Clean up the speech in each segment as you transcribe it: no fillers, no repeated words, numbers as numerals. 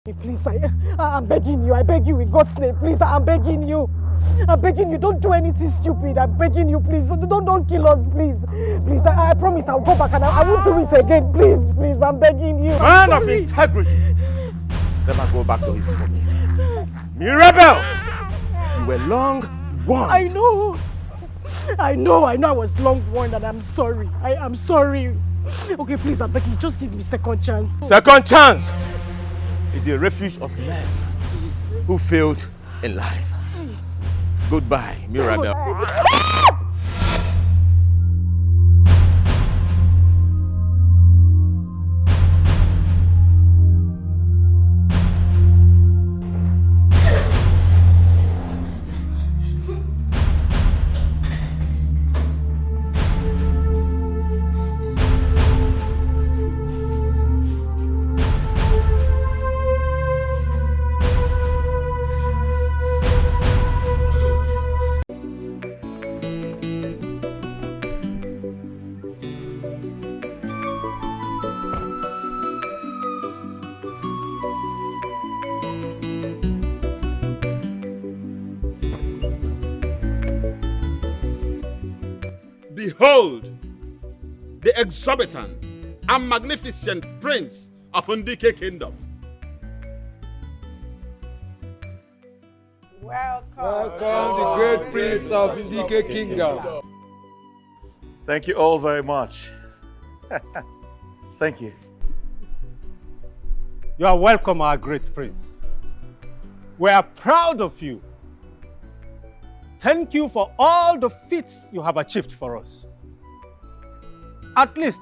Please, I'm begging you. I beg you in God's name. Please, I'm begging you. I'm begging you. Don't do anything stupid. I'm begging you, please. Don't kill us, please. Please, I promise I'll go back and I won't do it again. Please, I'm begging you. Man of integrity. Never go back to his vomit. Me rebel! You were long warned. I know I was long warned and I'm sorry. I'm sorry. Okay, please, I'm begging you. Just give me second chance. Second chance is the refuge of men who failed in life. Goodbye, Mirabel. Behold, the exorbitant and magnificent prince of Ndike Kingdom. Welcome the great prince of Ndike Kingdom. Thank you all very much. Thank you. You are welcome, our great prince. We are proud of you. Thank you for all the feats you have achieved for us. At least,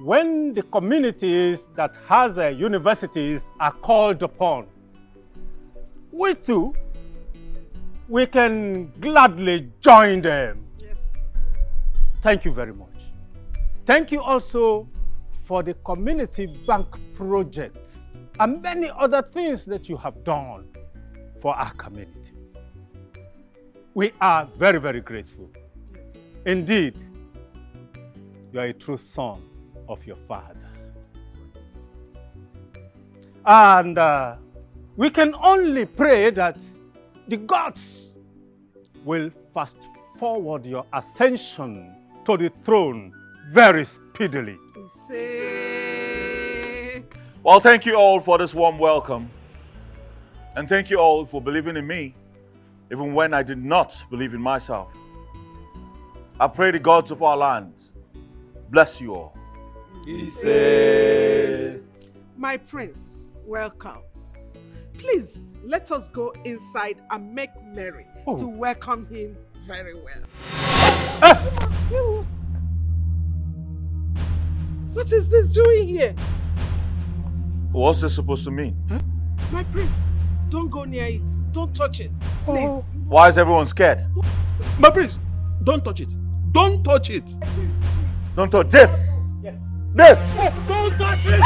when the communities that has universities are called upon, we too, we can gladly join them. Yes. Thank you very much. Thank you also for the community bank project and many other things that you have done for our community. We are very, very grateful. Yes. Indeed, you are a true son of your father. And we can only pray that the gods will fast forward your ascension to the throne very speedily. Well, thank you all for this warm welcome. And thank you all for believing in me, even when I did not believe in myself. I pray the gods of our lands bless you all. My prince, welcome. Please, let us go inside and make merry to welcome him very well. What is this doing here? What's this supposed to mean? My prince, don't go near it. Don't touch it, please. Why is everyone scared? My prince, don't touch it. Don't touch it. Don't touch this. Yes. This. Don't touch it.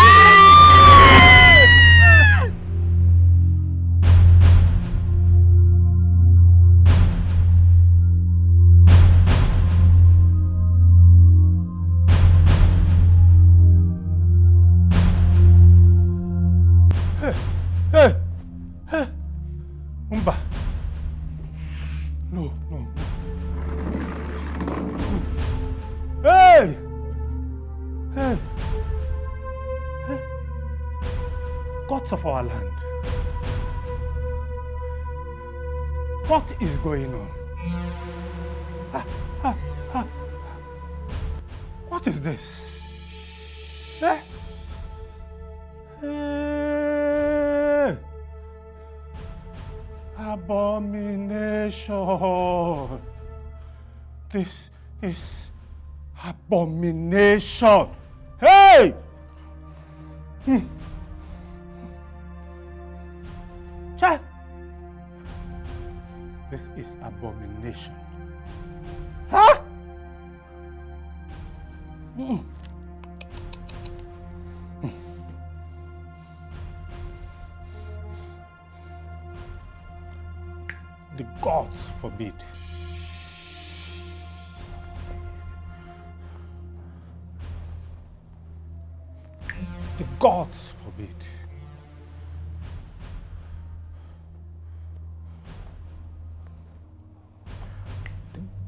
Hey, Umba. No. Hey! Gods of our land. What is going on? What is this? Eh? Hey! Abomination. This is abomination. Hey! Child. This is abomination. Huh? The gods forbid. The gods forbid.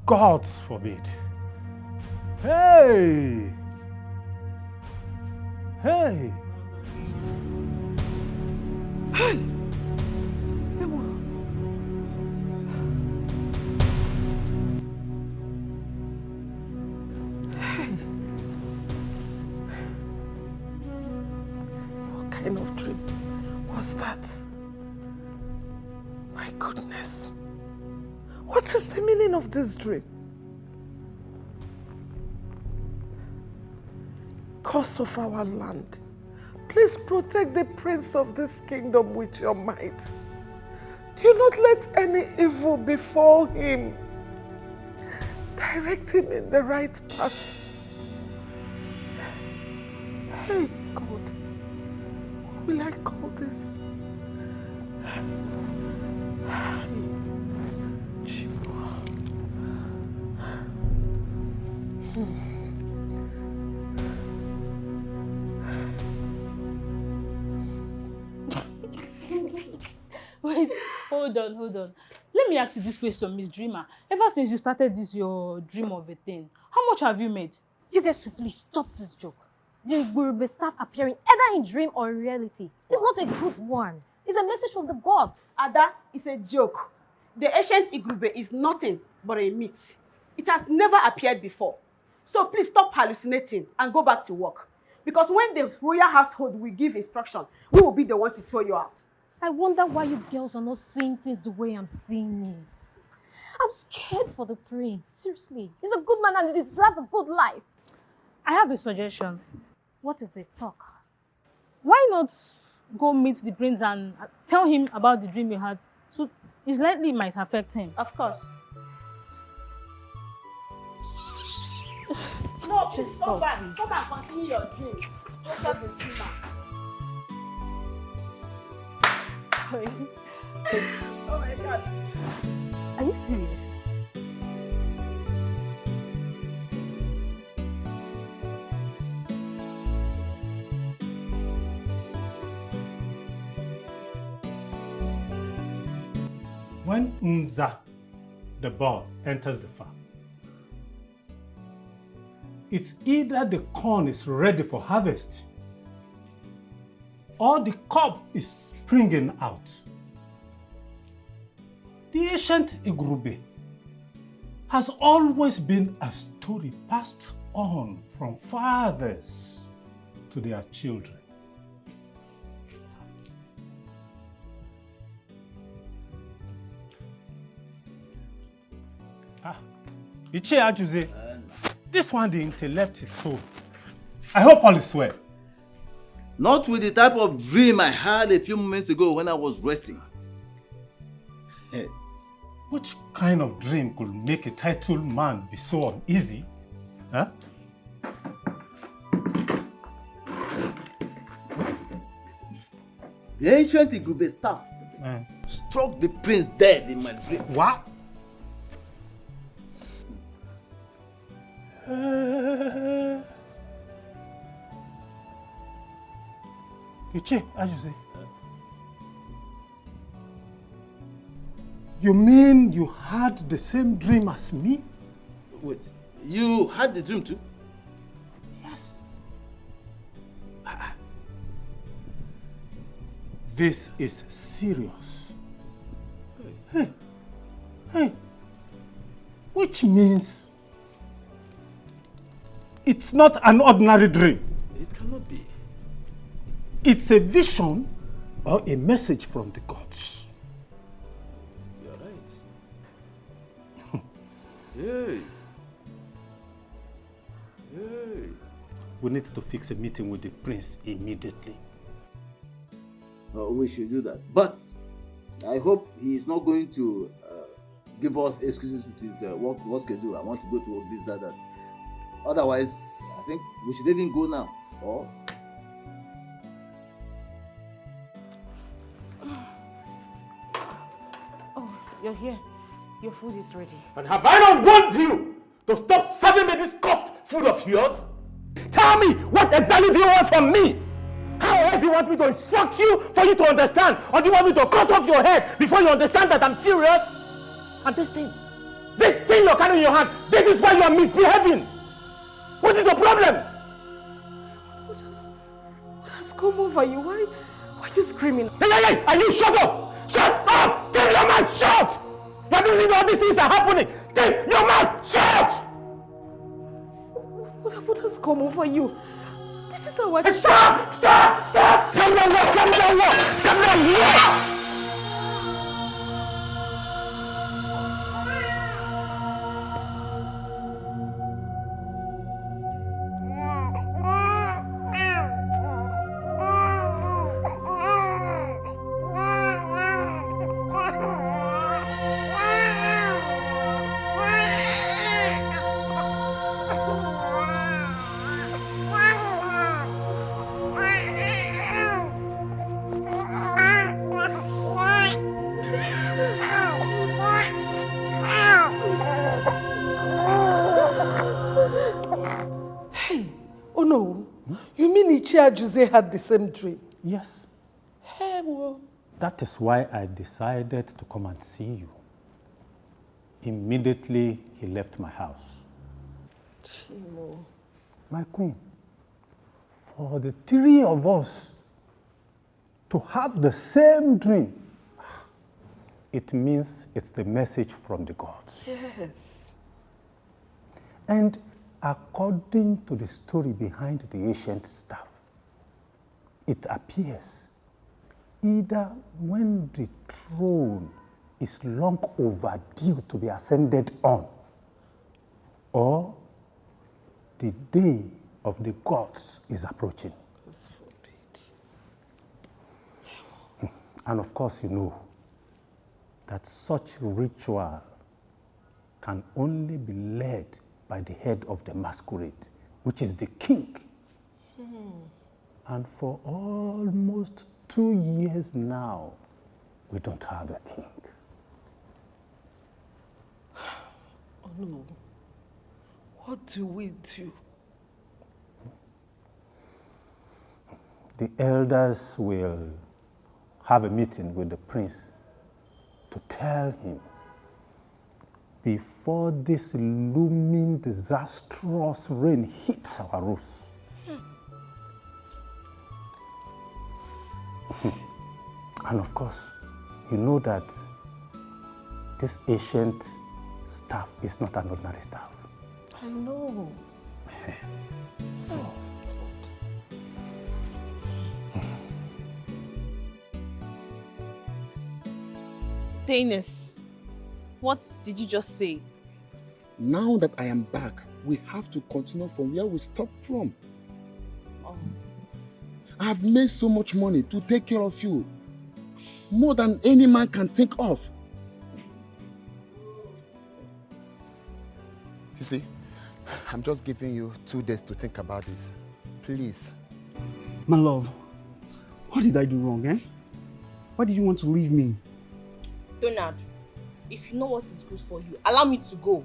Gods forbid. Hey! Hey! Hey! What kind of dream was that? My goodness. What is the meaning of this dream? Curse of our land, please protect the prince of this kingdom with your might. Do not let any evil befall him. Direct him in the right path. Hey God, what will I call this? Wait, hold on. Let me ask you this question, Miss Dreamer. Ever since you started this your dream of a thing, how much have you made? You guys should please stop this joke. The Igurube staff appearing either in dream or reality is not a good one. It's a message from the gods. Ada, it's a joke. The ancient Igurube is nothing but a myth. It has never appeared before. So please stop hallucinating and go back to work. Because when the royal household will give instruction, we will be the one to throw you out. I wonder why you girls are not seeing things the way I'm seeing it. I'm scared for the prince. Seriously. He's a good man and he deserves a good life. I have a suggestion. What is it? Talk. Why not go meet the prince and tell him about the dream you had? So it's likely it might affect him. Of course. No, Just go go, back. please. Come and continue your dream. Just stop the dreamer. Oh my God. Are you serious? When Nza, the bird, enters the farm, it's either the corn is ready for harvest or the cob is springing out. The ancient Igurube has always been a story passed on from fathers to their children. Iche Ajuze, this one the intellect is so. I hope all is well. Not with the type of dream I had a few moments ago when I was resting. Which kind of dream could make a titled man be so uneasy? Huh? The ancient Igube staff struck the prince dead in my dream. What? Iche, as you say. You mean you had the same dream as me? Wait, you had the dream too? Yes. This is serious. Hey. Which means it's not an ordinary dream. It cannot be. It's a vision or a message from the gods. You're right. Hey. We need to fix a meeting with the prince immediately. We should do that. But I hope he is not going to give us excuses with his work schedule. I want to go to work, this, that. Otherwise, I think we should even go now. Or You're here. Your food is ready. And have I not warned you to stop serving me this cursed food of yours? Tell me, what exactly do you want from me? How else do you want me to shock you for you to understand? Or do you want me to cut off your head before you understand that I'm serious? And this thing, This thing you're carrying in your hand, this is why you are misbehaving. What is the problem? What has come over you? Why are you screaming? Hey, and you shut up! Shut up! Keep your mouth shut! You're doing all these things are happening. Keep your mouth shut! What has come over you? This is our Hey, stop! Calm down, walk! Calm down, walk! Jose had the same dream. Yes. Hey, well. That is why I decided to come and see you. Immediately he left my house. Chimo. My queen, for the three of us to have the same dream, it means it's the message from the gods. Yes. And according to the story behind the ancient staff, it appears either when the throne is long overdue to be ascended on, or the day of the gods is approaching. And of course, you know that such ritual can only be led by the head of the masquerade, which is the king. And for almost 2 years now, we don't have a king. Oh no. What do we do? The elders will have a meeting with the prince to tell him, before this looming disastrous rain hits our roofs, and of course, you know that this ancient staff is not an ordinary staff. I know. Dennis, what did you just say? Now that I am back, we have to continue from where we stopped from. Oh. I have made so much money to take care of you. More than any man can think of. You see, I'm just giving you 2 days to think about this. Please. My love, what did I do wrong, eh? Why did you want to leave me? Donald, if you know what is good for you, allow me to go.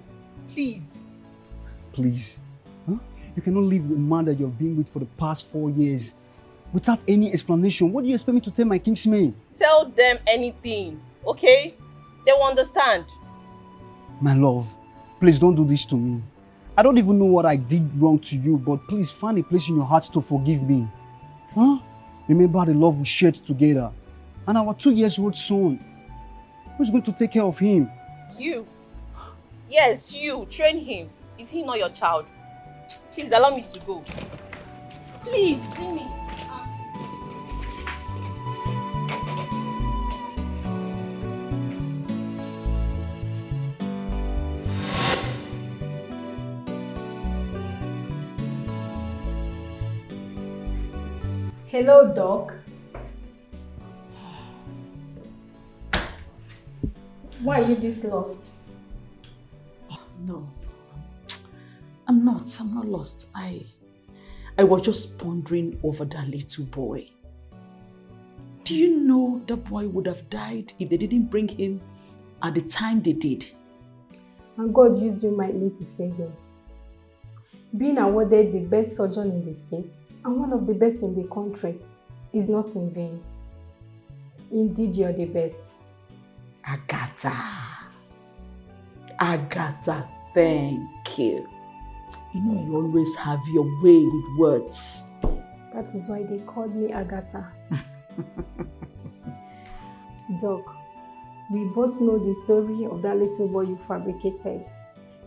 Please. Please? Huh? You cannot leave the man that you've been with for the past 4 years without any explanation. What do you expect me to tell my kingsmen? Tell them anything, okay? They will understand. My love, please don't do this to me. I don't even know what I did wrong to you, but please find a place in your heart to forgive me. Huh? Remember the love we shared together and our 2-year-old son. Who's going to take care of him? You. Yes, you. Train him. Is he not your child? Please allow me to go. Please, leave me. Hello, Doc. Why are you this lost? No, I'm not lost. I was just pondering over that little boy. Do you know that boy would have died if they didn't bring him at the time they did? And God used you mightily to save him. Being awarded the best surgeon in the state and one of the best in the country is not in vain. Indeed, you're the best. Agatha, Agatha, thank you. You know you always have your way with words. That is why they called me Agatha. Doc, we both know the story of that little boy you fabricated.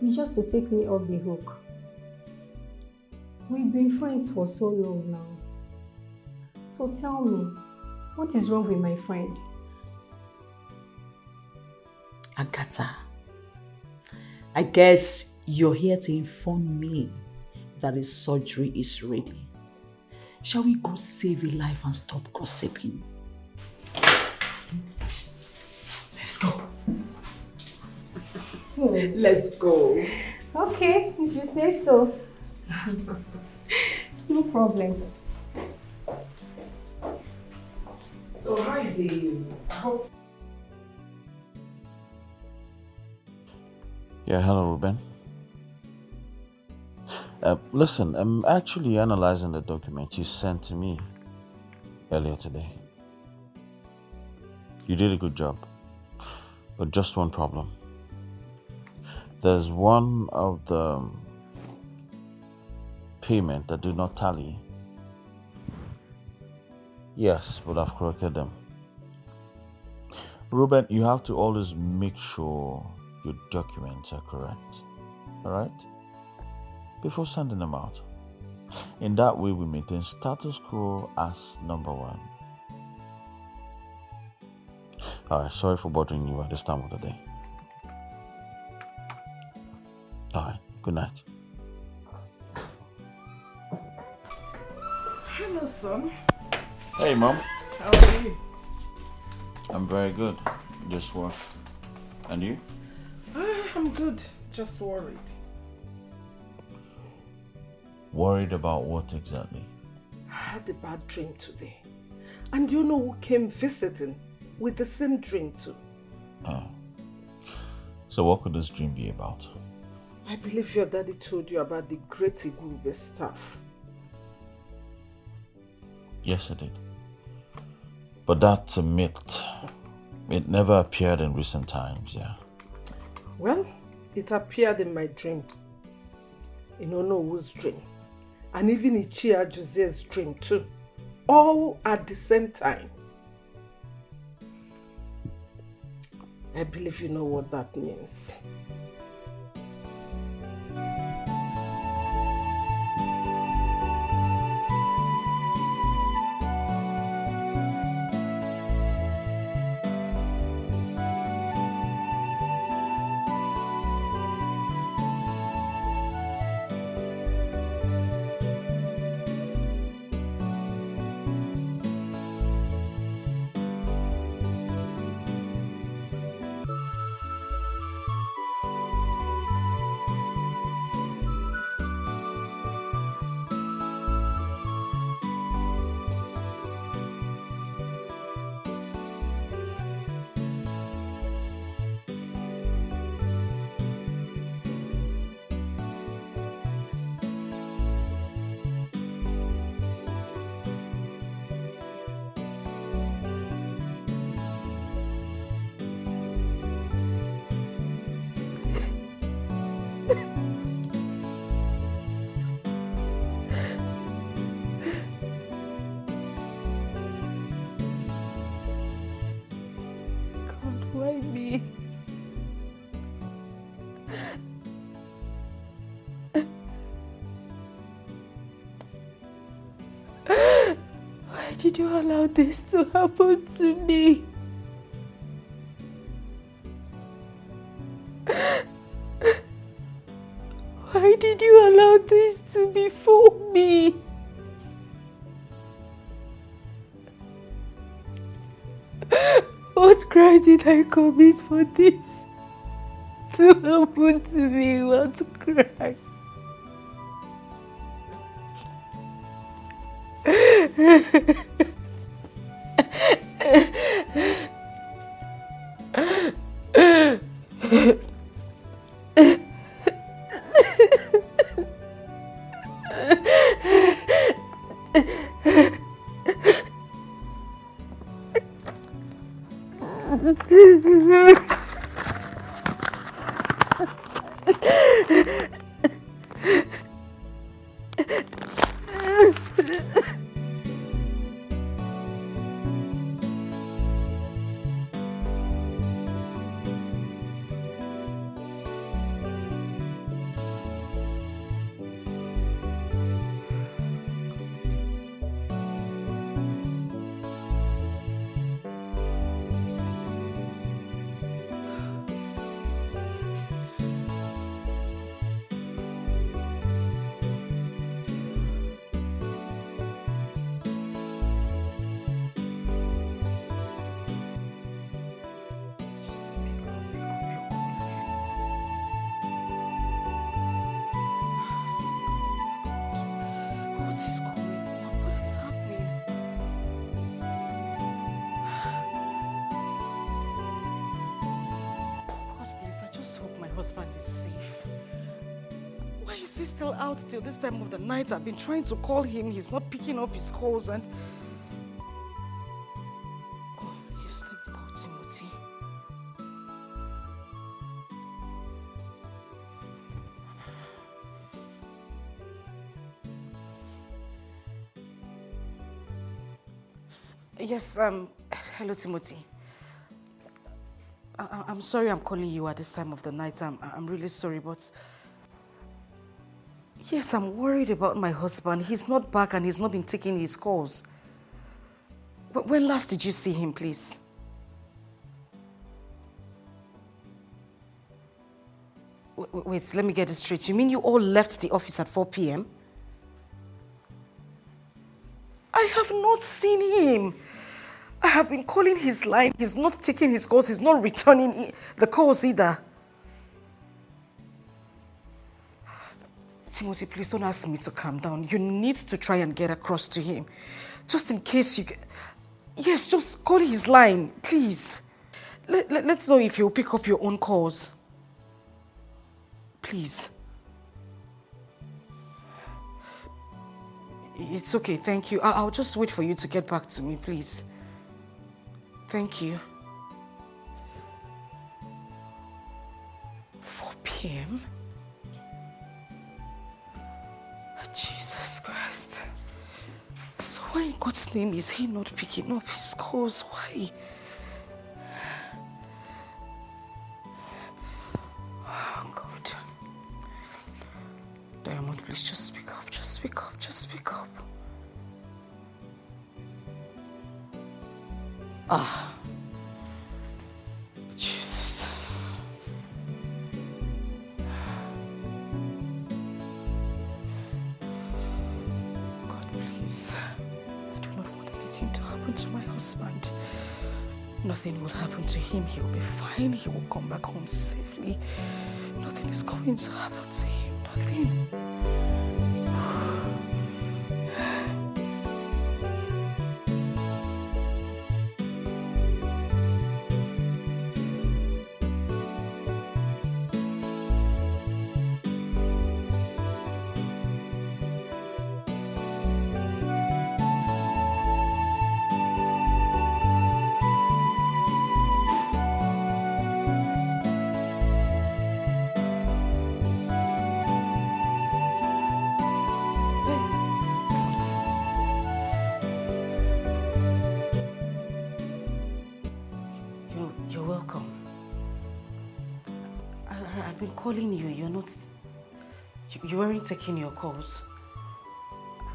It's just to take me off the hook. We've been friends for so long now. So tell me, what is wrong with my friend? Agatha, I guess you're here to inform me that his surgery is ready. Shall we go save a life and stop gossiping? Let's go. Let's go. Okay, if you say so. No problem. So how is the... Yeah, hello, Ruben. Listen, I'm actually analyzing the document you sent to me earlier today. You did a good job, but just one problem. There's one of the payment that do not tally. Yes, but I've corrected them. Ruben, you have to always make sure your documents are correct, all right? Before sending them out. In that way, we maintain status quo as number one. All right, sorry for bothering you at this time of the day. All right, good night. Hello, son. Hey, Mom. How are you? I'm very good. Just work. And you? I'm good. Just worried. Worried about what exactly? I had a bad dream today. And you know who came visiting with the same dream too? Oh. So what could this dream be about? I believe your daddy told you about the great Igube staff. Yes, I did. But that's a myth. It never appeared in recent times, yeah. Well, it appeared in my dream. In Onowu's dream. And even Ichia Jose's dream too. All at the same time. I believe you know what that means. Why did you allow this to happen to me? Why did you allow this to befall me? What crime did I commit for this to happen to me? What crime? Husband is safe. Why is he still out till this time of the night? I've been trying to call him. He's not picking up his calls and... Oh, yes, let me call Timothy. Yes, hello Timothy. I'm sorry I'm calling you at this time of the night. I'm really sorry, but... Yes, I'm worried about my husband. He's not back and he's not been taking his calls. But when last did you see him, please? Wait, let me get this straight. You mean you all left the office at 4 p.m.? I have not seen him. I have been calling his line. He's not taking his calls. He's not returning the calls either. Timothy, please don't ask me to calm down. You need to try and get across to him. Just in case you... Yes, just call his line, please. Let's know if he'll pick up your own calls. Please. It's okay, thank you. I'll just wait for you to get back to me, please. Thank you. 4 p.m.? Jesus Christ. So why in God's name is he not picking up his calls? Why? Oh, God. Diamond, please just speak up. Just speak up. Just speak up. Ah. Jesus. God, please. I do not want anything to happen to my husband. Nothing will happen to him. He will be fine. He will come back home safely. Nothing is going to happen to him. Nothing. You're welcome. I've been calling you. You're not... You weren't taking your calls.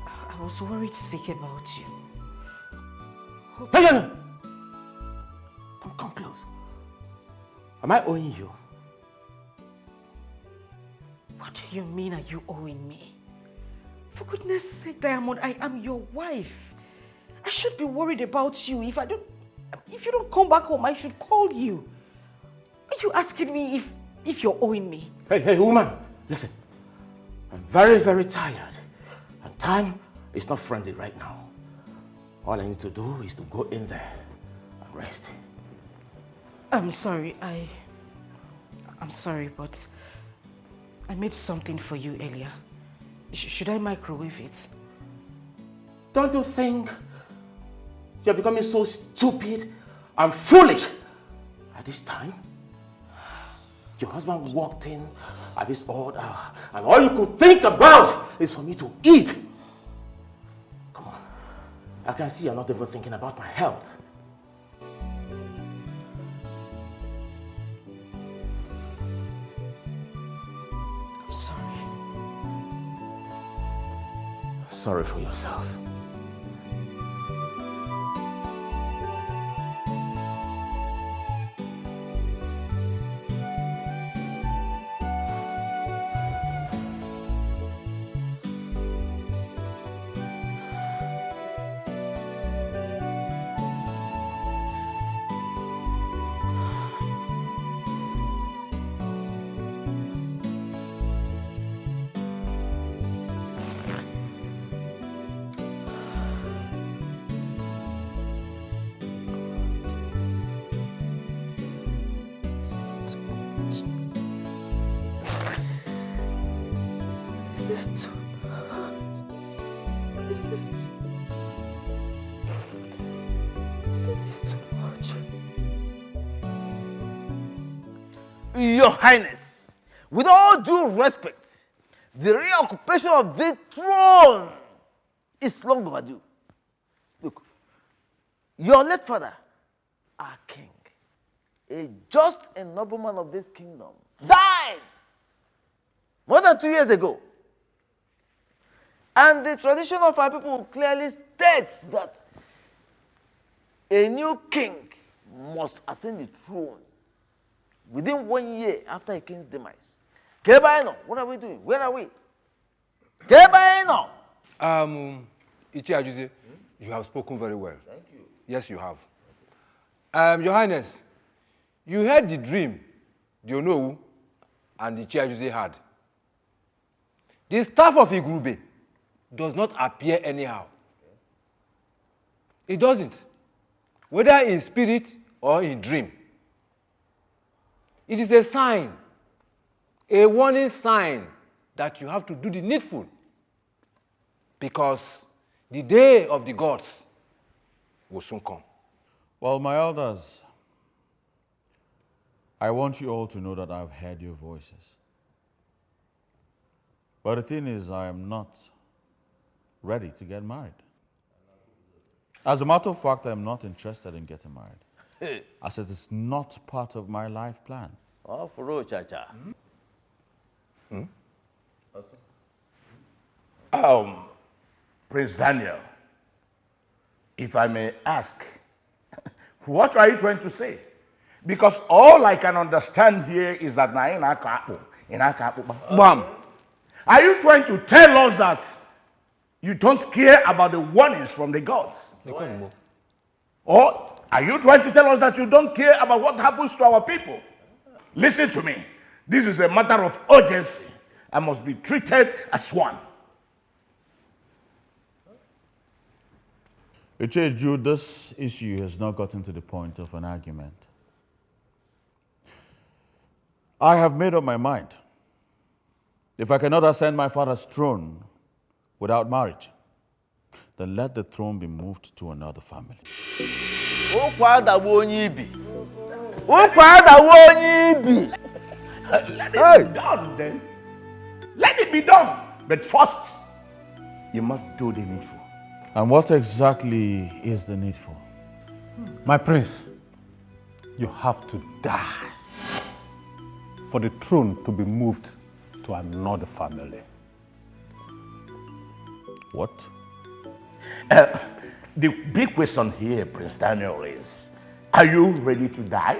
I was worried sick about you. Hey, don't come close. Am I owing you? What do you mean, are you owing me? For goodness sake, Diamond, I am your wife. I should be worried about you. If you don't come back home, I should call you. Are you asking me if you're owing me? Hey, woman, listen. I'm very, very tired. And time is not friendly right now. All I need to do is to go in there and rest. I'm sorry, I'm sorry, but I made something for you earlier. Should I microwave it? Don't you think you're becoming so stupid and foolish at this time? your husband walked in at this odd hour, and all you could think about is for me to eat. Come on. I can see you're not even thinking about my health. I'm sorry. Sorry for yourself. Your Highness, with all due respect, the reoccupation of the throne is long overdue. Look, your late father, our king, a just and noble man of this kingdom, died more than 2 years ago. And the tradition of our people clearly states that a new king must ascend the throne within 1 year after a king's demise. Kebaino, what are we doing? Where are we? Kebaino! Ichi Ajuze, you have spoken very well. Thank you. Yes, you have. Your Highness, you heard the dream the Onowu and the Ichi Ajuze had. The staff of Igurube does not appear anyhow. It doesn't, whether in spirit or in dream. It is a sign, a warning sign that you have to do the needful, because the day of the gods will soon come. Well, my elders, I want you all to know that I've heard your voices. But the thing is, I am not ready to get married. As a matter of fact, I am not interested in getting married, as it is not part of my life plan. Oh, for Chacha. Prince Daniel, if I may ask, what are you trying to say? Because all I can understand here is that Mom, are you trying to tell us that you don't care about the warnings from the gods? Or are you trying to tell us that you don't care about what happens to our people? Listen to me. This is a matter of urgency and must be treated as one. Icheju, this issue has not gotten to the point of an argument. I have made up my mind. If I cannot ascend my father's throne without marriage, then let the throne be moved to another family. Let it be done then. Let it be done. But first, you must do the needful. And what exactly is the needful? My prince, you have to die for the throne to be moved to another family. What? The big question here, Prince Daniel, is, are you ready to die?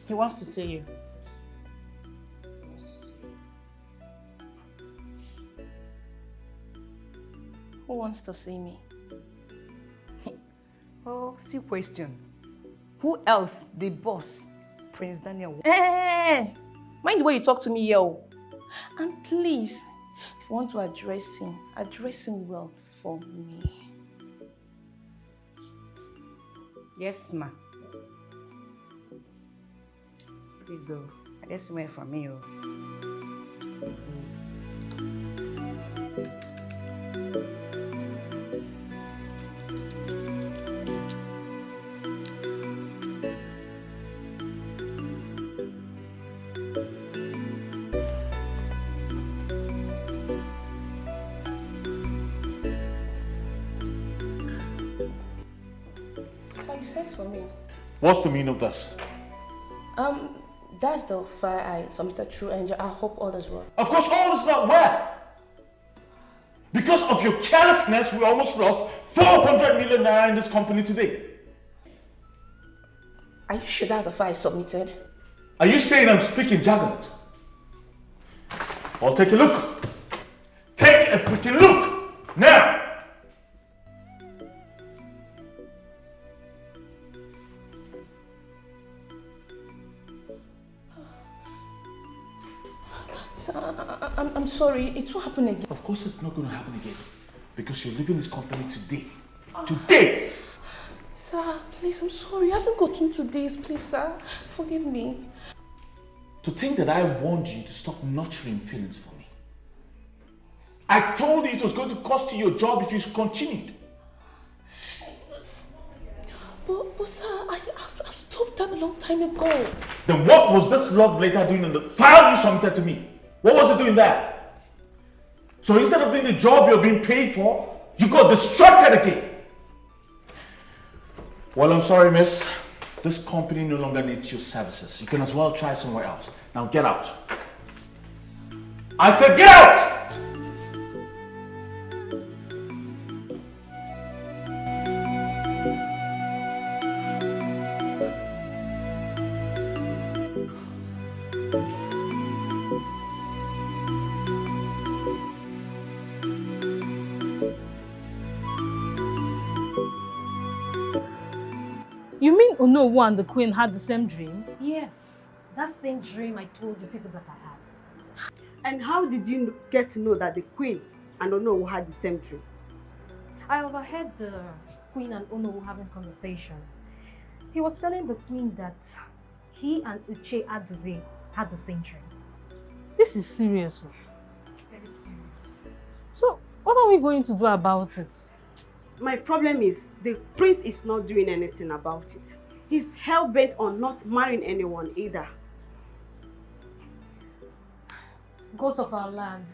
He wants to see you. Who wants to see me? Oh, see question. Who else? The boss, Prince Daniel. Hey, mind the way you talk to me, yo. And please, if you want to address him well for me. Yes, ma. Please, address me for me, oh. sent for me. What's the meaning of this? That's the file I submitted through Angel. I hope all is well. Of course, all is not well. Because of your carelessness, we almost lost 400 million naira in this company today. Are you sure that's the file I submitted? Are you saying I'm speaking jargon? Well, take a look. Take a freaking look! Now! Sir, I'm sorry. It won't happen again. Of course it's not going to happen again. Because you're leaving this company today. Today! Sir, please, I'm sorry. It hasn't gotten 2 days. Please, sir, forgive me. To think that I warned you to stop nurturing feelings for me. I told you it was going to cost you your job if you continued. But sir, I stopped that a long time ago. Then what was this love letter doing in the file you submitted to me? What was it doing there? So instead of doing the job you're being paid for, you got distracted again. Well, I'm sorry, miss. This company no longer needs your services. You can as well try somewhere else. Now get out. I said get out! You mean Onowu and the Queen had the same dream? Yes, that same dream I told you people that I had. And how did you get to know that the Queen and Onowu had the same dream? I overheard the Queen and Onowu having conversation. He was telling the Queen that he and Uche Aduze had the same dream. This is serious. Very serious. So, what are we going to do about it? My problem is the prince is not doing anything about it. He's hell-bent on not marrying anyone either. Ghost of our land,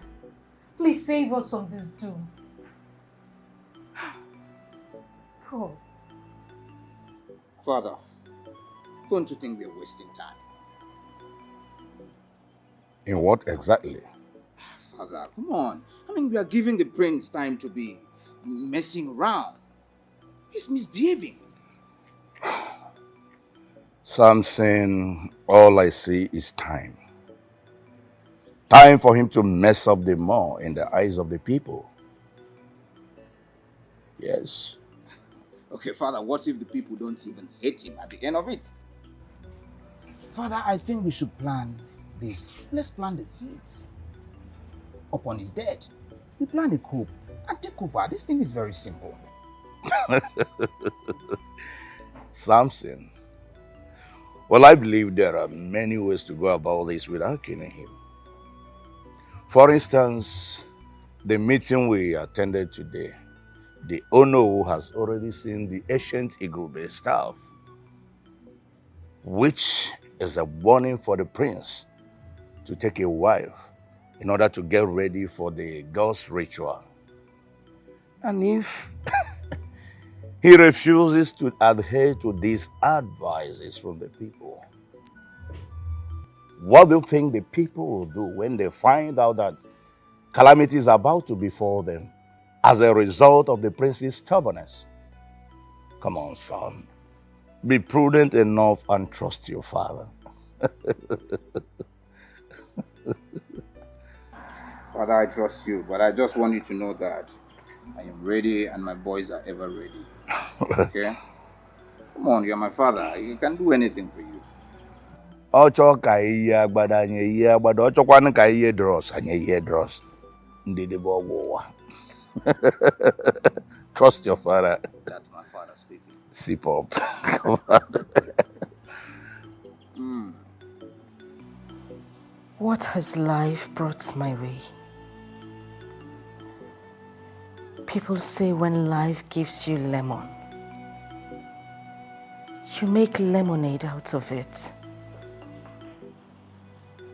please save us from this doom. Oh. Father, don't you think we're wasting time? In what exactly? Father, come on. I mean, we are giving the prince time to be messing around. He's misbehaving. Something, all I see is time. Time for him to mess up the more in the eyes of the people. Yes. Okay, Father, what if the people don't even hate him at the end of it? Father, I think we should plan this. Let's plan the hits. Upon his death, we plan a coup and take over. This thing is very simple. Samson. Well, I believe there are many ways to go about this without killing him. For instance, the meeting we attended today, the Ono has already seen the ancient Igube staff, which is a warning for the prince to take a wife in order to get ready for the girl's ritual. And if he refuses to adhere to these advices from the people, what do you think the people will do when they find out that calamity is about to befall them as a result of the prince's stubbornness? Come on, son. Be prudent enough and trust your father. Father, I trust you, but I just want you to know that I am ready and my boys are ever ready. Okay? Come on, you're my father. You can do anything for you. Ocho ka iye agbada anye iye agbada ochokwana ka iye dross anye iye dross. Ndidi bogo. Trust your father. That's my father speaking. Sip up. Come on. What has life brought my way? People say when life gives you lemon, you make lemonade out of it.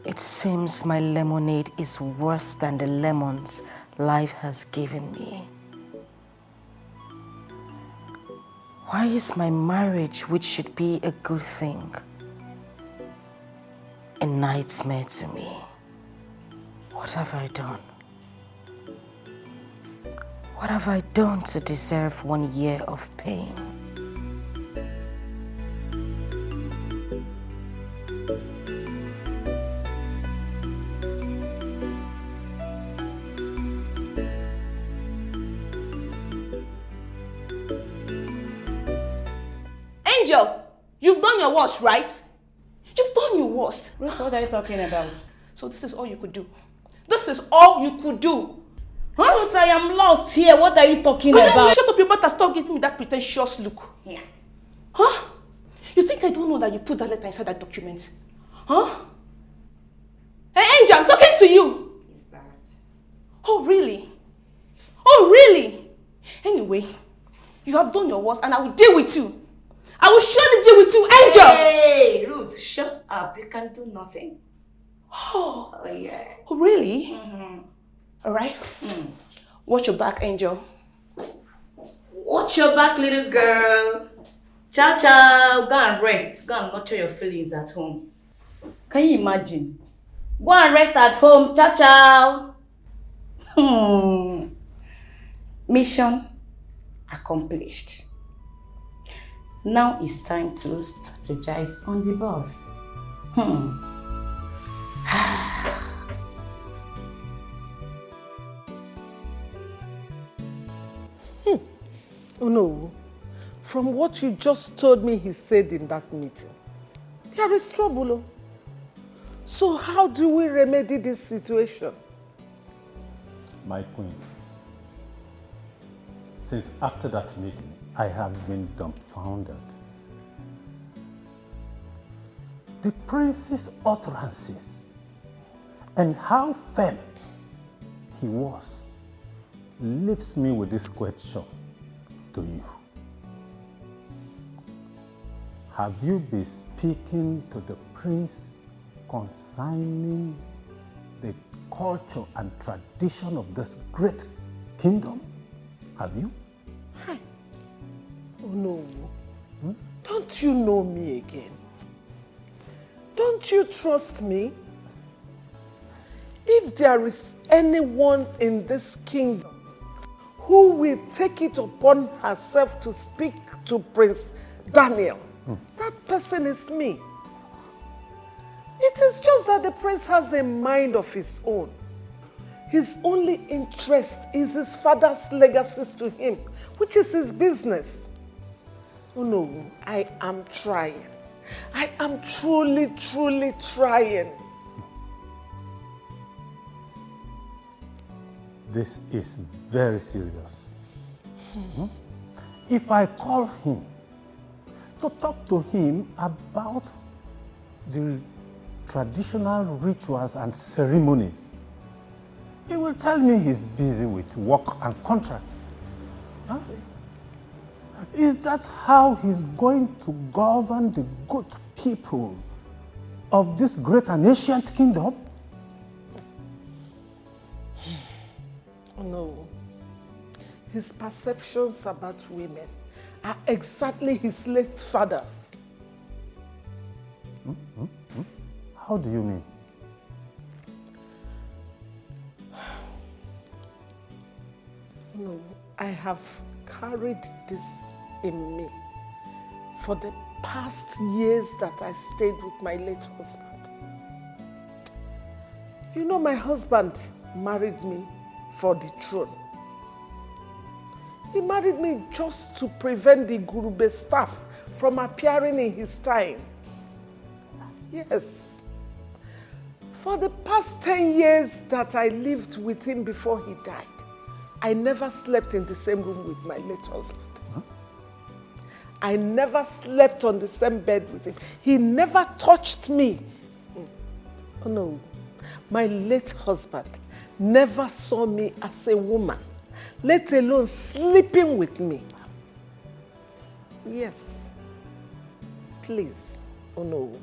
It seems my lemonade is worse than the lemons life has given me. Why is my marriage, which should be a good thing, a nightmare to me? What have I done? What have I done to deserve 1 year of pain? Angel, you've done your worst, right? You've done your worst. Ruth, what are you talking about? So this is all you could do. This is all you could do. Huh? Ruth, I am lost here. What are you talking about? Shut up your mouth and stop giving me that pretentious look. Yeah. Huh? You think I don't know that you put that letter inside that document? Huh? Hey, Angel, I'm talking to you. Is that? Oh, really? Oh, really? Anyway, you have done your worst and I will deal with you. I will surely deal with you, Angel! Hey, Ruth, shut up. You can do nothing. Oh, yeah. Oh, really? Mm-hmm. All right. Watch your back, Angel. Watch your back, little girl. Ciao, ciao. Go and rest. Go and nurture your feelings at home. Can you imagine? Go and rest at home. Ciao, ciao. Mission accomplished. Now it's time to strategize on the bus. Oh no. From what you just told me he said in that meeting, there is trouble. Oh. So how do we remedy this situation? My queen, since after that meeting, I have been dumbfounded. The prince's utterances and how firm he was leaves me with this question to you. Have you been speaking to the prince concerning the culture and tradition of this great kingdom? Have you? Hi. Oh no. Don't you know me again? Don't you trust me? If there is anyone in this kingdom who will take it upon herself to speak to Prince Daniel, that person is me. It is just that the prince has a mind of his own. His only interest is his father's legacies to him, which is his business. Oh no, I am trying. I am truly, truly trying. This is very serious. If I call him to talk to him about the traditional rituals and ceremonies, he will tell me he's busy with work and contracts. Huh? Is that how he's going to govern the good people of this great and ancient kingdom? No. His perceptions about women are exactly his late father's. How do you mean? No, I have carried this in me for the past years that I stayed with my late husband. You know, my husband married me for the throne. He married me just to prevent the Gurube staff from appearing in his time. Yes. For the past 10 years that I lived with him before he died, I never slept in the same room with my late husband. I never slept on the same bed with him. He never touched me. Oh no, my late husband never saw me as a woman, let alone sleeping with me. Yes. Please, oh no,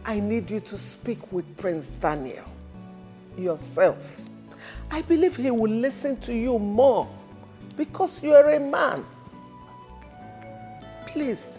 I need you to speak with Prince Daniel yourself. I believe he will listen to you more because you are a man. Please.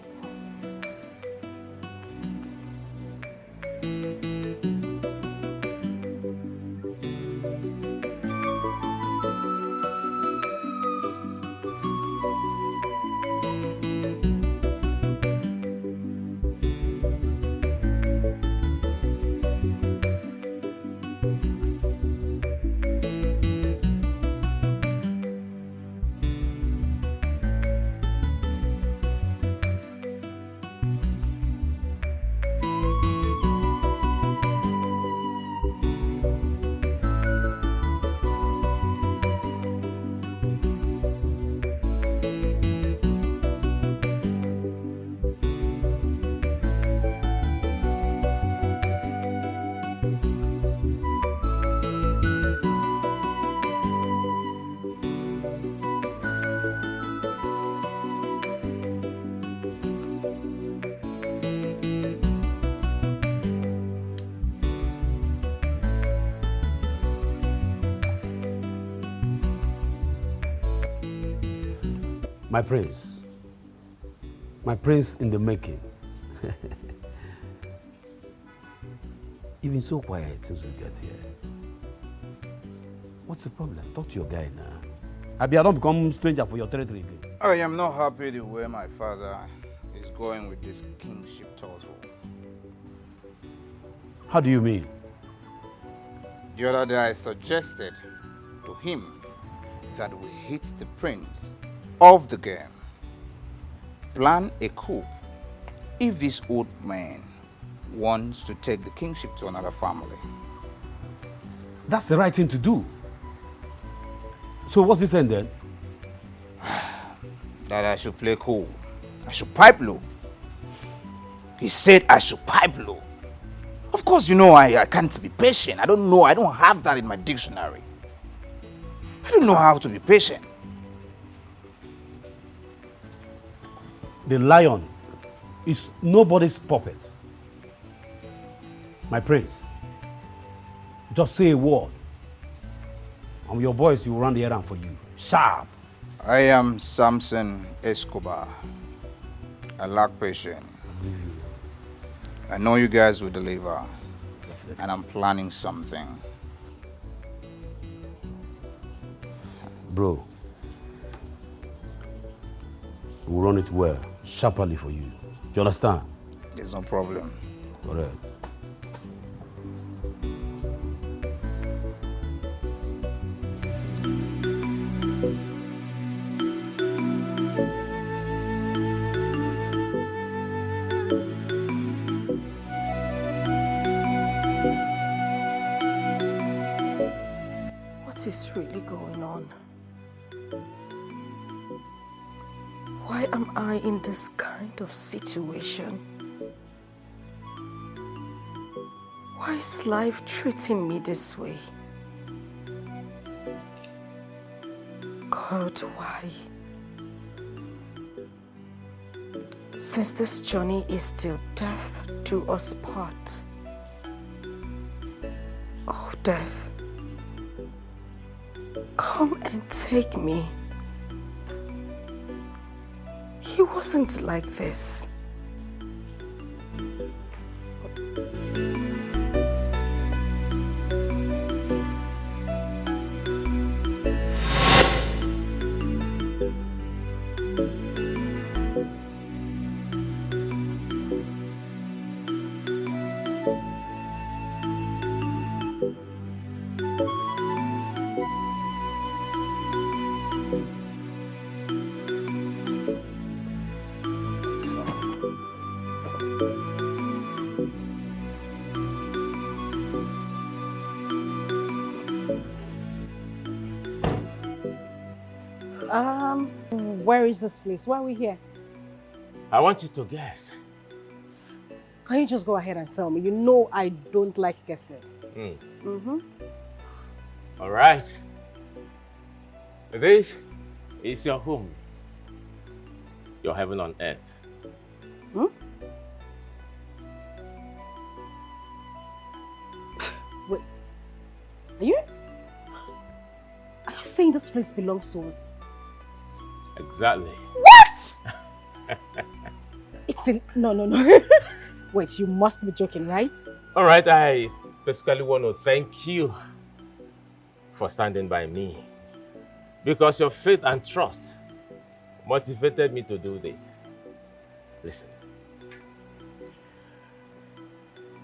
My prince in the making. You've been so quiet since we got here. What's the problem? Talk to your guy now. Abi, I don't become stranger for your territory again. I am not happy the way my father is going with this kingship tussle. How do you mean? The other day I suggested to him that we hit the prince of the game. Plan a coup if this old man wants to take the kingship to another family. That's the right thing to do. So what's this end then? That I should play cool. I should pipe low. He said I should pipe low. Of course, you know I can't be patient. I don't have that in my dictionary. I don't know how to be patient. The lion is nobody's puppet. My prince, just say a word, and your boys will run the errand for you. Sharp. I am Samson Escobar. I lack patience. I know you guys will deliver. Definitely. And I'm planning something. Bro, we'll run it well, sharply for you. Do you understand? There's no problem. Correct. What is really going on? Why am I in this kind of situation? Why is life treating me this way? God, why? Since this journey is till death do us part. Oh, death, come and take me. He wasn't like this. Where is this place? Why are we here? I want you to guess. Can you just go ahead and tell me? You know I don't like guessing. All right. This is your home. Your heaven on earth. Wait. Are you saying this place belongs to us? Exactly. What? No. Wait, you must be joking, right? All right, I specifically want to thank you for standing by me because your faith and trust motivated me to do this. Listen,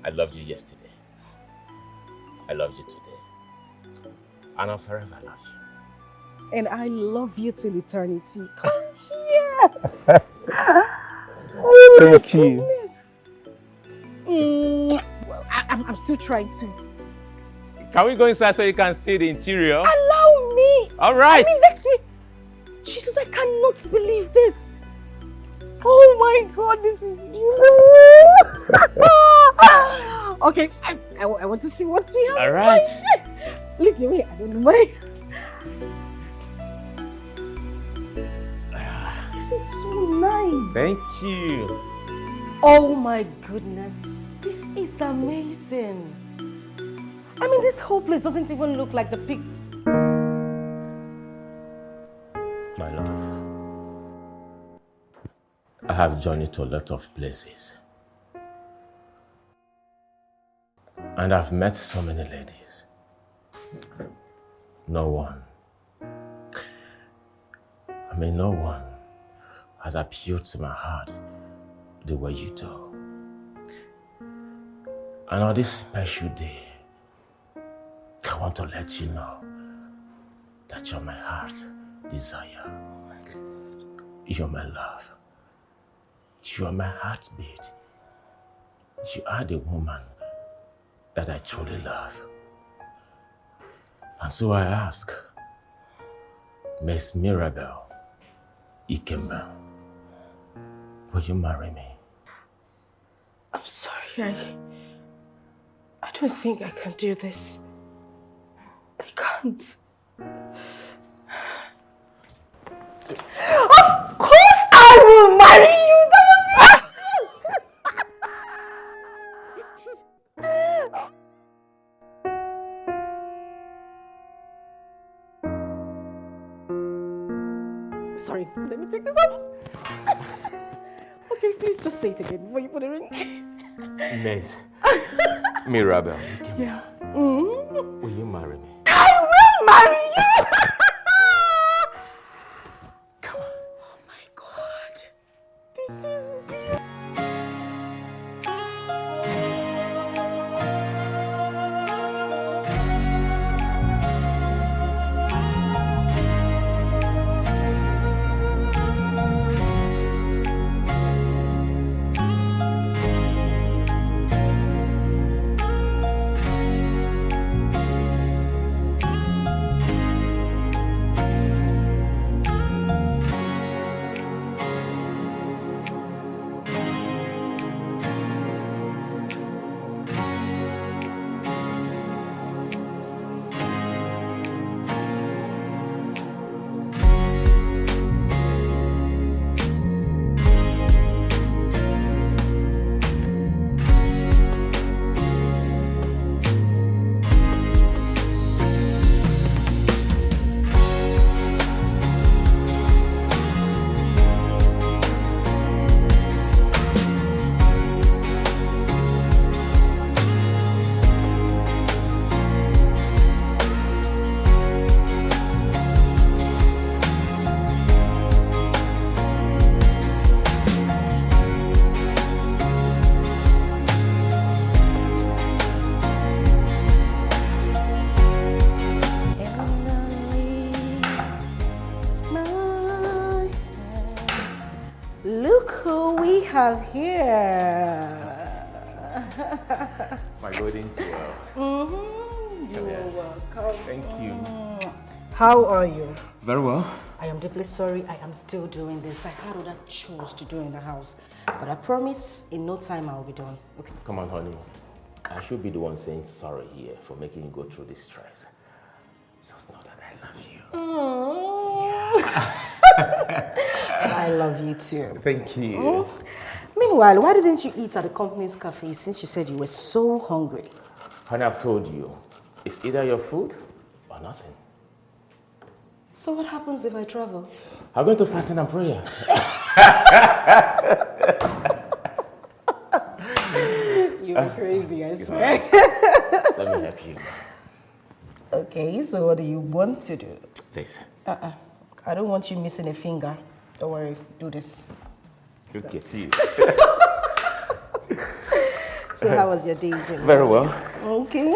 I loved you yesterday. I loved you today. And I'll forever love you. And I love you till eternity. Come here. Thank you. Well, I'm still trying to. Can we go inside so you can see the interior? Allow me. All right. I mean, let me. Jesus, I cannot believe this. Oh my God, this is beautiful. Okay, I want to see what we have. All right. Lead the way. I don't know why. This is so nice. Thank you. Oh my goodness, this is amazing. I mean, this whole place doesn't even look like the pic. My love, I have journeyed to a lot of places. And I've met so many ladies. No one has appealed to my heart the way you do. And on this special day, I want to let you know that you're my heart's desire. You're my love. You are my heartbeat. You are the woman that I truly love. And so I ask, Miss Mirabel Ikemba, will you marry me? I'm sorry, I don't think I can do this. I can't. Of course I will marry you! Sorry, let me take this off. Okay, please just say it again before you put it in. Miss Mirabel, Yeah. will you marry me? I will marry you! Come on. Oh my God. This is beautiful. Look who we have here. My golden jewel. You're welcome. Thank you. How are you? Very well. I am deeply sorry I am still doing this. I had other chores to do in the house. But I promise in no time I'll be done. Okay. Come on, honey. I should be the one saying sorry here for making you go through this stress. Just know that I love you. I love you too. Thank you. Meanwhile, why didn't you eat at the company's cafe since you said you were so hungry? Honey, I've told you, it's either your food or nothing. So what happens if I travel? I'm going to fasting and prayer. drive me crazy, I swear. Let me help you. Okay, so what do you want to do? This. I don't want you missing a finger. Don't worry, do this. Look at you. So how was your day, Jimmy? Very well. Okay,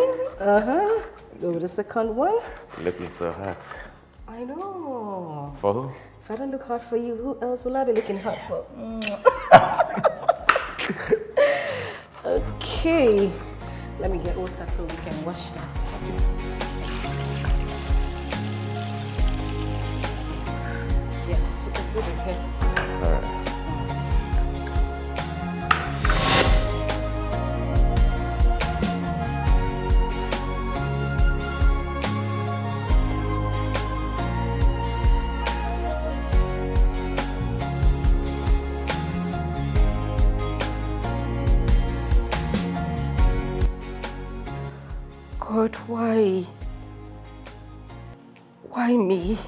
Go with the second one. Looking so hot. I know. For who? If I don't look hot for you, who else will I be looking hot for? Okay, let me get water so we can wash that. Yes, super good, okay. All right. God, why? Why me?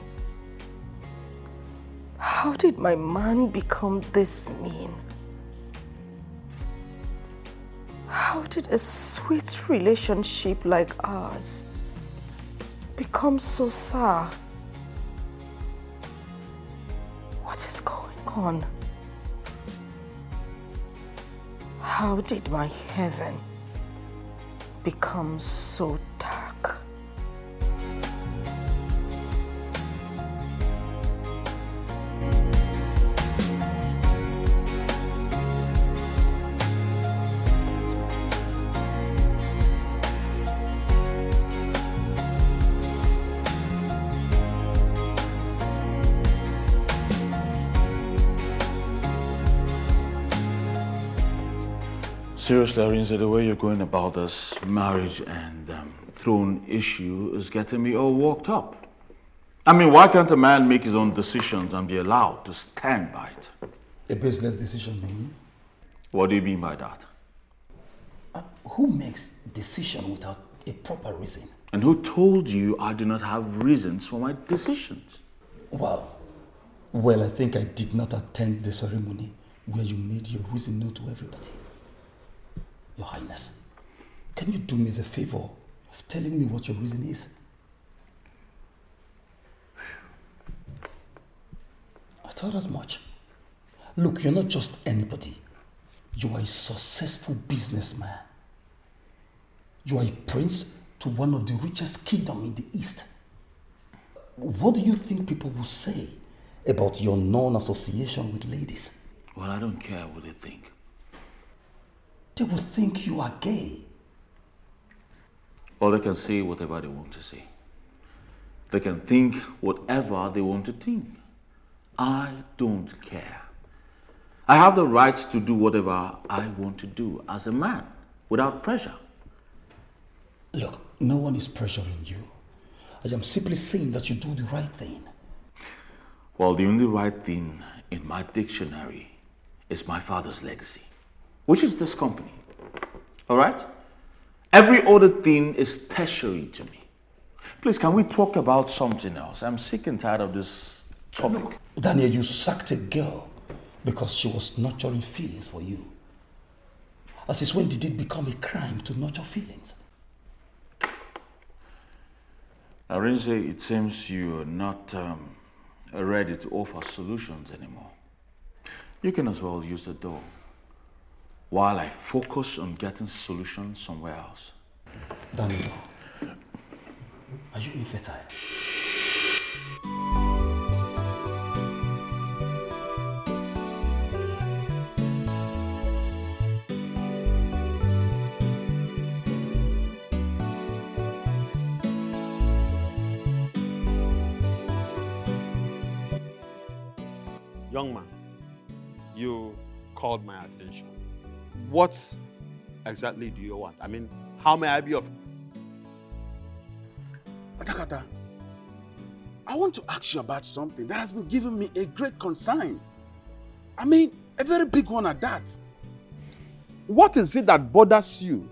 How did my man become this mean? How did a sweet relationship like ours become so sour? What is going on? How did my heaven become so dark? Seriously, Arinze, the way you're going about this marriage and throne issue is getting me all worked up. I mean, why can't a man make his own decisions and be allowed to stand by it? A business decision, you mean? What do you mean by that? Who makes decision without a proper reason? And who told you I do not have reasons for my decisions? Well, I think I did not attend the ceremony where you made your reason known to everybody. Your Highness, can you do me the favor of telling me what your reason is? I thought as much. Look, you're not just anybody. You are a successful businessman. You are a prince to one of the richest kingdoms in the East. What do you think people will say about your non-association with ladies? Well, I don't care what they think. They will think you are gay. Or they can say whatever they want to say. They can think whatever they want to think. I don't care. I have the right to do whatever I want to do as a man, without pressure. Look, no one is pressuring you. I am simply saying that you do the right thing. Well, the only right thing in my dictionary is my father's legacy, which is this company. All right? Every other thing is tertiary to me. Please, can we talk about something else? I'm sick and tired of this topic. Look, Daniel, you sacked a girl because she was nurturing feelings for you. As is, when did it become a crime to nurture feelings? Arinze, it seems you are not ready to offer solutions anymore. You can as well use the door while I focus on getting solutions somewhere else. Daniel, are you infertile? Young man, you called my attention. What exactly do you want? I mean, how may I be of... Atakata, I want to ask you about something that has been giving me a great concern. I mean, a very big one at that. What is it that bothers you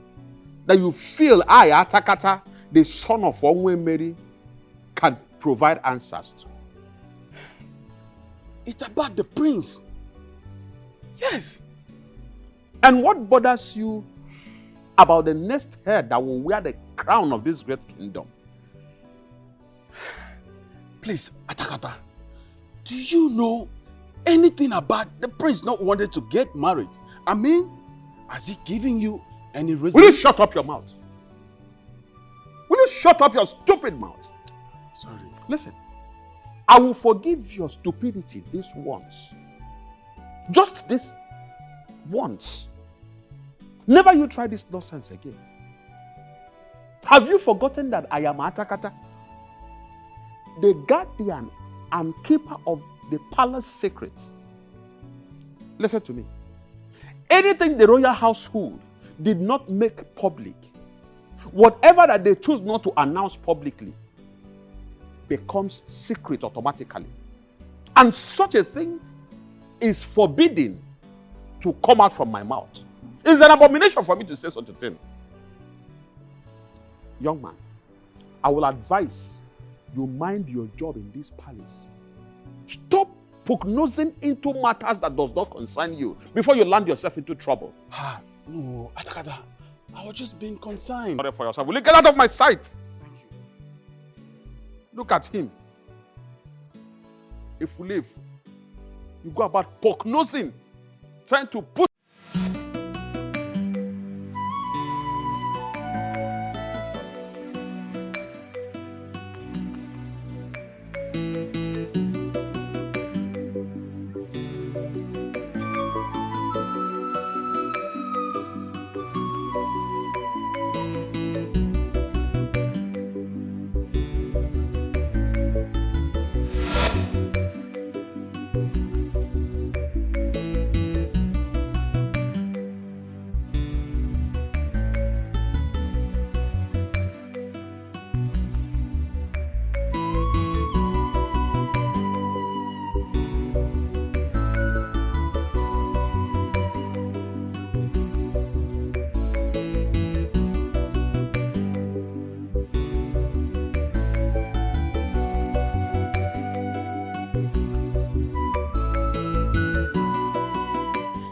that you feel I, Atakata, the son of Onwe Mary, can provide answers to? It's about the prince. Yes. And what bothers you about the next head that will wear the crown of this great kingdom. Please, Atakata, do you know anything about the prince not wanting to get married? I mean, has he given you any reason? Will you shut up your mouth? Will you shut up your stupid mouth? Sorry. Listen, I will forgive your stupidity this once. Just this once. Never you try this nonsense again. Have you forgotten that I am Atakata, the guardian and keeper of the palace secrets? Listen to me. Anything the royal household did not make public, whatever that they choose not to announce publicly, becomes secret automatically. And such a thing is forbidden to come out from my mouth. It's an abomination for me to say such a thing. Young man, I will advise you mind your job in this palace. Stop prognosing into matters that does not concern you before you land yourself into trouble. No, Atakata, I was just being concerned. Sorry for yourself. Will you get out of my sight? Thank you. Look at him. If we leave, you go about prognosing, trying to put.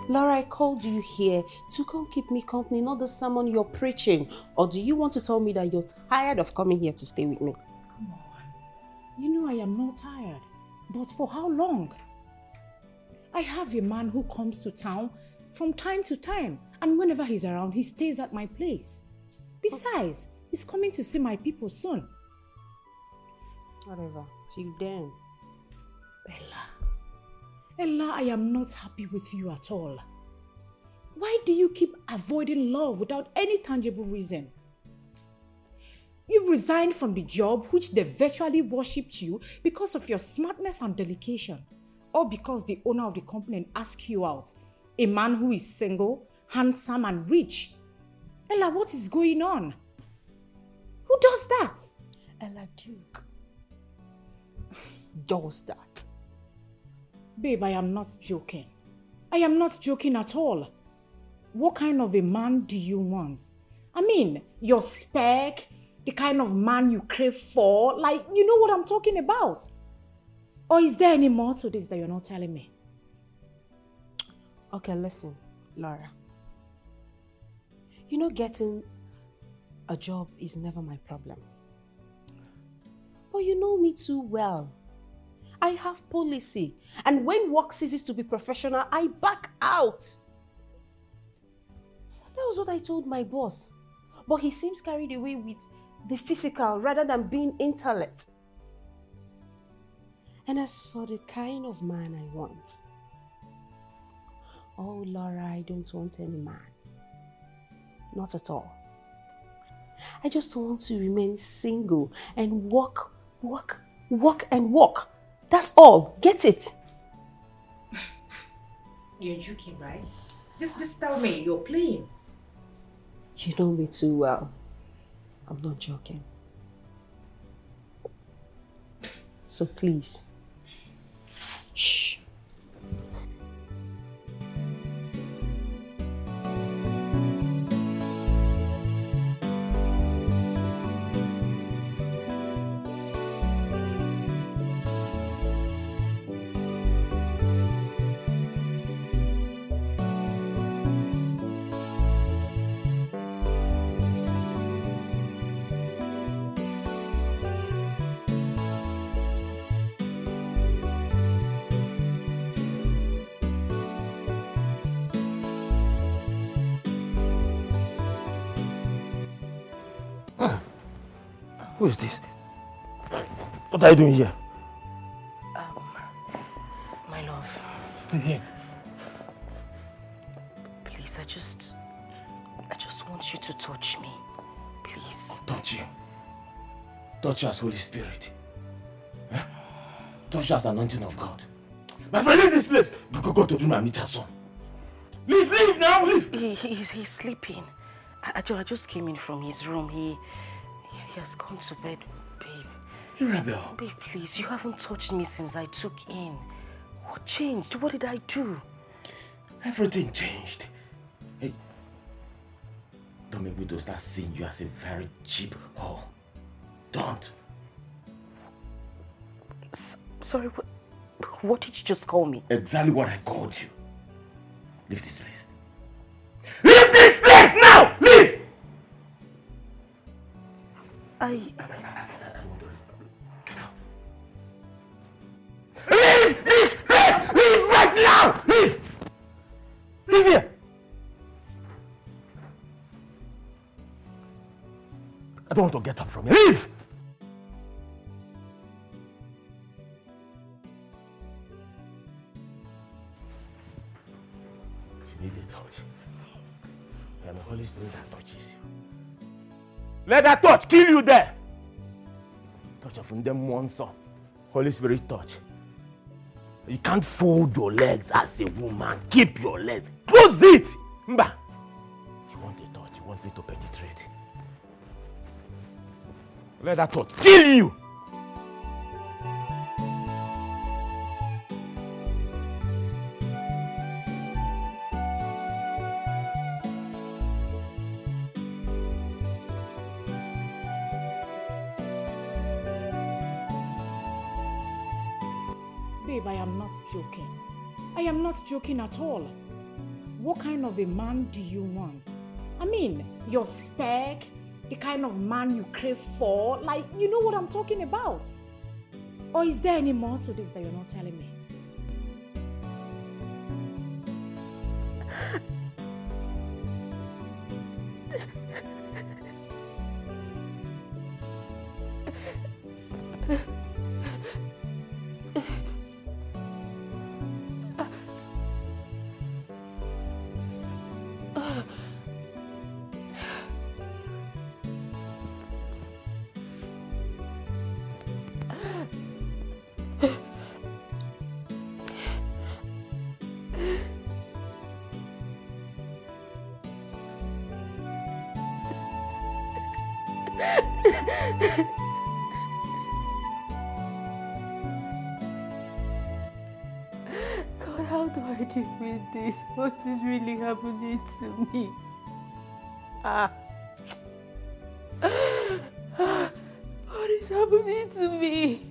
Laura, I called you here to come keep me company, not the sermon you're preaching. Or do you want to tell me that you're tired of coming here to stay with me? Come on. You know I am not tired. But for how long? I have a man who comes to town from time to time. And whenever he's around, he stays at my place. Besides, he's coming to see my people soon. Whatever. See you then. Ella, I am not happy with you at all. Why do you keep avoiding love without any tangible reason? You resigned from the job which they virtually worshipped you because of your smartness and dedication, or because the owner of the company asked you out, a man who is single, handsome and rich. Ella, what is going on? Who does that? Ella Duke does that. Babe, I am not joking. I am not joking at all. What kind of a man do you want? I mean, your spec, the kind of man you crave for, like, you know what I'm talking about. Or is there any more to this that you're not telling me? Okay, listen, Laura. You know, getting a job is never my problem. But you know me too well. I have policy, and when work ceases to be professional, I back out. That was what I told my boss. But he seems carried away with the physical rather than being intellect. And as for the kind of man I want, oh Laura, I don't want any man. Not at all. I just want to remain single and work. That's all. Get it? You're joking, right? Just tell me you're playing. You know me too well. I'm not joking. So please, shh. Who is this? What are you doing here? My love. Yeah. Please, I just want you to touch me. Please. Touch you? Touch you as Holy Spirit? Huh? Touch you as anointing of God? My friend, leave this place! Go to the room and meet her son. Leave now, leave! He's sleeping. I just came in from his room. He has gone to bed, babe. You rebel. Babe, please, you haven't touched me since I took in. What changed? What did I do? Everything changed. Hey, don't make me start seeing you as a very cheap whore. Don't. Sorry, what did you just call me? Exactly what I called you. Leave this place. Leave this place now! Leave! Leave this place! Leave right now! Leave! Leave here! I don't want to get up from here. Leave! You need a touch. I am the Holy Spirit that touches you. Let that touch kill you there! Touch of them monster. Holy Spirit touch. You can't fold your legs as a woman. Keep your legs. Close it! Mba! You want a touch. You want me to penetrate. Let that touch kill you! Babe, I am not joking. I am not joking at all. What kind of a man do you want? I mean, your spec, the kind of man you crave for, like, you know what I'm talking about. Or is there any more to this that you're not telling me? God, how do I deal with this? What is really happening to me? What is happening to me?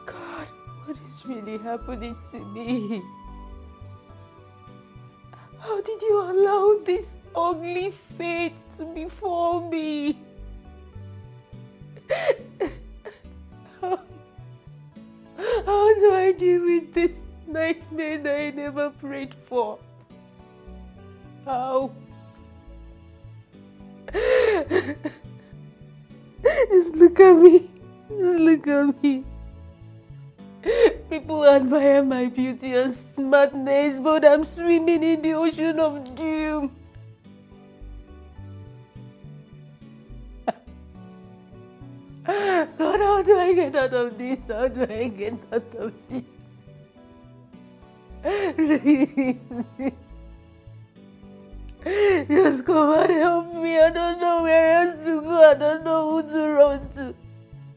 God, what is really happening to me? How did you allow this ugly fate to befall me? How do I deal with this nightmare that I never prayed for? How? Just look at me. Just look at me. People admire my beauty and smartness, but I'm swimming in the ocean of doom. God, how do I get out of this? How do I get out of this? Please. Just come and help me. I don't know where else to go. I don't know who to run to.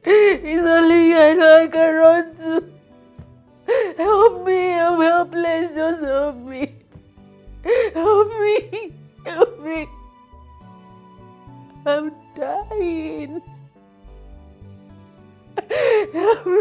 It's only you I know I can run to. Help me. I'm helpless. Just help me. Help me. Help me. I'm dying. Help me.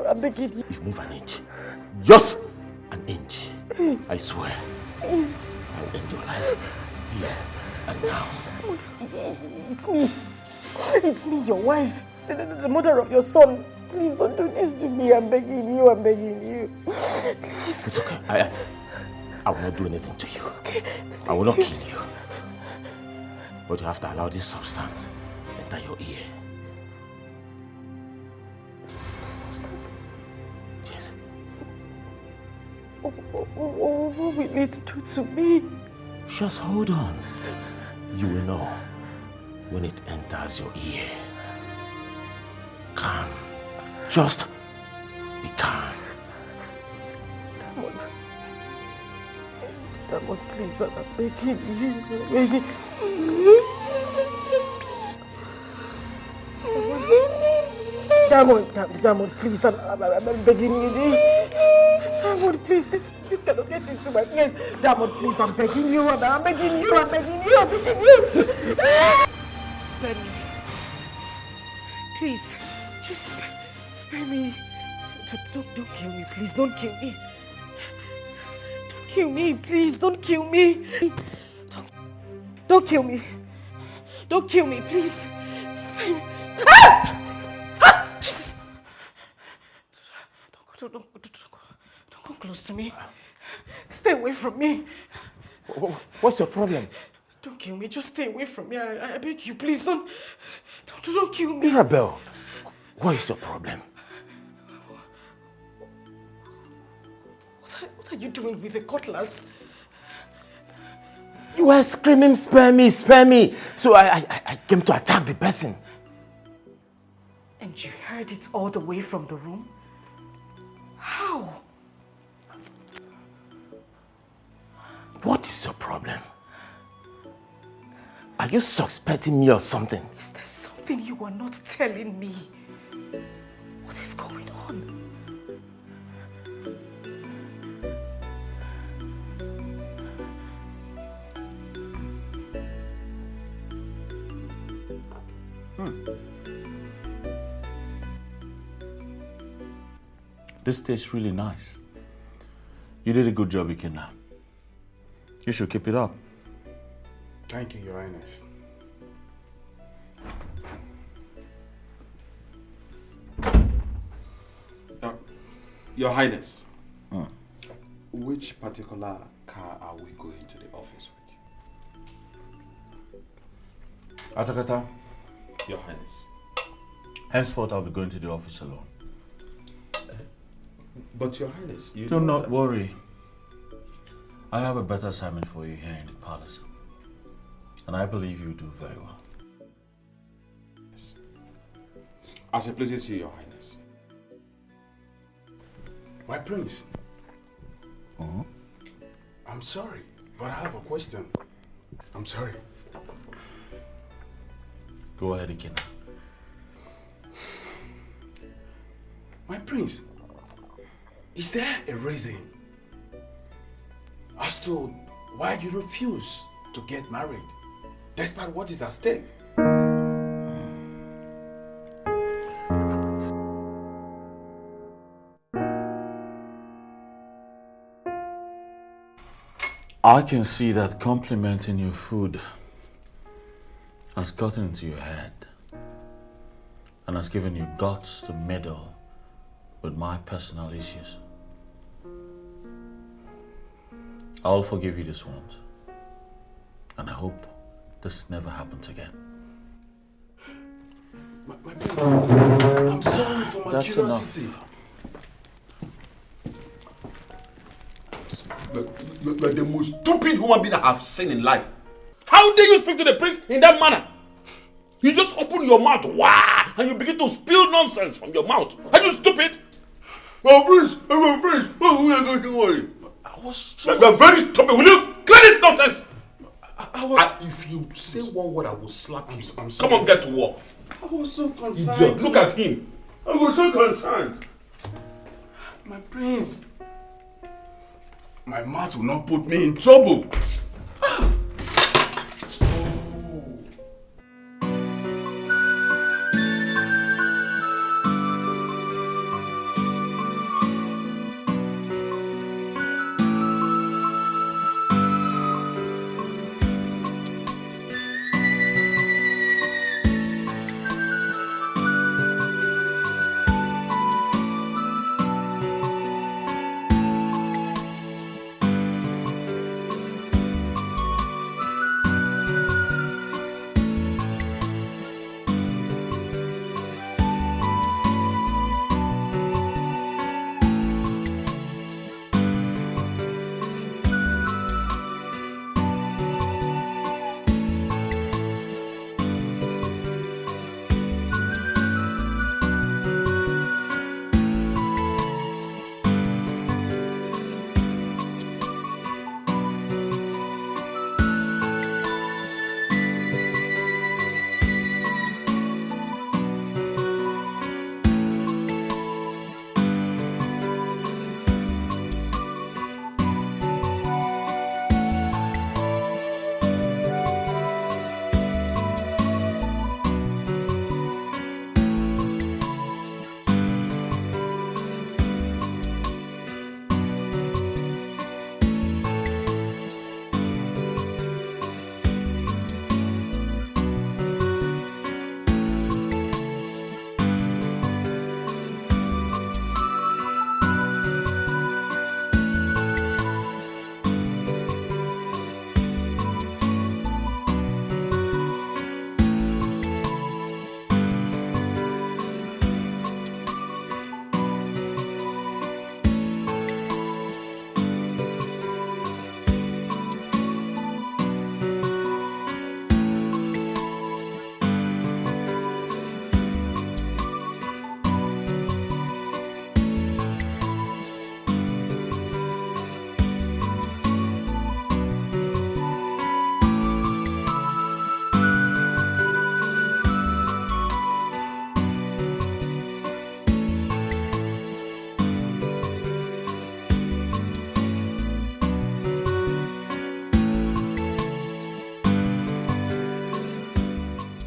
I'm begging you. If you move an inch, just an inch, I swear, Please. I'll end your life here and now. It's me. It's me, your wife. The mother of your son. Please don't do this to me. I'm begging you. I'm begging you. Please. It's okay. I will not do anything to you. Okay. I will not kill you. But you have to allow this substance enter your ear. Substance? Yes. What will it do to me? Just hold on. You will know when it enters your ear. Calm. Just be calm. Diamond, please, I'm begging you. I'm begging. Diamond, please, I'm begging you. Diamond, please, this cannot get into my ears. Diamond, please, I'm begging you. I'm begging you. I'm begging you. I'm begging you. Spare me. Please, just spare me. Don't kill me, please. Don't kill me. Don't kill me, please. Don't kill me. Don't kill me. Don't kill me, please. Spare me. Jesus. Don't come close to me. Stay away from me. What's your problem? Don't kill me. Just stay away from me. I beg you, please. Don't kill me. Mirabel, what is your problem? What are you doing with the cutlass? You were screaming, spare me, spare me. So I came to attack the person. And you heard it all the way from the room? How? What is your problem? Are you suspecting me or something? Is there something you are not telling me? What is going on? This tastes really nice. You did a good job, Ikenna. You should keep it up. Thank you, Your Highness. Your Highness, which particular car are we going to the office with? Atakata, Your Highness. henceforth I'll be going to the office alone. But Your Highness, you Do know not worry. I have a better assignment for you here in the palace. And I believe you do very well. Yes. As it pleases you, Your Highness. My prince. I'm sorry, but I have a question. I'm sorry. Go ahead, Ikenna. My prince, is there a reason as to why you refuse to get married, despite what is at stake? I can see that complimenting your food has gotten into your head and has given you guts to meddle with my personal issues. I'll forgive you this once. And I hope this never happens again. My prince, I'm sorry for my That's curiosity. You're the most stupid human being I have seen in life. How dare you speak to the prince in that manner? You just open your mouth, wow, and you begin to spill nonsense from your mouth. Are you stupid? Oh, prince, don't worry. I was so... You're very stupid. Will you clear this nonsense? If you say one word, I will slap you. I'm sorry. Come on, get to work. I was so concerned. Idiot, look at him. I was so concerned. My prince. My mouth will not put me in trouble.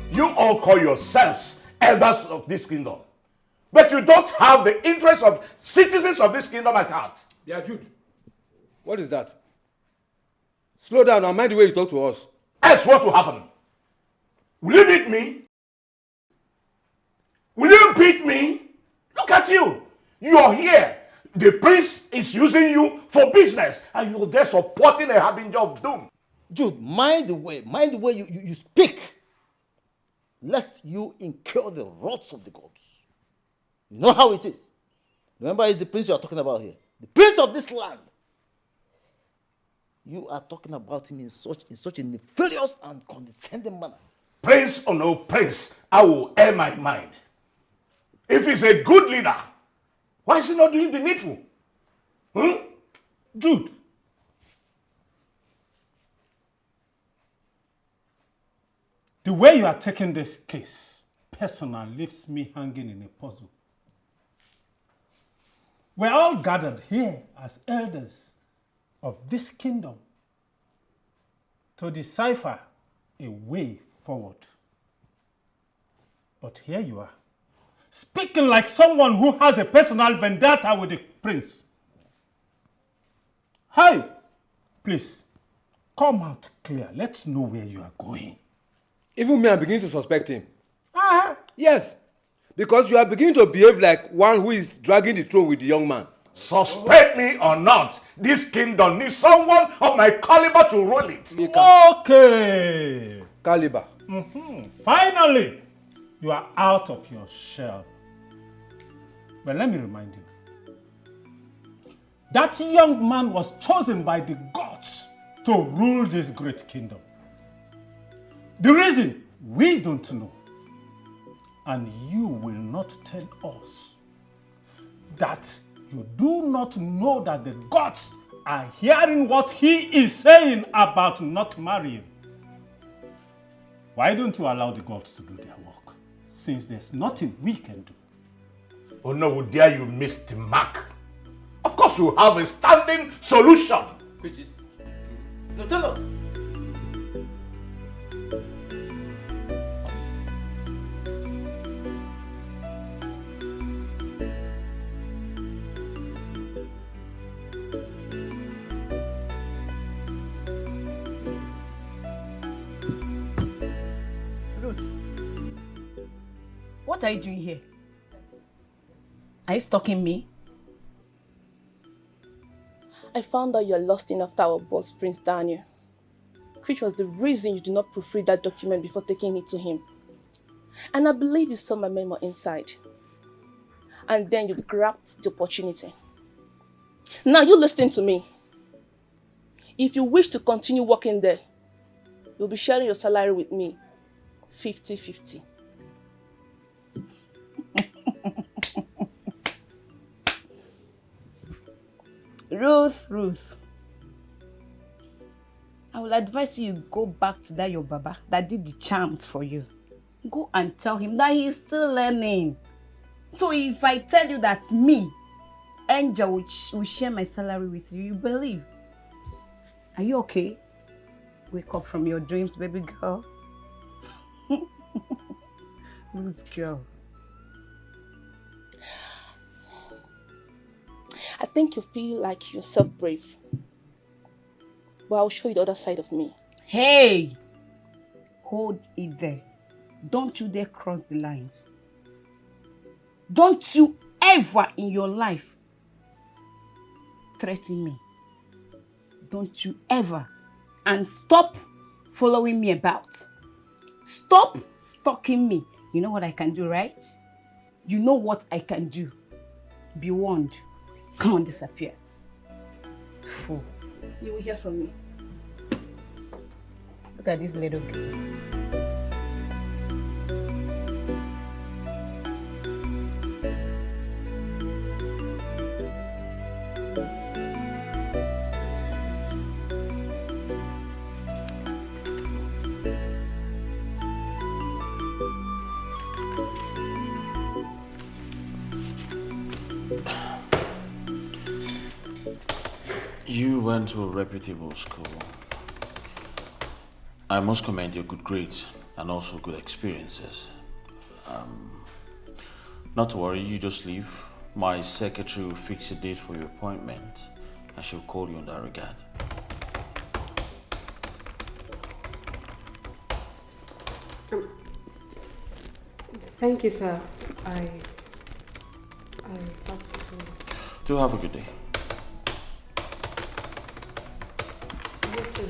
You all call yourselves elders of this kingdom, but you don't have the interests of citizens of this kingdom at heart. Yeah, Jude. What is that? Slow down and mind the way you talk to us. Else what will happen? Will you beat me? Will you beat me? Look at you. You are here. The prince is using you for business and you're there supporting a harbinger of doom. Jude, mind the way you speak, lest you incur the wrath of the gods. You know how it is. Remember, it's the prince you are talking about here. The prince of this land. You are talking about him in such a nefarious and condescending manner. Prince or no prince, I will air my mind. If he's a good leader, why is he not doing the needful? Jude. The way you are taking this case personal leaves me hanging in a puzzle. We're all gathered here as elders of this kingdom to decipher a way forward. But here you are, speaking like someone who has a personal vendetta with the prince. Hi, please, come out clear. Let's know where you are going. Even me, I'm beginning to suspect him. Yes, Because you are beginning to behave like one who is dragging the throne with the young man. Suspect me or not, this kingdom needs someone of my caliber to rule it. Okay. Caliber. Finally, you are out of your shell. But let me remind you, that young man was chosen by the gods to rule this great kingdom. The reason we don't know, and you will not tell us, that you do not know that the gods are hearing what he is saying about not marrying. Why don't you allow the gods to do their work, since there's nothing we can do? Oh no, how dare you miss the mark? Of course you have a standing solution. Which is? No, tell us. What are you doing here? Are you stalking me? I found out you're lusting after our boss, Prince Daniel. Which was the reason you did not proofread that document before taking it to him. And I believe you saw my memo inside. And then you grabbed the opportunity. Now you listen to me. If you wish to continue working there, you'll be sharing your salary with me. 50-50. Ruth. I will advise you go back to that your baba that did the charms for you. Go and tell him that he is still learning. So if I tell you that me, Angel, will share my salary with you, you believe. Are you okay? Wake up from your dreams, baby girl. Who's girl? I think you feel like you're self-brave. But I'll show you the other side of me. Hey! Hold it there. Don't you dare cross the lines. Don't you ever in your life threaten me. Don't you ever. And stop following me about. Stop stalking me. You know what I can do, right? You know what I can do. Be warned. Come on, disappear. Fool. You will hear from me. Look at this little girl. You went to a reputable school. I must commend your good grades and also good experiences. Not to worry, you just leave. My secretary will fix a date for your appointment and she'll call you in that regard. Thank you, sir. I have to... Do have a good day. You too.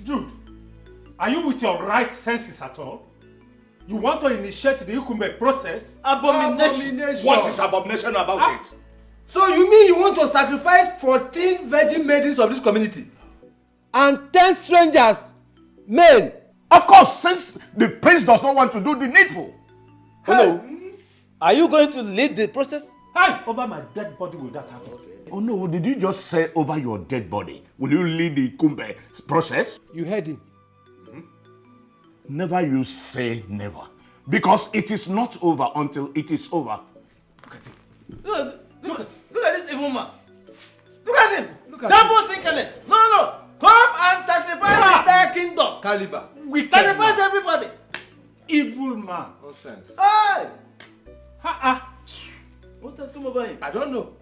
Jude, are you with your right senses at all? You want to initiate the Ikume process? Abomination. What is abomination about it? So you mean you want to sacrifice 14 virgin maidens of this community? And 10 strangers, men? Of course, since the prince does not want to do the needful. Hello. Are you going to lead the process? Hey, over my dead body will that happen? Oh no, did you just say over your dead body? Will you lead the Kumbe process? You heard him. Never you say never. Because it is not over until it is over. Look at this evil man. Look at him. Devil incarnate. No. Come and sacrifice the kingdom. Caliber. We sacrifice everybody. Evil man. Nonsense. Hey! Ha-ha. What has come over him? I don't know.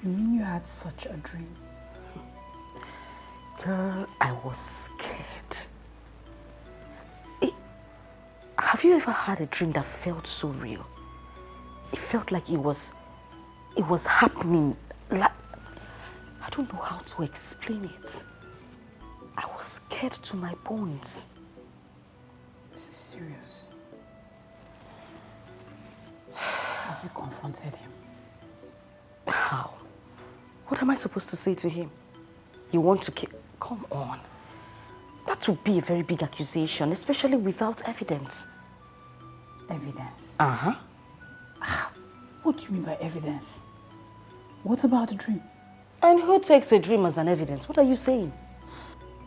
You mean you had such a dream? Girl, I was scared. Have you ever had a dream that felt so real? It felt like it was happening. Like, I don't know how to explain it. I was scared to my bones. This is serious. Have you confronted him? How? What am I supposed to say to him? You want to kill? Come on. That would be a very big accusation, especially without evidence. Evidence? Uh-huh. What do you mean by evidence? What about the dream? And who takes a dream as an evidence? What are you saying?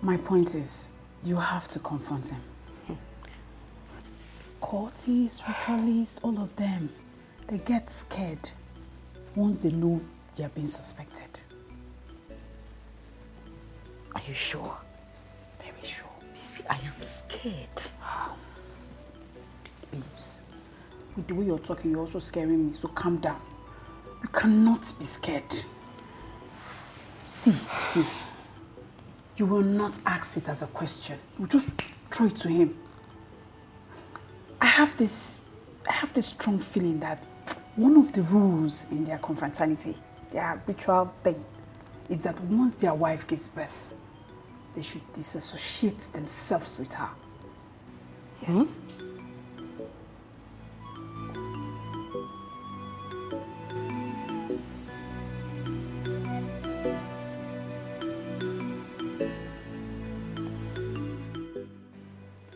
My point is, you have to confront him. Cultists, ritualists, all of them, they get scared once they know they are being suspected. Are you sure? Very sure. You see, I am scared. Babes, with the way you're talking, you're also scaring me, so calm down. You cannot be scared. See. You will not ask it as a question. You just throw it to him. I have this strong feeling that one of the rules in their confraternity, their ritual thing, is that once their wife gives birth, they should disassociate themselves with her. Yes.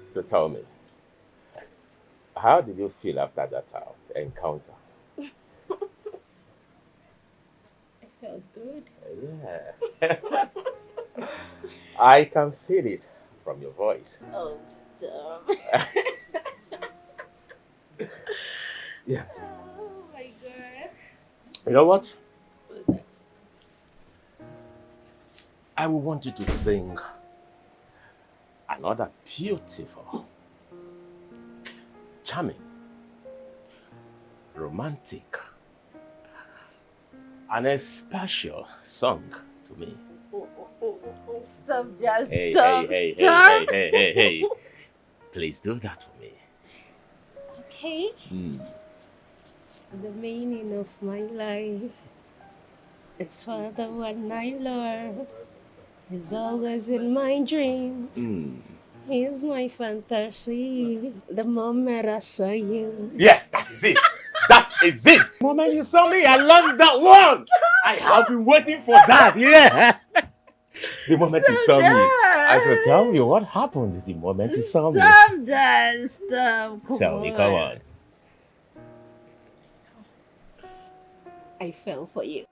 So tell me, how did you feel after that encounter? I felt good. Yeah. I can feel it from your voice. Oh, stop. Yeah. Oh my God. You know what? What was that? I will want you to sing another beautiful, charming, romantic, and a special song to me. Stop, just Hey, stop. hey, Stop. hey. Please do that for me. Okay. The meaning of my life. It's for the one I love. He's always in my dreams. He's my fantasy. The moment I saw you. Yeah, that is it. That is it. The moment you saw me, I love that one. I have been waiting for that. Yeah. The moment you saw me, I said, tell me what happened the moment you saw me. Stop that. Stop. Tell me, come on. I fell for you.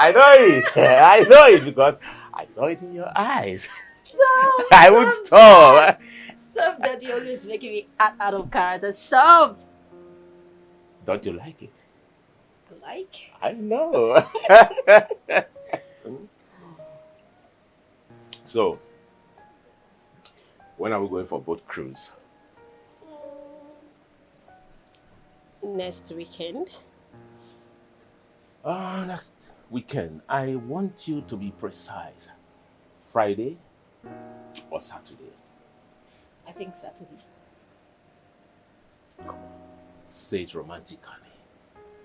I know it. I know it because I saw it in your eyes. Stop. I would stop. Stop that. You're always making me act out of character. Stop. Don't you like it? Like? I know. So, when are we going for boat cruise? Next weekend. Next weekend. I want you to be precise. Friday or Saturday? I think Saturday. Say it romantically.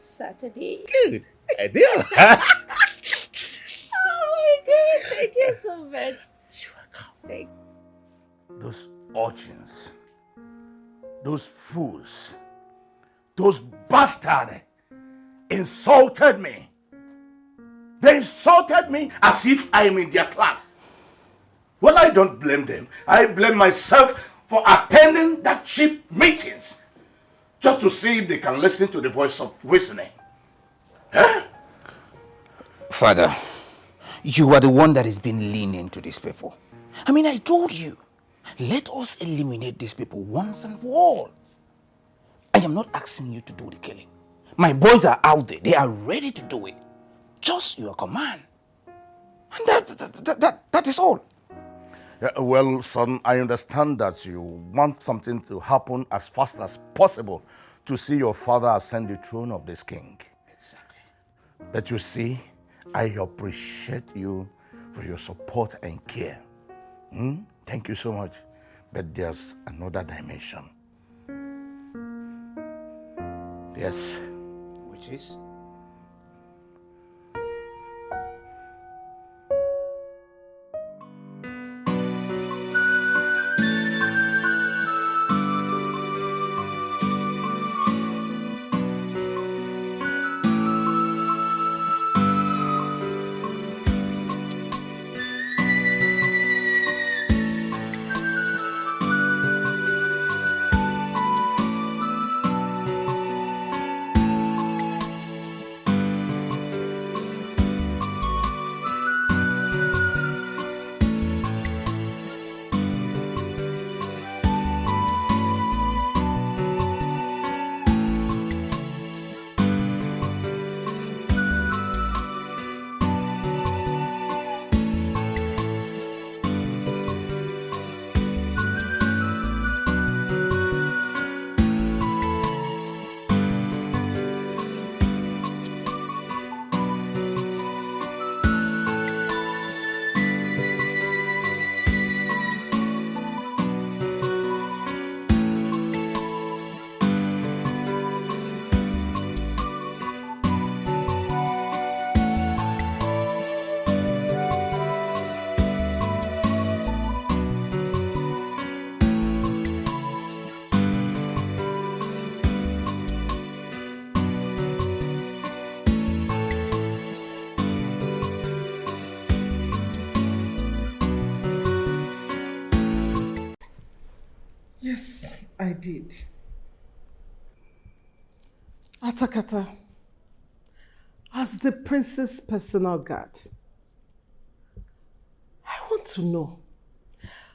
Saturday. Good. A deal. Oh my God. Thank you so much. Thank Those urchins, those fools, those bastards insulted me. They insulted me as if I am in their class. Well, I don't blame them. I blame myself for attending that cheap meetings just to see if they can listen to the voice of reasoning. Huh? Father, you are the one that has been leaning to these people. I mean, I told you, let us eliminate these people once and for all. I am not asking you to do the killing, My boys are out there. They are ready to do it. Just your command. And that is all. Yeah, well, son, I understand that you want something to happen as fast as possible to see your father ascend the throne of this king. Exactly. But you see, I appreciate you for your support and care. Thank you so much. But there's another dimension. Yes. Which is? Yes, I did. Atakata, as the prince's personal guard, I want to know,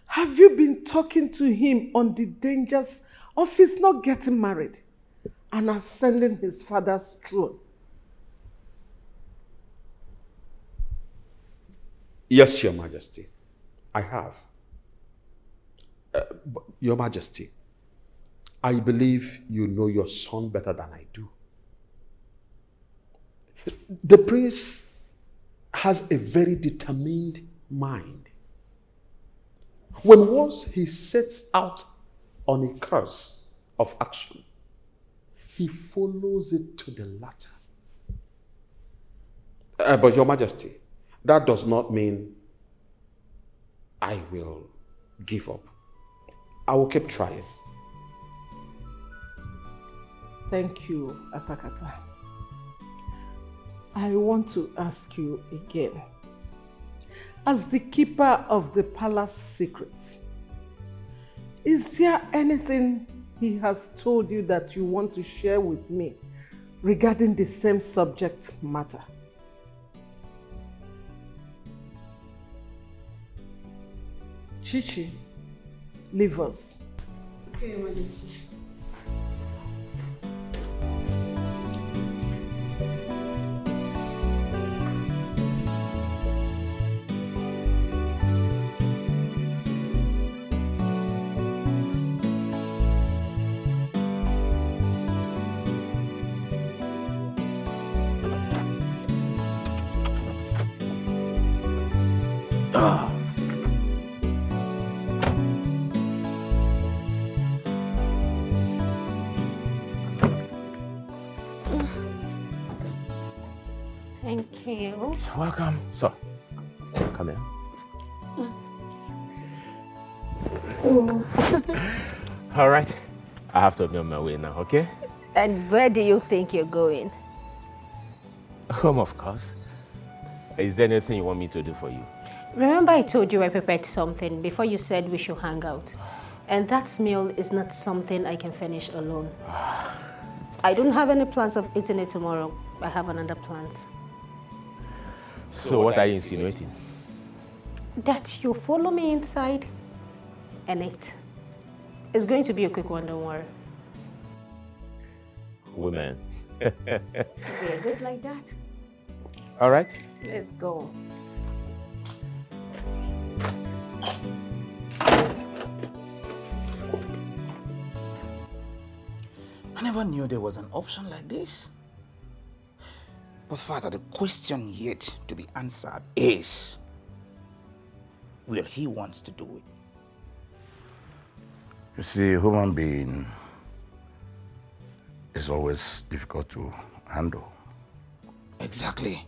have you been talking to him on the dangers of his not getting married and ascending his father's throne? Yes, Your Majesty, I have. Your Majesty, I believe you know your son better than I do. The prince has a very determined mind. When once he sets out on a course of action, he follows it to the latter. But Your Majesty, that does not mean I will give up. I will keep trying. Thank you, Atakata. I want to ask you again. As the keeper of the palace secrets, is there anything he has told you that you want to share with me regarding the same subject matter? Chichi, leave us. Okay, Majesty. Thank you. Welcome. So, come here. All right. I have to be on my way now, okay? And where do you think you're going? Home, of course. Is there anything you want me to do for you? Remember I told you I prepared something before you said we should hang out. And that meal is not something I can finish alone. I don't have any plans of eating it tomorrow. I have another plans. So what are you insinuating? That you follow me inside and eat. It's going to be a quick one, don't worry. Women, We're good like that. All right. Let's go. I never knew there was an option like this. But Father, the question yet to be answered is, will he want to do it? You see, a human being is always difficult to handle. Exactly.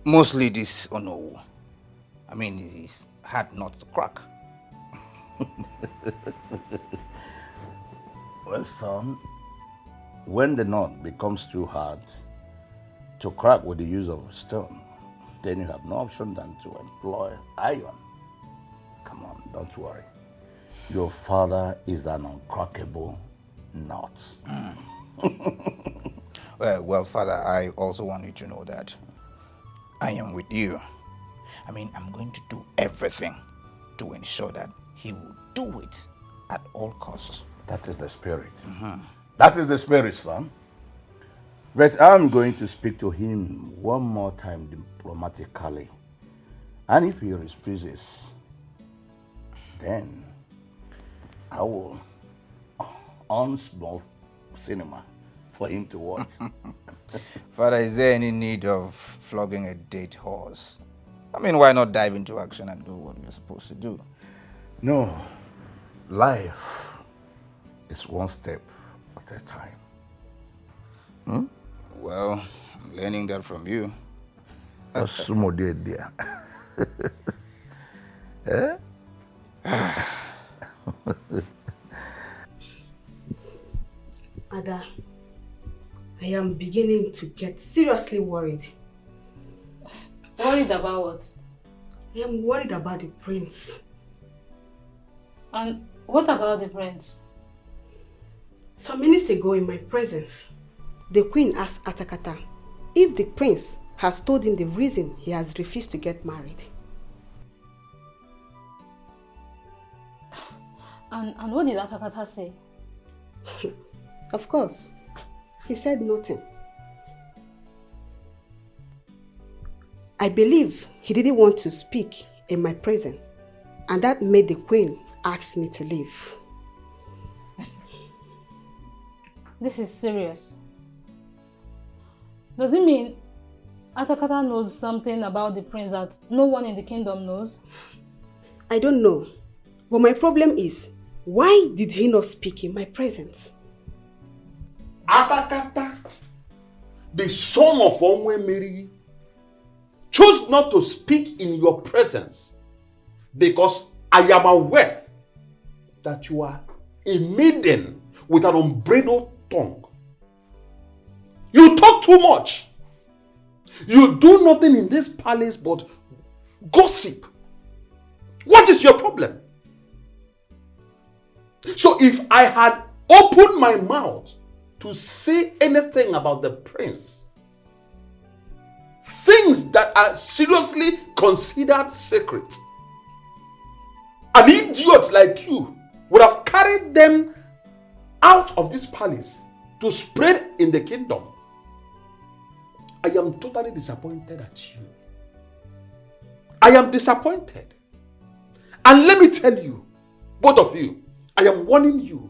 Mostly this no. I mean, it is hard not to crack. Well, son, when the knot becomes too hard to crack with the use of a stone, then you have no option than to employ iron. Come on, don't worry. Your father is an uncrackable knot. Well, Father, I also want you to know that I am with you. I mean, I'm going to do everything to ensure that he will do it at all costs. That is the spirit. That is the spirit, son. But I'm going to speak to him one more time diplomatically. And if he refuses, then I will on small cinema for him to watch. Father, is there any need of flogging a dead horse? I mean, why not dive into action and do what we're supposed to do? No. Life is one step at a time. Well, I'm learning that from you. Sumo dear. Eh? Ada, I am beginning to get seriously worried. Worried about what? I am worried about the prince. And what about the prince? Some minutes ago in my presence, the queen asked Atakata if the prince has told him the reason he has refused to get married. And what did Atakata say? Of course, he said nothing. I believe he didn't want to speak in my presence, and that made the queen ask me to leave. This is serious. Does it mean Atakata knows something about the prince that no one in the kingdom knows? I don't know, but my problem is, why did he not speak in my presence? Atakata, the son of Onwe Mary, chose not to speak in your presence because I am aware that you are a maiden with an unbridled tongue. You talk too much. You do nothing in this palace but gossip. What is your problem? So if I had opened my mouth to say anything about the prince, things that are seriously considered sacred, an idiot like you would have carried them out of this palace to spread in the kingdom. I am totally disappointed at you. I am disappointed. And let me tell you, both of you, I am warning you.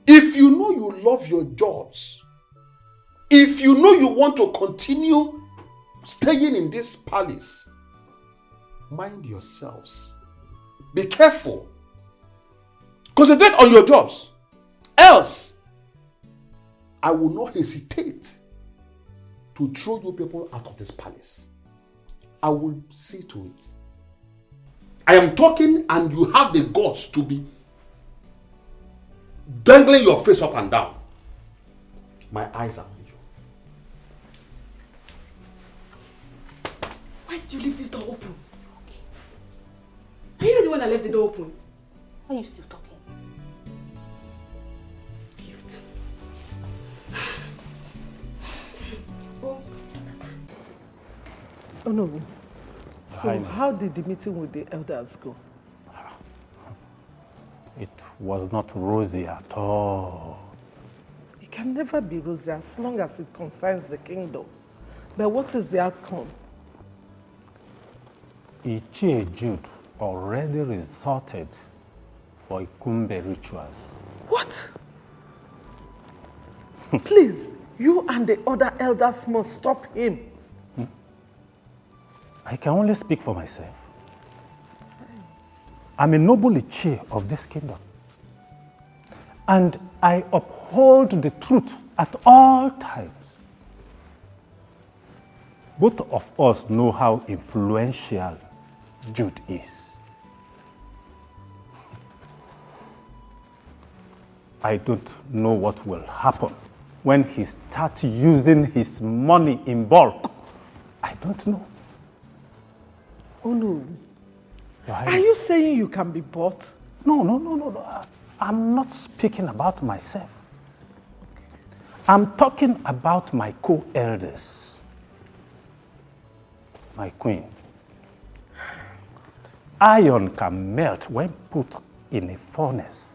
If you know you love your jobs, if you know you want to continue staying in this palace, mind yourselves. Be careful. Concentrate on your jobs. Else, I will not hesitate to throw you people out of this palace. I will see to it. I am talking and you have the guts to be dangling your face up and down. My eyes are on you. Why did you leave this door open? Are you the one that left the door open? Why are you still talking? Gift. Oh no. So Highness. how did the meeting with the elders go? It was not rosy at all. It It can never be rosy as long as it concerns the kingdom. But what is the outcome? Ichie Jude already resorted for Ikumbe rituals. What? Please, you and the other elders must stop him. I can only speak for myself. I'm a noble Ichie of this kingdom. And I uphold the truth at all times. Both of us know how influential Jude is. I don't know what will happen when he starts using his money in bulk. I don't know. Oh no. Are you saying you can be bought? No. I'm not speaking about myself. I'm talking about my co-elders. My queen. Iron can melt when put in a furnace.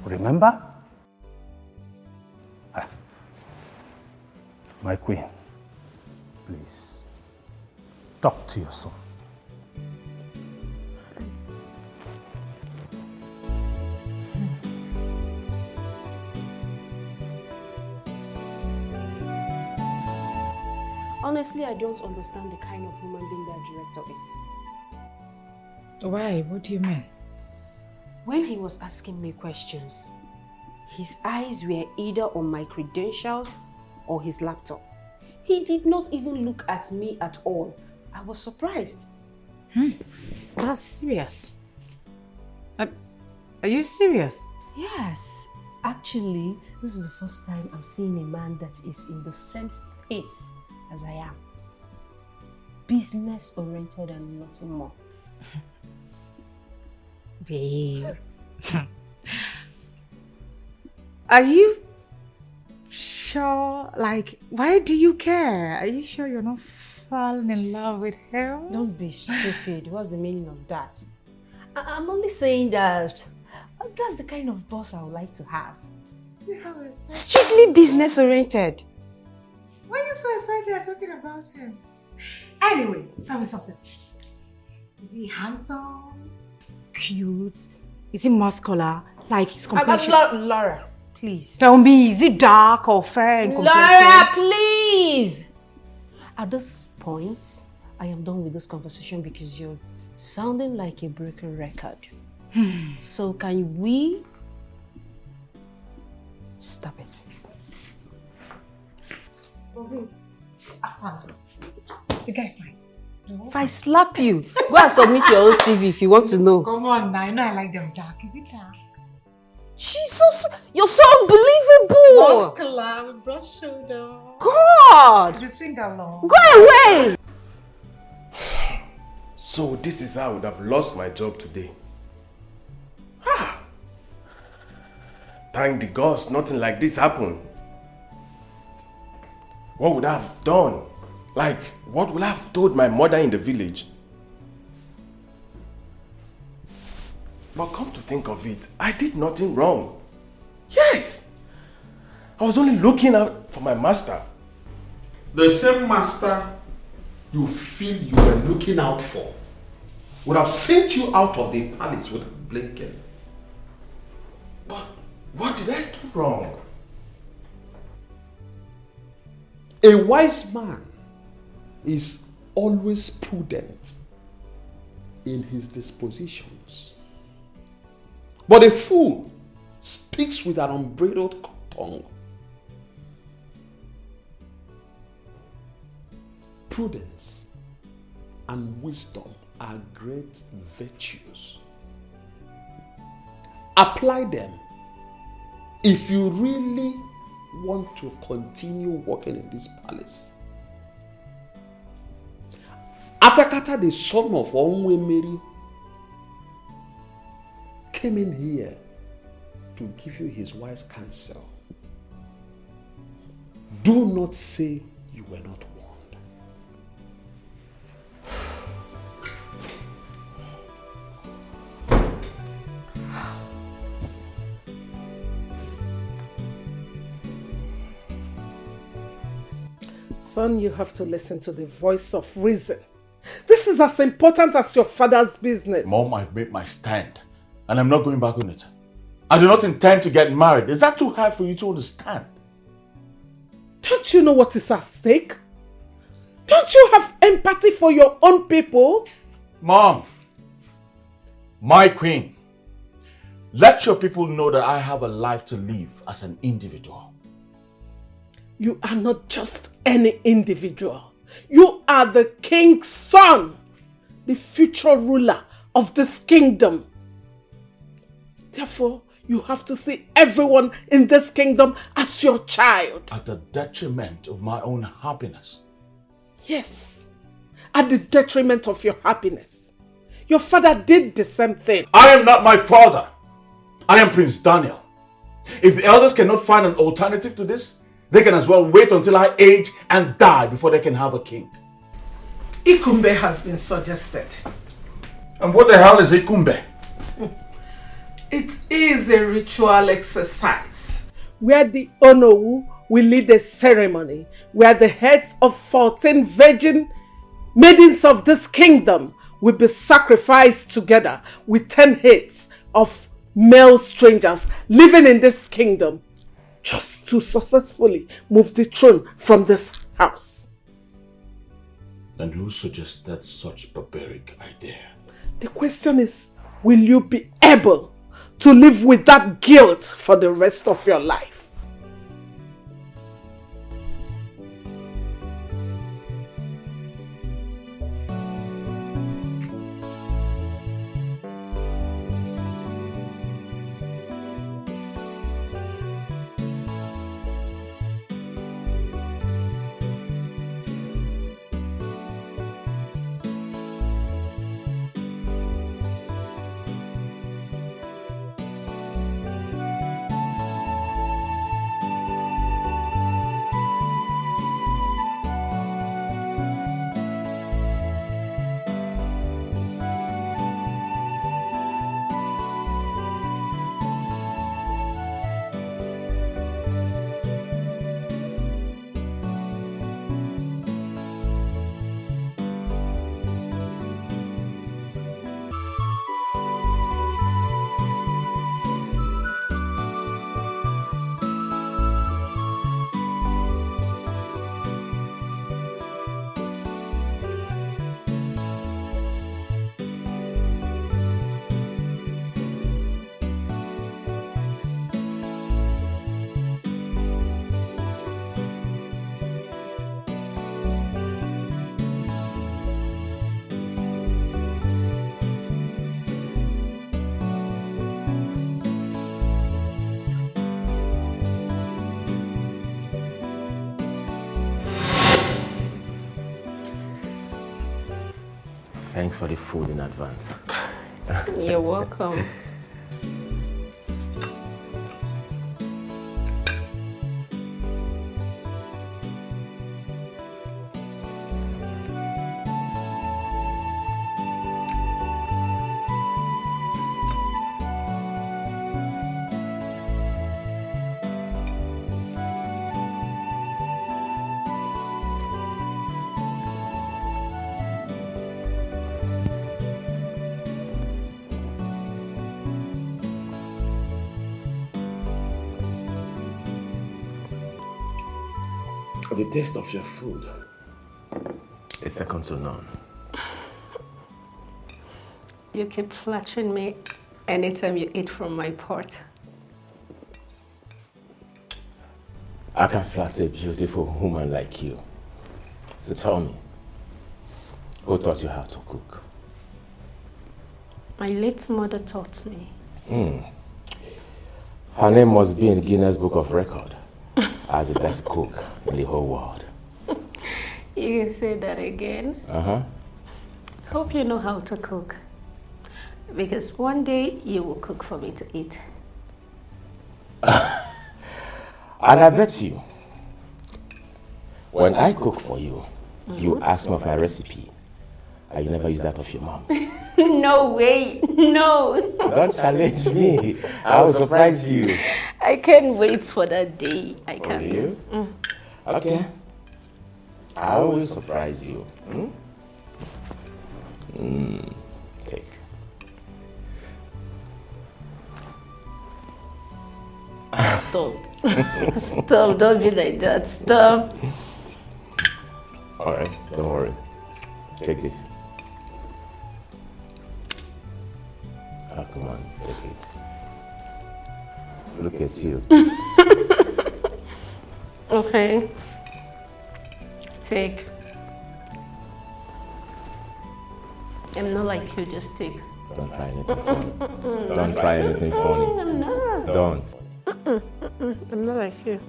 Remember? My queen, please, talk to your son. Honestly, I don't understand the kind of human being that director is. Why? What do you mean? When he was asking me questions, his eyes were either on my credentials or his laptop. He did not even look at me at all. I was surprised. That's serious. Are you serious? Yes. Actually, this is the first time I'm seeing a man that is in the same space as I am. Business-oriented and nothing more. Babe. Are you sure? Like, why do you care? Are you sure you're not falling in love with him? Don't be stupid. What's the meaning of that? I'm only saying that that's the kind of boss I would like to have. Strictly business-oriented. Why are you so excited you're talking about him? Anyway, tell me something. Is he handsome? Cute? Is he muscular? Like his complexion? Laura, please. Tell me, is he dark or fair in complexion? Laura, please! At this point, I am done with this conversation because you're sounding like a broken record. So can we stop it? The guy fine. If I slap you, go and submit your own CV if you want to know. Come on now, you know I like them dark. Is it dark? Jesus, you're so unbelievable! Muscular with broad shoulder. God! Is his finger long? Go away! So this is how I would have lost my job today. Thank the gods, nothing like this happened. What would I have done? Like, what would I have told my mother in the village? But come to think of it, I did nothing wrong. Yes! I was only looking out for my master. The same master you feel you were looking out for would have sent you out of the palace without blinking. But what did I do wrong? A wise man is always prudent in his dispositions. But a fool speaks with an unbridled tongue. Prudence and wisdom are great virtues. Apply them if you really want to continue working in this palace. Atakata, the son of Onwemeri, came in here to give you his wise counsel. Do not say you were not warned. Son, you have to listen to the voice of reason. This is as important as your father's business. Mom, I've made my stand and I'm not going back on it. I do not intend to get married. Is that too hard for you to understand? Don't you know what is at stake? Don't you have empathy for your own people? Mom, my queen, let your people know that I have a life to live as an individual. You are not just any individual. You are the king's son, the future ruler of this kingdom. Therefore, you have to see everyone in this kingdom as your child. At the detriment of my own happiness. Yes, at the detriment of your happiness. Your father did the same thing. I am not my father. I am Prince Daniel. If the elders cannot find an alternative to this, they can as well wait until I age and die before they can have a king. Ikumbe has been suggested. And what the hell is Ikumbe? It is a ritual exercise where the Onowu will lead a ceremony where the heads of 14 virgin maidens of this kingdom will be sacrificed together with 10 heads of male strangers living in this kingdom just to successfully move the throne from this house. And who suggested such barbaric idea? The question is, will you be able to live with that guilt for the rest of your life? Thanks for the food in advance. You're welcome. The taste of your food is second to none. You keep flattering me anytime you eat from my pot. I can flatter a beautiful woman like you. So tell me, who taught you how to cook? My late mother taught me. Her name must be in the Guinness Book of Record as the best cook in the whole world. You can say that again. Hope you know how to cook. Because one day you will cook for me to eat. And I bet you, when I cook for you, you ask me for my recipe, and you never use that of your mom. No way, no. Don't challenge me. I will surprise you. I can't wait for that day. I can't. You? Okay. I will surprise you. Take. Stop. Stop, don't be like that. Stop. Alright, don't worry. Take this. Oh, come on, take it. Look at you. Okay. Take. I'm not like you, just take. Don't try anything funny. Don't try anything funny. I'm not. Don't. I'm not like you.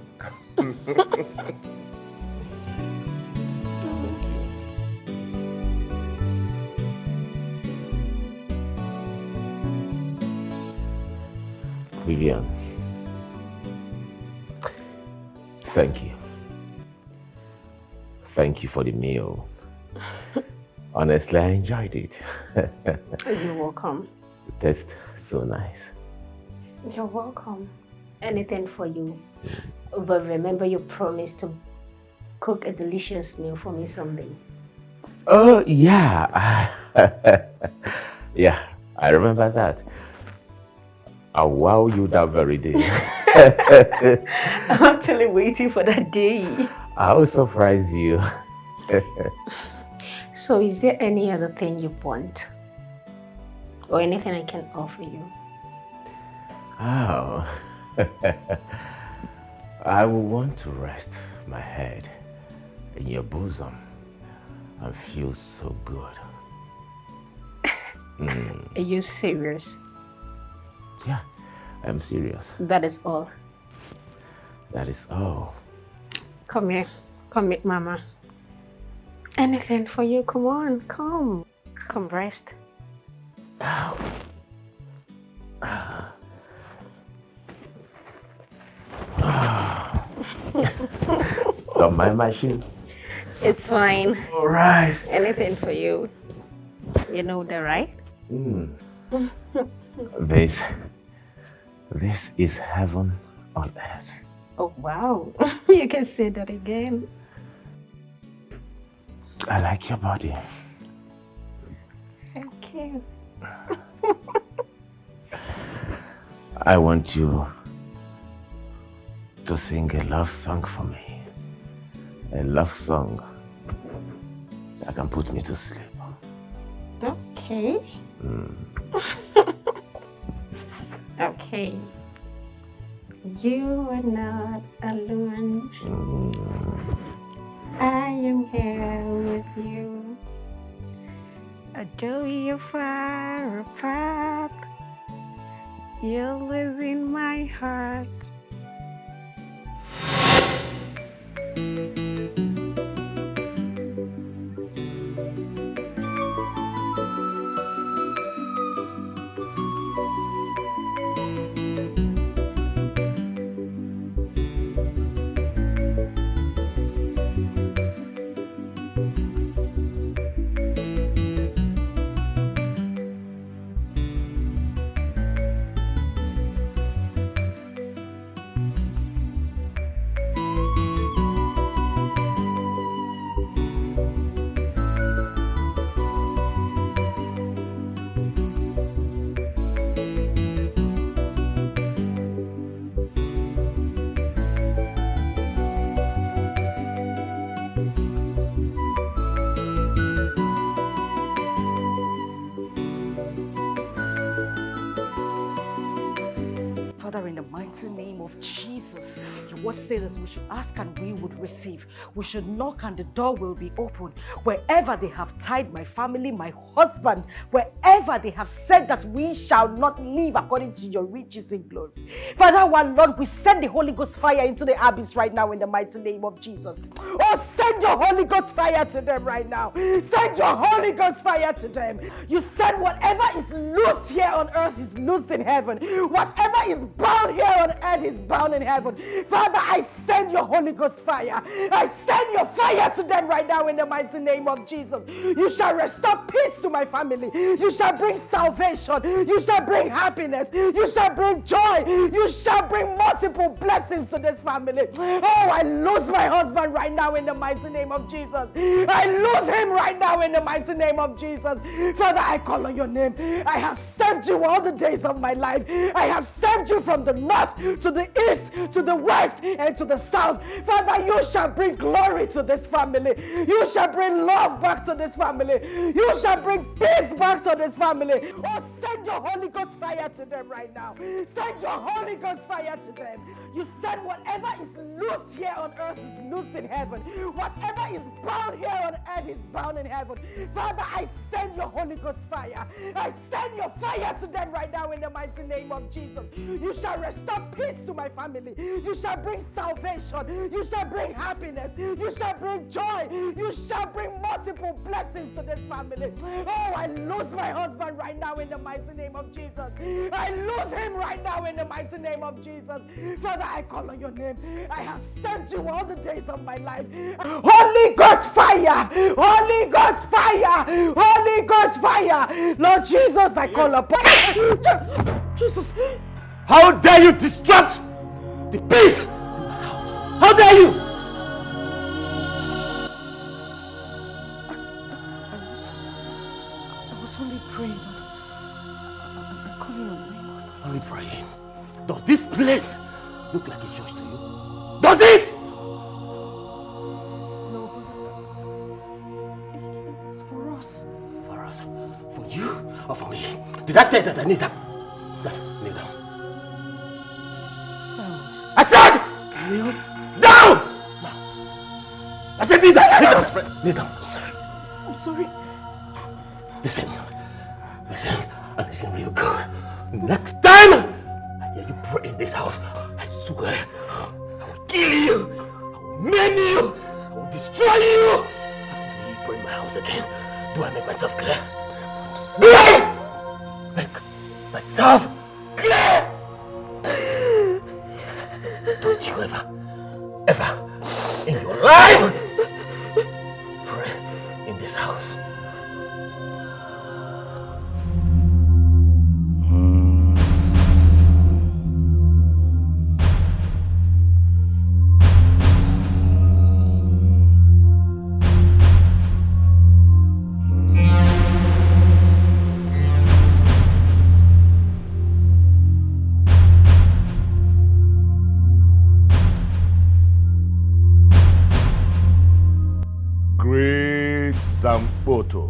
Vivian, thank you. Thank you for the meal. Honestly, I enjoyed it. You're welcome. It tastes so nice. You're welcome. Anything for you. But remember you promised to cook a delicious meal for me someday. Oh, yeah. Yeah, I remember that. I'll wow you that very day. I'm actually waiting for that day. I'll surprise you. So is there any other thing you want? Or anything I can offer you? Oh. I will want to rest my head in your bosom and feel so good. Are you serious? Yeah, I'm serious. That is all. That is all. Come here. Come here, Mama. Anything for you. Come on. Come. Come rest. Ow. Don't mind my shoe. It's fine. All right. Anything for you. You know that, right? This is heaven on earth. Oh, wow. You can say that again. I like your body. Thank you. I want you to sing a love song for me. A love song that can put me to sleep. Okay. Okay. You are not alone. I am here with you. Although you're far apart, you're always in my heart. Father, in the mighty name of Jesus, your word says we should ask and we would receive. We should knock and the door will be opened. Wherever they have tied my family, my husband, wherever they have said that we shall not live according to your riches in glory. Father, our Lord, we send the Holy Ghost fire into the abyss right now in the mighty name of Jesus. Oh, send your Holy Ghost fire to them right now. Send your Holy Ghost fire to them. You said whatever is loose here on earth is loosed in heaven. Whatever is bound here on earth is bound in heaven. Father, I send your Holy Ghost fire. I send your fire to them right now in the mighty name of Jesus. You shall restore peace to my family. You shall bring salvation. You shall bring happiness. You shall bring joy. You shall bring multiple blessings to this family. Oh, I lose my husband right now in the mighty mighty name of Jesus. I lose him right now in the mighty name of Jesus. Father, I call on your name. I have served you all the days of my life. I have served you from the north to the east, to the west, and to the south. Father, you shall bring glory to this family. You shall bring love back to this family. You shall bring peace back to this family. Oh, send your Holy Ghost fire to them right now. Send your Holy Ghost fire to them. You said whatever is loose here on earth is loosed in heaven. Whatever is bound here on earth is bound in heaven. Father, I send your Holy Ghost fire. I send your fire to them right now in the mighty name of Jesus. You shall restore peace to my family. You shall bring salvation. You shall bring happiness. You shall bring joy. You shall bring multiple blessings to this family. Oh, I lose my husband right now in the mighty name of Jesus. I lose him right now in the mighty name of Jesus. Father, I call on your name. I have served you all the days of my life. Holy Ghost fire! Holy Ghost fire! Holy Ghost fire! Lord Jesus, I call upon you. Jesus. How dare you disrupt the peace? How dare you? I was only praying. I'm calling on the name of... Only praying. Does this place look like a church to you? Does it? No. It's for us. For us? For you or for me? Did I tell you that I need them? Kneel down. Down. I said! Kneel down! Now. I said kneel down. Kneel down. I'm sorry. Listen. Listen. And listen real good. Next time I hear you pray in this house, I swear I will kill you. I will maim you. I will destroy you. When you pray in my house again, do I make myself clear? Do I make myself clear? Don't you ever in your life pray in this house. Zampoto.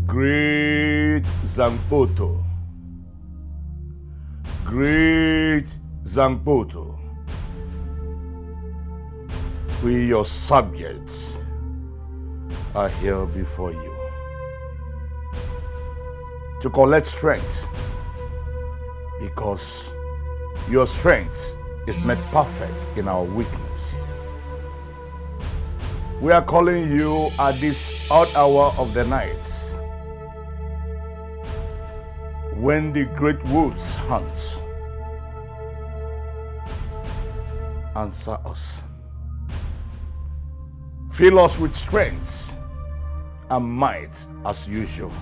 Great Zampoto. Great Zampoto. We, your subjects, are here before you to collect strength, because your strength is made perfect in our weakness. We are calling you at this odd hour of the night, when the great wolves hunt. Answer us. Fill us with strength and might as usual,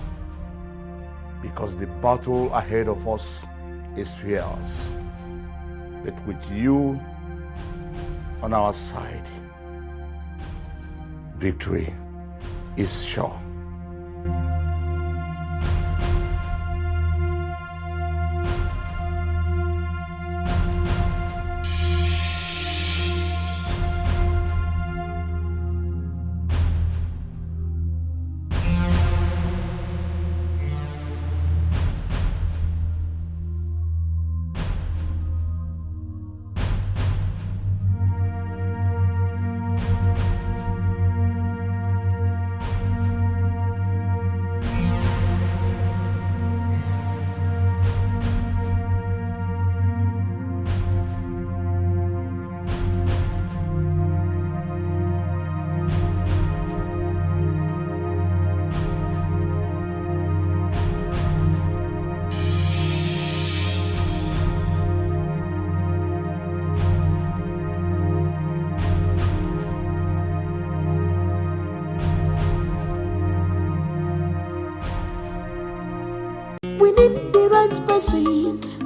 because the battle ahead of us is fierce. But with you on our side, victory is sure.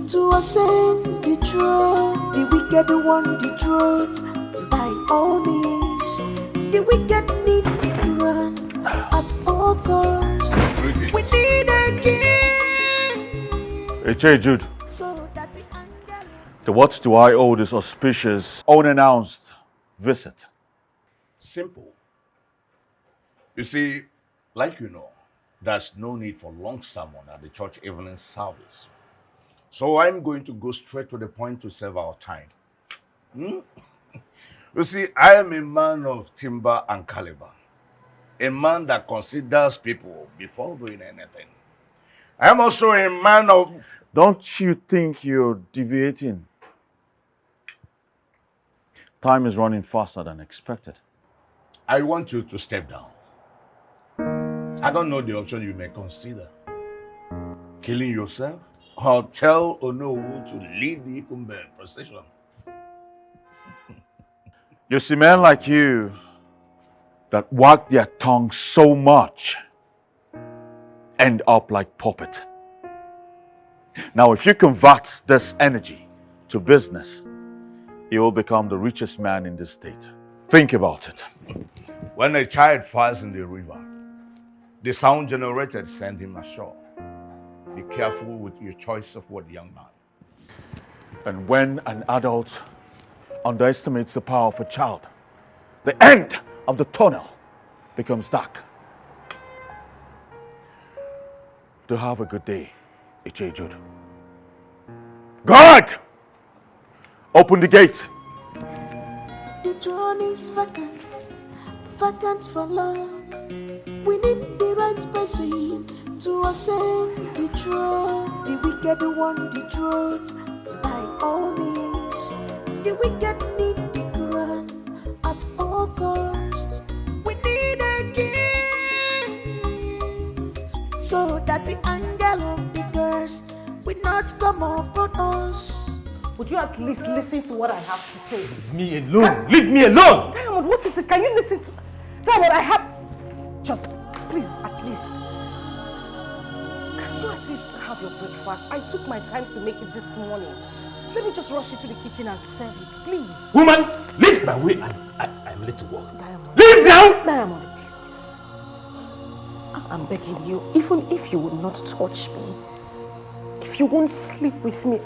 To ascend the throne, the wicked one dethroned by all means. The wicked need the run at all costs. We need a king. Hey, Jude. So that the To what do I owe this auspicious, unannounced visit? Simple. You see, like you know, there's no need for long sermon at the church evening service. So I'm going to go straight to the point to save our time. You see, I am a man of timber and caliber. A man that considers people before doing anything. I am also a man of... Don't you think you're deviating? Time is running faster than expected. I want you to step down. I don't know the option you may consider. Killing yourself? Or tell Onowu to lead the Ikumbe procession? You see men like you that wag their tongues so much end up like puppet. Now, if you convert this energy to business, you will become the richest man in this state. Think about it. When a child falls in the river, the sound generated sends him ashore. Be careful with your choice of word, young man. And when an adult underestimates the power of a child, the end of the tunnel becomes dark. To have a good day, H.A. Jude. God! Open the gate. The throne is vacant, vacant for long. We need the right person to ascend the throne. The wicked want the throne by all means. The wicked need the crown at all costs. We need a king so that the anger of the girls will not come upon us. Would you at least listen to what I have to say? Leave me alone! Leave me alone! Diamond, what is it? Can you listen to... Diamond, I have... Just, please, at least... Can you at least have your breakfast? I took my time to make it this morning. Let me just rush into the kitchen and serve it, please. Woman, leave my way and I'm ready to walk. Diamond. Leave now! Diamond, please. I'm begging you, even if you will not touch me, if you won't sleep with me,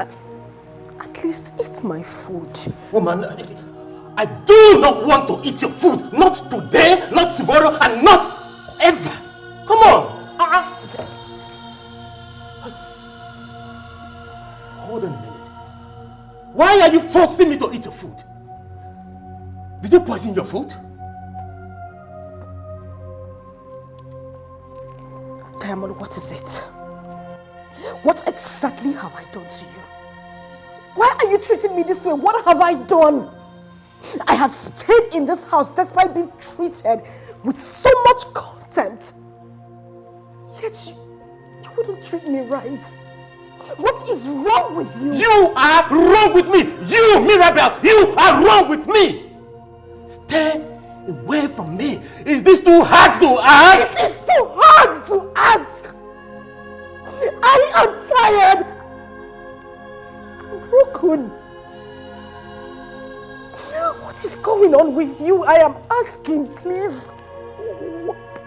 at least eat my food. Woman, I do not want to eat your food. Not today, not tomorrow, and not ever. Come on. Hold on a minute. Why are you forcing me to eat your food? Did you poison your food? Diamond, what is it? What exactly have I done to you? Why are you treating me this way? What have I done? I have stayed in this house despite being treated with so much contempt. Yet you wouldn't treat me right. What is wrong with you? You are wrong with me! You, Mirabel, you are wrong with me! Stay away from me. Is this too hard to ask? It is too hard to ask! I am tired! I'm broken. What is going on with you? I am asking, please.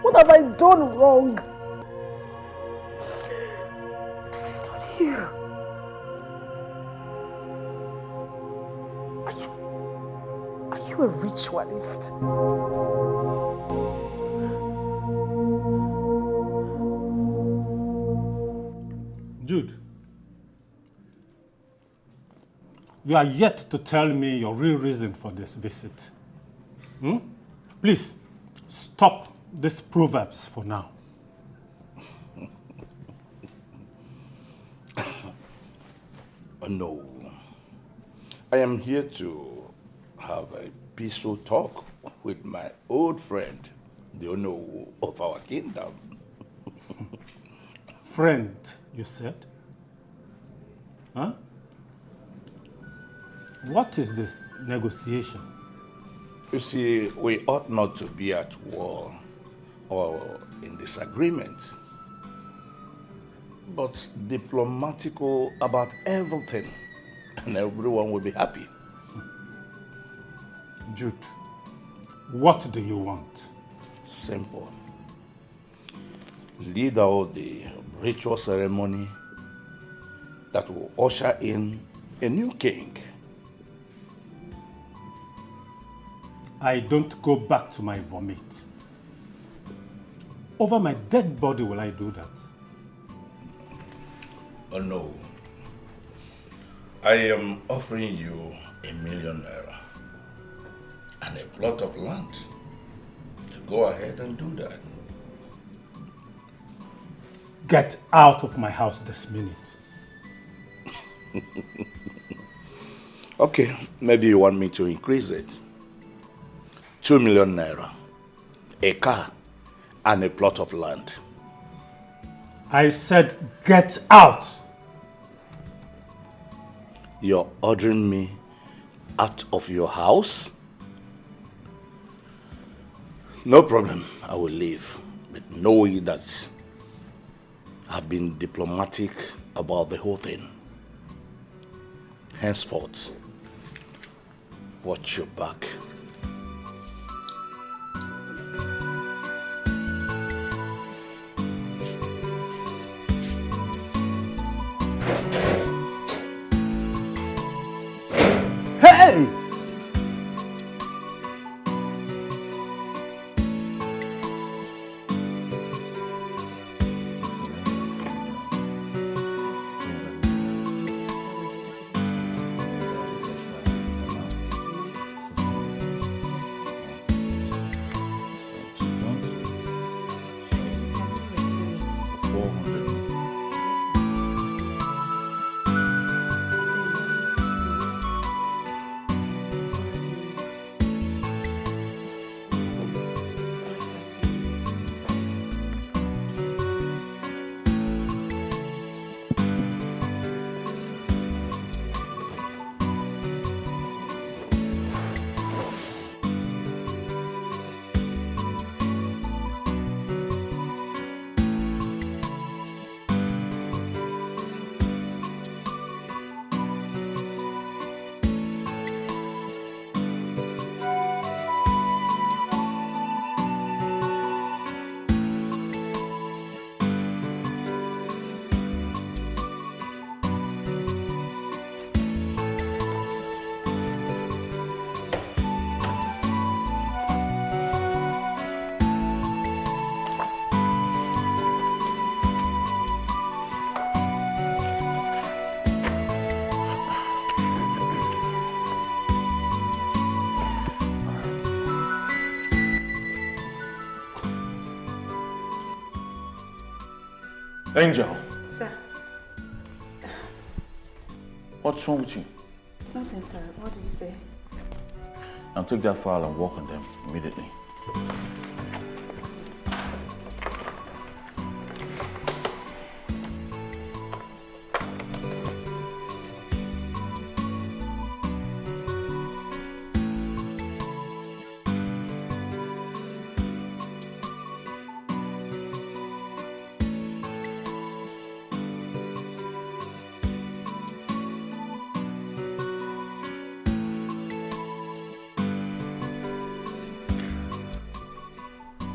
What have I done wrong? This is not you. Are you a ritualist? Jude, you are yet to tell me your real reason for this visit. Please, stop these proverbs for now. No. I am here to have a peaceful talk with my old friend, the Onowu of our kingdom. Friend, you said? Huh? What is this negotiation? You see, we ought not to be at war or in disagreement, but diplomatical about everything, and everyone will be happy. Jude, What do you want? Simple. Lead out the ritual ceremony that will usher in a new king. I don't go back to my vomit. Over my dead body will I do that? Oh no. I am offering you ₦1 million and a plot of land to go ahead and do that. Get out of my house this minute. Okay, maybe you want me to increase it. ₦2 million, a car, and a plot of land. I said get out! You're ordering me out of your house? No problem, I will leave. But know that I've been diplomatic about the whole thing. Henceforth, watch your back. Hey! Angel, Sir, what's wrong with you? nothing, sir. What did you say? Now take that file and work on them immediately.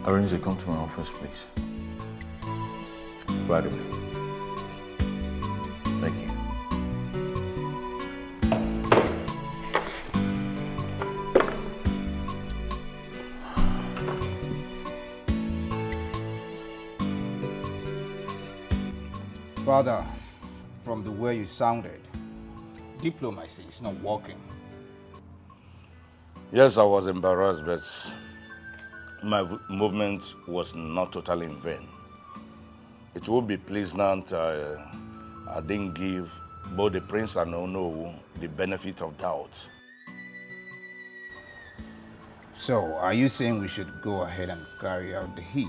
Arinze, come to my office, please. Right away. Thank you. Father, from the way you sounded, diplomacy is not working. Yes, I was embarrassed, but my movement was not totally in vain. It would be pleasant I didn't give both the prince and Ono the benefit of doubt. So, are you saying we should go ahead and carry out the heat?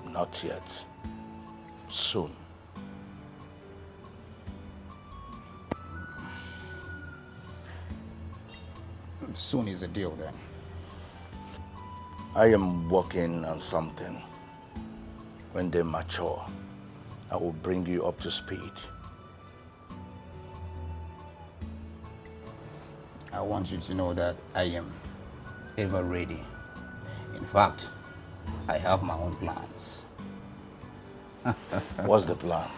Not yet. Soon. Soon is the deal then. I am working on something. When they mature, I will bring you up to speed. I want you to know that I am ever ready. In fact, I have my own plans. What's the plan?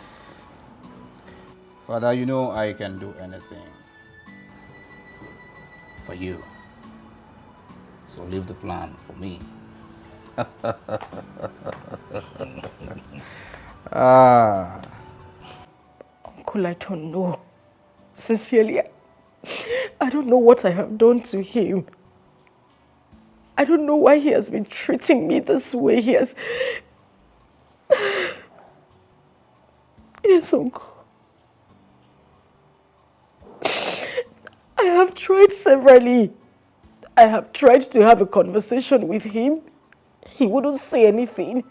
Father, you know I can do anything for you. So leave the plan for me. Uncle, I don't know. Sincerely, I don't know what I have done to him. I don't know why he has been treating me this way. Yes, Uncle. I have tried severally. I have tried to have a conversation with him. He wouldn't say anything.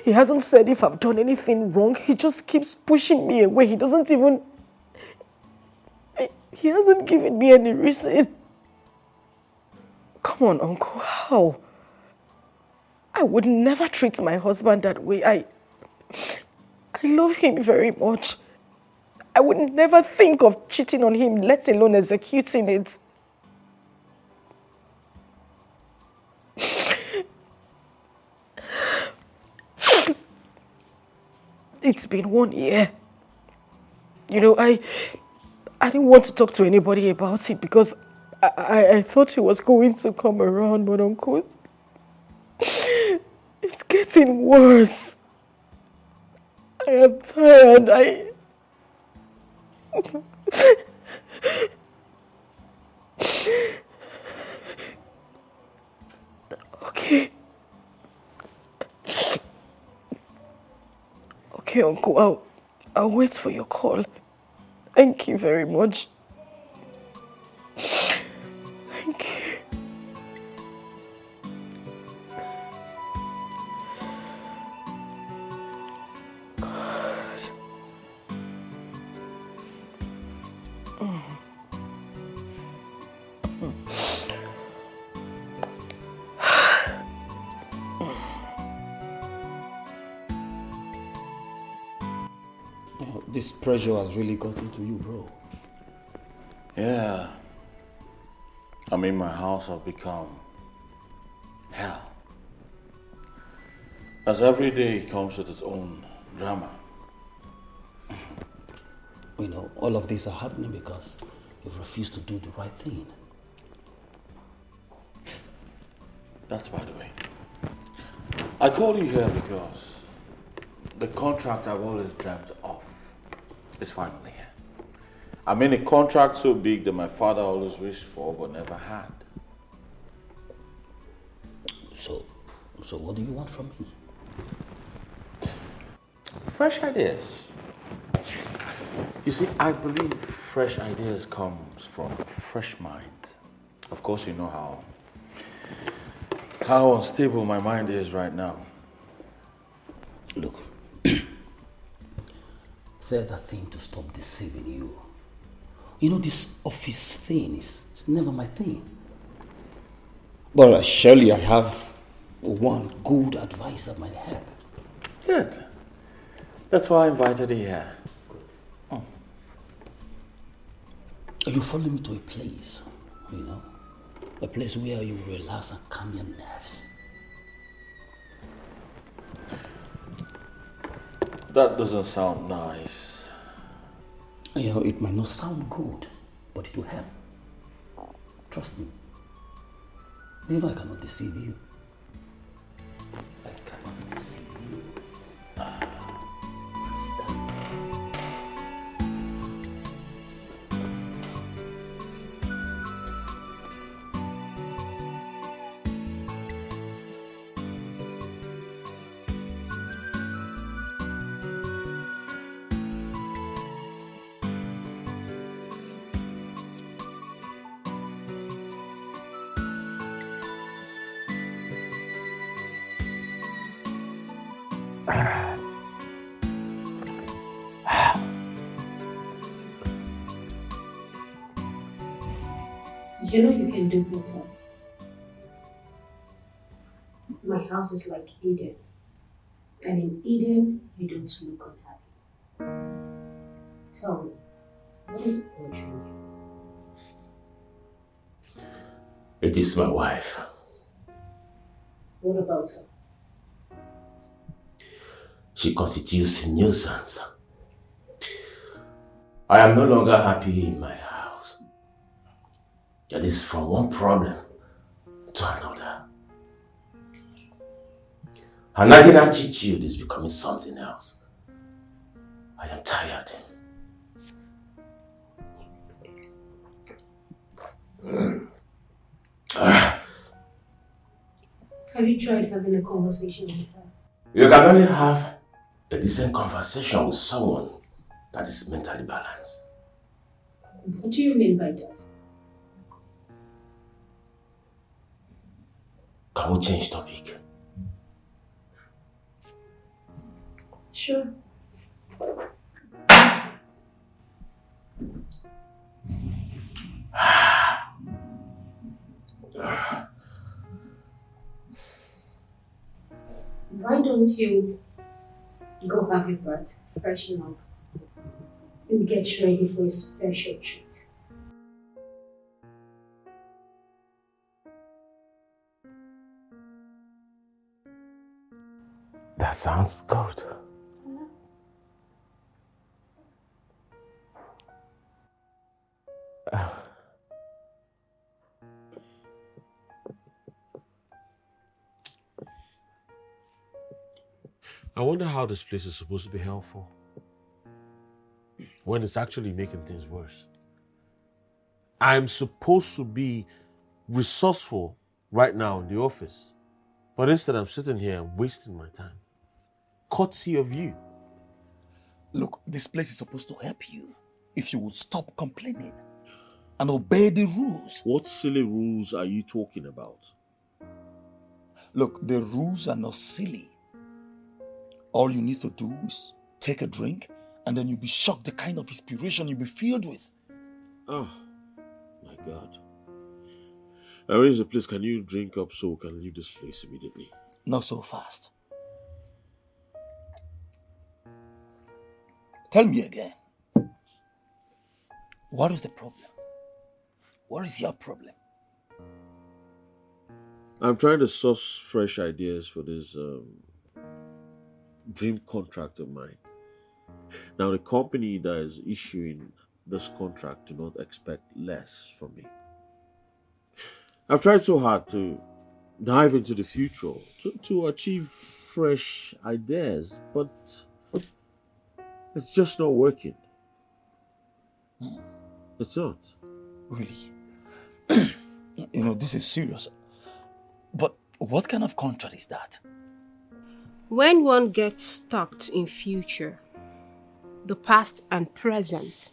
He hasn't said if I've done anything wrong. He just keeps pushing me away. He doesn't even... He hasn't given me any reason. Come on, Uncle, how? I would never treat my husband that way. I love him very much. I would never think of cheating on him, let alone executing it. It's been 1 year. You know, I didn't want to talk to anybody about it because I thought he was going to come around, but Uncle, it's getting worse. I am tired. Okay. Okay, Uncle, I'll wait for your call. Thank you very much. Thank you. God. This pressure has really gotten to you, bro. Yeah. I mean, my house has become hell. As every day comes with its own drama. You know, all of these are happening because you've refused to do the right thing. That's by the way. I called you here because the contract I've always dreamt of is finally here. I mean, a contract so big that my father always wished for but never had. So what do you want from me? Fresh ideas. You see, I believe fresh ideas comes from a fresh mind. Of course, you know how unstable my mind is right now. Look, say that thing to stop deceiving you. You know, this office thing is never my thing. But surely I have one good advice that might help. Good. That's why I invited you here. You follow me to a place, you know, a place where you relax and calm your nerves. That doesn't sound nice. You know, it might not sound good, but it will help. Trust me. You know I cannot deceive you. I cannot deceive you. You know you can do better. My house is like Eden. And in Eden, you don't look unhappy. Tell me, what is bothering you? It is my wife. What about her? She constitutes a nuisance. I am no longer happy in my house. That is from one problem to another. Her nagging attitude is becoming something else. I am tired. Have you tried having a conversation with her? You can only have a decent conversation with someone that is mentally balanced. What do you mean by that? Can we change topic? Sure. Why don't you go have your bath, freshen up, and get ready for a special treat? That sounds good. I wonder how this place is supposed to be helpful when it's actually making things worse. I'm supposed to be resourceful right now in the office, but instead I'm sitting here and wasting my time. Courtesy of you. Look, this place is supposed to help you if you would stop complaining and obey the rules. What silly rules are you talking about? Look, the rules are not silly. All you need to do is take a drink and then you'll be shocked the kind of inspiration you'll be filled with. Oh, my God. Where is the place? Can you drink up so we can leave this place immediately? Not so fast. Tell me again. What is the problem? What is your problem? I'm trying to source fresh ideas for this dream contract of mine. Now, the company that is issuing this contract do not expect less from me. I've tried so hard to dive into the future, to achieve fresh ideas, but it's just not working. It's not. Really? This is serious. But what kind of contract is that? When one gets stuck in future, the past and present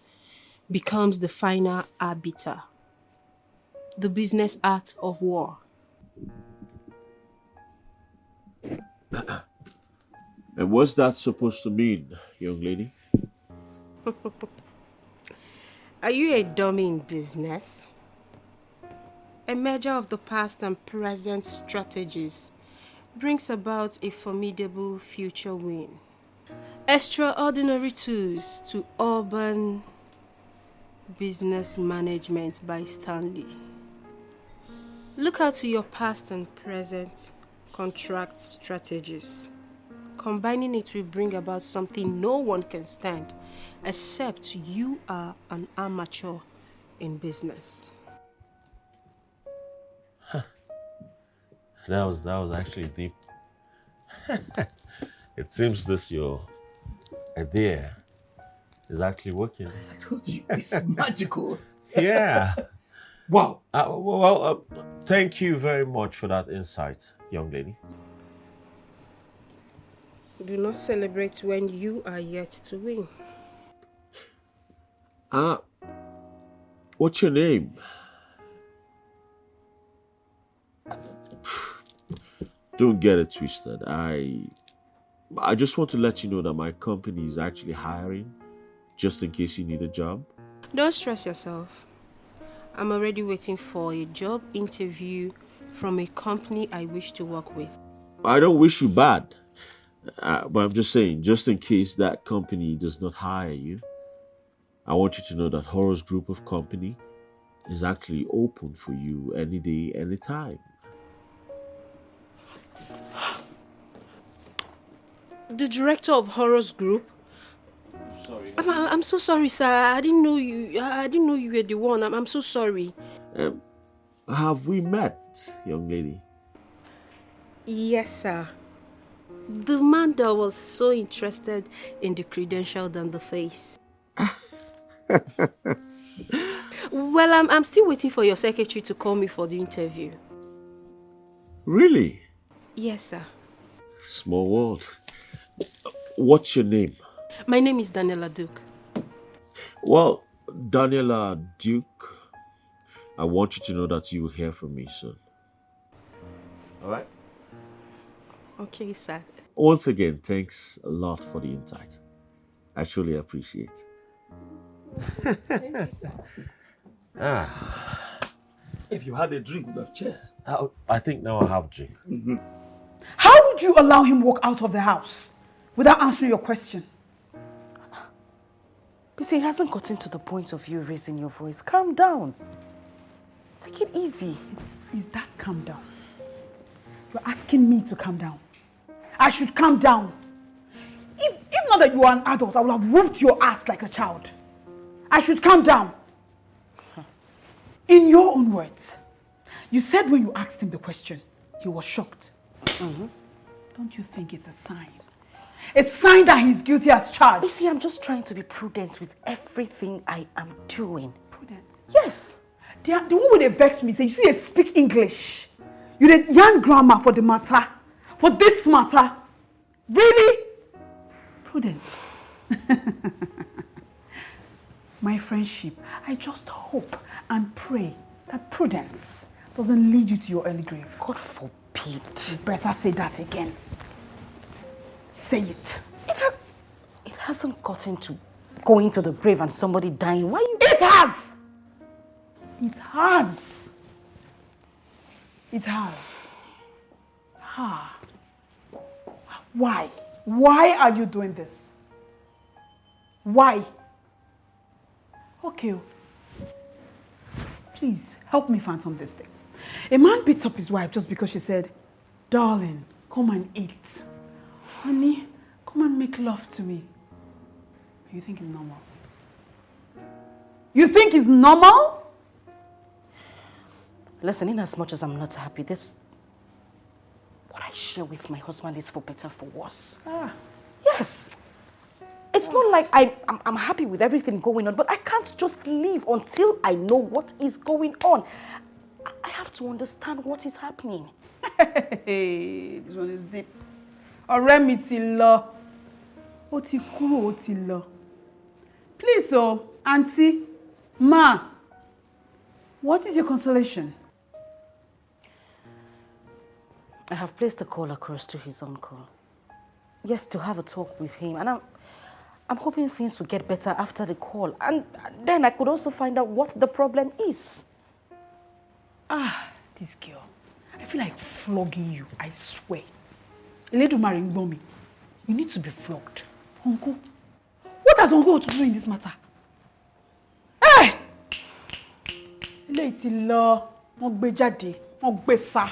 becomes the final arbiter. The business art of war. And what's that supposed to mean, young lady? Are you a dummy in business? A merger of the past and present strategies brings about a formidable future win. Extraordinary tools to urban business management by Stanley. Look out to your past and present contract strategies. Combining it will bring about something no one can stand except you are an amateur in business. That was actually deep. It seems this your idea is actually working. I told you, it's magical. Yeah. Wow. Thank you very much for that insight, young lady. Do not celebrate when you are yet to win. What's your name? Don't get it twisted. I just want to let you know that my company is actually hiring, just in case you need a job. Don't stress yourself. I'm already waiting for a job interview from a company I wish to work with. I don't wish you bad, but I'm just saying, just in case that company does not hire you, I want you to know that Horror's group of company is actually open for you any day, anytime. The director of Horrors Group? Sorry. I'm so sorry, sir. I didn't know you were the one. I'm so sorry. Have we met, young lady? Yes, sir. The man that was so interested in the credential than the face. Well, I'm still waiting for your secretary to call me for the interview. Really? Yes, sir. Small world. What's your name? My name is Daniela Duke. Well, Daniela Duke, I want you to know that you will hear from me soon. Alright? Okay, sir. Once again, thanks a lot for the insight. I truly appreciate it. Thank you, sir. If you had a drink, would have cheers. I think now I have a drink. How would you allow him walk out of the house without answering your question? You see, he hasn't gotten to the point of you raising your voice. Calm down. Take it easy. Is that calm down? You're asking me to calm down. I should calm down. If not that you are an adult, I would have whooped your ass like a child. I should calm down. In your own words, you said when you asked him the question, he was shocked. Don't you think it's a sign? A sign that he's guilty as charged. You see, I'm just trying to be prudent with everything I am doing. Prudent? Yes. The one where they vex me, say, you see, they speak English. You did yarn grammar for the matter. For this matter. Really? Prudent. My friendship, I just hope and pray that prudence doesn't lead you to your early grave. God forbid. You better say that again. Say it. It hasn't gotten to going to the grave and somebody dying. Why you... It has! It has. It has. Why? Why are you doing this? Why? Okay. Please, help me phantom this thing. A man beats up his wife just because she said, darling, come and eat. Honey, come and make love to me. You think it's normal? You think it's normal? Listen, in as much as I'm not happy, what I share with my husband is for better, for worse. Yes. It's not like I'm happy with everything going on, but I can't just leave until I know what is going on. I have to understand what is happening. Hey, this one is deep. Ọ̀rẹ́ mi ti lọ. Ó ti kúrò, ó ti lọ. Please, Auntie, Ma, what is your consolation? I have placed a call across to his uncle. Yes, to have a talk with him. And I'm hoping things will get better after the call. And then I could also find out what the problem is. This girl. I feel like flogging you, I swear. Eledumare ń gbọ́ mi. You need to be flogged. Uncle, what has Uncle to do in this matter? Hey! Eléyìí ti lọ, wọ́n gbé jáde, wọ́n gbé sá.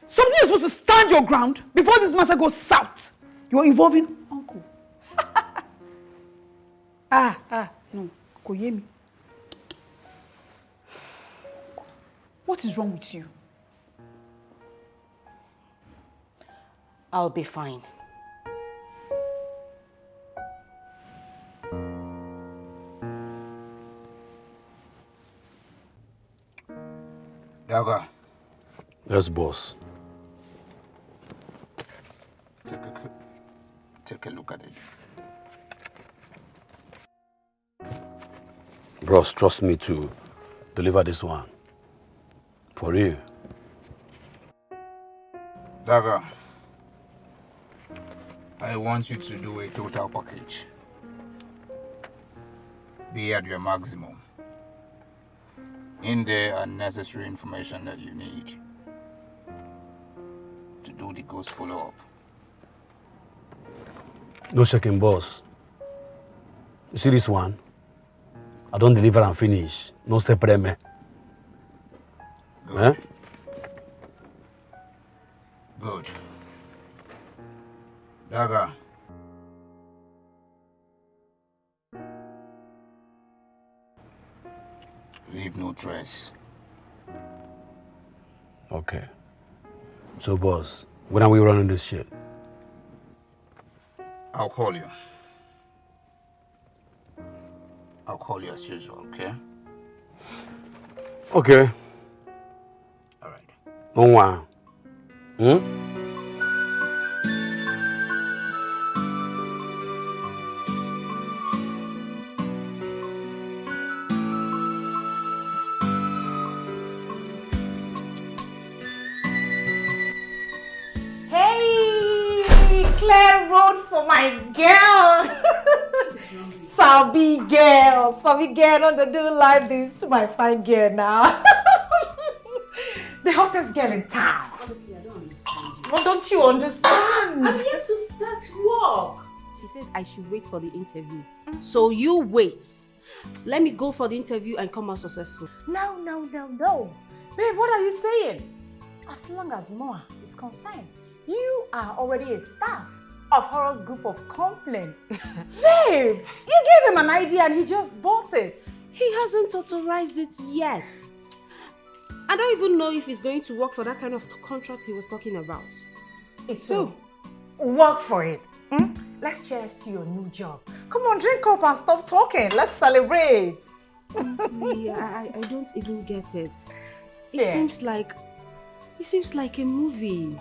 Something is supposed to stand your ground before this matter goes south. You're involving Uncle. No, kò yé mi. What is wrong with you? I'll be fine. Daga. Yes, boss. Take a look at it. Bros, trust me to deliver this one. For real. Daga, I want you to do a total package. Be at your maximum. In there are necessary information that you need to do the ghost follow-up. No checking, boss. You see this one? I don't deliver and finish. No separate me. Eh? Good. Daga. Leave no trace. Okay. So, boss, when are we running this shit? I'll call you. I'll call you as usual, okay? Okay. All right. No one. Hey, clear road for my girl. Sabi girl, don't do like this to my fine girl now. The hottest girl in town. Honestly, I don't understand you. What don't you understand? I'm here to start work. He said I should wait for the interview. So you wait. Let me go for the interview and come out successful. No. Babe, what are you saying? As long as Moa is concerned, you are already a staff of Horror's group of complaint. Babe, you gave him an idea and he just bought it. He hasn't authorized it yet. I don't even know if he's going to work for that kind of contract he was talking about. So, work for it. Let's cheers to your new job. Come on, drink up and stop talking. Let's celebrate. Honestly, I don't even get it. It Yeah. seems like a movie.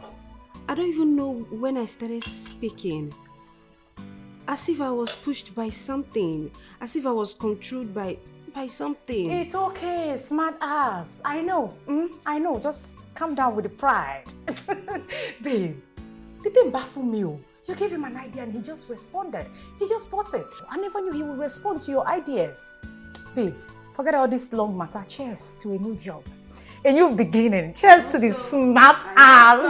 I don't even know when I started speaking. As if I was pushed by something. As if I was controlled by something. It's okay, smart ass. I know. I know. Just calm down with the pride. Babe, the thing baffled me. You gave him an idea and he just responded. He just bought it. I never knew he would respond to your ideas. Babe, forget all this long matter. Cheers to a new job. A new beginning. Cheers to the smart ass.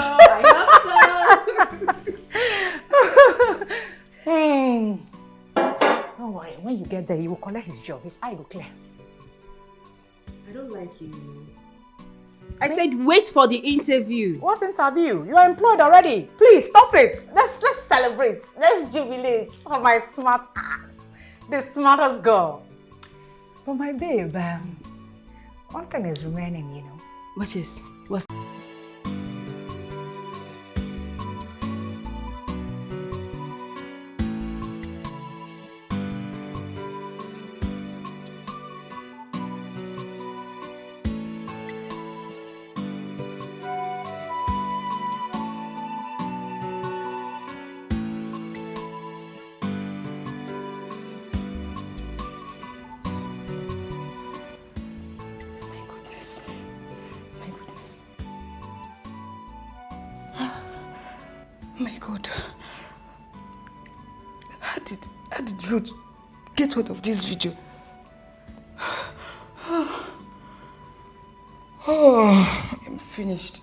Don't worry. When you get there, you will collect his job. His eye will clear. I don't like you. I said wait for the interview. What interview? You are employed already. Please stop it. Let's celebrate. Let's jubilate for my smart ass. The smartest girl. But my babe, one thing is remaining, you know. Which is? What's... My God. How did Ruth get hold of this video? Oh, I'm finished.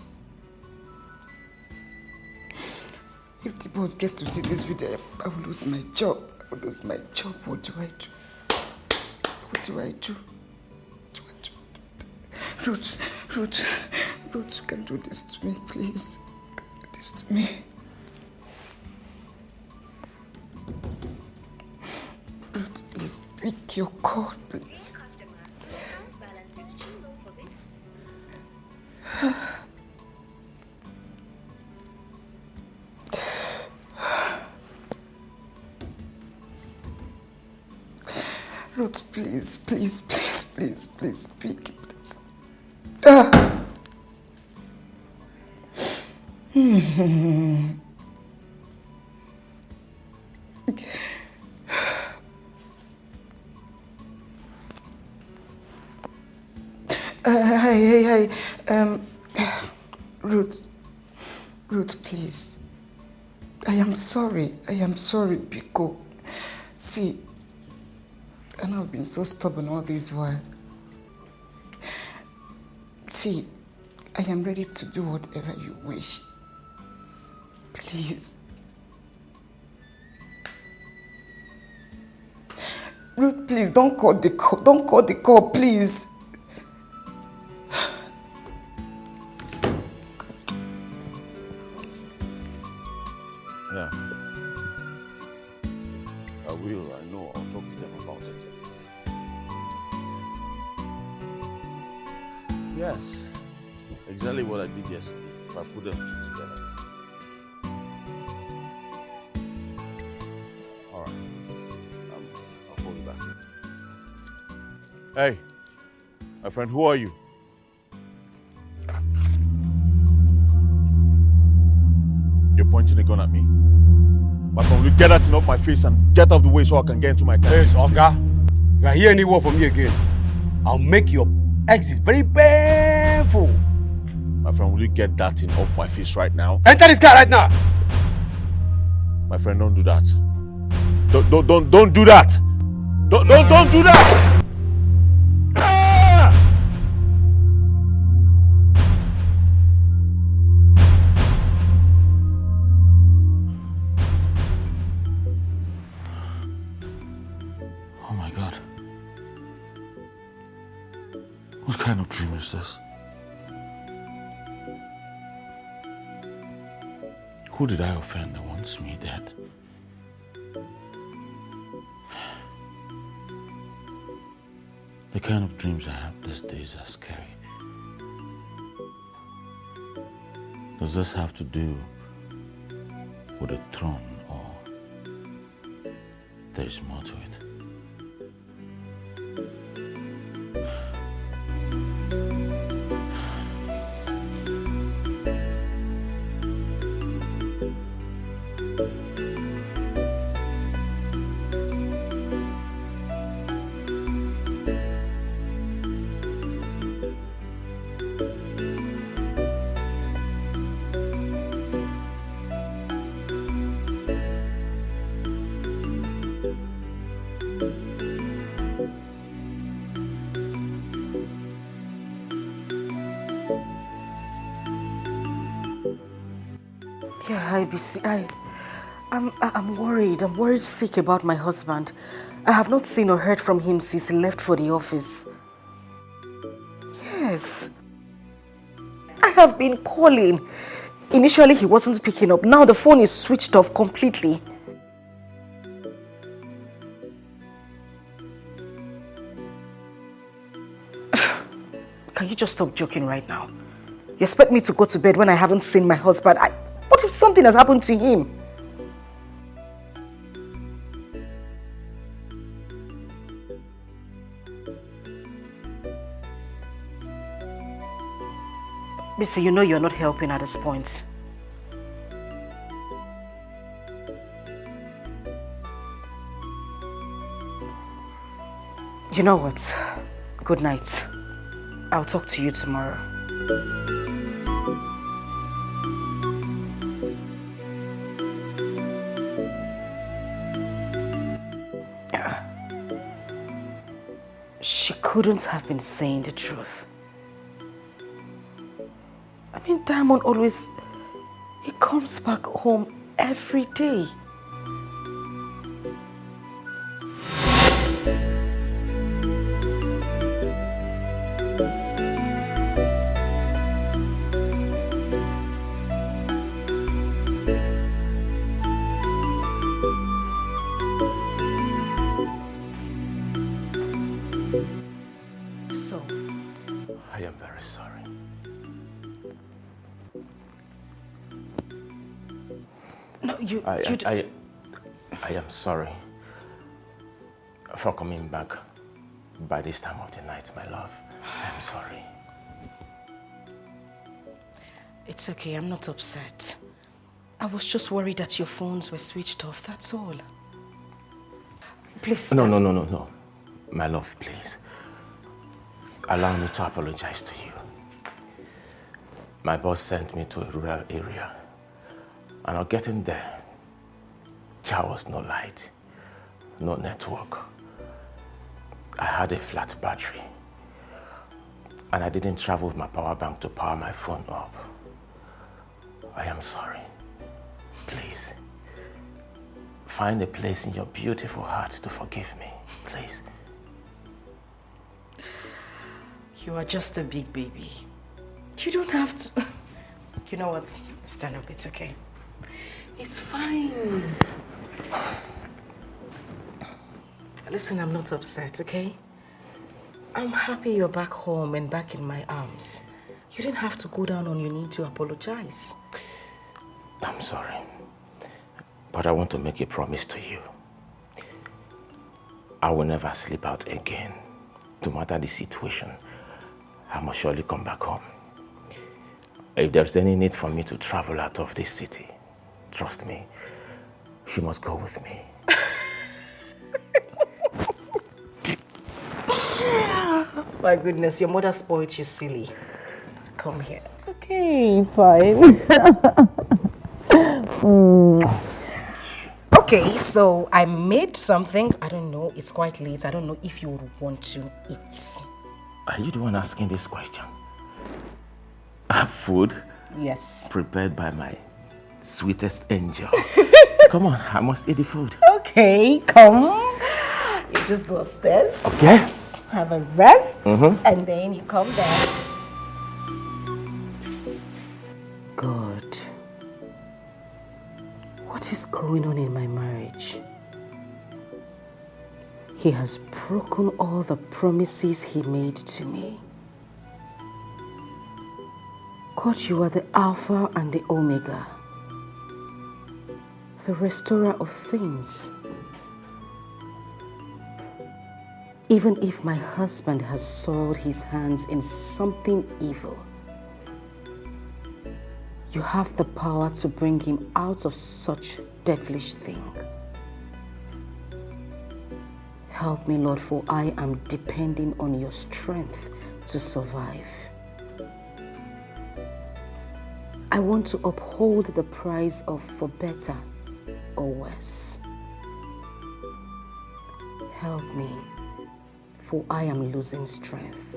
If the boss gets to see this video, I will lose my job. What do I do? What do I do? Ruth, you can do this to me, please. Do this to me. Ruth, please pick your call, please. Ruth, please, speak, please. Hi. Ruth, please. I am sorry, because, see, and I've been so stubborn all this while. See, I am ready to do whatever you wish. Please. Ruth, please, don't cut the call. Don't cut the call, please. Yeah. I will, I know. I'll talk to them about it. Yes. Exactly what I did yesterday. If I put them two together. Alright. I'll call you back. Hey, my friend, who are you? You're pointing a gun at me? My friend, will you get that thing off my face and get off the way so I can get into my car? Yes, Oga. If I hear any word from you again, I'll make your exit very painful. My friend, will you get that thing off my face right now? Enter this car right now. My friend, don't do that. Don't do that. Don't do that. Oh my God. What kind of dream is this? Who did I offend that wants me dead? The kind of dreams I have these days are scary. Does this have to do with a throne, or there's more to it? Yeah, I'm worried. I'm worried sick about my husband. I have not seen or heard from him since he left for the office. Yes. I have been calling. Initially, he wasn't picking up. Now the phone is switched off completely. Can you just stop joking right now? You expect me to go to bed when I haven't seen my husband? What if something has happened to him? Mister, you know you're not helping at this point. You know what? Good night. I'll talk to you tomorrow. She couldn't have been saying the truth. I mean, Diamond always, he comes back home every day. So, I am very sorry. No, I am sorry for coming back by this time of the night, my love. I'm sorry. It's okay, I'm not upset. I was just worried that your phones were switched off, that's all. Please. No. My love, please. Allow me to apologize to you. My boss sent me to a rural area. And on getting there, there was no light, no network. I had a flat battery. And I didn't travel with my power bank to power my phone up. I am sorry. Please, find a place in your beautiful heart to forgive me, please. please. You are just a big baby. You don't have to... You know what? Stand up, it's okay. It's fine. Listen, I'm not upset, okay? I'm happy you're back home and back in my arms. You didn't have to go down on your knee to apologize. I'm sorry. But I want to make a promise to you. I will never sleep out again. No matter the situation, I must surely come back home. If there's any need for me to travel out of this city, trust me, she must go with me. My goodness, your mother spoiled you silly. Come here. It's okay, it's fine. Okay, so I made something. I don't know, it's quite late. I don't know if you would want to eat. Are you the one asking this question? Food? Yes. Prepared by my sweetest angel. Come on, I must eat the food. Okay, come. You just go upstairs. Okay. Have a rest, Mm-hmm. and then you come down. God, what is going on in my marriage? He has broken all the promises he made to me. God, you are the Alpha and the Omega, the restorer of things. Even if my husband has soiled his hands in something evil, you have the power to bring him out of such devilish thing. Help me, Lord, for I am depending on your strength to survive. I want to uphold the price of for better or worse. Help me, for I am losing strength.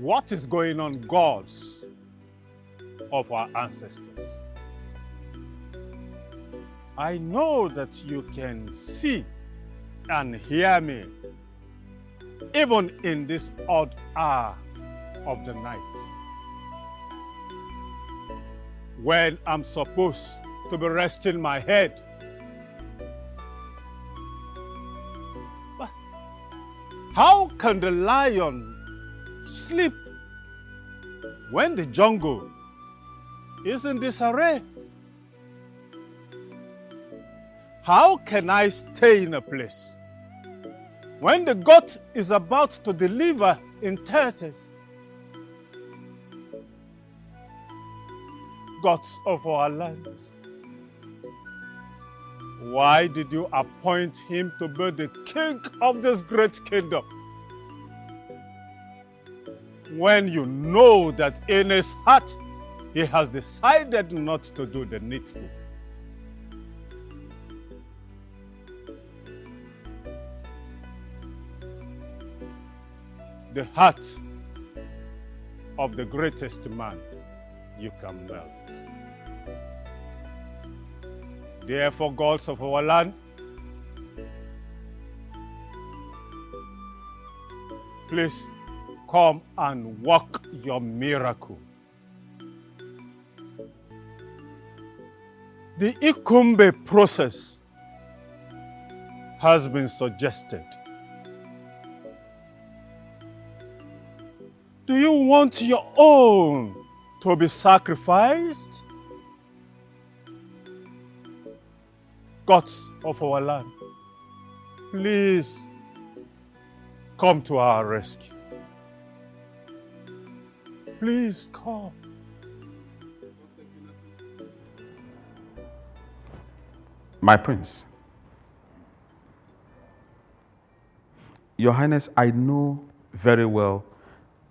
What is going on, gods of our ancestors? I know that you can see and hear me, even in this odd hour of the night, when I'm supposed to be resting my head. But how can the lion sleep when the jungle is in disarray? How can I stay in a place when the goat is about to deliver in tatters? Gods of our land, why did you appoint him to be the king of this great kingdom, when you know that in his heart he has decided not to do the needful. The heart of the greatest man you can melt. Therefore, gods of our land, please come and work your miracle. The Ikumbe process has been suggested. Do you want your own to be sacrificed? Gods of our land, please come to our rescue. Please come. My prince, Your Highness, I know very well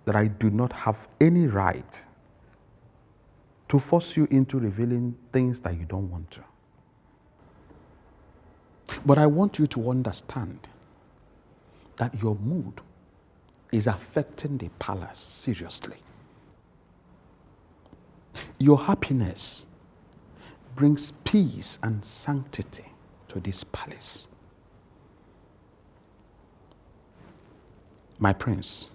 that I do not have any right to force you into revealing things that you don't want to. But I want you to understand that your mood is affecting the palace seriously. Your happiness brings peace and sanctity to this palace. My prince,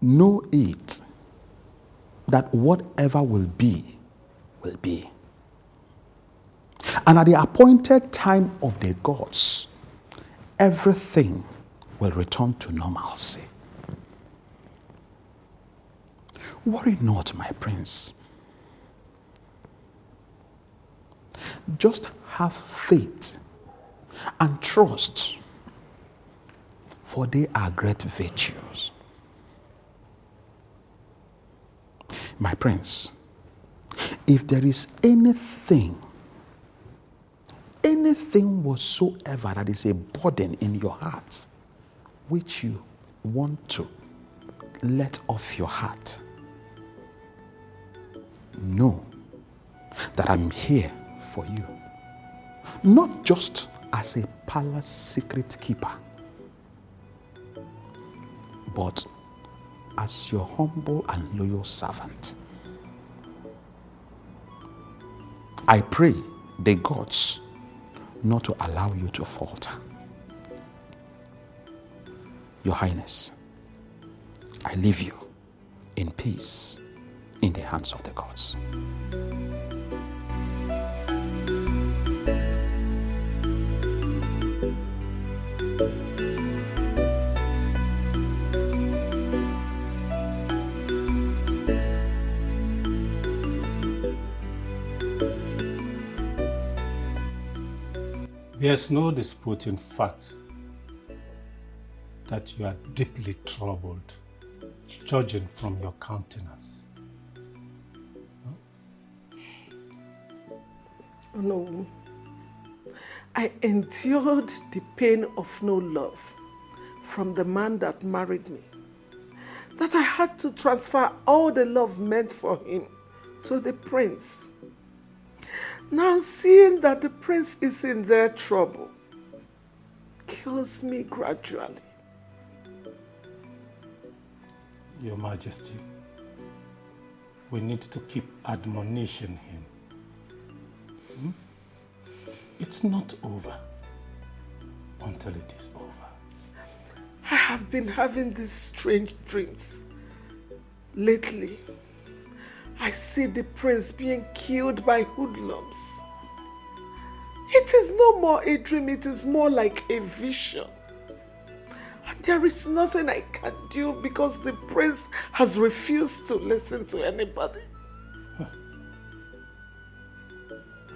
know it that whatever will be, will be. And at the appointed time of the gods, everything will return to normalcy. Worry not, my prince. Just have faith and trust, for they are great virtues. My prince, if there is anything whatsoever that is a burden in your heart, which you want to let off your heart, know that I'm here for you. Not just as a palace secret keeper, but as your humble and loyal servant. I pray the gods not to allow you to falter. Your Highness, I leave you in peace in the hands of the gods. There's no disputing fact that you are deeply troubled, judging from your countenance. No. I endured the pain of no love from the man that married me, that I had to transfer all the love meant for him to the prince. Now seeing that the prince is in their trouble kills me gradually. Your Majesty, we need to keep admonishing him. It's not over until it is over. I have been having these strange dreams. Lately, I see the prince being killed by hoodlums. It is no more a dream, it is more like a vision. And there is nothing I can do because the prince has refused to listen to anybody.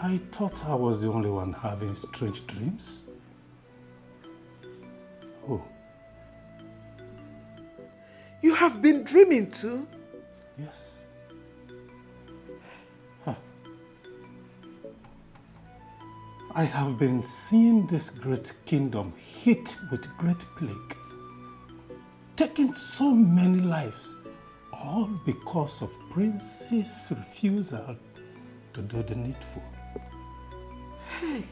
I thought I was the only one having strange dreams. Oh. You have been dreaming too? Yes. I have been seeing this great kingdom hit with great plague, taking so many lives All because of Prince's refusal to do the needful. Hey.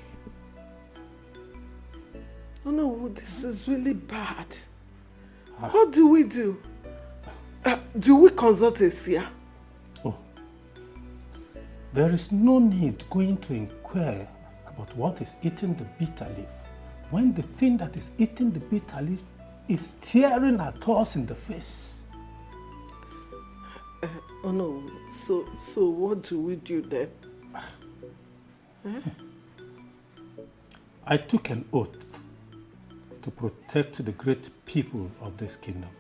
Oh no, this is really bad. What do we do? Do we consult a seer? Oh, there is no need going to inquire about what is eating the bitter leaf when the thing that is eating the bitter leaf is staring at us in the face. Oh no, so what do we do then? I took an oath to protect the great people of this kingdom.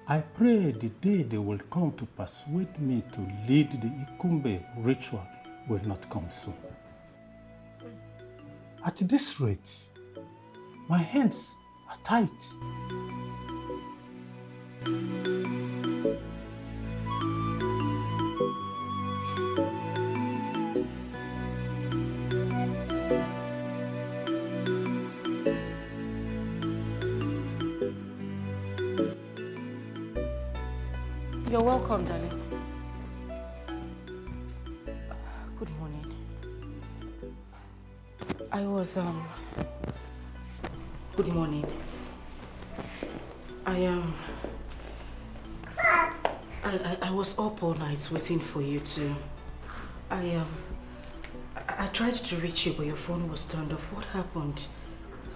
I pray the day they will come to persuade me to lead the Ikumbe ritual will not come soon. At this rate, my hands are tight. You're welcome, darling. Good morning. Good morning. I was up all night waiting for you to... I tried to reach you, but your phone was turned off. What happened?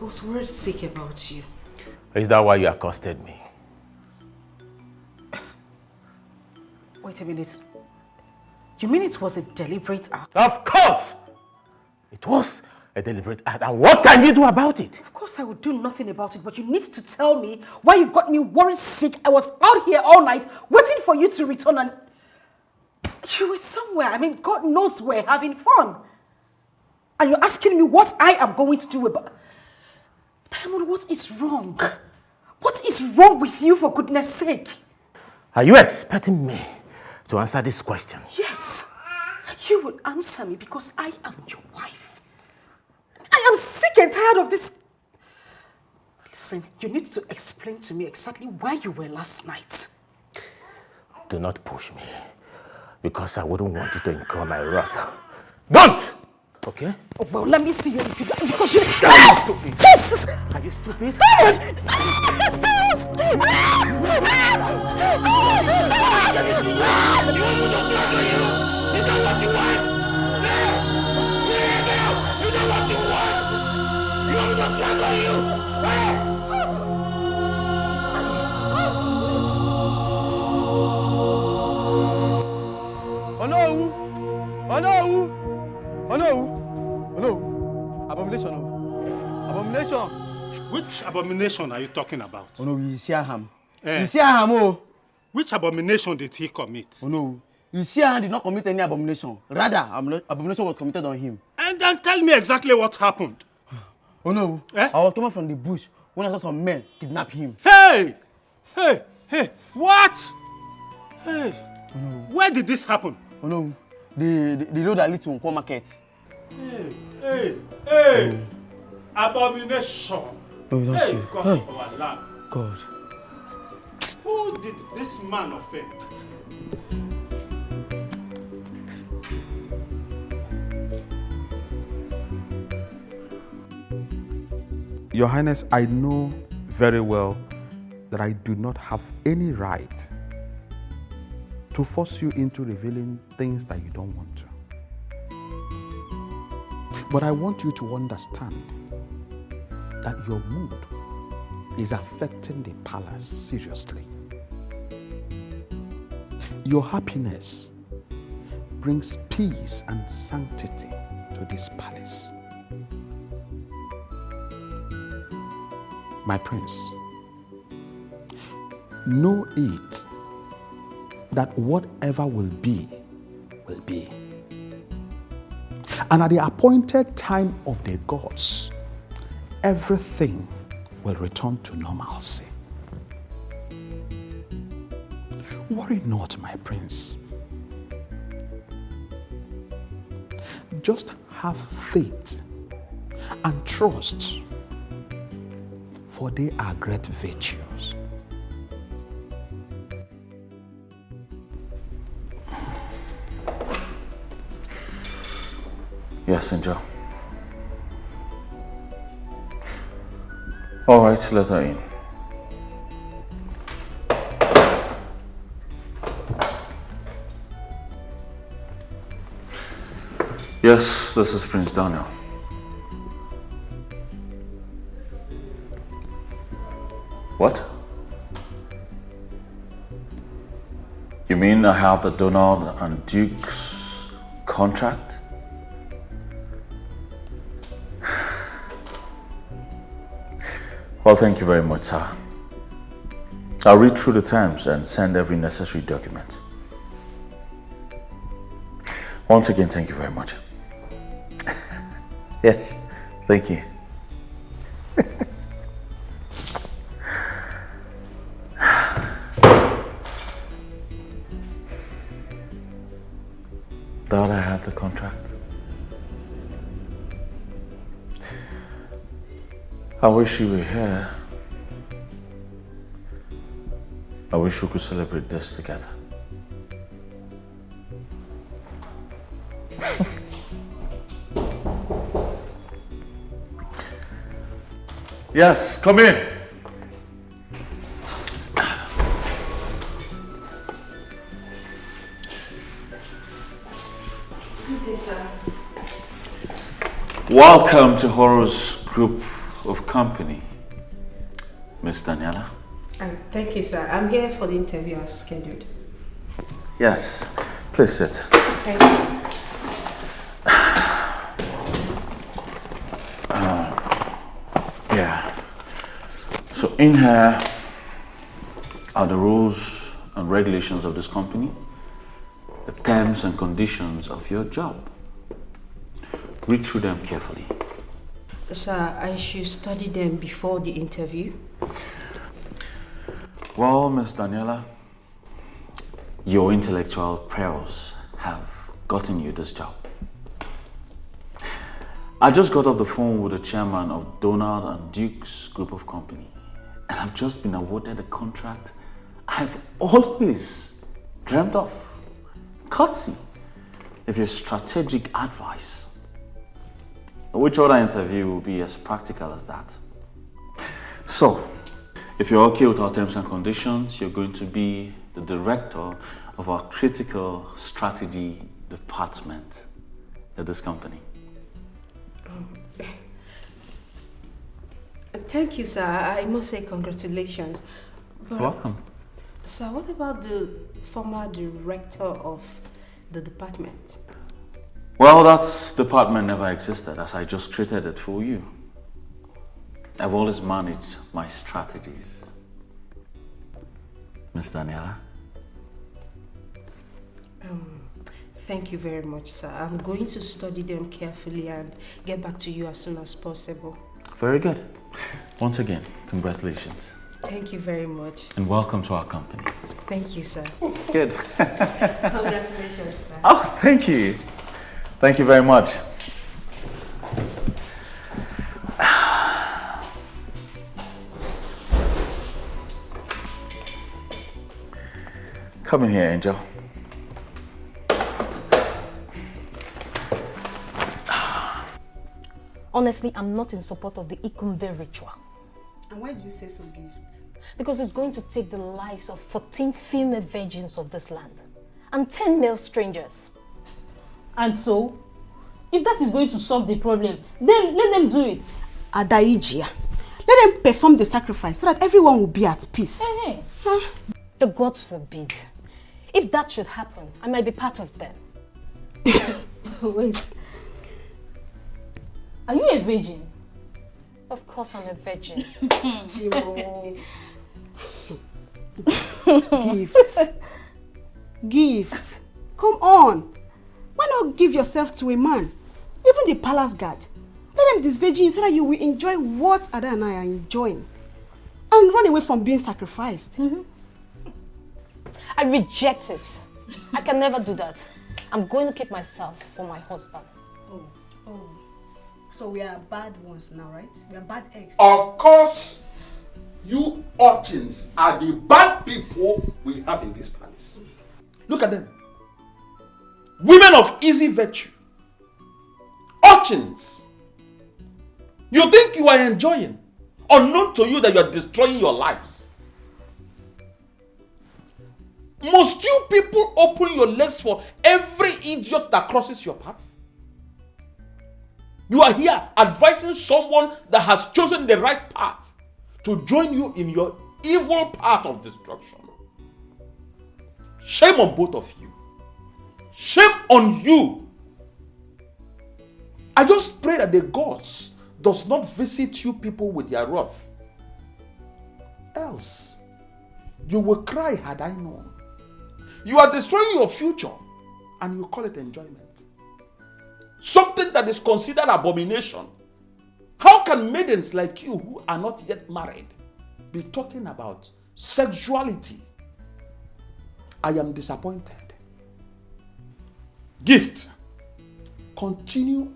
I was worried sick about you. Is that why you accosted me? Wait a minute. You mean it was a deliberate act? Of course! It was a deliberate act. And what can you do about it? Of course I would do nothing about it, but you need to tell me why you got me worried sick. I was out here all night waiting for you to return and... You were somewhere. I mean, God knows we're having fun. And you're asking me what I am going to do about... Diamond, what is wrong? What is wrong with you, for goodness sake? Are you expecting me to answer this question? Yes. You will answer me because I am your wife. I am sick and tired of this. Listen, you need to explain to me exactly where you were last night. Do not push me, because I wouldn't want you to incur my wrath. Don't! Okay? Oh, well, let me see you repeat that because you... Are you stupid? Jesus! Are you stupid? Abomination. Abomination. Which abomination are you talking about? Oh no, Isiaham. Eh. Isiaham, oh. Which abomination did he commit? Oh no, Isiaham did not commit any abomination. Rather, abomination was committed on him. And then tell me exactly what happened. Oh no, I was coming from the bush when I saw some men kidnap him. Hey! Hey! What? Hey! Oh no. Where did this happen? Oh no, the road that leads to Nko Market. Hey! Abomination! Oh, that's hey, you. God Hey. of our land. God. Who did this man offend? Your Highness, I know very well that I do not have any right to force you into revealing things that you don't want to. But I want you to understand that your mood is affecting the palace seriously. Your happiness brings peace and sanctity to this palace. My prince, know it that whatever will be, will be. And at the appointed time of the gods, everything will return to normalcy. Worry not, my prince. Just have faith and trust, for they are great virtues. Yes, Angel. All right, let her in. Yes, this is Prince Daniel. What? You mean I have the Donald and Duke's contract? Well, thank you very much, sir. I'll read through the terms and send every necessary document. Once again, thank you very much. Yes, thank you. Thought I had the contract. I wish you were here. I wish we could celebrate this together. Yes, come in. Good day, sir. Welcome to Horror's group of company, Miss Daniela. Thank you, sir. I'm here for the interview as scheduled. Yes, please sit. Thank you. Yeah. So in here are the rules and regulations of this company, the terms and conditions of your job. Read through them carefully. Sir, I should study them before the interview. Well, Miss Daniela, your intellectual prowess have gotten you this job. I just got off the phone with the chairman of Donald and Duke's group of company, and I've just been awarded a contract I've always dreamt of. Courtesy of your strategic advice. Which other interview will be as practical as that? So, if you're okay with our terms and conditions, you're going to be the director of our critical strategy department at this company. Thank you, sir. I must say congratulations. But, Welcome. Sir, what about the former director of the department? Well, that department never existed, as I just created it for you. I've always managed my strategies. Miss Daniela? Thank you very much, sir. I'm going to study them carefully and get back to you as soon as possible. Very good. Once again, congratulations. Thank you very much. And welcome to our company. Thank you, sir. Good. Congratulations, sir. Oh, thank you. Thank you very much. Come in here, Angel. Honestly, I'm not in support of the Ikumbe ritual. And why do you say so, Gift? Because it's going to take the lives of 14 female virgins of this land and 10 male strangers. And so, if that is going to solve the problem, then let them do it. Adaijia. Let them perform the sacrifice so that everyone will be at peace. Hey. The gods forbid. If that should happen, I might be part of them. Wait. Are you a virgin? Of course I'm a virgin. Gift. Gift. Come on. Why not give yourself to a man? Even the palace guard. Let them disvirgin you so that you will enjoy what Ada and I are enjoying. And run away from being sacrificed. I reject it. I can never do that. I'm going to keep myself for my husband. Oh. So we are bad ones now, right? We are bad eggs. Of course, you urchins are the bad people we have in this palace. Look at them. Women of easy virtue. Urchins. You think you are enjoying, unknown to you that you are destroying your lives. Must you people open your legs for every idiot that crosses your path? You are here advising someone that has chosen the right path to join you in your evil path of destruction. Shame on both of you. Shame on you. I just pray that the gods does not visit you people with their wrath. Else, you will cry had I known. You are destroying your future and you call it enjoyment. Something that is considered abomination. How can maidens like you who are not yet married be talking about sexuality? I am disappointed. Gift, continue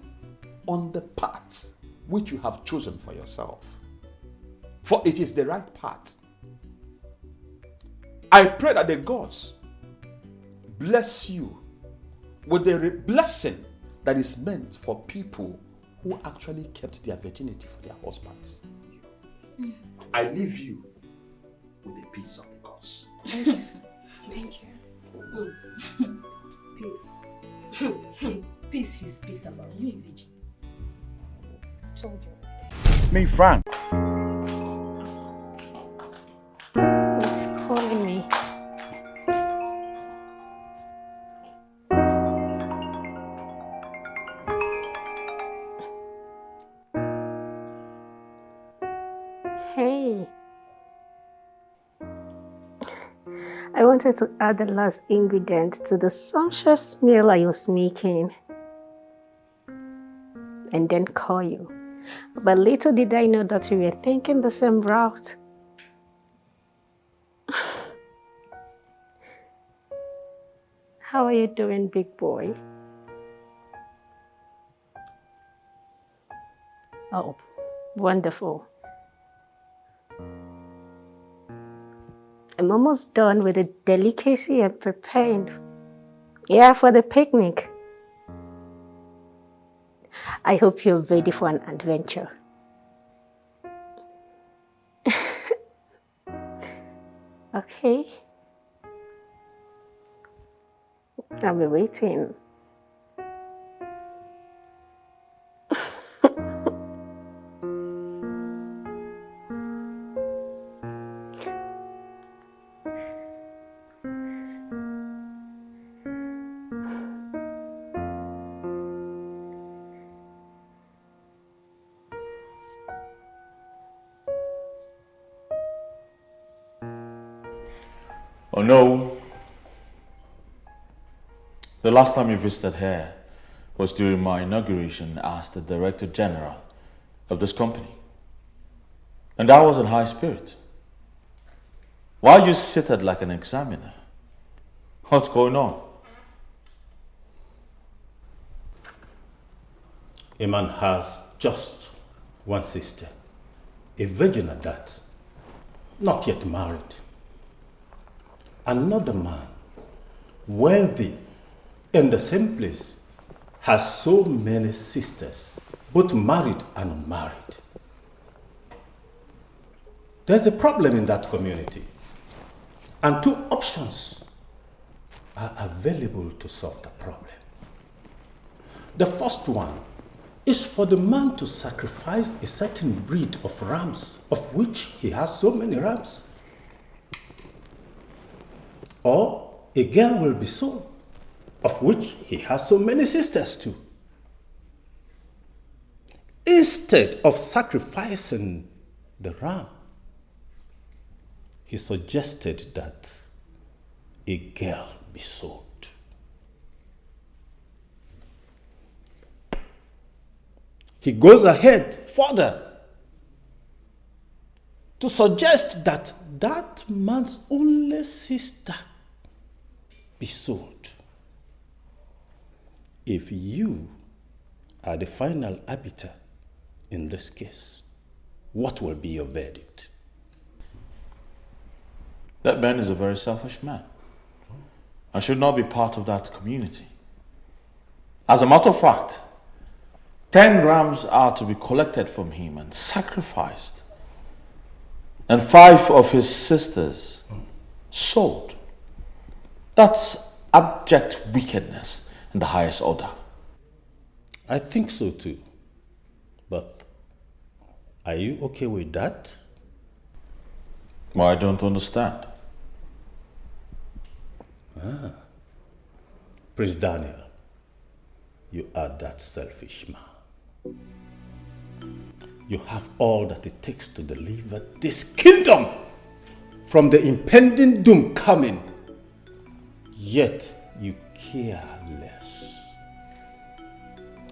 on the path which you have chosen for yourself, for it is the right path. I pray that the gods bless you with the blessing that is meant for people who actually kept their virginity for their husbands. I leave you with the peace of the gods. Thank you. Peace. Peace is peace about me, Virgin. Told you. Me, Frank. Who's calling me? Hey. I wanted to add the last ingredient to the sumptuous meal I was making and then call you. But little did I know that we were thinking the same route. How are you doing, big boy? Oh, wonderful. I'm almost done with the delicacy I'm preparing. Yeah, for the picnic. I hope you're ready for an adventure. Okay. I'll be waiting. Oh no. The last time you visited here was during my inauguration as the Director General of this company. And I was in high spirit. Why are you seated like an examiner? What's going on? A man has just one sister, a virgin at that, not yet married. Another man, wealthy, in the same place, has so many sisters, both married and unmarried. There's a problem in that community, and two options are available to solve the problem. The first one is for the man to sacrifice a certain breed of rams, of which he has so many rams. Or a girl will be sold, of which he has so many sisters too. Instead of sacrificing the ram, he suggested that a girl be sold. He goes ahead further to suggest that that man's only sister be sold. If you are the final arbiter in this case, what will be your verdict? That man is a very selfish man. I should not be part of that community. As a matter of fact, 10 rams are to be collected from him and sacrificed, and 5 of his sisters sold. That's abject wickedness in the highest order. I think so too. But are you okay with that? Well, I don't understand. Prince Daniel, you are that selfish man. You have all that it takes to deliver this kingdom from the impending doom coming. Yet you care less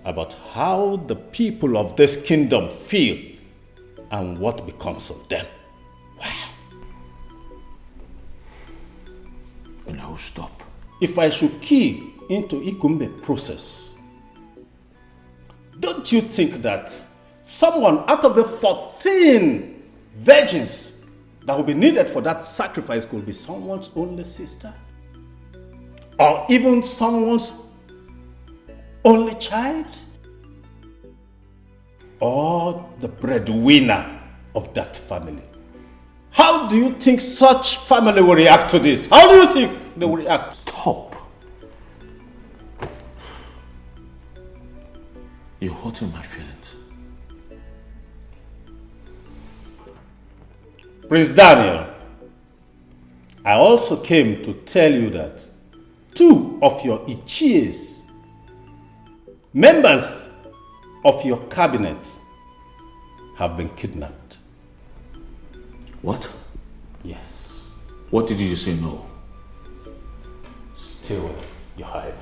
about how the people of this kingdom feel and what becomes of them. No, stop. If I should key into Ikumbe process, don't you think that someone out of the 14 virgins that will be needed for that sacrifice could be someone's only sister? Or even someone's only child? Or the breadwinner of that family? How do you think such family will react to this? How do you think they will react? Stop. You're hurting my feelings. Prince Daniel, I also came to tell you that 2 of your Ichies, members of your cabinet, have been kidnapped. What? Yes. What did you say no? Still, Your Highness.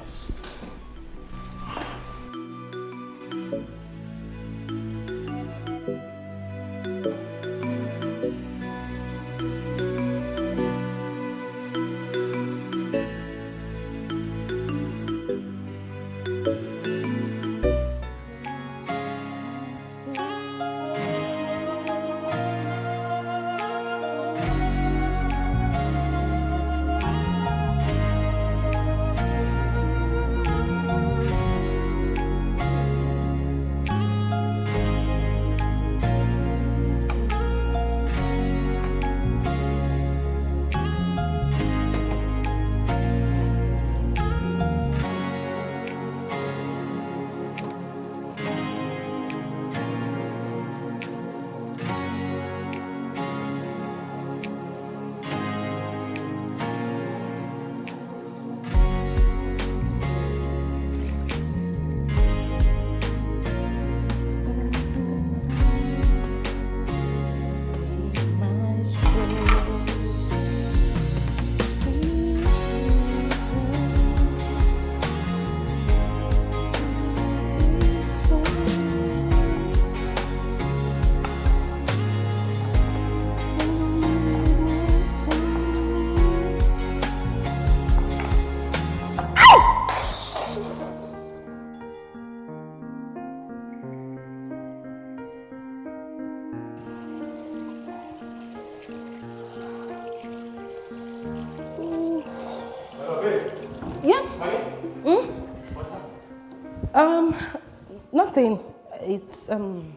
Nothing. It's I'm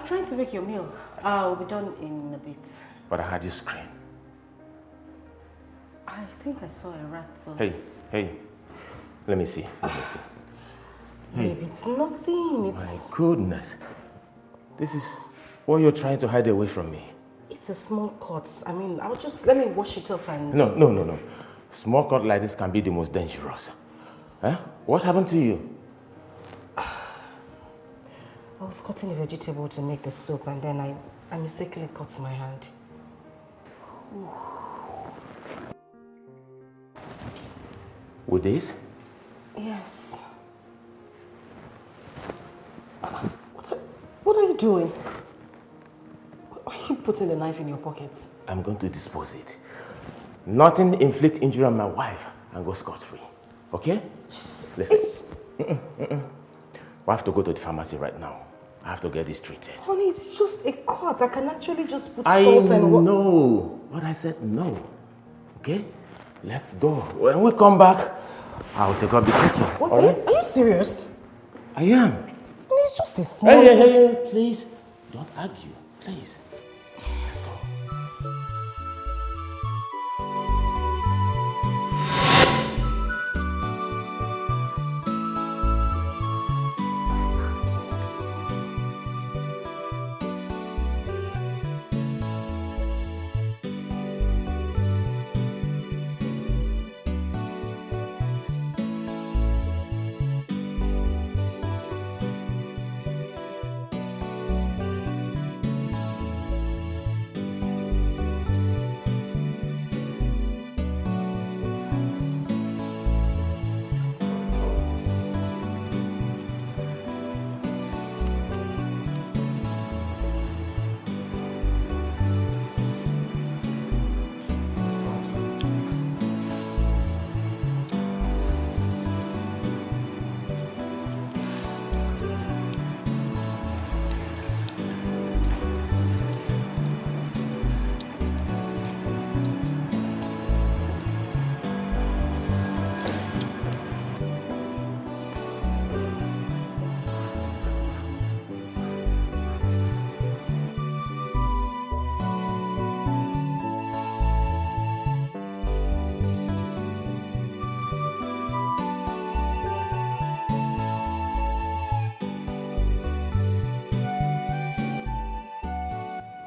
trying to make your meal. I'll be done in a bit. But I heard you scream. I think I saw a rat. So Hey. Let me see. Babe, it's nothing. It's My goodness. This is what you're trying to hide away from me. It's a small cut. I mean, let me wash it off and... No. Small cut like this can be the most dangerous. Huh? What happened to you? I was cutting a vegetable to make the soup and then I mistakenly cut my hand. With this? Yes. What are you doing? Why are you putting the knife in your pocket? I'm going to dispose it. Nothing inflict injury on my wife and go scot-free. Okay? Listen. We have to go to the pharmacy right now. I have to get this treated. Honey, it's just a cut. I can actually just put salt and... I know. But I said no. Okay? Let's go. When we come back, I'll take up the cooking. What? Are you serious? I am. It's just a small... Hey, please. Don't argue, please. Let's go.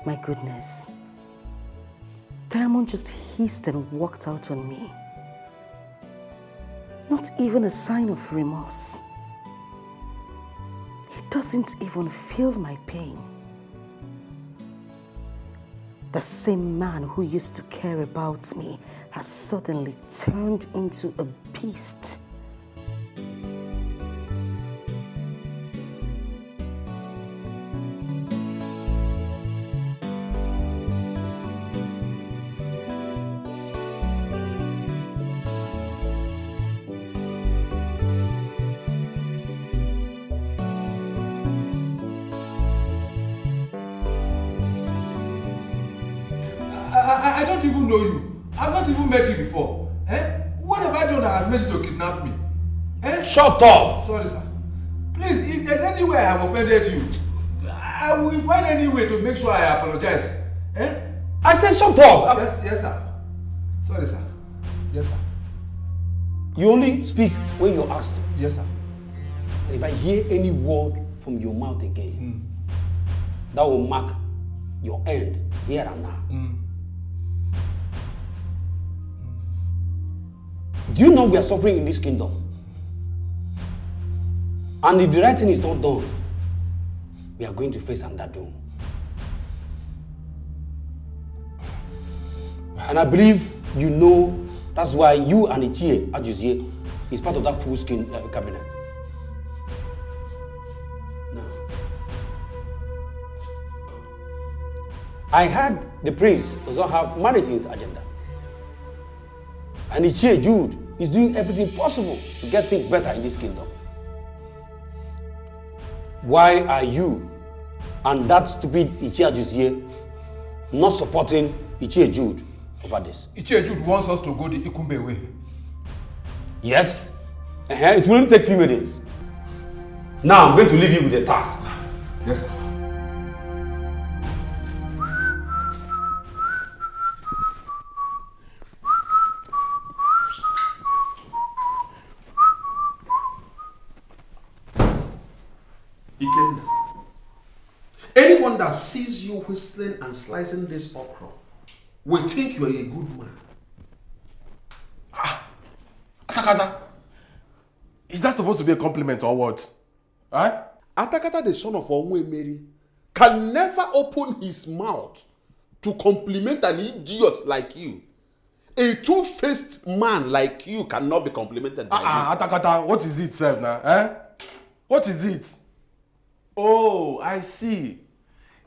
My goodness. Diamond just hissed and walked out on me. Not even a sign of remorse. He doesn't even feel my pain. The same man who used to care about me has suddenly turned into a beast. I don't even know you. I've not even met you before. Eh? What have I done that has made you to kidnap me? Eh? Shut up! Sorry, sir. Please, if there's any way I have offended you, I will find any way to make sure I apologize. Eh? I said shut up! Yes, sir. Sorry, sir. Yes, sir. You only speak when you're asked to. Yes, sir. And if I hear any word from your mouth again, that will mark your end here and now. Do you know we are suffering in this kingdom? And if the right thing is not done, we are going to face another doom. And I believe you know that's why you and Ichie Ajuzie is part of that full-skin cabinet. Now, I heard the prince does not have marriage in his agenda. And Ichie Jude is doing everything possible to get things better in this kingdom. Why are you and that stupid Ichie Ajuzie not supporting Ichie Jude over this? Ichie Jude wants us to go the Ikumbe way. Yes. It will only take a few minutes. Now I'm going to leave you with a task. Yes, sir. Ikenna, anyone that sees you whistling and slicing this okra will think you are a good man. Atakata, is that supposed to be a compliment or what? Huh? Atakata, the son of Onwemeri, can never open his mouth to compliment an idiot like you. A two-faced man like you cannot be complimented by you. Atakata, what is it, Sev, now? Eh? What is it? Oh, I see.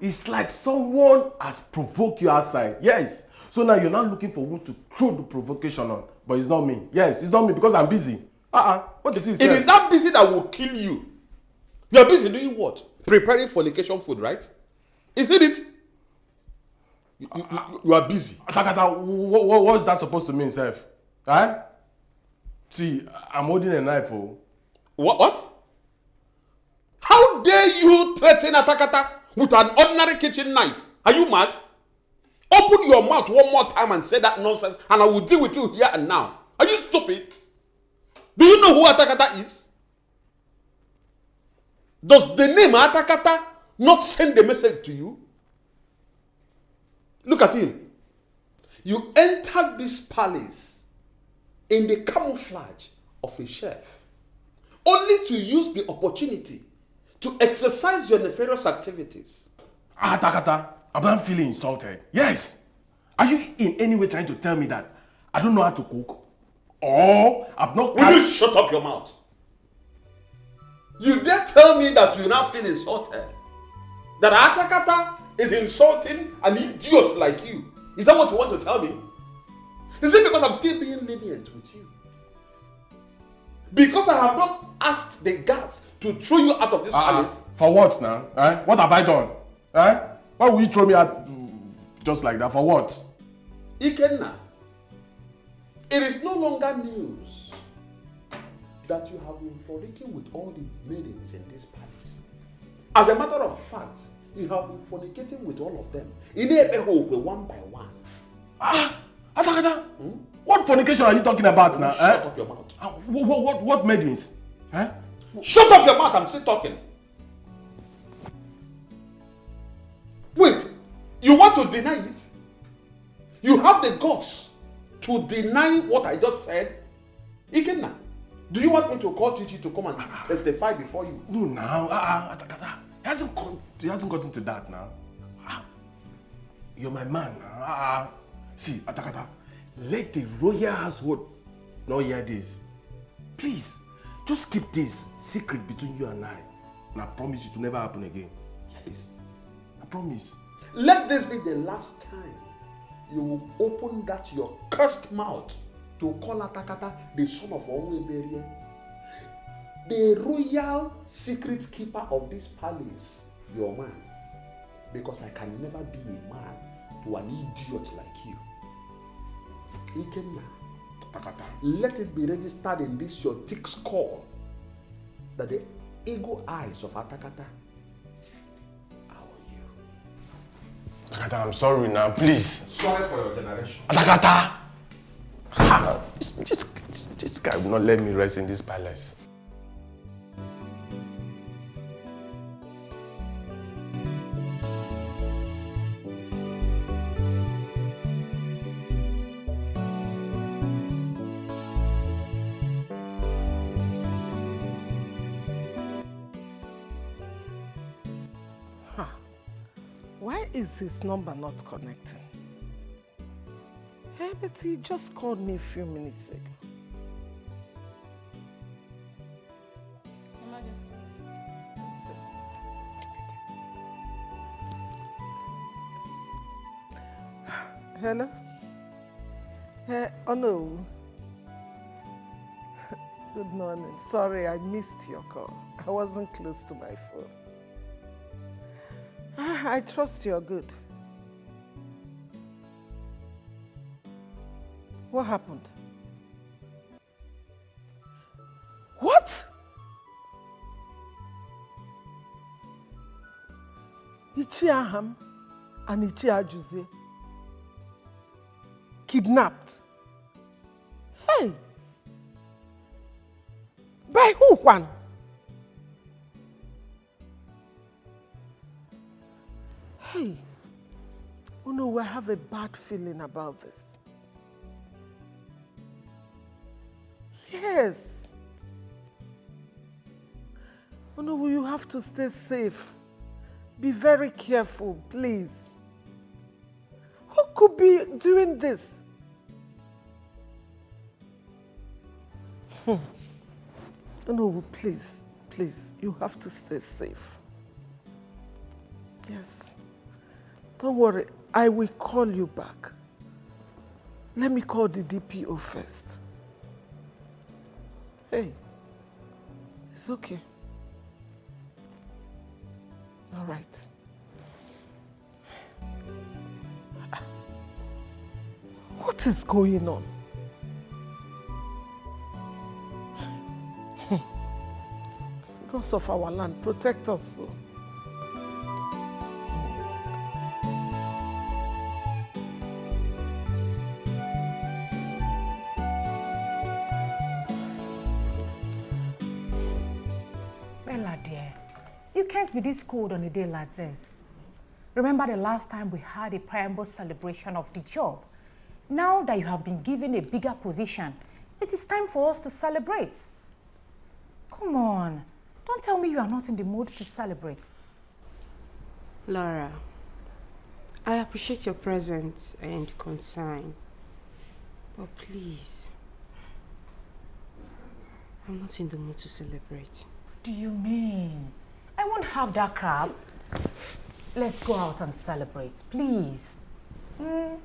It's like someone has provoked you outside. Yes. So now you're not looking for who to throw the provocation on. But it's not me. Yes, it's not me because I'm busy. What is it? It is that busy that will kill you. You are busy doing what? Preparing fornication food, right? Isn't it? You are busy. Atakata, what's that supposed to mean, Sev? Huh? See, I'm holding a knife. Oh. What? How dare you threaten Atakata with an ordinary kitchen knife? Are you mad? Open your mouth one more time and say that nonsense, and I will deal with you here and now. Are you stupid? Do you know who Atakata is? Does the name Atakata not send a message to you? Look at him. You entered this palace in the camouflage of a chef, only to use the opportunity to exercise your nefarious activities. Atakata, I'm not feeling insulted. Yes. Are you in any way trying to tell me that I don't know how to cook? Or I'm not... Will you shut up your mouth? You dare tell me that you now feel insulted? That Atakata is insulting an idiot like you? Is that what you want to tell me? Is it because I'm still being lenient with you? Because I have not asked the guards to throw you out of this palace? For what now? What have I done? Why will you throw me out just like that? For what? Ikenna, it is no longer news that you have been fornicating with all the maidens in this palace. As a matter of fact, you have been fornicating with all of them. In Ebehope, one by one. Atakata, what fornication are you talking about now? Shut up your mouth. What maidens? Shut up your mouth, I'm still talking. Wait, you want to deny it? You have the guts to deny what I just said? Ikenna, do you want me to call Chichi to come and testify before you? No, now. Atakata, he hasn't gotten to that now. You're my man now. See, Atakata, let the royal household not hear this. Please, just keep this secret between you and I. And I promise you to never happen again. Yes, I promise. Let this be the last time you will open that your cursed mouth to call Atakata the son of Onweberie, the royal secret keeper of this palace, your man. Because I can never be a man to an idiot like you. Ikenna, let it be registered in this your thick skull that the eagle eyes of Atakata are on you. Atakata, I'm sorry now, please. Sorry for your generation. Atakata! This guy will not let me rest in this palace. Why is his number not connecting? Hey, but he just called me a few minutes ago. Hello? Oh no. Good morning. Sorry, I missed your call. I wasn't close to my phone. I trust you're good. What happened? What? Ichi Aham and Ichi Ajuze kidnapped. Hey! By who, Kwan? Hey, oh no, I have a bad feeling about this. Yes. Oh no, you have to stay safe. Be very careful, please. Who could be doing this? Oh no, please, you have to stay safe. Yes. Don't worry, I will call you back. Let me call the DPO first. Hey, it's okay. All right. What is going on? because of our land. Protect us. Bella, dear, you can't be this cold on a day like this. Remember the last time we had a preamble celebration of the job? Now that you have been given a bigger position, it is time for us to celebrate. Come on, don't tell me you are not in the mood to celebrate. Laura, I appreciate your presence and concern, but please, I'm not in the mood to celebrate. What do you mean? I won't have that crap. Let's go out and celebrate, please. Can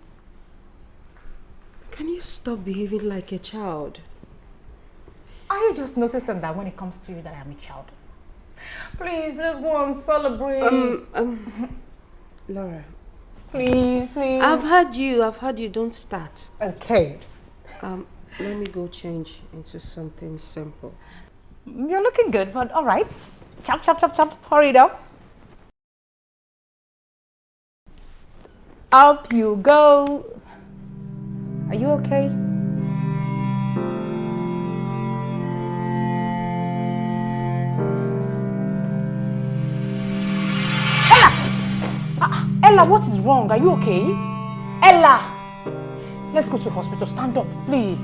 you stop behaving like a child? Are you just noticing that when it comes to you that I am a child? Please, let's go and celebrate. Laura. Please, please. I've heard you, don't start. Okay. Let me go change into something simple. You're looking good, but all right. Chop, chop, chop, chop. Hurry it up. Up you go. Are you okay? Ella, what is wrong? Are you okay? Ella! Let's go to the hospital. Stand up, please.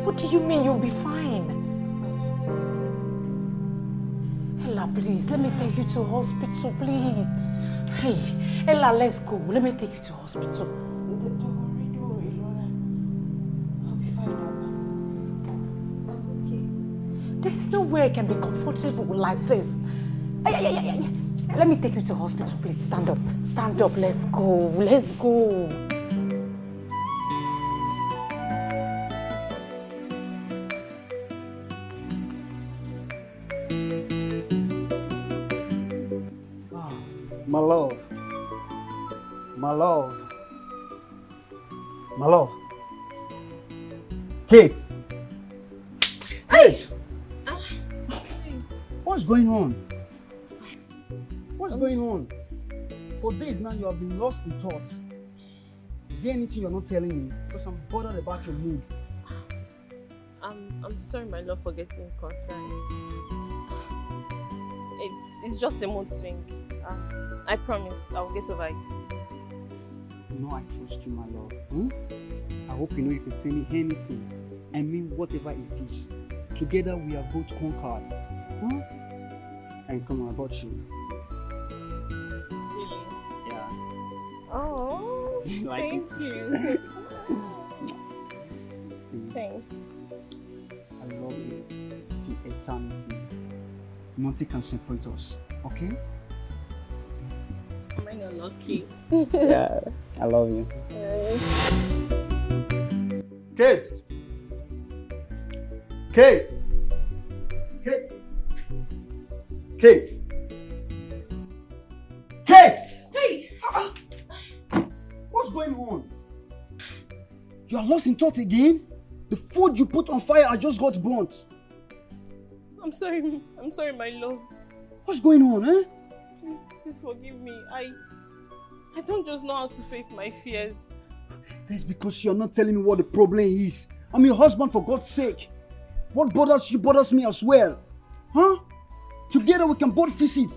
What do you mean you'll be fine? Ella, please, let me take you to hospital, please. Hey, Ella, let's go. Let me take you to hospital. Don't worry, I'll be fine. There's no way I can be comfortable like this. Let me take you to hospital, please. Stand up. Stand up. Let's go. Let's go. My love. My love. My love. Kate. Kate. What's going on? What's going on? For days now you have been lost in thoughts. Is there anything you're not telling me? Because I'm bothered about your mood. I'm sorry, my love, for getting concerned. It's just a mood swing. I promise I'll get over it. You know I trust you, my love. I hope you know you can tell me anything. I mean whatever it is. Together we have both conquered. And come on, about you. Really? Yeah. Oh, Like thank it? you. See, Thanks. I love you till eternity. Nothing can separate us, okay? Am I not lucky? Yeah, I love you. Kate! Kate! Kate! Kate! Kate! Hey! What's going on? You are lost in thought again? The food you put on fire I just got burnt. I'm sorry, my love. What's going on, eh? Please forgive me. I don't just know how to face my fears. That's because you're not telling me what the problem is. I'm your husband, for God's sake. What bothers you bothers me as well. Huh? Together we can both fix it.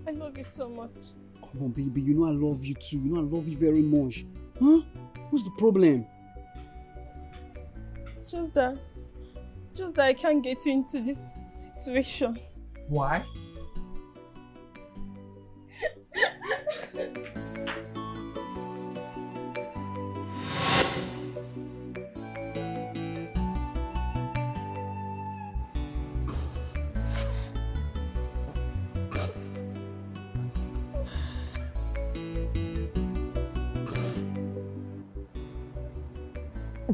I love you so much. Come on, baby. You know I love you too. You know I love you very much. Huh? What's the problem? Just that I can't get you into this situation. Why?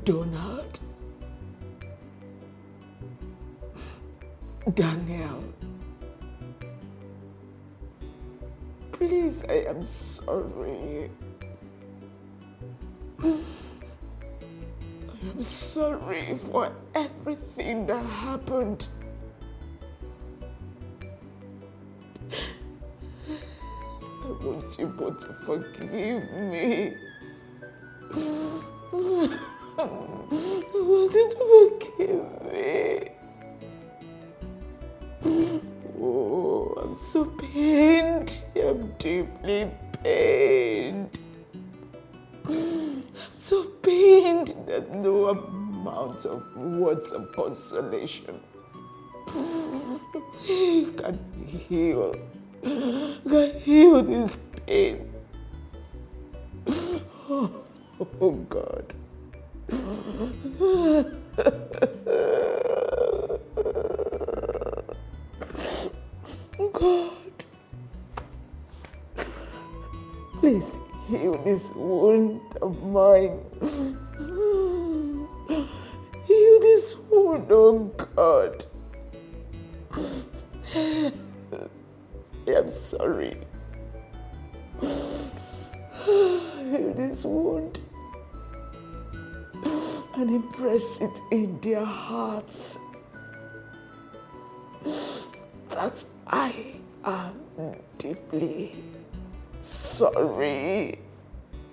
Donald. Daniel. Please, I am sorry. I'm sorry for everything that happened. I want you both to forgive me. I want you to forgive me. Oh, I'm so pained. I'm deeply pained. I'm so pained that no amount of words of consolation can heal this pain. Oh God. God. Please heal this wound of mine. Heal this wound, oh God. I'm sorry. Heal this wound and impress it in their hearts that I am deeply sorry.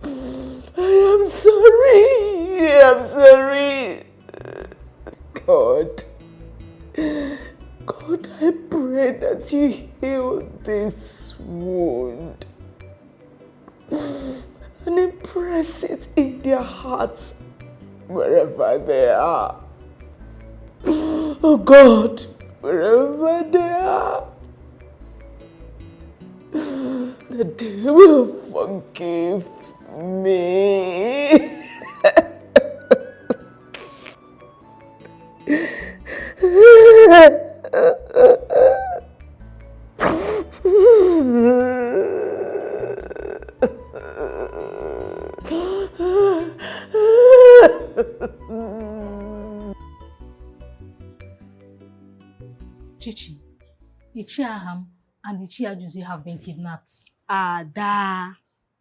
I am sorry. I'm sorry. God, I pray that you heal this wound and impress it in their hearts wherever they are. Oh God, wherever they are, that they will forgive me. Chichi, Ichiaham and Ichiajuzi have been kidnapped. Ada,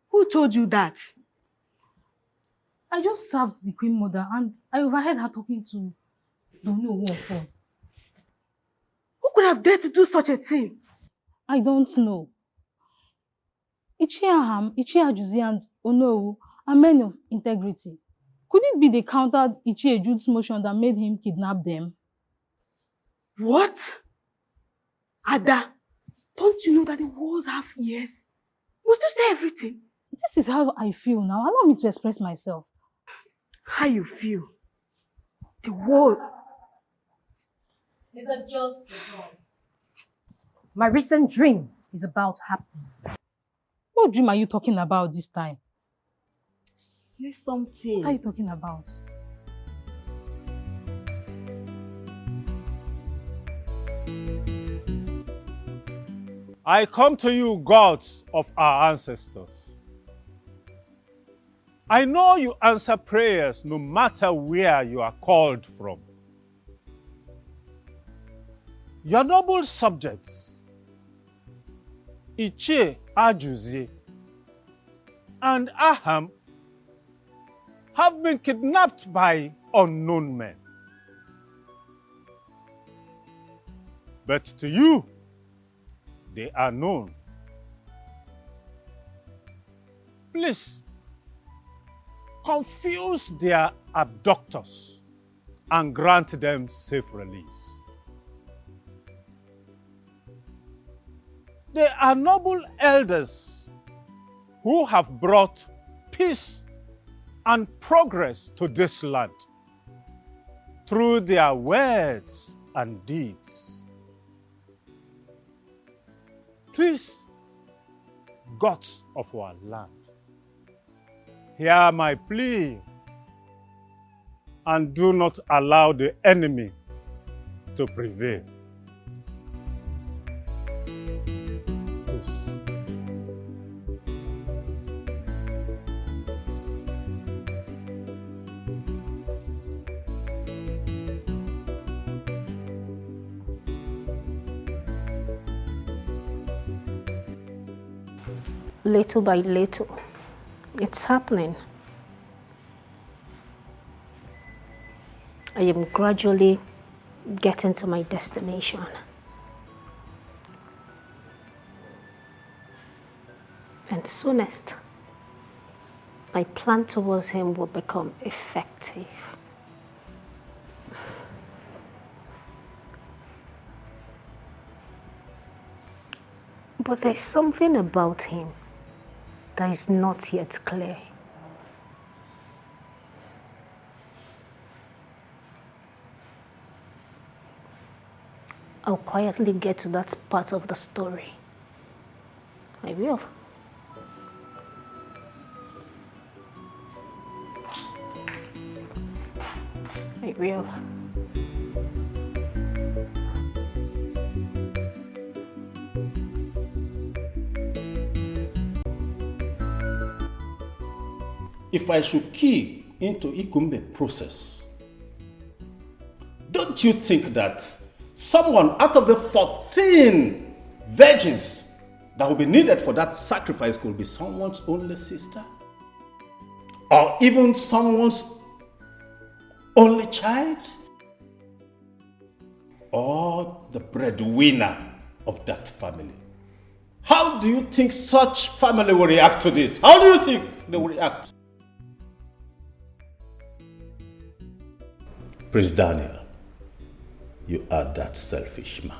who told you that? I just served the Queen Mother and I overheard her talking to Dono on phone. Who could have dared to do such a thing? I don't know. Ichiaham, Ichiajuzi and Onowu are men of integrity. Could it be they countered Ichiejude's motion that made him kidnap them? What? Ada, don't you know that the walls have ears? You must say everything. This is how I feel now. Allow me to express myself. How you feel? The wall. Is that just the dawn? My recent dream is about happening. What dream are you talking about this time? Say something. What are you talking about? I come to you, gods of our ancestors. I know you answer prayers no matter where you are called from. Your noble subjects, Ichie Ajuzi and Aham, have been kidnapped by unknown men. But to you, they are known. Please, confuse their abductors and grant them safe release. They are noble elders who have brought peace and progress to this land through their words and deeds. Please, gods of our land, hear my plea and do not allow the enemy to prevail. Please. Little by little, it's happening. I am gradually getting to my destination. And soonest, my plan towards him will become effective. But there's something about him that is not yet clear. I'll quietly get to that part of the story. I will. I will. If I should key into Ikumbe process, don't you think that someone out of the 14 virgins that will be needed for that sacrifice could be someone's only sister? Or even someone's only child? Or the breadwinner of that family? How do you think such family will react to this? How do you think they will react? Prince Daniel, you are that selfish man.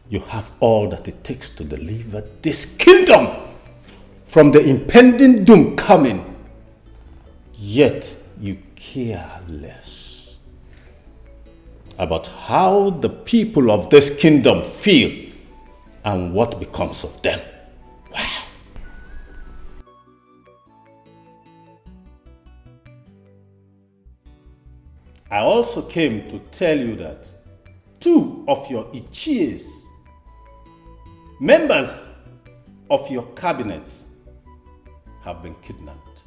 You have all that it takes to deliver this kingdom from the impending doom coming. Yet you care less about how the people of this kingdom feel and what becomes of them. Wow. I also came to tell you that 2 of your Ichies, members of your cabinet, have been kidnapped.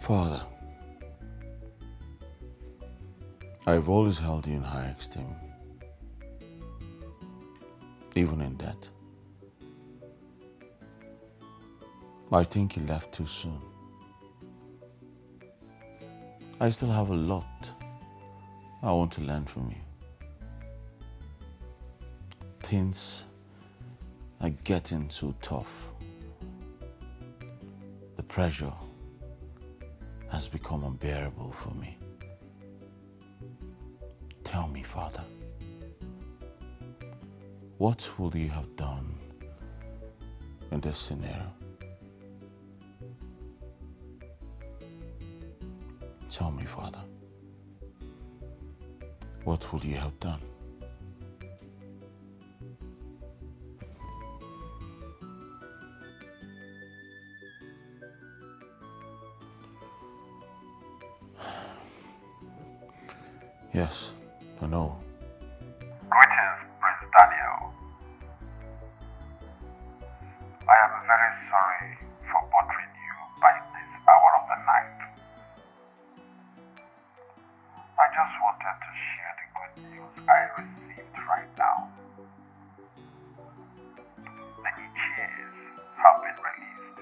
Father, I've always held you in high esteem, even in death. I think you left too soon. I still have a lot I want to learn from you. Things are getting too tough. The pressure has become unbearable for me. Tell me, Father, what would you have done in this scenario? Tell me, Father, what would you have done? Yes, I know. Greetings, Prince Daniel. I am very sorry for bothering you by this hour of the night. I just wanted to share the good news I received right now. The Ichies have been released.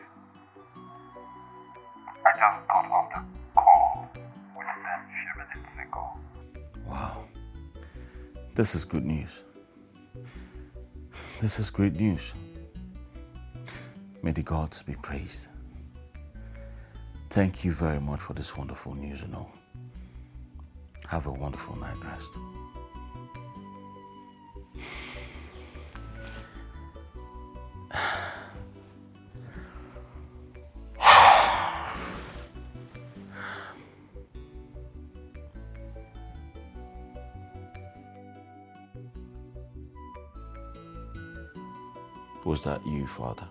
I just got off the call with them a few minutes ago. Wow. This is good news. This is great news. May the gods be praised. Thank you very much for this wonderful news, you know. Have a wonderful night rest. Was that you, Father?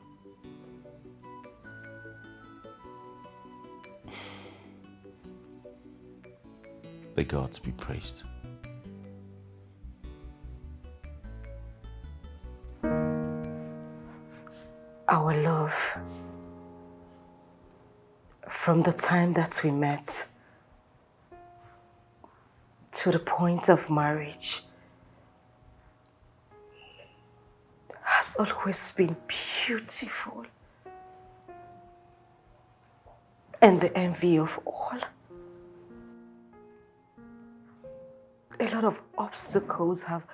The gods be praised. Our love, from the time that we met to the point of marriage, has has always been beautiful and the envy of all. A lot of obstacles have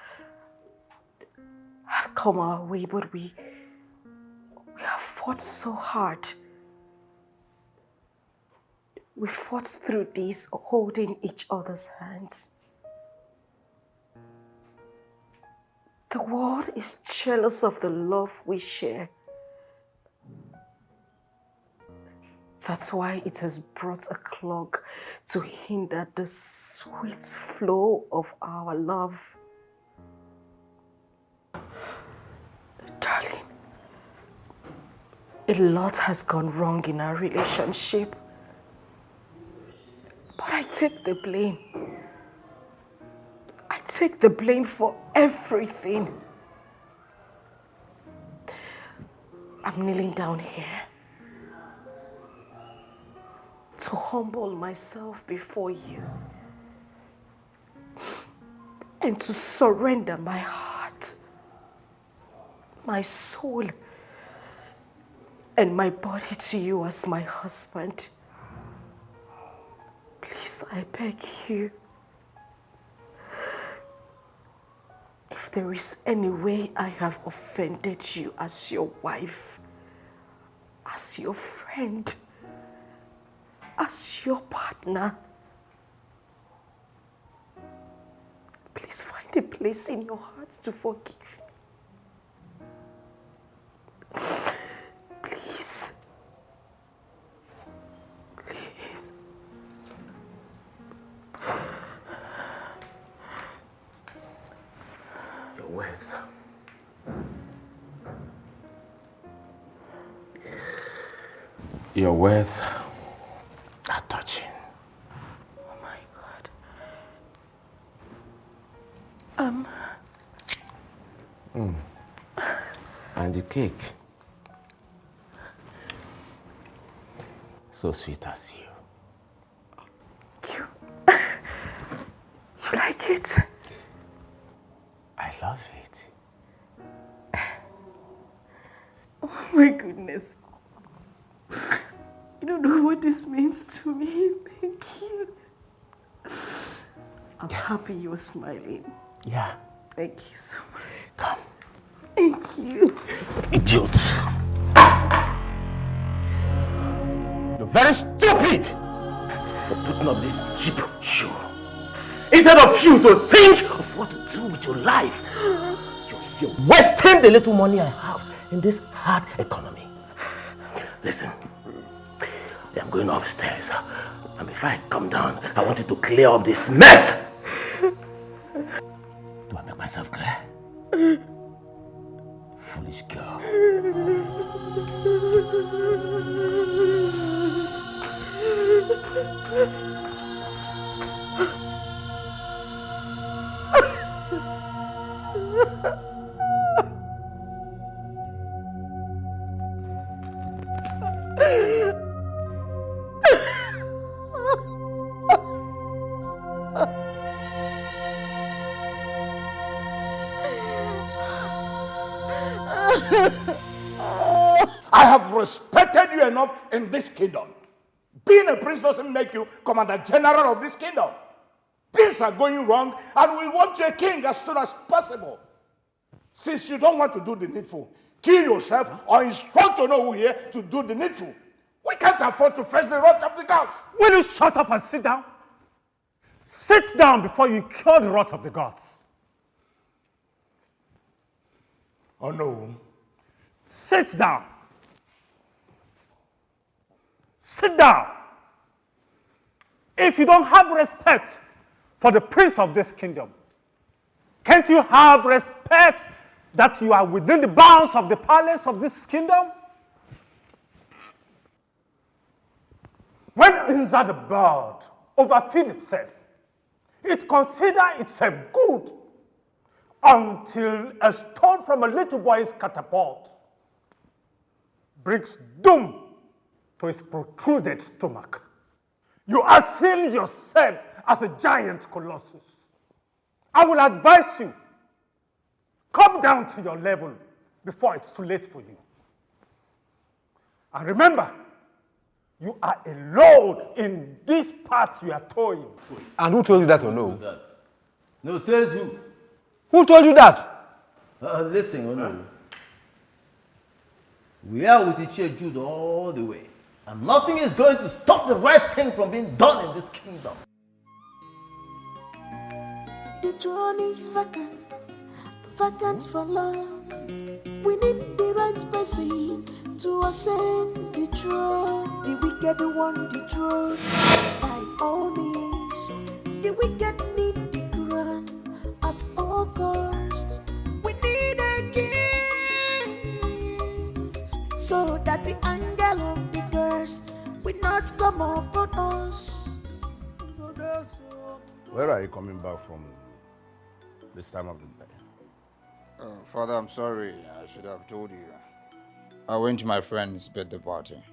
come our way, but we have fought so hard. We fought through this, holding each other's hands. The world is jealous of the love we share. That's why it has brought a clog to hinder the sweet flow of our love. Darling, a lot has gone wrong in our relationship. But I take the blame. I take the blame for everything. I'm kneeling down here to humble myself before you and to surrender my heart, my soul, and my body to you as my husband. Please, I beg you, if there is any way I have offended you as your wife, as your friend, as your partner, please find a place in your heart to forgive me. Please. Please. Your words. Your words are touching. Oh my God. And the cake. So sweet as you. You like it? I love it. Oh my goodness. You don't know what this means to me. Thank you. I'm happy you're smiling. Yeah. Thank you so much. Come. Thank you. Idiot. You're very stupid for putting up this cheap show. Instead of you to think of what to do with your life, you're wasting the little money I have in this hard economy. Listen, I'm going upstairs, and before I come down, I want you to clear up this mess. Do I make myself clear? Foolish girl. I have respected you enough in this kingdom. Being a prince doesn't make you commander general of this kingdom. Things are going wrong and we want you a king as soon as possible. Since you don't want to do the needful, kill yourself or instruct your know here to do the needful. We can't afford to face the wrath of the gods. Will you shut up and sit down? Sit down before you cure the wrath of the gods. Oh no. Sit down. Sit down. If you don't have respect for the prince of this kingdom, can't you have respect that you are within the bounds of the palace of this kingdom? When inside the bird overfeed itself, it considers itself good until a stone from a little boy's catapult brings doom to his protruded stomach. You are seeing yourself as a giant colossus. I will advise you, come down to your level before it's too late for you. And remember, you are alone in this path you are towing. And who told you that or no? No, says who? Who told you that? Listen, no. We are with Ichie Jude all the way. And nothing is going to stop the right thing from being done in this kingdom. The throne is vacant, vacant for long. We need the right person to ascend the throne. The wicked want the throne by all means. The wicked need the crown at all cost. We need a king so that the angel of the curse will not come upon us. Where are you coming back from this time of the day? Father, I'm sorry. I should have told you. I went to my friend's birthday party.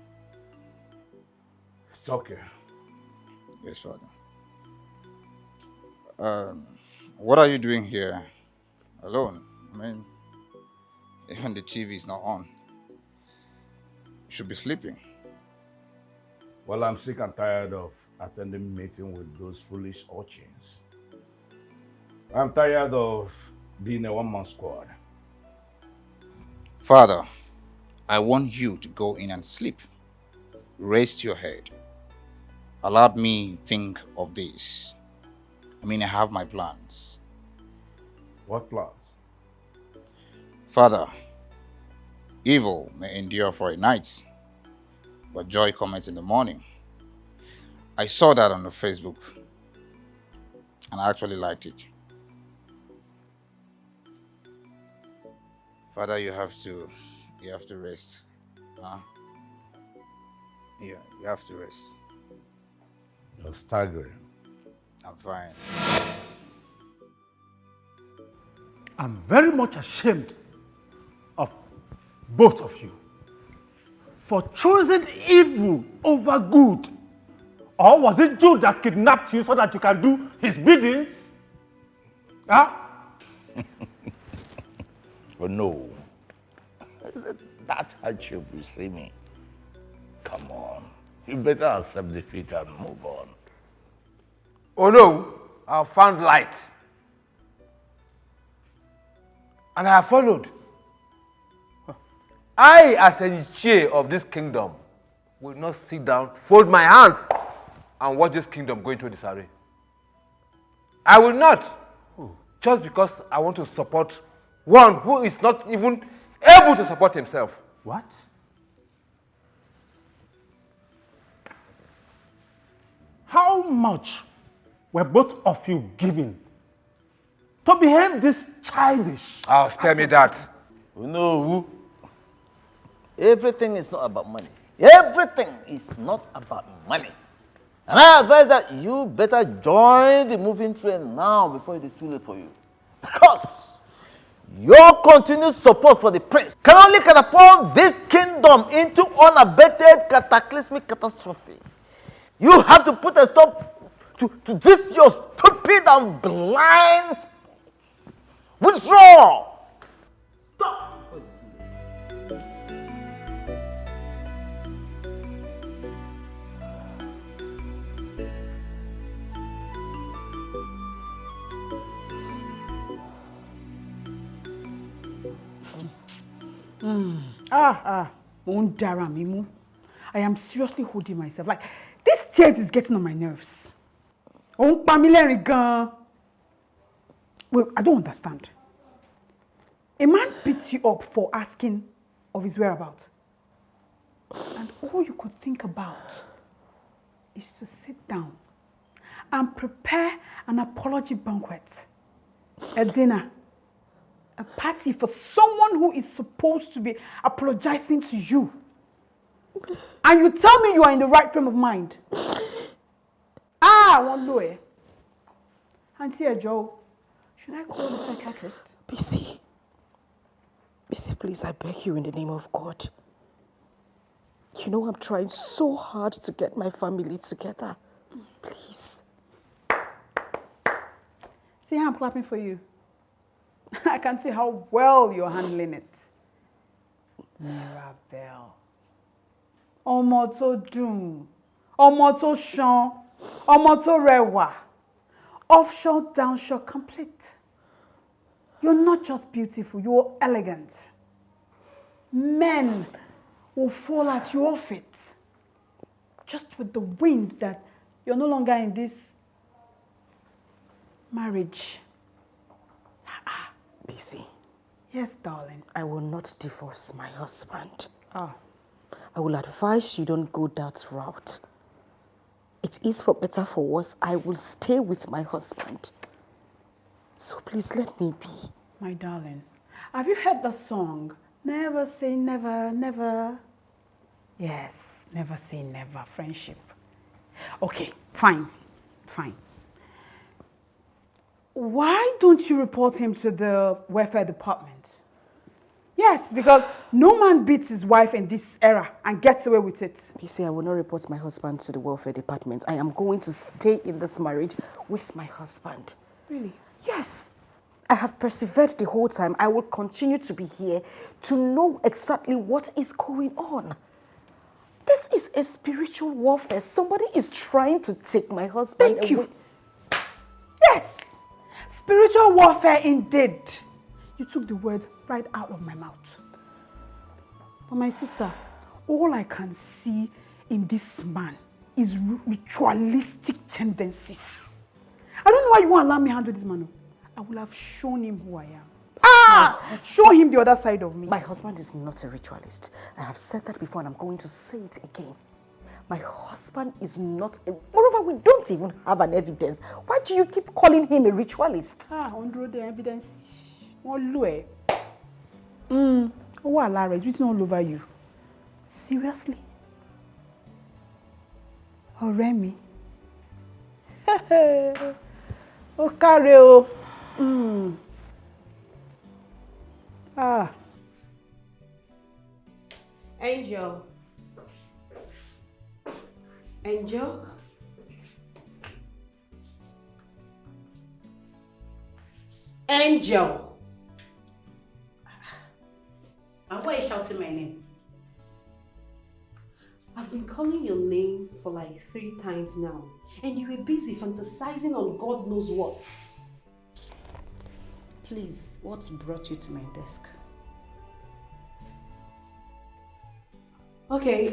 It's okay. Yes, Father. What are you doing here alone? I mean, even the TV is not on. You should be sleeping. Well, I'm sick and tired of attending meeting with those foolish urchins. I'm tired of being a one-man squad. Father, I want you to go in and sleep. Rest your head. Allow me think of this. I mean, I have my plans. What plans? Father, evil may endure for a night, but joy cometh in the morning. I saw that on the Facebook, and I actually liked it. Father, you have to rest. Huh? Yeah, you have to rest. You're staggering. I'm fine. I'm very much ashamed of both of you for choosing evil over good. Or was it Jude that kidnapped you so that you can do his biddings? Huh? Oh no. That hardship you see me. Come on. You better accept defeat and move on. Oh no, I have found light. And I have followed. I, as a chair of this kingdom, will not sit down, fold my hands, and watch this kingdom go into disarray. I will not. Just because I want to support one who is not even able to support himself. What? How much were both of you given to behave this childish? Oh, spare me that. No. Everything is not about money. Everything is not about money. And I advise that you better join the moving train now before it is too late for you. Because your continued support for the prince can only catapult this kingdom into unabated cataclysmic catastrophe. You have to put a stop to this your stupid and blind. Withdraw! Stop! I am seriously holding myself. Like, this tears is getting on my nerves. Well, I don't understand. A man beats you up for asking of his whereabouts. And all you could think about is to sit down and prepare an apology banquet, a dinner, a party for someone who is supposed to be apologizing to you. And you tell me you are in the right frame of mind. One lawyer. Auntie Joe, should I call the psychiatrist? Bisi, please, I beg you in the name of God. You know I'm trying so hard to get my family together. Please. See how I'm clapping for you? I can see how well you're handling it. Mirabelle. Ọmọ tó dùn, ọmọ tó ṣan, ọmọ tó rẹwà. Offshore, downshore, complete. You're not just beautiful, you're elegant. Men will fall at your feet just with the wind that you're no longer in this marriage. Busy. Yes, darling. I will not divorce my husband. Ah. I will advise you don't go that route. It is for better, for worse. I will stay with my husband. So please let me be. My darling, have you heard the song? Never say never, never. Yes, never say never, friendship. Okay, fine. Why don't you report him to the welfare department? Yes, because no man beats his wife in this era and gets away with it. You see, I will not report my husband to the welfare department. I am going to stay in this marriage with my husband. Really? Yes. I have persevered the whole time. I will continue to be here to know exactly what is going on. This is a spiritual warfare. Somebody is trying to take my husband away. Thank you. Yes. Spiritual warfare indeed. You took the words right out of my mouth. But my sister, all I can see in this man is ritualistic tendencies. I don't know why you won't allow me to handle this man. I will have shown him who I am. Show him the other side of me. My husband is not a ritualist. I have said that before and I'm going to say it again. My husband is not a... Moreover, we don't even have an evidence. Why do you keep calling him a ritualist? Under the evidence. Oh, Lara, it's written all over you. Seriously? Oremi. Oh, Kareo. Angel. Angel? Angel! And why are you shouting my name? I've been calling your name for like 3 times now, and you were busy fantasizing on God knows what. Please, what brought you to my desk? Okay,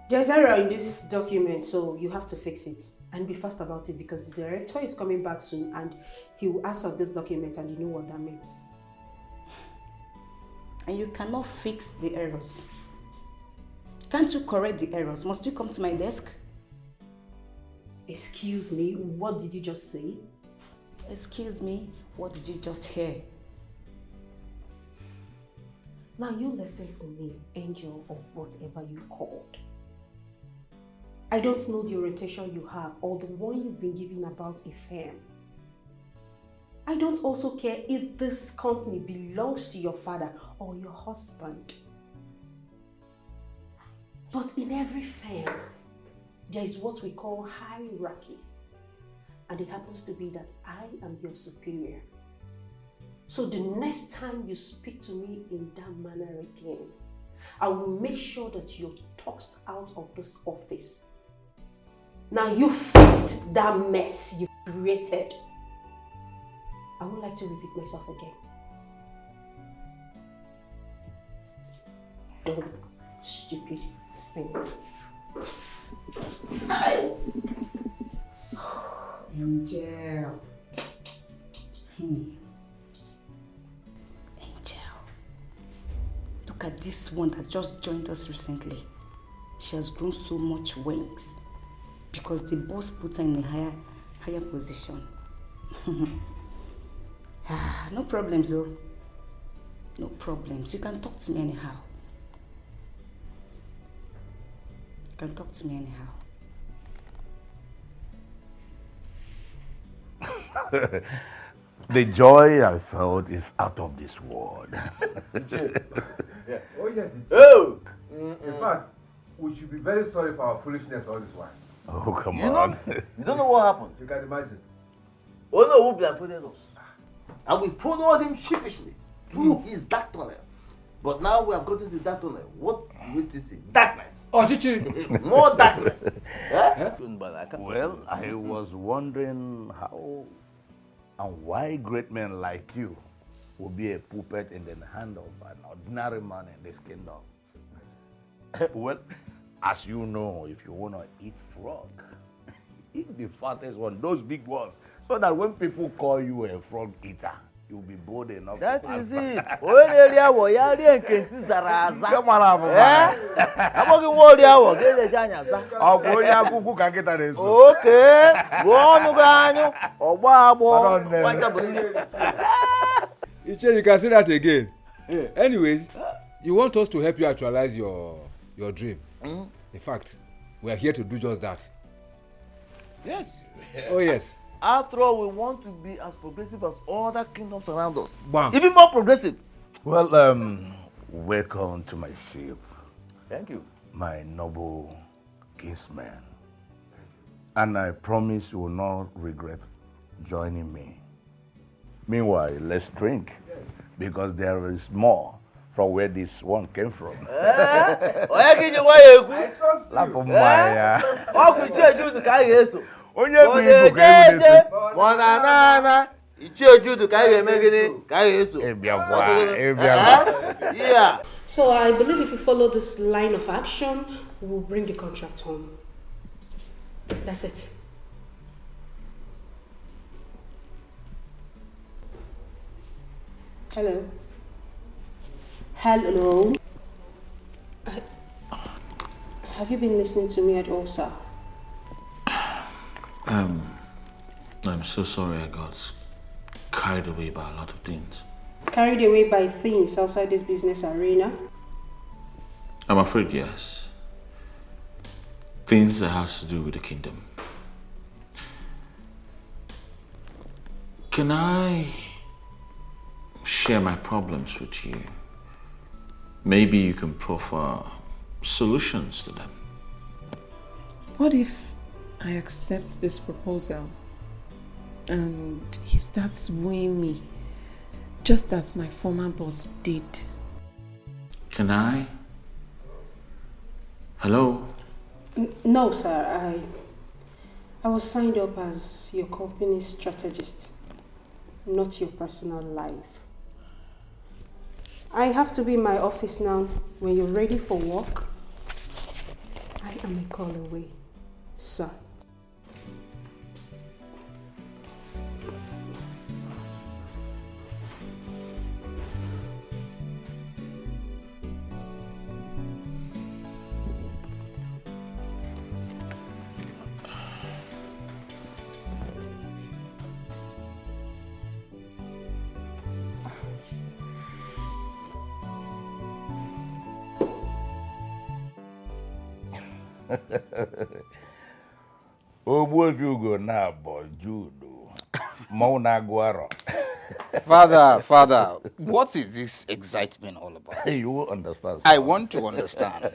there's error in this document, so you have to fix it. And be fast about it because the director is coming back soon and he will ask for this document, and you know what that means. And you cannot fix the errors. Can't you correct the errors? Must you come to my desk? Excuse me, what did you just say? Excuse me, what did you just hear? Now you listen to me, Angel, or whatever you called. I don't know the orientation you have or the one you've been given about a firm. I don't also care if this company belongs to your father or your husband. But in every firm, there is what we call hierarchy. And it happens to be that I am your superior. So the next time you speak to me in that manner again, I will make sure that you're tossed out of this office. Now you fixed that mess you created. I would like to repeat myself again. Don't stupid thing. Angel. Angel. Look at this one that just joined us recently. She has grown so much wings because the boss put her in a higher position. No problems though. No problems. You can talk to me anyhow. You can talk to me anyhow. The joy I felt is out of this world. Yeah. Oh, yes. Oh! In fact, we should be very sorry for our foolishness all this while. Oh, come You on. know, you don't know what happened. You can imagine. Oh no, who blindfolded us? And we followed him sheepishly. through his dark tunnel. But now we have gotten to that tunnel. What do we still see? Darkness. Oh, Chichi. More darkness. Well, I was wondering how and why great men like you will be a puppet in the hand of an ordinary man in this kingdom. Well, as you know, if you want to eat frog, eat the fattest one, those big ones, so that when people call you a frog eater, you'll be bold enough That to pass is by. it. Area warrior nkenti zaraza. Come on, Abu. Amogi warrior wo gele janya za. Obo ya kuku ka kita reso. Okay. Wonu ganyu. Ogbo agbo. Wacha bunye. Iche, you can say that again. Yeah. Anyways, you want us to help you actualize your dream. In fact, we are here to do just that. Yes. Oh yes. After all, we want to be as progressive as other kingdoms around us. Bam. Even more progressive. Well, welcome to my ship. Thank you. My noble kinsman. And I promise you will not regret joining me. Meanwhile, let's drink, because there is more from where this one came from. I trust you. Yeah. So I believe if we follow this line of action, we will bring the contract home. That's it. Hello. Hello. Have you been listening to me at all, sir? I'm so sorry I got carried away by a lot of things. Carried away by things outside this business arena? I'm afraid, yes. Things that has to do with the kingdom. Can I share my problems with you? Maybe you can proffer solutions to them. What if I accept this proposal and he starts wooing me just as my former boss did? Can I? Hello? No, sir. I was signed up as your company's strategist, not your personal life. I have to be in my office now. When you're ready for work, I am a call away, sir. Father, what is this excitement all about? You will understand. I want to understand.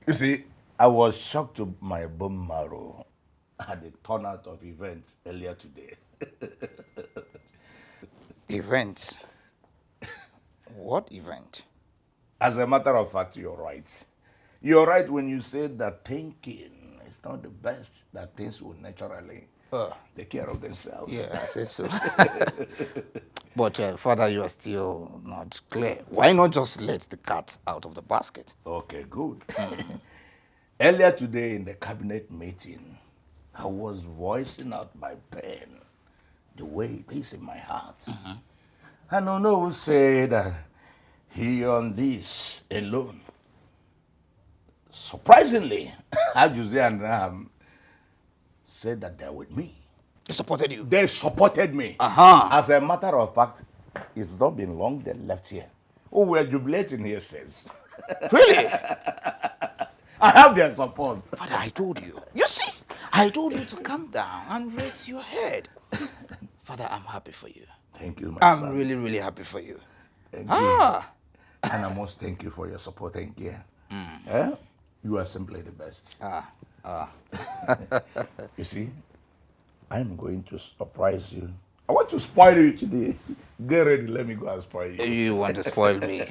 You see, I was shocked to my bone marrow at the turnout of events earlier today. Events? What event? As a matter of fact, you're right. You're right when you say that thinking is not the best, that things will naturally take care of themselves. Yeah, I say so. But Father, you are still not clear. Why not just let the cat out of the basket? Okay, good. Earlier today in the cabinet meeting, I was voicing out my pain, the way it is in my heart. And Ono will say that he on this alone. Surprisingly, Jose and Ram said that they're with me. They supported you? They supported me. As a matter of fact, it's not been long they left here. Oh, we're jubilating here, says. Really? I have their support. Father, I told you. You see, I told you to calm down and raise your head. Father, I'm happy for you. Thank you, my I'm son. really, really happy for you. Thank you. And I must thank you for your support. Thank you. You are simply the best. You see, I'm going to surprise you I want to spoil you today. Get ready, let me go and spoil you. You want to spoil me?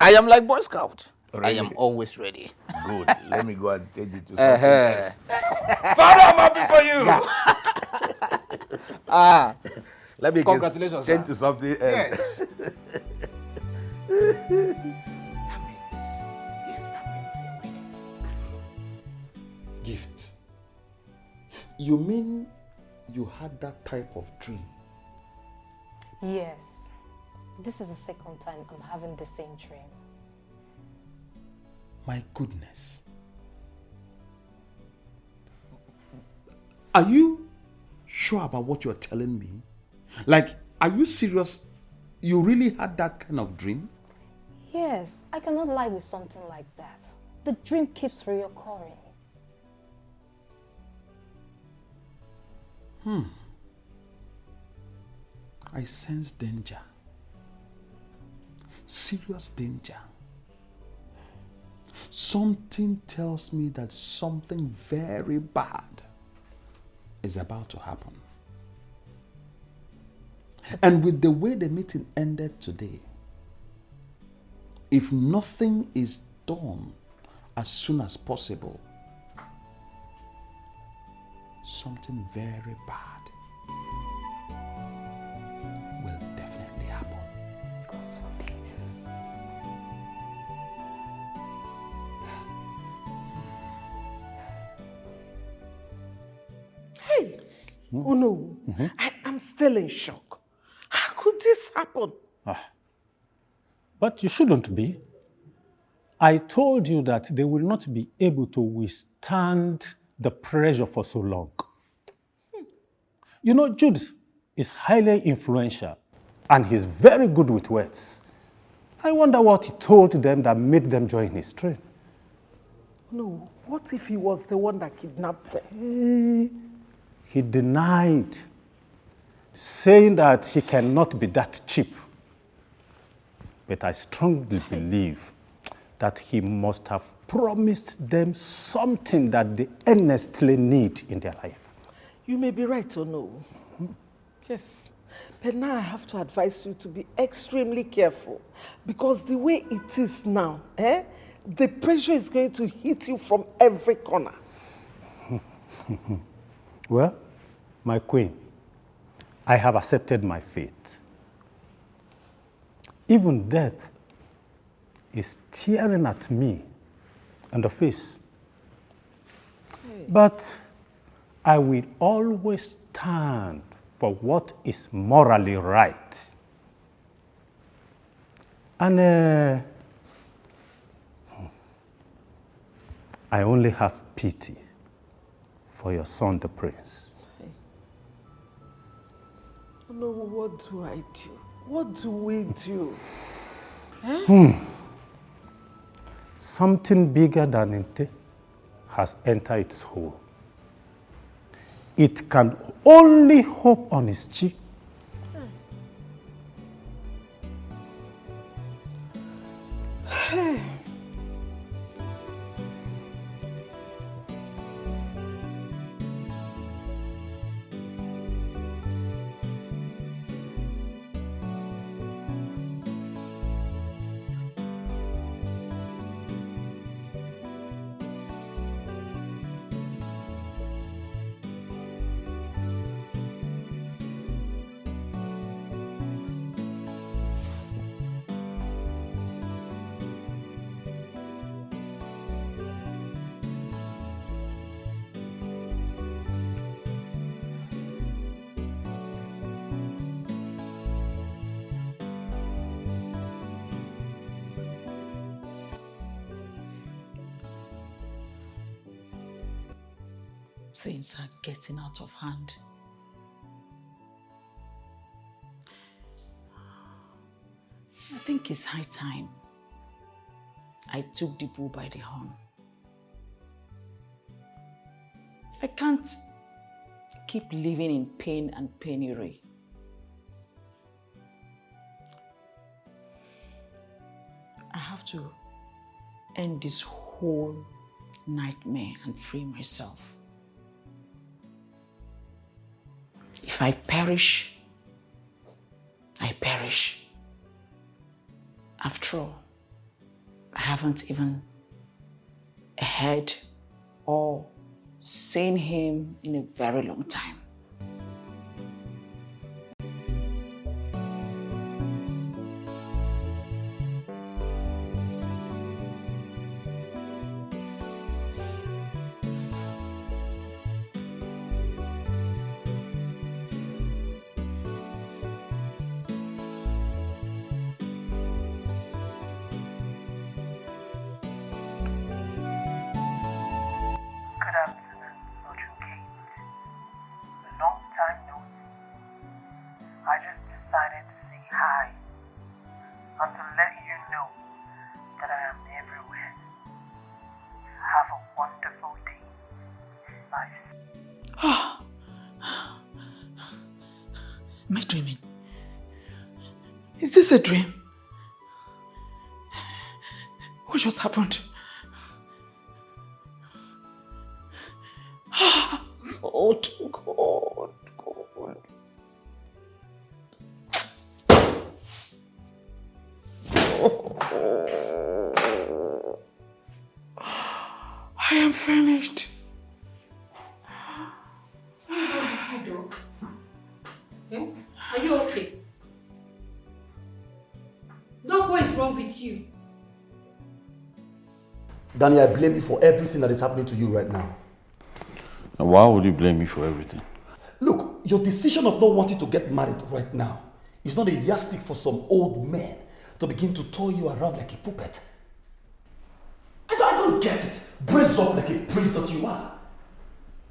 I am like Boy Scout. Really? I am always ready. Good. Let me go and change it to something else. Father, I'm happy for you. Let me Congratulations, change sir. to something else. Yes. Gift. You mean you had that type of dream? Yes. This is the second time I'm having the same dream. My goodness. Are you sure about what you're telling me? Like, are you serious? You really had that kind of dream? Yes, I cannot lie with something like that. The dream keeps reoccurring. I sense danger. Serious danger. Something tells me that something very bad is about to happen. And with the way the meeting ended today, if nothing is done as soon as possible, something very bad will definitely happen. God forbid. Hey, oh no, I am still in shock. How could this happen? But you shouldn't be. I told you that they will not be able to withstand the pressure for so long. You know, Jude is highly influential and he's very good with words. I wonder what he told them that made them join his train. No, what if he was the one that kidnapped them? He denied, saying that he cannot be that cheap. But I strongly believe that he must have promised them something that they earnestly need in their life. You may be right or no. Yes. But now I have to advise you to be extremely careful because the way it is now, the pressure is going to hit you from every corner. Well, my queen, I have accepted my fate. Even death is staring at me in the face. But I will always stand for what is morally right. And I only have pity for your son, the prince. No, what do I do? What do we do? Something bigger than Inte has entered its hole. It can only hope on its cheek. Things are getting out of hand. I think it's high time I took the bull by the horn. I can't keep living in pain and penury. I have to end this whole nightmare and free myself. If I perish, perish. After all, I haven't even heard or seen him in a very long time. Am I dreaming? Is this a dream? What just happened? God, God, God. I am finished. What's wrong with you, dog? Eh? Are you okay? Dog, what is wrong with you? Danny, I blame you for everything that is happening to you right now. And why would you blame me for everything? Look, your decision of not wanting to get married right now is not a yardstick for some old men to begin to toy you around like a puppet. I don't get it. Brace up like a priest that you are.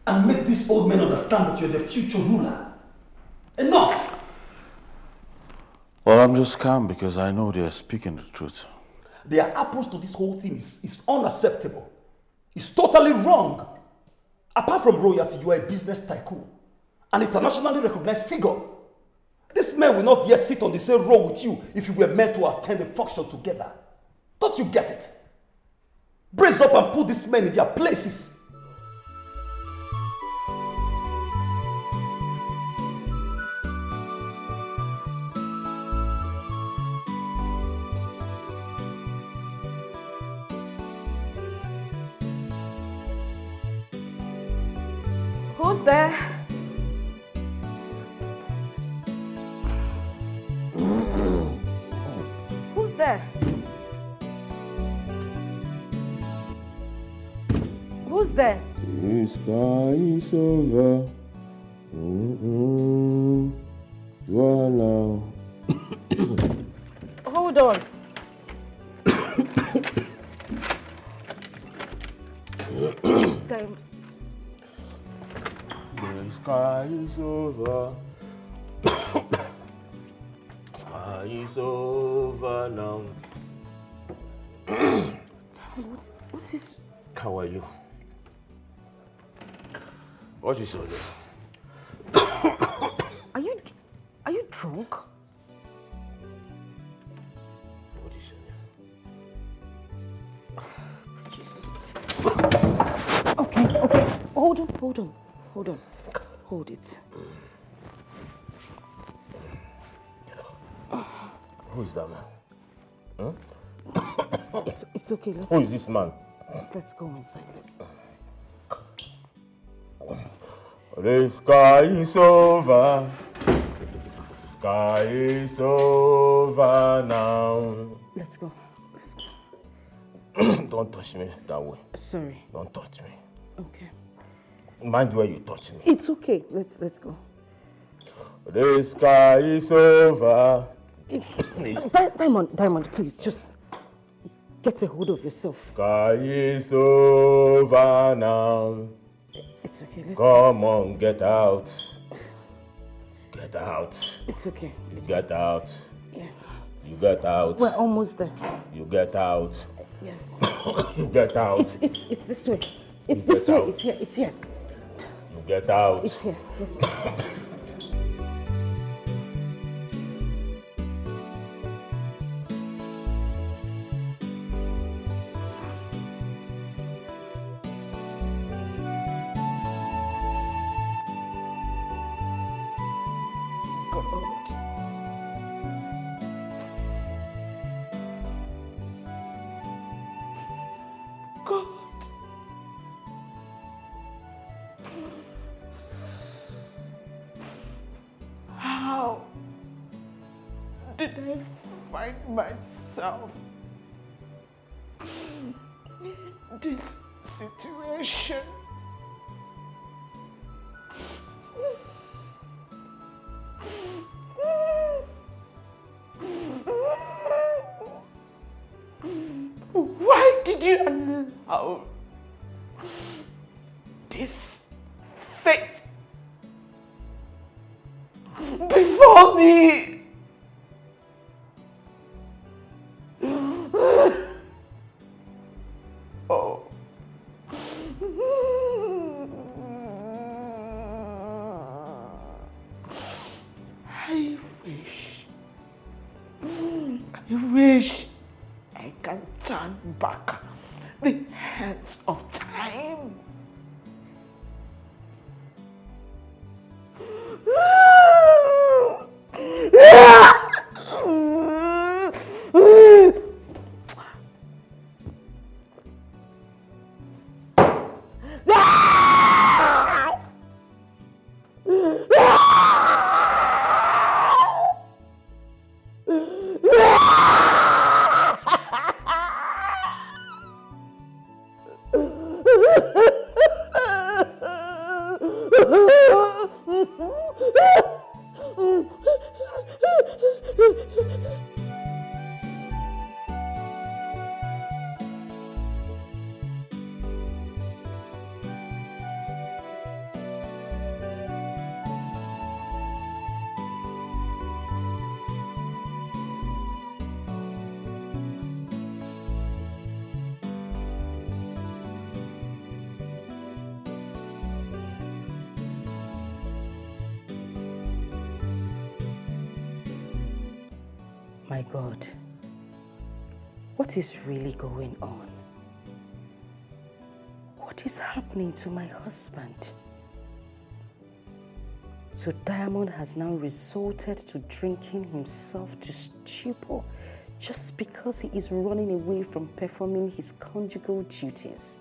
And make these old men understand that you're the future ruler. Enough! Well, I'm just calm because I know they're speaking the truth. Their approach to this whole thing is unacceptable. It's totally wrong. Apart from royalty, you are a business tycoon, an internationally recognized figure. This man will not dare sit on the same row with you if you were meant to attend a function together. Don't you get it? Brace up and put these men in their places. Who's there? Who's there? Who's there? The sky is over. Voila. Hold on. Time. The sky is over. Sky is over now. What's this? How are you? What is all Are you drunk? What is your Jesus. Okay. Hold on. Hold it. Who is that man? Huh? It's okay. Who is this man? Let's go inside. The sky is over. The sky is over now. Let's go. Don't touch me that way. Sorry. Don't touch me. Okay. Mind where you touch me. It's okay. Let's go. The sky is over. Diamond, please, just get a hold of yourself. Sky is over now. It's okay. Let's Come on, get out. Get out. It's okay. You get out. Yeah. You get out. We're almost there. You get out. Yes. You get out. It's this way. It's You this get way. out. It's here. You get out. It's here. Yes. how did I find myself in this situation? Why did you allow this fate before me? Oh. I wish I can turn back the hands of time. My God, what is really going on? What is happening to my husband? So Diamond has now resorted to drinking himself to stupor just because he is running away from performing his conjugal duties.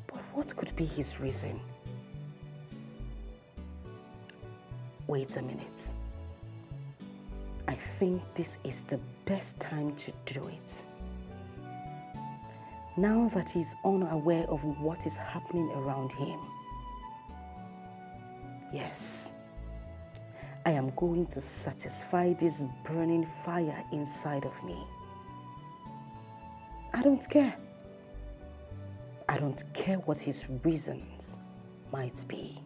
But what could be his reason? Wait a minute. I think this is the best time to do it. Now that he's unaware of what is happening around him. Yes, I am going to satisfy this burning fire inside of me. I don't care. I don't care what his reasons might be.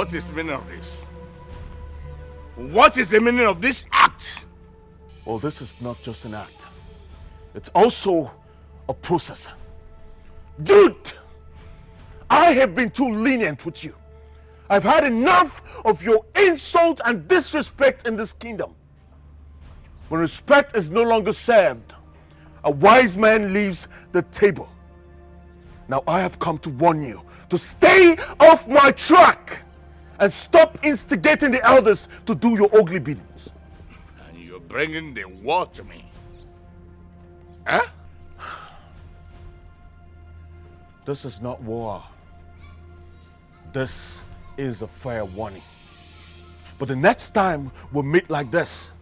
What is the meaning of this? What is the meaning of this act? Well, this is not just an act. It's also a process. Dude! I have been too lenient with you. I've had enough of your insult and disrespect in this kingdom. When respect is no longer served, a wise man leaves the table. Now I have come to warn you to stay off my track and stop instigating the elders to do your ugly biddings. And you're bringing the war to me. Huh? This is not war. This is a fair warning. But the next time we meet like this,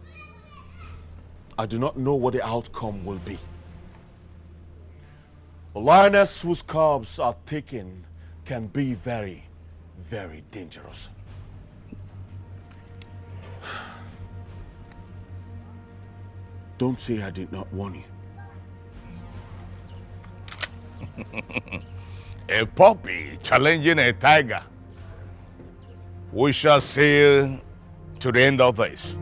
I do not know what the outcome will be. A lioness whose cubs are taken can be very, very dangerous. Don't say I did not warn you. A puppy challenging a tiger. We shall sail to the end of this.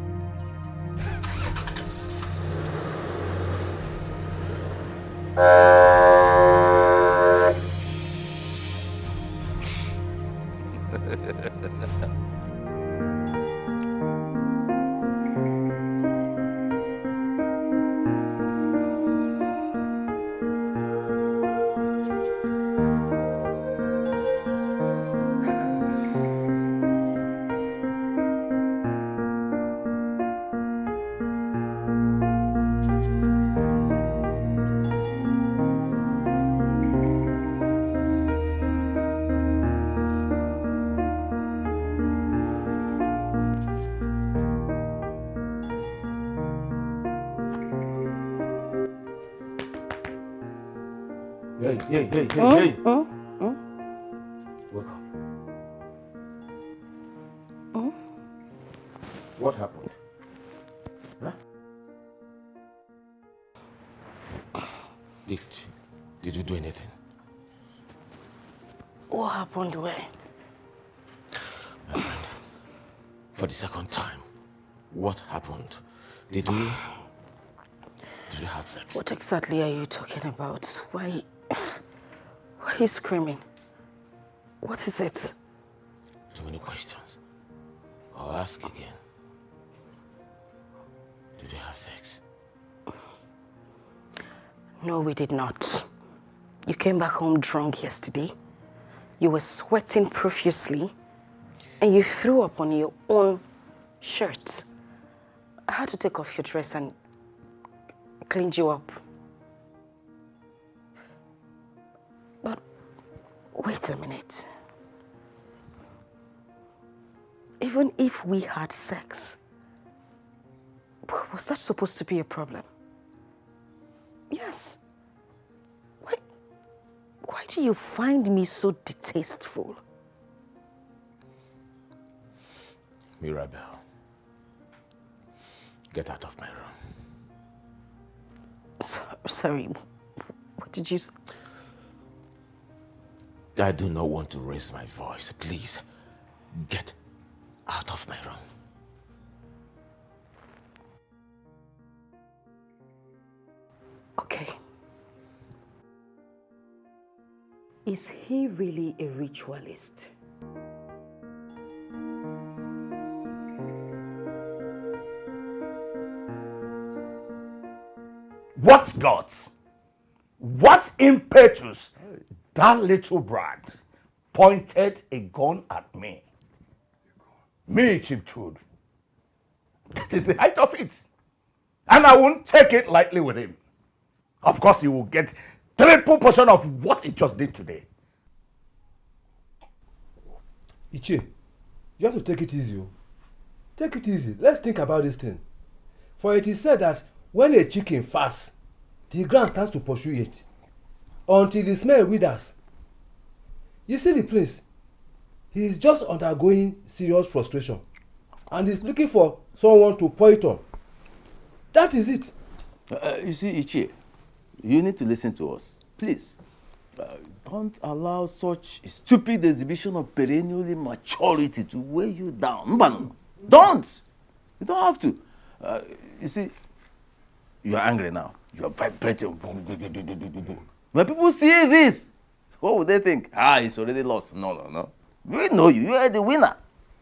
Hey. Wake up. What happened? Huh? Did you do anything? What happened where? My friend, for the second time, what happened? Did we have sex? What exactly are you talking about? Why are you screaming? What is it? Too many questions. I'll ask again. Did you have sex? No, we did not. You came back home drunk yesterday. You were sweating profusely. And you threw up on your own shirt. I had to take off your dress and clean you up. But wait a minute. Even if we had sex, was that supposed to be a problem? Yes. Why do you find me so distasteful? Mirabel, get out of my room. Sorry, what did you say? I do not want to raise my voice. Please, get out of my room. Okay. Is he really a ritualist? What guts? What impetus? That little brat pointed a gun at me. Me, Chief Chud. That is the height of it. And I won't take it lightly with him. Of course, he will get triple portion of what he just did today. Ichie, you have to take it easy. Take it easy. Let's think about this thing. For it is said that when a chicken farts, the ground starts to pursue it until the smell withers. You see the prince, he is just undergoing serious frustration and is looking for someone to pour it on. That is it. You see, Ichie, you need to listen to us. Please, don't allow such stupid exhibition of perennial immaturity to weigh you down. Don't! You don't have to. You see, you are angry now. You are vibrating. When people see this, what would they think? He's already lost. No. We know you. You are the winner.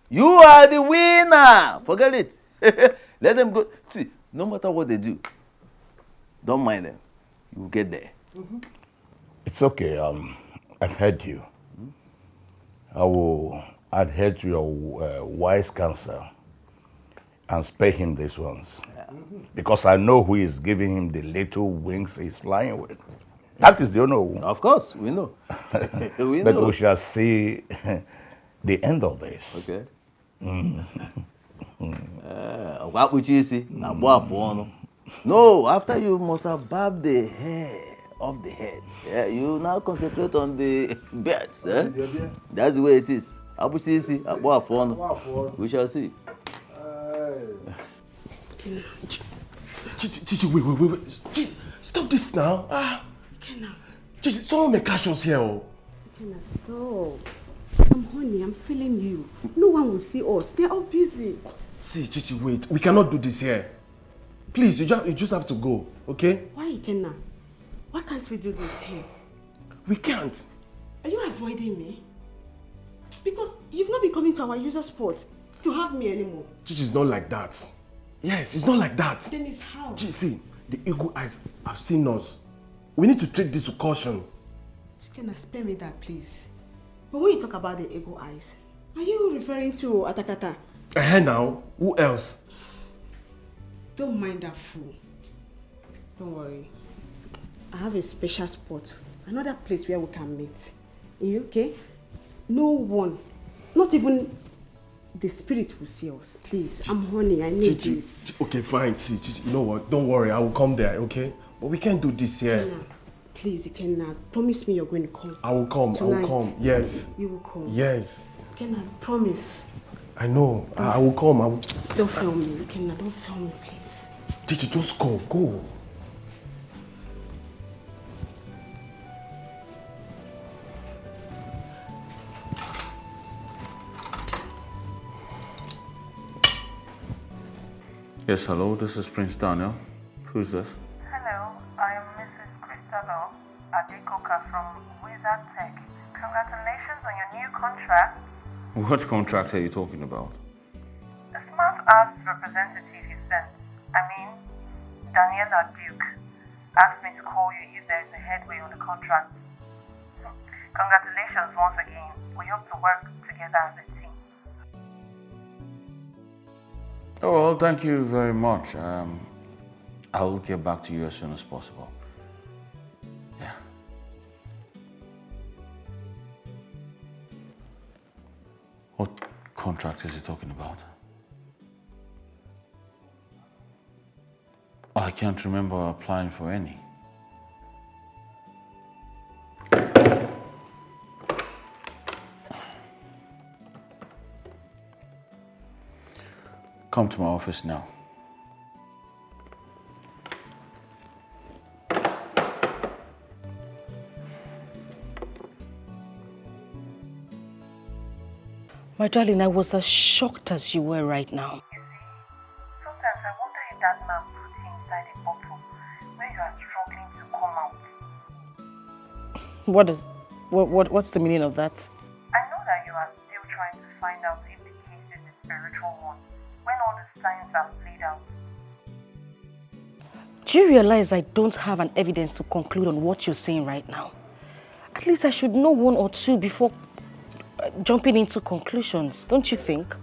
You are the winner. Forget it. Let them go. See, no matter what they do, don't mind them. You will get there. It's okay. I've heard you. I will adhere to your wise counsel. and spare him this once. Because I know who is giving him the little wings he's flying with. That is the owner. Of course, we know. We But know. we shall see the end of this. Okay. What would you see? No, after you must have barbed the hair off the head. Yeah, you now concentrate on the birds. Eh? That's the way it is. We shall see. Chichi, wait. Chichi, stop this now. Chichi, someone may catch us here. Oh. Ikenna, stop. I'm honey, I'm feeling you. No one will see us. They're all busy. See, Chichi, wait. We cannot do this here. Please, you just have to go, okay? Why, Ikenna? Why can't we do this here? We can't. Are you avoiding me? Because you've not been coming to our user spot to have me anymore. Chichi, it's not like that. Yes, it's not like that. Then it's how? Chichi, see, the eagle eyes have seen us. We need to treat this with caution. Ikenna, spare me that, please. But when you talk about the eagle eyes, are you referring to Atakata? Now, who else? Don't mind that fool. Don't worry. I have a special spot. Another place where we can meet. In UK, no one, not even the spirit will see us. Please, I'm honey, I need this. Okay, fine. See, you know what? Don't worry, I will come there, okay? But we can't do this here. Ikenna, please, Ikenna, promise me you're going to come. I will come, Tonight. I will come. Yes. You will come. Yes. Ikenna, promise. I know. I will come. Don't fail me, Ikenna, don't fail me, please. Chichi, just go. Yes, hello, this is Prince Daniel. Who's this? Hello, I am Mrs. Christabel Adekoka from Wizard Tech. Congratulations on your new contract. What contract are you talking about? The smart arts representative you sent, Daniela Duke, asked me to call you if there is a headway on the contract. Congratulations once again. We hope to work together as a team. Oh, well, thank you very much. I will get back to you as soon as possible. Yeah. What contract is he talking about? I can't remember applying for any. Come to my office now. My darling, I was as shocked as you were right now. Sometimes I wonder if that man put you inside a bottle where you are struggling to come out. What's the meaning of that? I know that you are still trying to find out if the case is a spiritual one, when all the signs are played out. Do you realize I don't have an evidence to conclude on what you're saying right now? At least I should know one or two before jumping into conclusions, don't you think?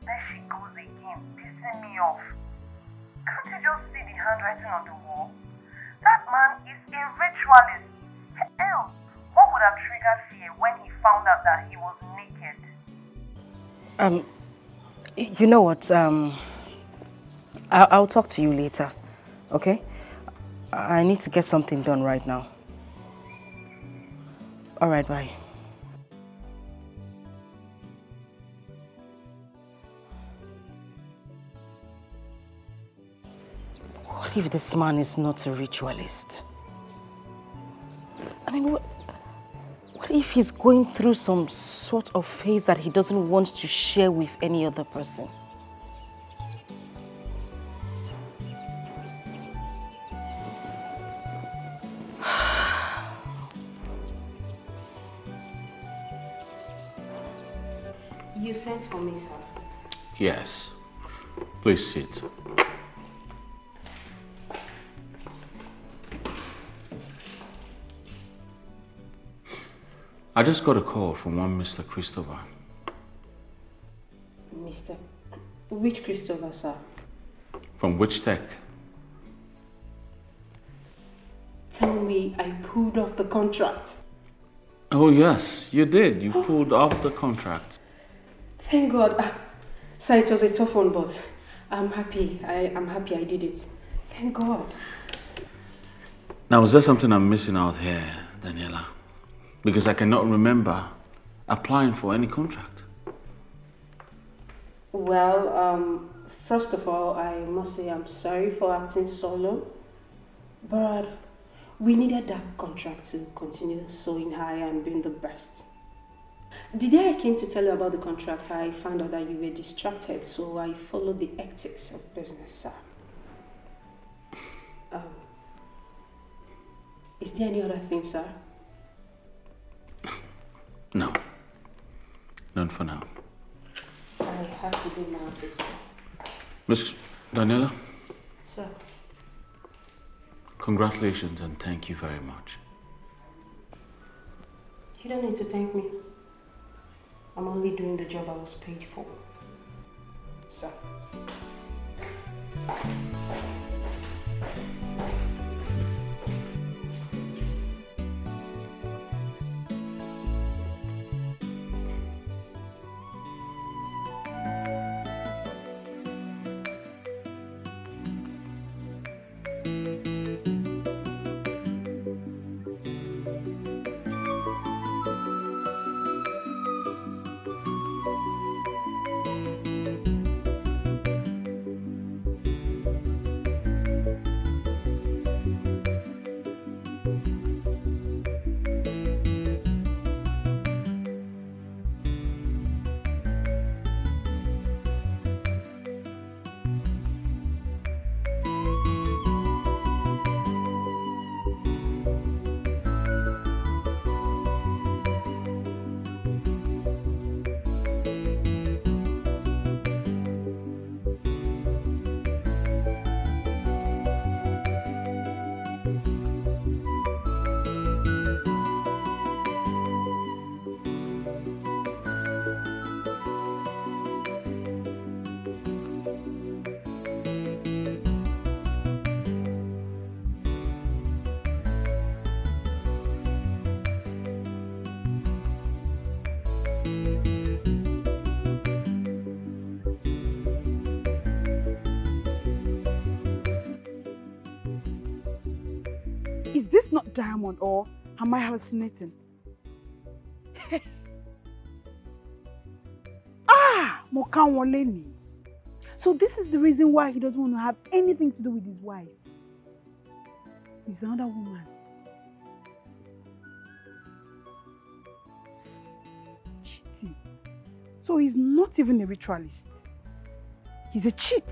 There she goes again, pissing me off. Can't you just see the handwriting on the wall? That man is a ritualist. Hell, what would have triggered fear when he found out that he was naked? You know what? I'll talk to you later, okay? I need to get something done right now. All right, bye. What if this man is not a ritualist? I mean, what if he's going through some sort of phase that he doesn't want to share with any other person? You sent for me, sir. Yes. Please sit. I just got a call from one Mr. Christopher. Mr. Which Christopher, sir? From which tech? Tell me I pulled off the contract. Oh yes, you did. You pulled off the contract. Thank God. Sir, it was a tough one, but I'm happy. I'm happy I did it. Thank God. Now, is there something I'm missing out here, Daniela? Because I cannot remember applying for any contract. Well, first of all, I must say I'm sorry for acting solo, but we needed that contract to continue soaring high and being the best. The day I came to tell you about the contract, I found out that you were distracted, so I followed the ethics of business, sir. Is there any other thing, sir? No. None for now. I have to be in my office. Miss Daniela? Sir. Congratulations and thank you very much. You don't need to thank me. I'm only doing the job I was paid for. Sir. Is this not diamond or am I hallucinating? Mokanwoleni. So this is the reason why he doesn't want to have anything to do with his wife. He's another woman. Cheating. So he's not even a ritualist. He's a cheat.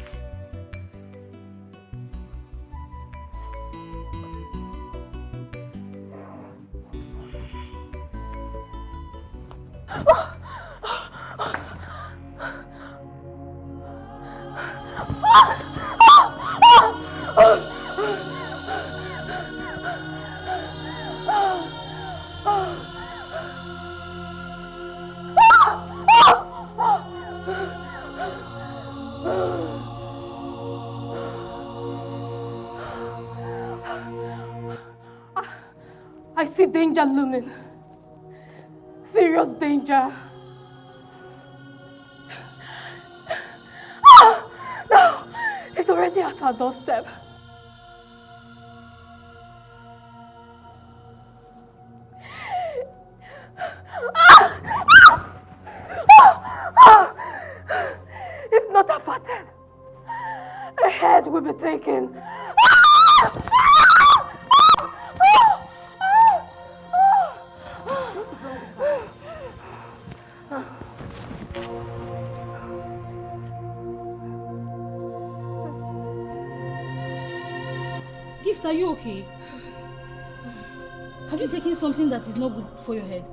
I see danger looming. Serious danger. No! It's already at our doorstep. If not averted, a head will be taken. Gift, are you okay? Have you taken something that is not good for your head?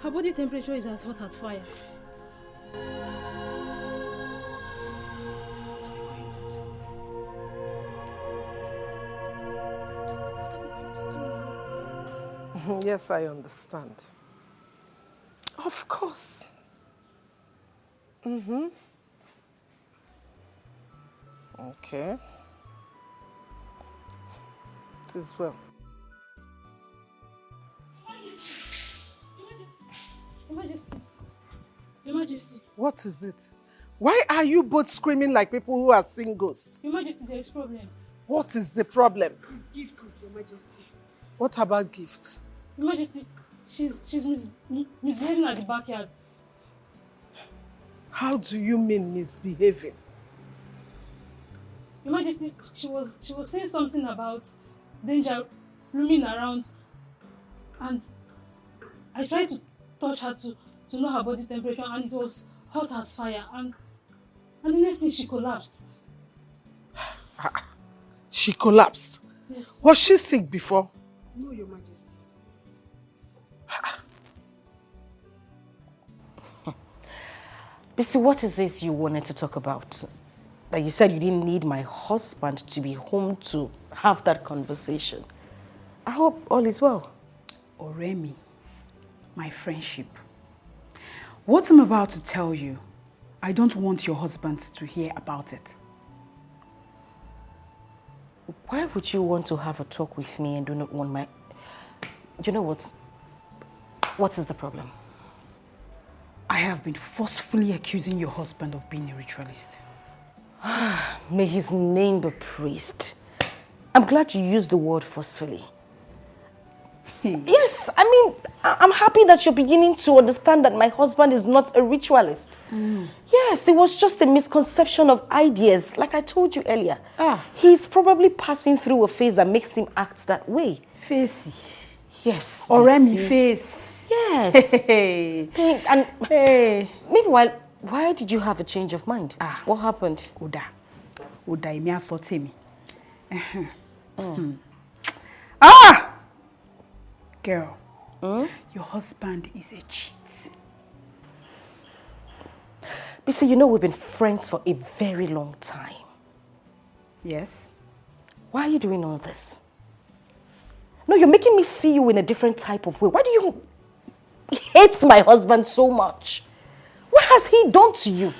Her body temperature is as hot as fire. Yes, I understand. Of course. Mm-hmm. Okay. It is well. Your Majesty. What is it? Why are you both screaming like people who are seeing ghosts? Your Majesty, there is problem. What is the problem? It's gift, Your Majesty. What about gifts? Your Majesty, she's misbehaving at the backyard. How do you mean misbehaving? Your Majesty, she was saying something about danger roaming around, and I tried to touch her to know her body temperature, and it was hot as fire, and the next thing she collapsed. She collapsed? Yes. Was she sick before? No, Your Majesty. Bisi, what is it you wanted to talk about? That you said you didn't need my husband to be home to have that conversation. I hope all is well. Oremi, my friendship. What I'm about to tell you, I don't want your husband to hear about it. Why would you want to have a talk with me and do not want my... You know what? What is the problem? I have been forcefully accusing your husband of being a ritualist. May his name be praised. I'm glad you used the word forcefully. Yes, I mean, I'm happy that you're beginning to understand that my husband is not a ritualist. Yes, it was just a misconception of ideas, like I told you earlier. He's probably passing through a phase that makes him act that way. Face. Yes. Oremi face. Yes. And meanwhile, why did you have a change of mind? What happened? Oda, imi asote mi. Girl, your husband is a cheat. Bisi, you know we've been friends for a very long time. Yes. Why are you doing all this? No, you're making me see you in a different type of way. Why do you hate my husband so much? What has he done to you?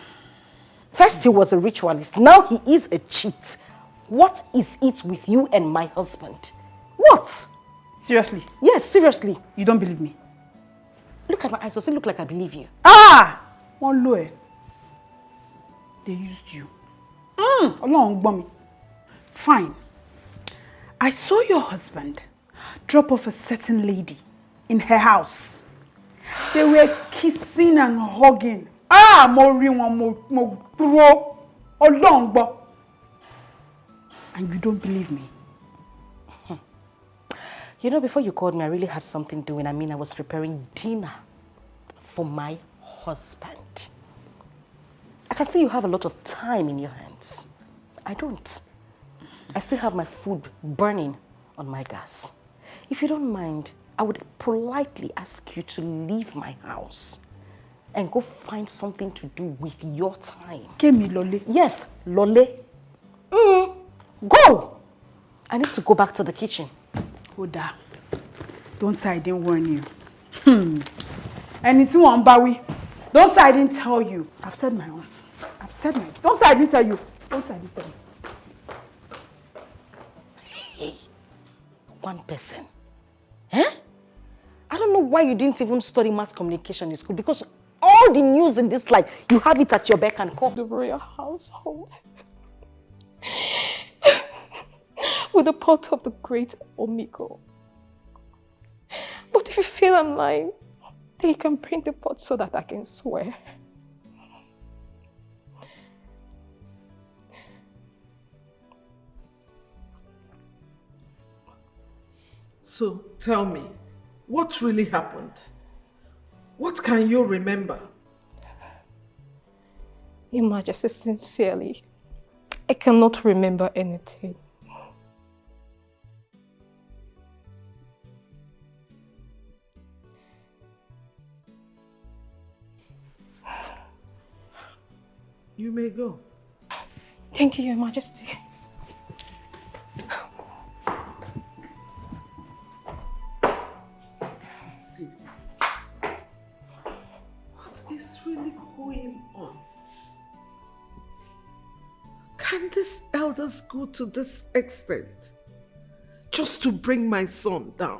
First he was a ritualist, now he is a cheat. What is it with you and my husband? What? Seriously? Yes, seriously. You don't believe me? Look at my eyes, does it look like I believe you? One loe. They used you. Fine. I saw your husband drop off a certain lady in her house. They were kissing and hugging. And you don't believe me? You know, before you called me, I really had something doing. I mean, I was preparing dinner for my husband. I can see you have a lot of time in your hands. I don't. I still have my food burning on my gas. If you don't mind, I would politely ask you to leave my house and go find something to do with your time. Kemi Lole? Yes, Lole. Go! I need to go back to the kitchen. Oda, don't say I didn't warn you. Anything on Bawi? Don't say I didn't tell you. I've said my own. I've said my own. Don't say I didn't tell you. Don't say I didn't tell you. Hey, one person. Huh? I don't know why you didn't even study mass communication in school, because all the news in this life, you have it at your beck and call. The royal household. With the pot of the great Omiko. But if you feel I'm lying, then you can bring the pot so that I can swear. So tell me, what really happened? What can you remember? Your Majesty, sincerely, I cannot remember anything. You may go. Thank you, Your Majesty. going on? Can these elders go to this extent just to bring my son down?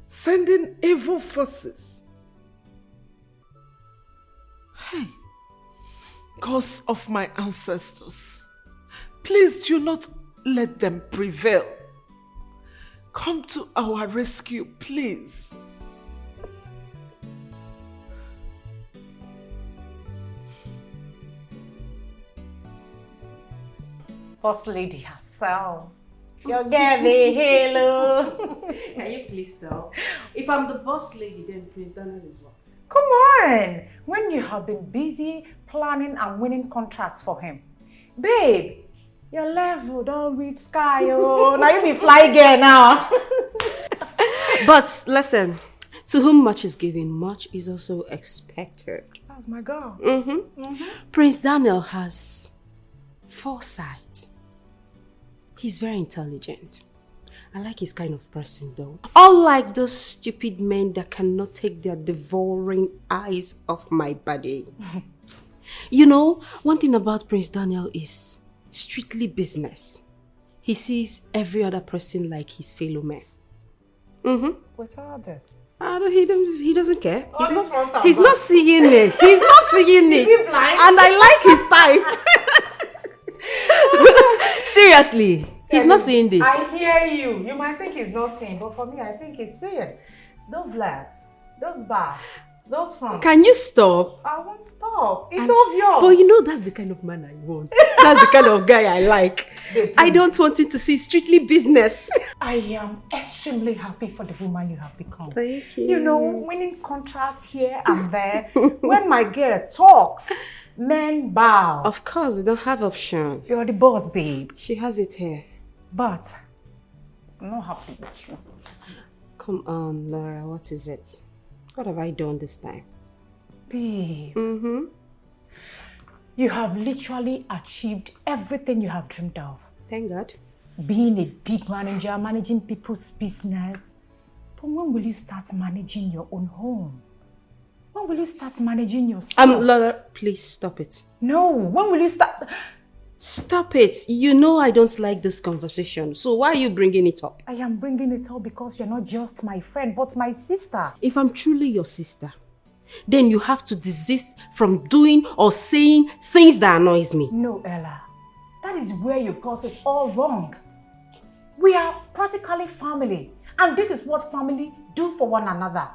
Sending evil forces. Hey, gods of my ancestors, please do not let them prevail. Come to our rescue, please. Boss lady herself. You're getting hello. Can you please stop? If I'm the boss lady, then Prince Daniel is what? Come on! When you have been busy planning and winning contracts for him. Babe, your level don't reach sky, oh. Now you be fly girl now. But listen, to whom much is given, much is also expected. That's my girl. Prince Daniel has foresight. He's very intelligent. I like his kind of person though. Unlike those stupid men that cannot take their devouring eyes off my body. You know, one thing about Prince Daniel is strictly business. He sees every other person like his fellow man. What's all this? He doesn't care. Oh, He's not seeing it. He's not seeing it. Is he blind? And I like his type. Seriously, he's not seeing this. I hear you. You might think he's not seeing, but for me, I think he's seeing. Those legs, those backs, those fronts. Can you stop? I won't stop. It's obvious. But you know that's the kind of man I want. That's the kind of guy I like. I don't want it to see strictly business. I am extremely happy for the woman you have become. Thank you. You know, winning contracts here and there. When my girl talks, men bow. Of course, they don't have option. You're the boss, babe. She has it here. But I'm not happy with you. Come on, Laura, what is it? What have I done this time? Babe. You have literally achieved everything you have dreamed of. Thank God. Being a big manager, managing people's business. But when will you start managing your own home? When will you start managing yourself? Laura, please stop it. No, when will you start? Stop it. You know I don't like this conversation. So why are you bringing it up? I am bringing it up because you're not just my friend, but my sister. If I'm truly your sister, then you have to desist from doing or saying things that annoys me. No, Ella. That is where you got it all wrong. We are practically family. And this is what family do for one another.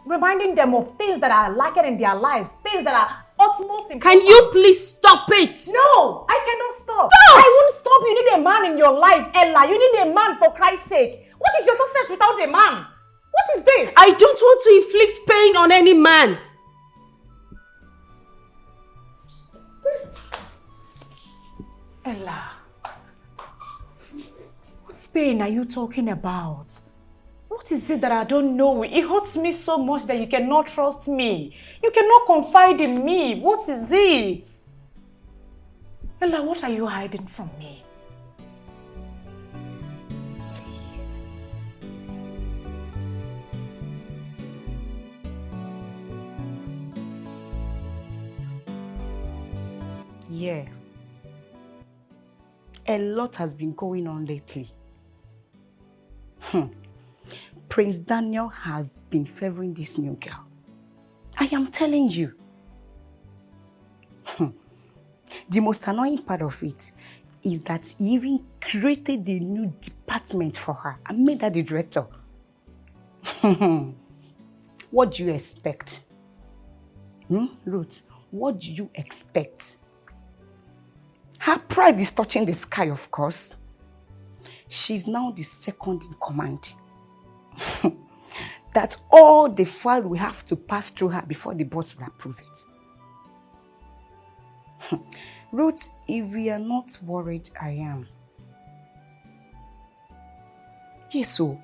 Reminding them of things that are lacking in their lives. Things that are utmost important. Can you please stop it? No, I cannot stop. Stop! I won't stop. You need a man in your life, Ella. You need a man for Christ's sake. What is your success without a man? What is this? I don't want to inflict pain on any man. Ella, what pain are you talking about? What is it that I don't know? It hurts me so much that you cannot trust me. You cannot confide in me. What is it? Ella, what are you hiding from me? Please. Yeah. A lot has been going on lately. Prince Daniel has been favoring this new girl. I am telling you. The most annoying part of it is that he even created a new department for her and made her the director. What do you expect? Ruth, what do you expect? Her pride is touching the sky, of course. She's now the second in command. That's all the file we have to pass through her before the boss will approve it. Ruth, if we are not worried, I am. Yes, so.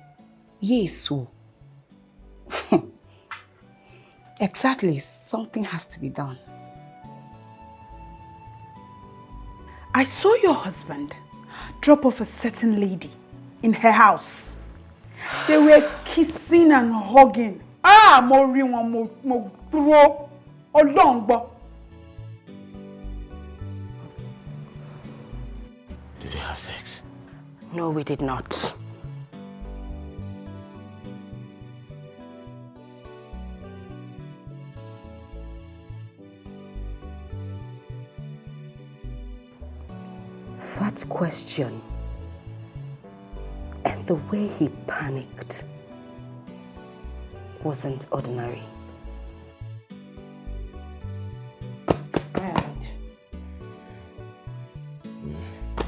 Yes, so. Exactly, something has to be done. I saw your husband drop off a certain lady in her house. They were kissing and hugging. Mo rí wọn, mo dúró. Ọlọ́run gbọ́. Did you have sex? No, we did not. That question and the way he panicked wasn't ordinary.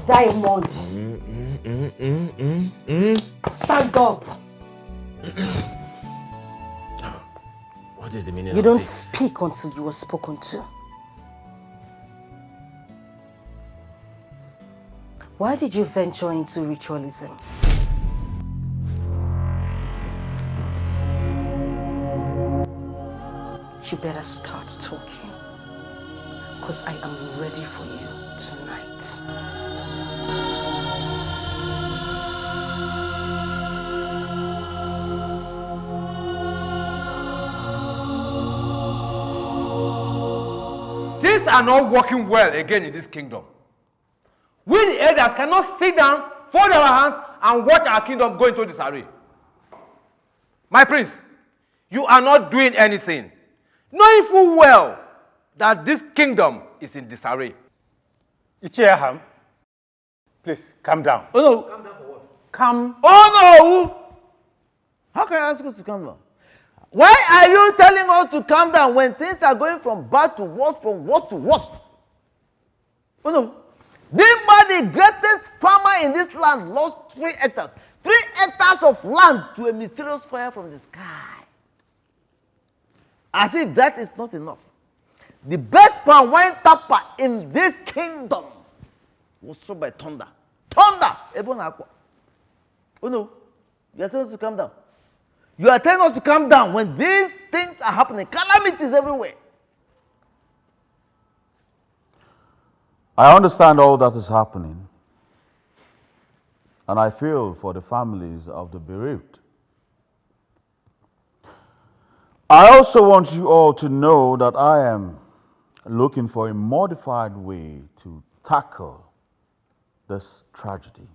Diamond. Stand up. What is the meaning You of don't this? speak until you are spoken to. Why did you venture into ritualism? You better start talking, because I am ready for you tonight. Things are not working well again in this kingdom. We the elders cannot sit down, fold our hands, and watch our kingdom go into disarray. My prince, you are not doing anything, knowing full well that this kingdom is in disarray. Ichieham, please calm down. Oh no. Calm down for what? Calm. Oh no! How can I ask you to calm down? Why are you telling us to calm down when things are going from bad to worse, from worse to worse? Oh no. The greatest farmer in this land lost 3 hectares. 3 hectares of land to a mysterious fire from the sky. As if that is not enough. The best palm wine tapper in this kingdom was struck by thunder. Thunder! Oh no. You are telling us to calm down. You are telling us to calm down when these things are happening. Calamities everywhere. I understand all that is happening, and I feel for the families of the bereaved. I also want you all to know that I am looking for a modified way to tackle this tragedy.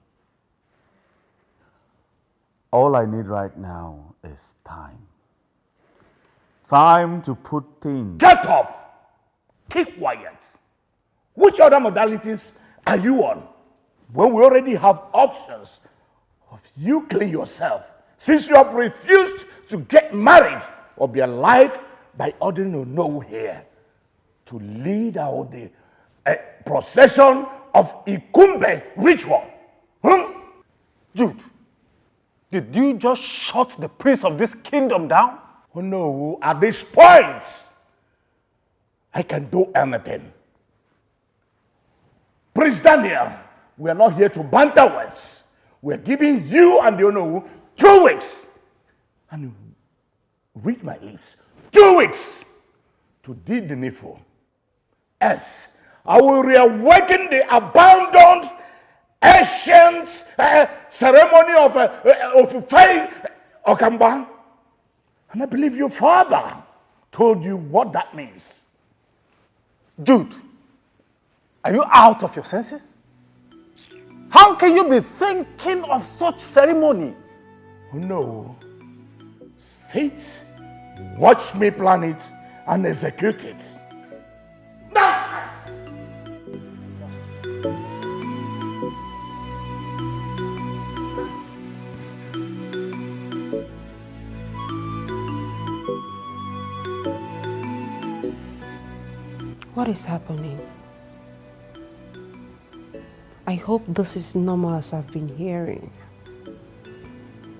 All I need right now is time. Time to put things... Get up! Keep quiet. Which other modalities are you on? When we already have options of you killing yourself, since you have refused to get married or be alive by ordering Onowu here to lead out the procession of Ikumbe ritual. Jude, did you just shut the prince of this kingdom down? Oh no, at this point, I can do anything. Prince Daniel, we are not here to banter words. We are giving you and the Onowu 2 weeks. And read my lips. 2 weeks to do the needful. Yes, I will reawaken the abandoned ancient ceremony of Faye Okamba. And I believe your father told you what that means. Jude, are you out of your senses? How can you be thinking of such ceremony? Oh no. Sit, watch me plan it and execute it. What is happening? I hope this is normal as I've been hearing,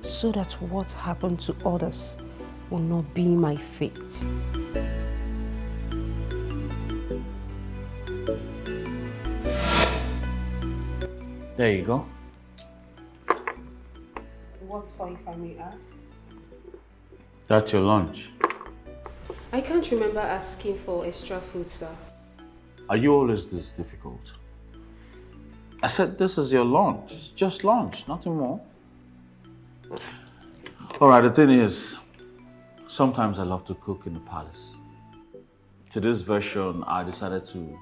so that what happened to others will not be my fate. There you go. What for, if I may ask? That's your lunch. I can't remember asking for extra food, sir. Are you always this difficult? I said this is your lunch. It's just lunch, nothing more. All right, the thing is, sometimes I love to cook in the palace. to this version, I decided to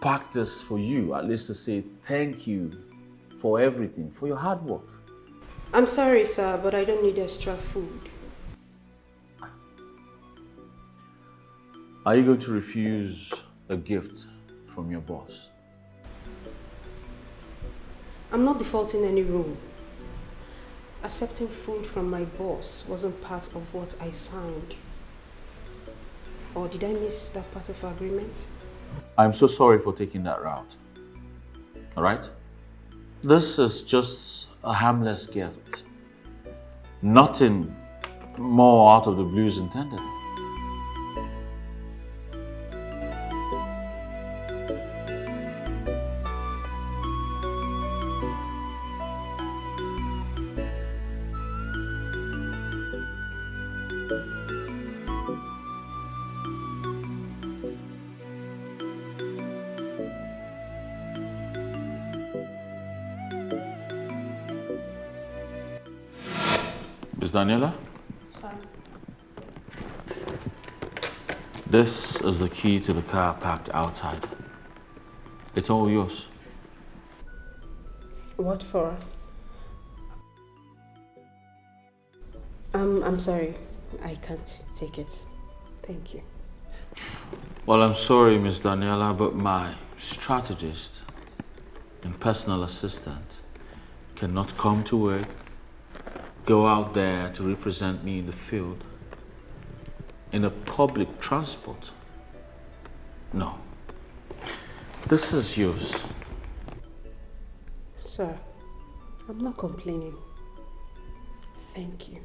pack this for you, at least to say thank you for everything, for your hard work. I'm sorry, sir, but I don't need extra food. Are you going to refuse a gift from your boss? I'm not defaulting any rule. Accepting food from my boss wasn't part of what I signed. Or did I miss that part of our agreement? I'm so sorry for taking that route. All right? This is just a harmless gift. Nothing more out of the blues intended. Miss Daniela? Sorry. This is the key to the car parked outside. It's all yours. What for? I'm sorry. I can't take it. Thank you. Well, I'm sorry, Miss Daniela, but my strategist and personal assistant cannot come to work, go out there to represent me in the field, in a public transport. No. This is yours. Sir, I'm not complaining. Thank you.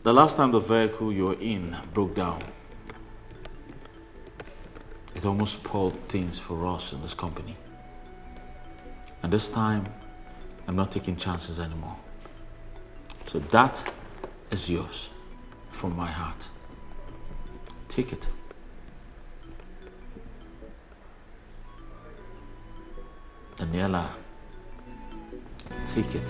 The last time the vehicle you were in broke down, it almost spoiled things for us in this company. And this time, I'm not taking chances anymore. So that is yours from my heart. Take it. Daniela, take it.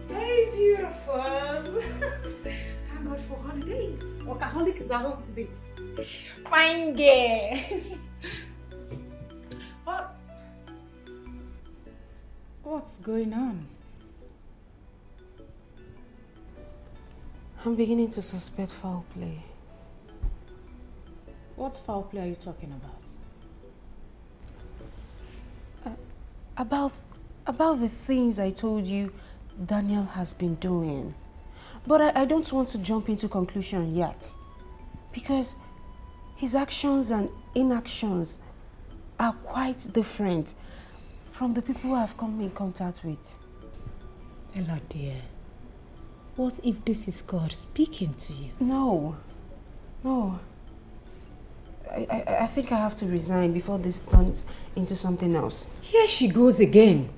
Hey, beautiful. Thank God for holidays. Workaholic is at home today. Fine girl. What's going on? I'm beginning to suspect foul play. What foul play are you talking about? About the things I told you Daniel has been doing. But I don't want to jump into conclusion yet. Because his actions and inactions are quite different from the people I've come in contact with. Ella dear, what if this is God speaking to you? No. I think I have to resign before this turns into something else. Here she goes again.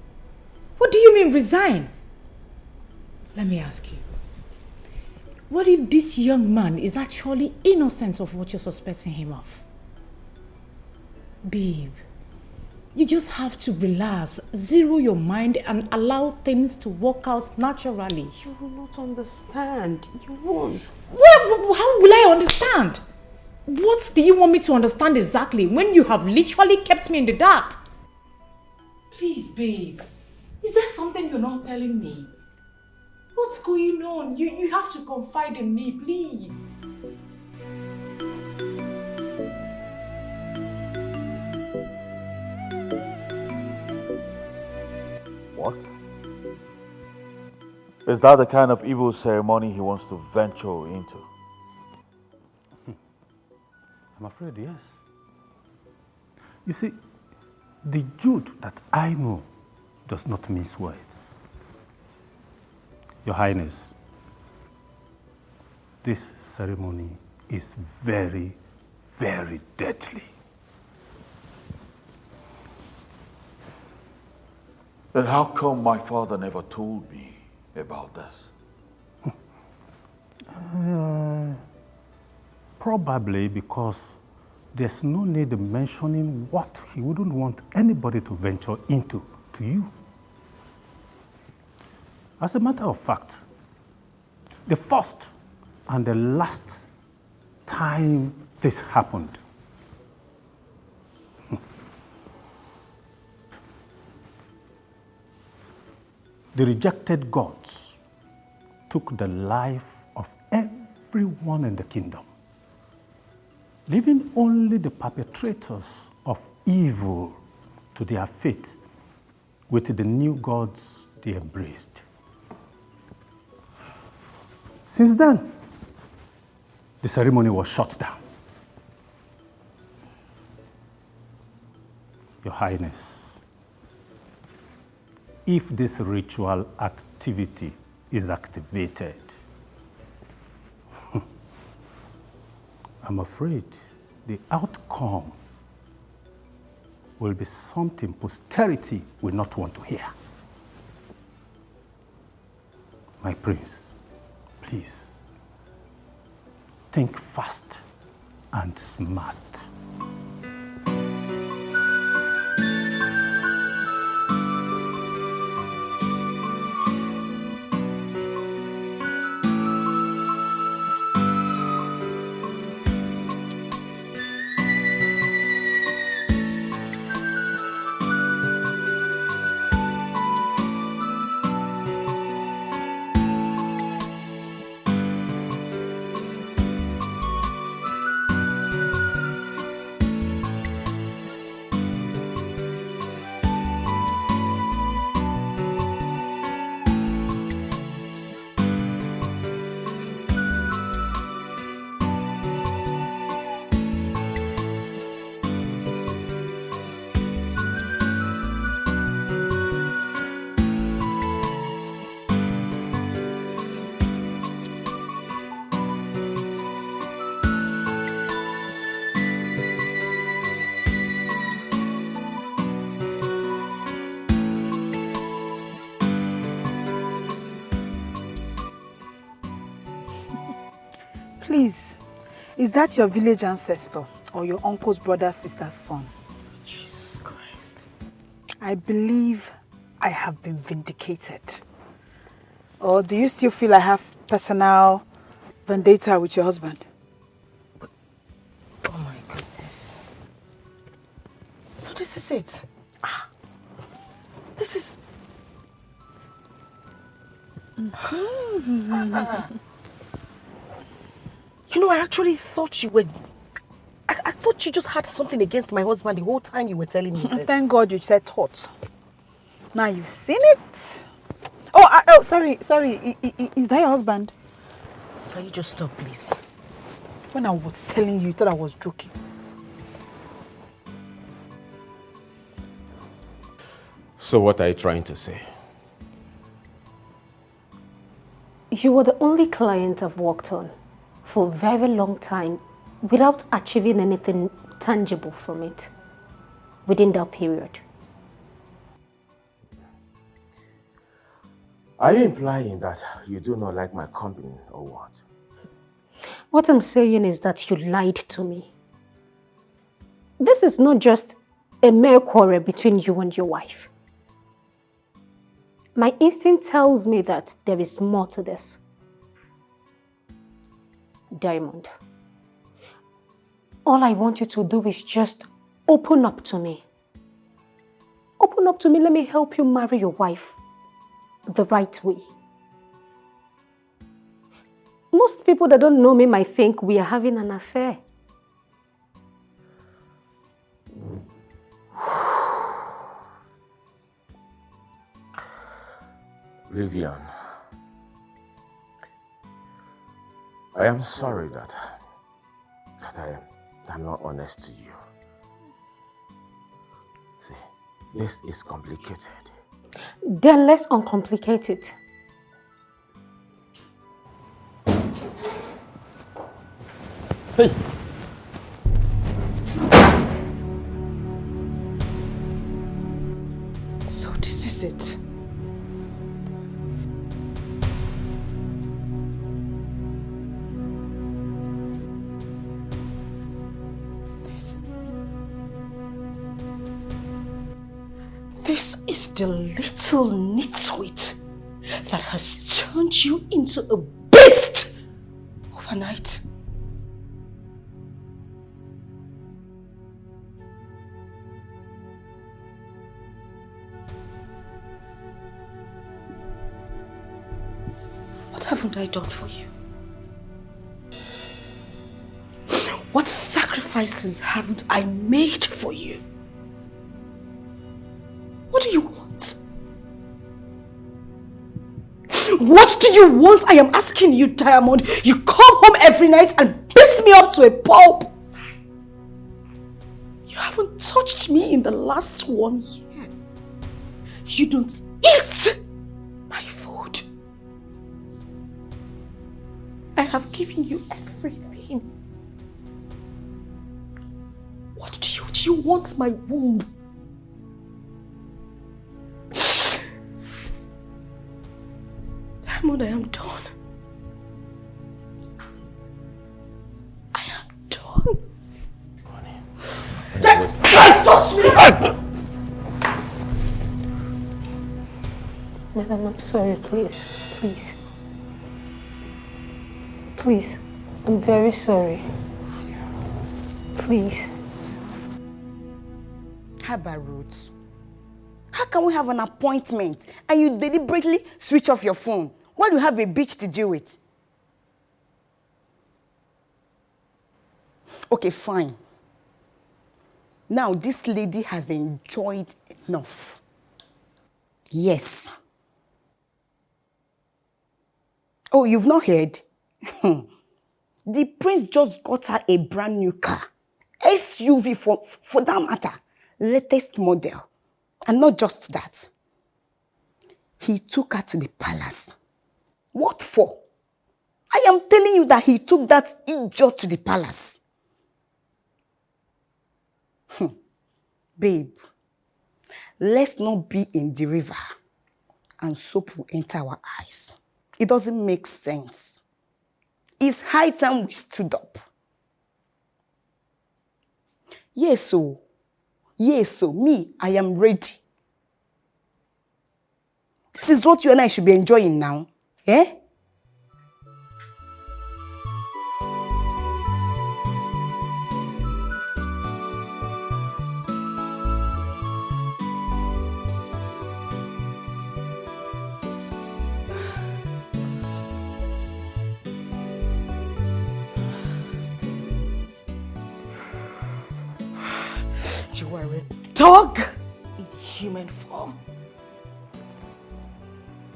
What do you mean resign? Let me ask you. What if this young man is actually innocent of what you're suspecting him of? Babe, you just have to relax, zero your mind and allow things to work out naturally. You will not understand. You won't. How will I understand? What do you want me to understand exactly when you have literally kept me in the dark? Please, babe. Is there something you're not telling me? What's going on? You have to confide in me, please. What? Is that the kind of evil ceremony he wants to venture into? I'm afraid, yes. You see, the Jude that I know does not mince words. Your Highness, this ceremony is very, very deadly. Then how come my father never told me about this? Probably because there's no need in mentioning what he wouldn't want anybody to venture into to you. As a matter of fact, the first and the last time this happened, the rejected gods took the life of everyone in the kingdom, leaving only the perpetrators of evil to their fate with the new gods they embraced. Since then, the ceremony was shut down. Your Highness, if this ritual activity is activated, I'm afraid the outcome will be something posterity will not want to hear. My prince, please, think fast and smart. Please, is that your village ancestor or your uncle's brother, sister's son? Jesus Christ. I believe I have been vindicated. Or do you still feel I have personal vendetta with your husband? Oh my goodness. So this is it. This is... You know, I actually thought you were... I thought you just had something against my husband the whole time you were telling me this. Thank God you said thought. Now you've seen it. Oh, sorry. Is that your husband? Can you just stop, please? When I was telling you, you thought I was joking. So what are you trying to say? You were the only client I've worked on for a very long time without achieving anything tangible from it within that period. Are you implying that you do not like my company or what? What I'm saying is that you lied to me. This is not just a mere quarrel between you and your wife. My instinct tells me that there is more to this. Diamond, all I want you to do is just open up to me. Open up to me, let me help you marry your wife the right way. Most people that don't know me might think we are having an affair. Vivian, I am sorry that I'm not honest to you. See, this is complicated. Then let's uncomplicate it. Hey! So this is it. sacrifice. This is the little nitwit that has turned you into a beast overnight. What haven't I done for you? What sacrifices haven't I made for you? What do you want? What do you want? I am asking you, Diamond. You come home every night and beat me up to a pulp. You haven't touched me in the last 1 year. You don't eat my food. I have given you everything. What do you want my womb? Diamond, I am done. I am done. Don't touch me! Madam, I'm sorry, please. Please. Please. I'm very sorry. Please. How about Ruth? How can we have an appointment and you deliberately switch off your phone while you have a bitch to deal with? Okay, fine. Now this lady has enjoyed enough. Yes. Oh, you've not heard? The prince just got her a brand new car. SUV for that matter. Latest model. And not just that. He took her to the palace. What for? I am telling you that he took that idiot to the palace. Babe, let's not be in the river and soap will enter our eyes. It doesn't make sense. It's high time we stood up. Yes, so me, I am ready. This is what you and I should be enjoying now. Eh? You are a dog in human form.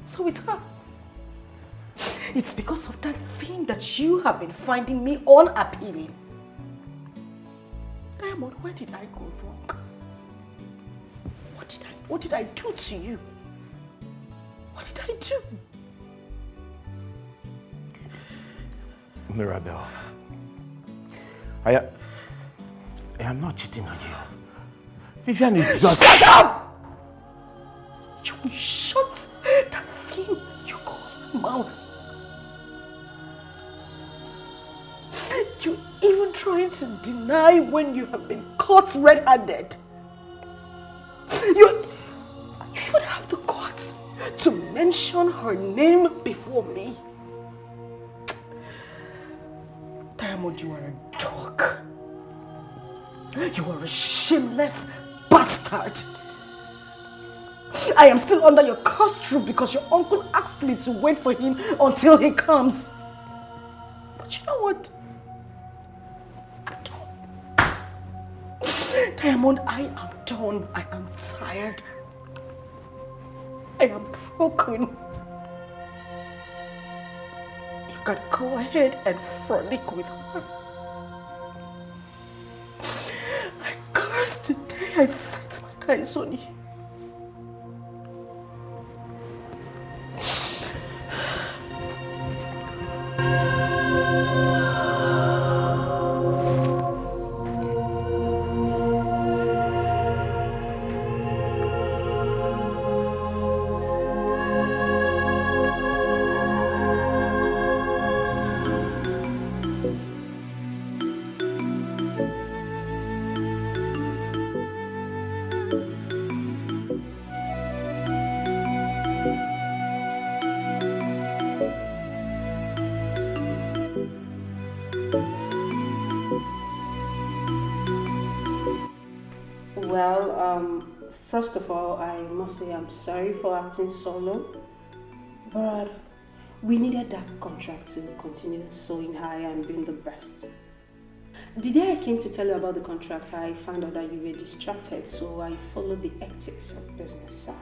So it's her. It's because of that thing that you have been finding me unappealing. Diamond, where did I go wrong? What did I do to you? What did I do? Mirabelle, I am not cheating on you. Vivian is just... Shut up! You will shut that thing you call your mouth. You're even trying to deny when you have been caught red-handed. You even have the guts to mention her name before me. Diamond, you are a dog. You are a shameless bastard. I am still under your cursed roof because your uncle asked me to wait for him until he comes. But you know what? I'm done. Diamond, I am done. I am tired. I am broken. You can go ahead and frolic with her. I cursed the day I set my eyes on you. Well, first of all, I must say I'm sorry for acting so long, but we needed that contract to continue soaring high and being the best. The day I came to tell you about the contract, I found out that you were distracted, so I followed the ethics of business, sir.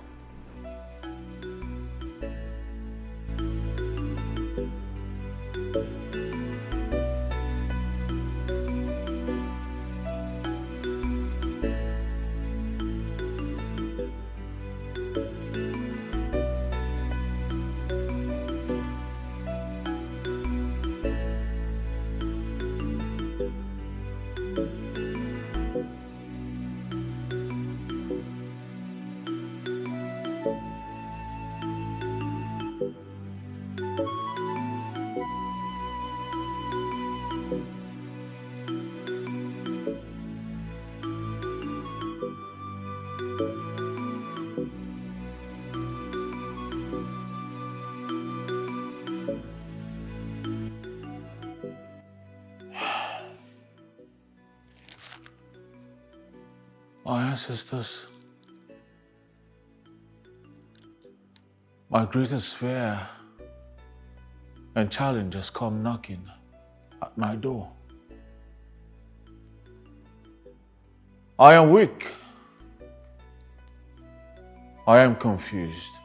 My ancestors, my greatest fear and challenges come knocking at my door. I am weak. I am confused.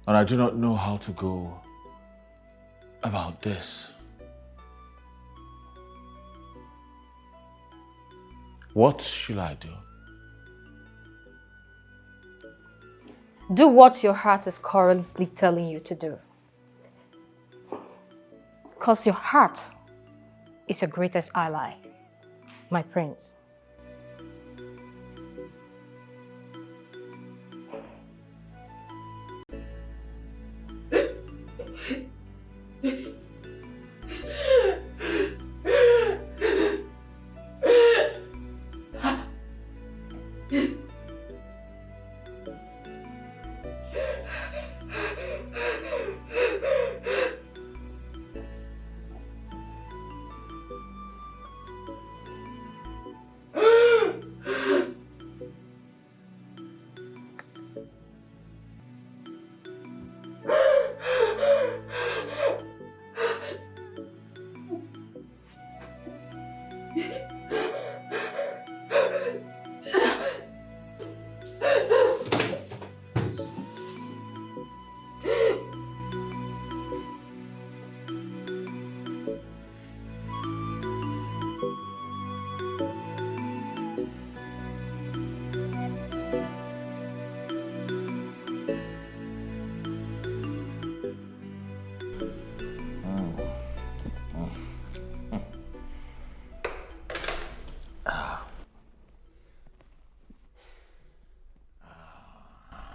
And I do not know how to go about this. What should I do? Do what your heart is currently telling you to do. Because your heart is your greatest ally, my prince.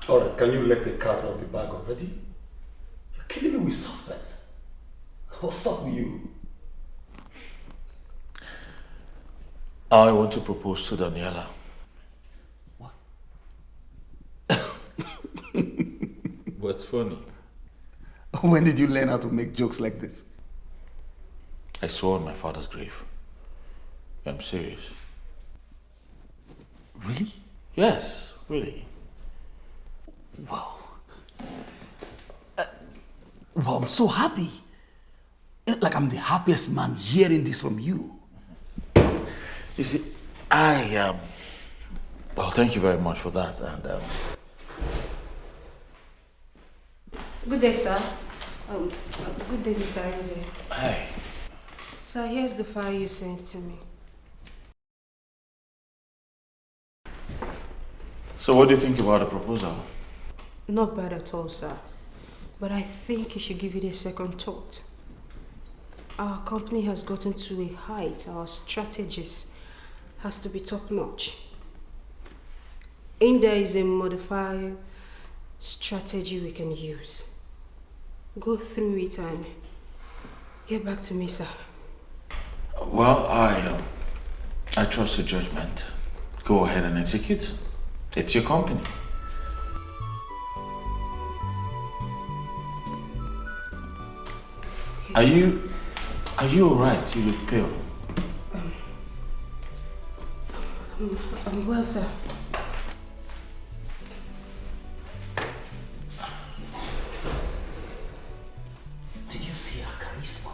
All right, can you let the cat out of the bag already? You're killing me with suspense. What's up with you? I want to propose to Daniela. What? What's funny? When did you learn how to make jokes like this? I swore on my father's grave. I'm serious. Really? Yes, really. Wow. Wow, I'm so happy. Like I'm the happiest man hearing this from you. You see, well, thank you very much for that. And Good day, sir. Good day, Mr. Eze. Hi. Sir, here's the file you sent to me. So what do you think about the proposal? Not bad at all, sir. But I think you should give it a second thought. Our company has gotten to a height. Our strategies has to be top-notch. And there is a modifier strategy we can use. Go through it and get back to me, sir. Well, I trust your judgment. Go ahead and execute. It's your company. Are you all right? You look pale. I'm well, sir. Did you see her charisma?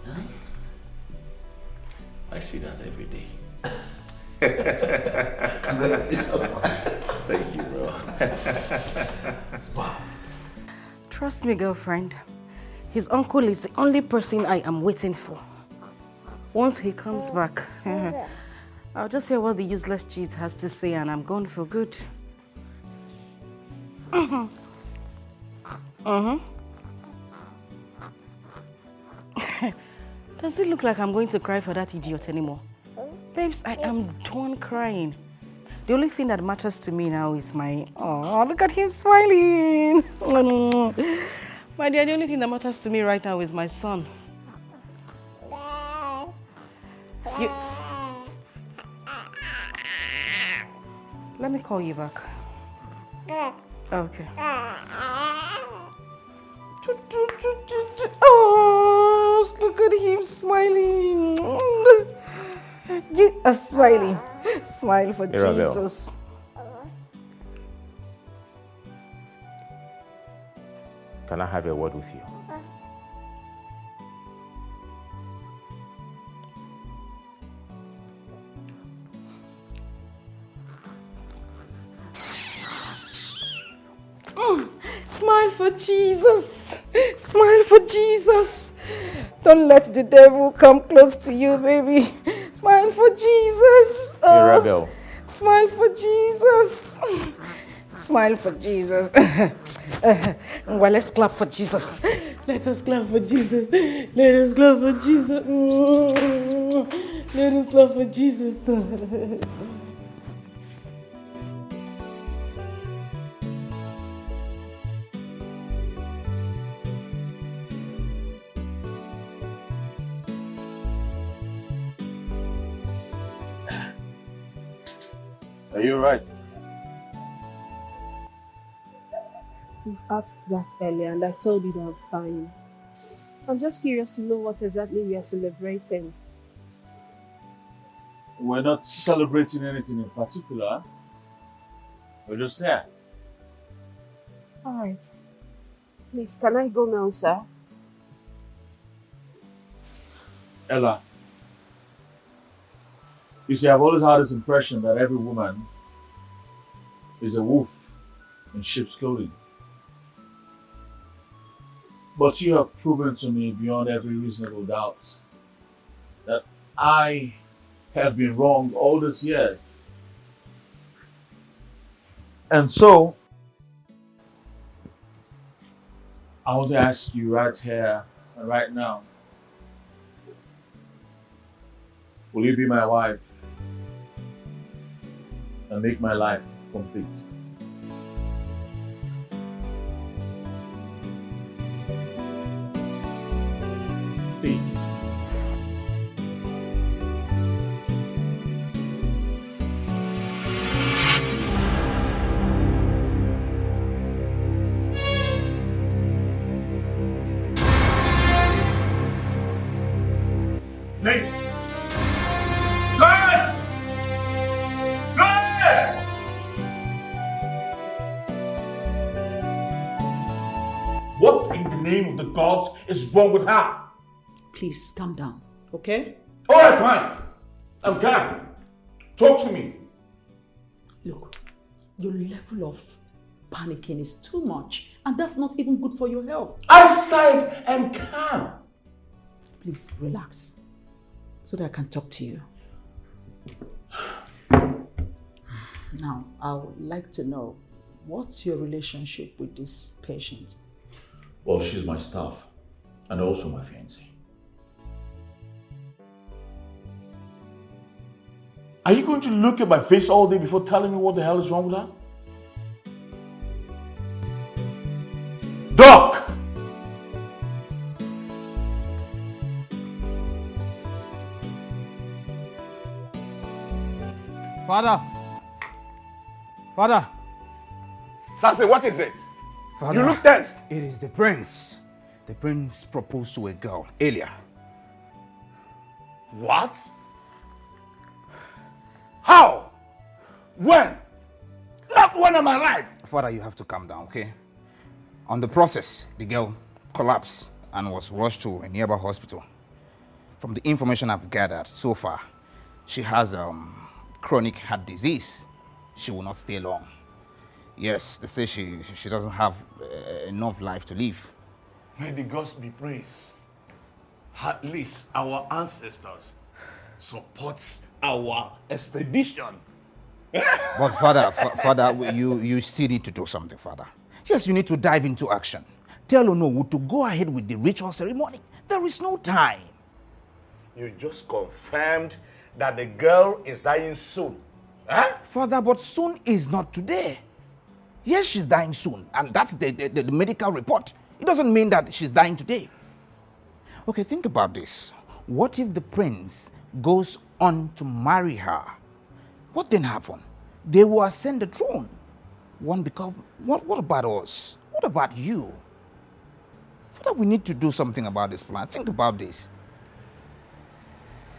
Huh? I see that every day. Thank you, bro. Wow. Trust me, girlfriend. His uncle is the only person I am waiting for. Once he comes back, I'll just hear what the useless cheat has to say and I'm gone for good. Does it look like I'm going to cry for that idiot anymore? Babes, I am done crying. The only thing that matters to me now is my... Oh, look at him smiling. My dear, the only thing that matters to me right now is my son. Let me call you back. Okay. Oh, look at him smiling. You are smiling. Smile for Mirabel. Jesus. Can I have a word with you? Smile for Jesus. Smile for Jesus. Don't let the devil come close to you, baby. Smile for Jesus. Mirabel. Smile for Jesus. Smile for Jesus. Well, let's clap for Jesus. Let us clap for Jesus. Let us clap for Jesus. Let us clap for Jesus. Are you right? You've asked that earlier and I told you that I'm fine. I'm just curious to know what exactly we are celebrating. We're not celebrating anything in particular. We're just here. Alright. Please, can I go now, sir? Ella, you see, I've always had this impression that every woman is a wolf in sheep's clothing. But you have proven to me beyond every reasonable doubt that I have been wrong all these years. And so, I want to ask you right here and right now, will you be my wife and make my life complete? Please. Nate! Guards! Guards! What in the name of the gods is wrong with her? Please, calm down, okay? Alright, fine. I'm calm. Talk to me. Look, your level of panicking is too much, and that's not even good for your health. I said I'm calm. Please, relax, so that I can talk to you. Now, I would like to know, what's your relationship with this patient? Well, she's my staff and also my fiancée. Are you going to look at my face all day before telling me what the hell is wrong with her? Doc! Father! Father! Sase, what is it? Father, You look tense. It is the prince. The prince proposed to a girl earlier. What? When? Not when I'm alive. Father, you have to calm down, okay? On the process, the girl collapsed and was rushed to a nearby hospital. From the information I've gathered so far, she has chronic heart disease. She will not stay long. Yes, they say she doesn't have enough life to live. May the gods be praised. At least our ancestors support our expedition. But Father, you still need to do something, Father. Yes, you need to dive into action. Tell Onowu to go ahead with the ritual ceremony. There is no time. You just confirmed that the girl is dying soon. Huh? Father, but soon is not today. Yes, she's dying soon, and that's the medical report. It doesn't mean that she's dying today. Okay, think about this. What if the prince goes on to marry her? What then happen? They will ascend the throne. What about us? What about you? Father, we need to do something about this plan. Think about this.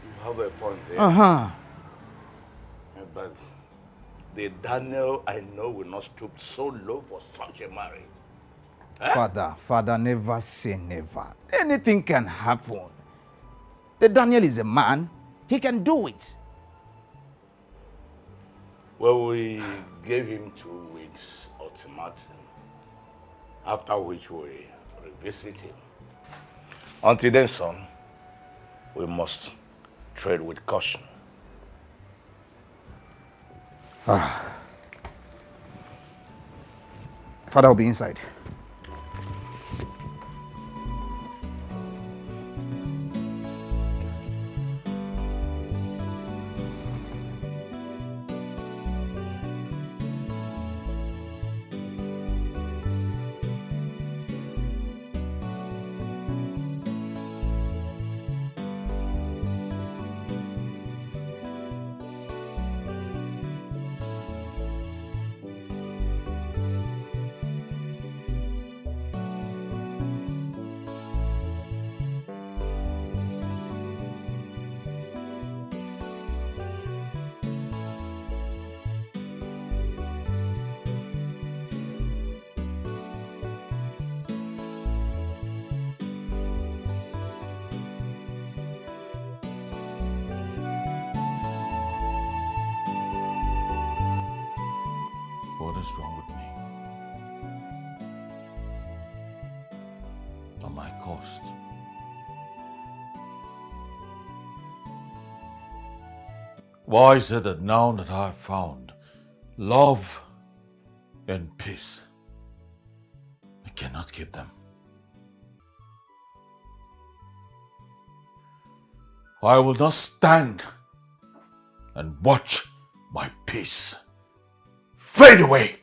You have a point there. Uh-huh. But the Daniel I know will not stoop so low for such a marriage. Huh? Father, never say never. Anything can happen. The Daniel is a man. He can do it. Well, we gave him 2 weeks ultimatum, after which we revisit him. Until then, son, we must tread with caution. Father, I'll be inside. What is wrong with me? Am I cursed? Why is it that now that I have found love and peace, I cannot keep them? I will not stand and watch my peace fade away.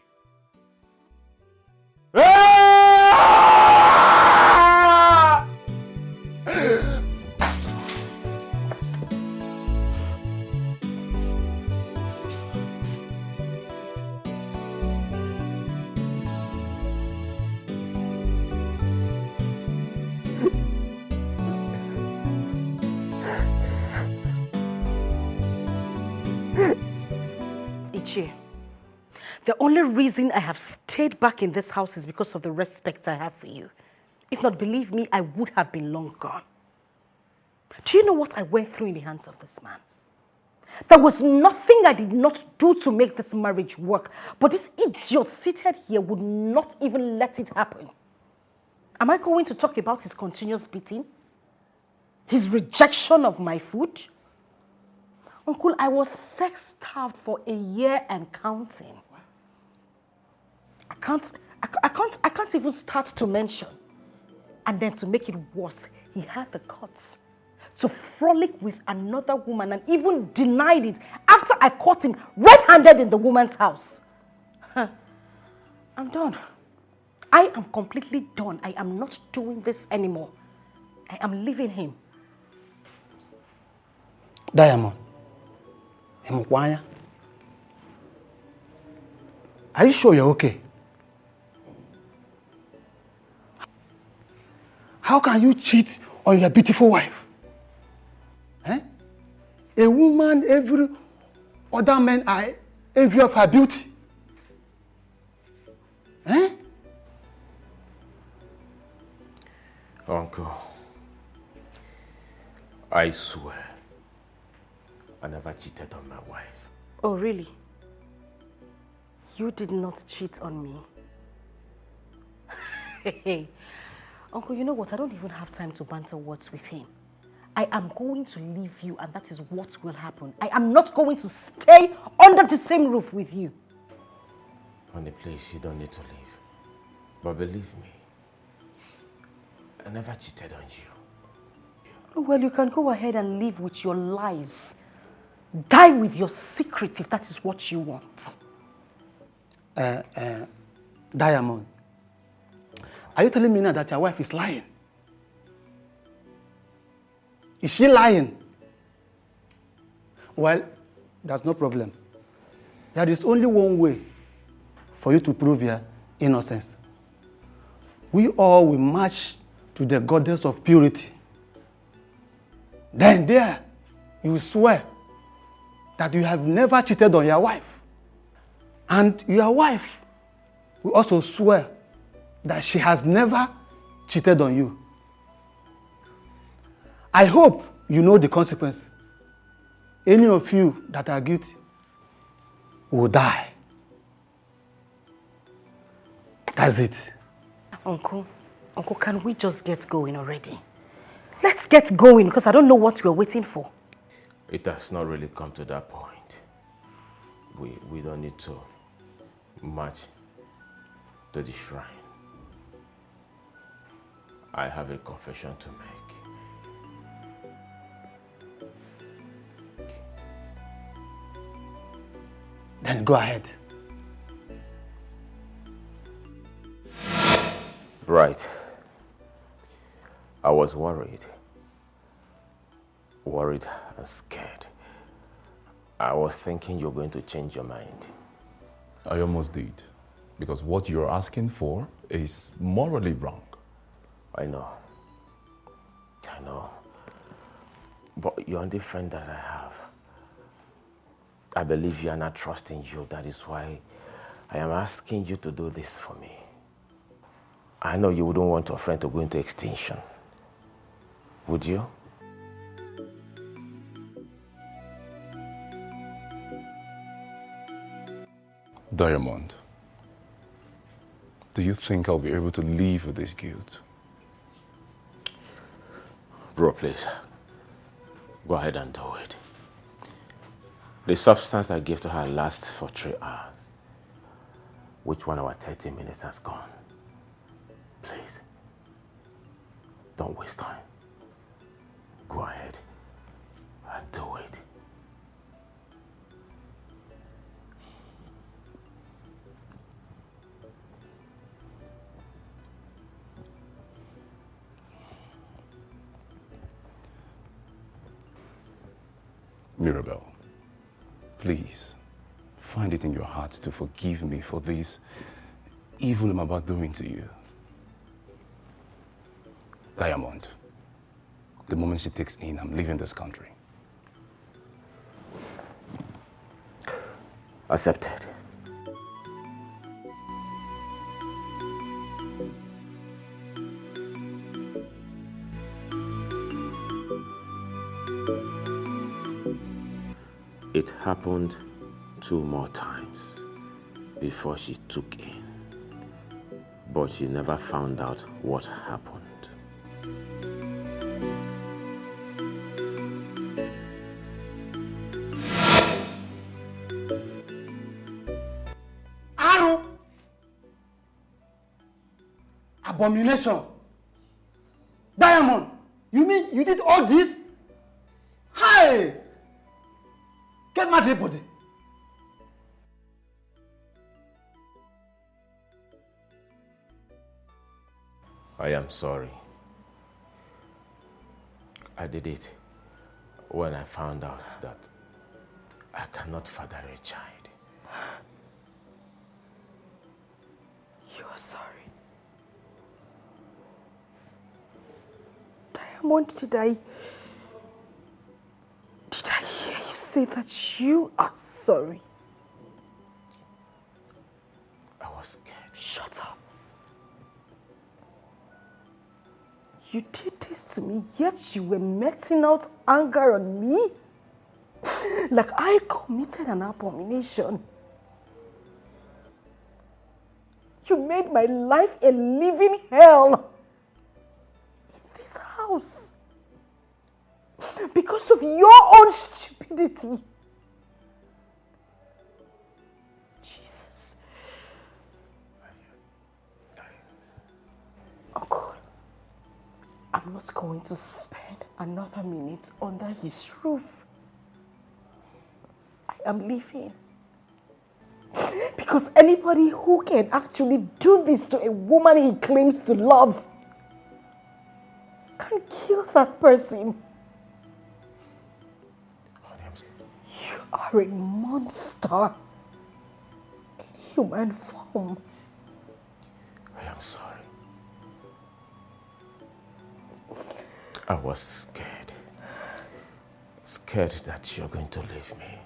Ichie, the only reason I have stayed back in this house is because of the respect I have for you. If not, believe me, I would have been long gone. Do you know what I went through in the hands of this man? There was nothing I did not do to make this marriage work, but this idiot seated here would not even let it happen. Am I going to talk about his continuous beating? His rejection of my food? Uncle, I was sex-starved for a year and counting. I can't even start to mention. And then to make it worse, he had the guts to frolic with another woman and even denied it after I caught him red-handed in the woman's house. I'm done. I am completely done. I am not doing this anymore. I am leaving him. Diamond. Are you sure you're okay? How can you cheat on your beautiful wife? A woman every other men are in view of her beauty. Eh? Uncle, I swear I never cheated on my wife. Oh, really? You did not cheat on me. Hey, Uncle, you know what? I don't even have time to banter words with him. I am going to leave you, and that is what will happen. I am not going to stay under the same roof with you. Honey, please, you don't need to leave. But believe me, I never cheated on you. Well, you can go ahead and live with your lies. Die with your secret if that is what you want. Diamond, are you telling me now that your wife is lying? Is she lying? Well, that's no problem. There is only one way for you to prove your innocence. We all will march to the goddess of purity. Then there, you swear that you have never cheated on your wife. And your wife will also swear that she has never cheated on you. I hope you know the consequence. Any of you that are guilty will die. That's it. Uncle, can we just get going already? Let's get going because I don't know what we're waiting for. It has not really come to that point. We don't need to march to the shrine. I have a confession to make. Then go ahead. Right. I was worried and scared. I was thinking you're going to change your mind. I almost did, because what you're asking for is morally wrong. I know. But you're the friend that I have. I believe you and I trust in you. That is why I am asking you to do this for me. I know you wouldn't want your friend to go into extinction. Would you? Diamond, do you think I'll be able to live with this guilt? Bro, please. Go ahead and do it. The substance I gave to her lasts for 3 hours. Which 1 hour 30 minutes has gone? Please. Don't waste time. Go ahead and do it. Mirabel, please, find it in your heart to forgive me for this evil I'm about doing to you. Diamond, the moment she takes in, I'm leaving this country. Accepted. It happened 2 more times before she took in, but she never found out what happened. Arrow! Abomination! Diamond! You mean you did all this? Hi! Get my dead body. I am sorry. I did it when I found out that I cannot father a child. You are sorry. Diamond, did I hear you say that you are sorry? was scared. Shut up. You did this to me, yet you were meting out anger on me? Like I committed an abomination. You made my life a living hell in this house because of your own stupidity. Jesus. Uncle, I'm not going to spend another minute under his roof. I am leaving. Because anybody who can actually do this to a woman he claims to love can kill that person. You are a monster in human form. I am sorry. I was scared. Scared that you're going to leave me.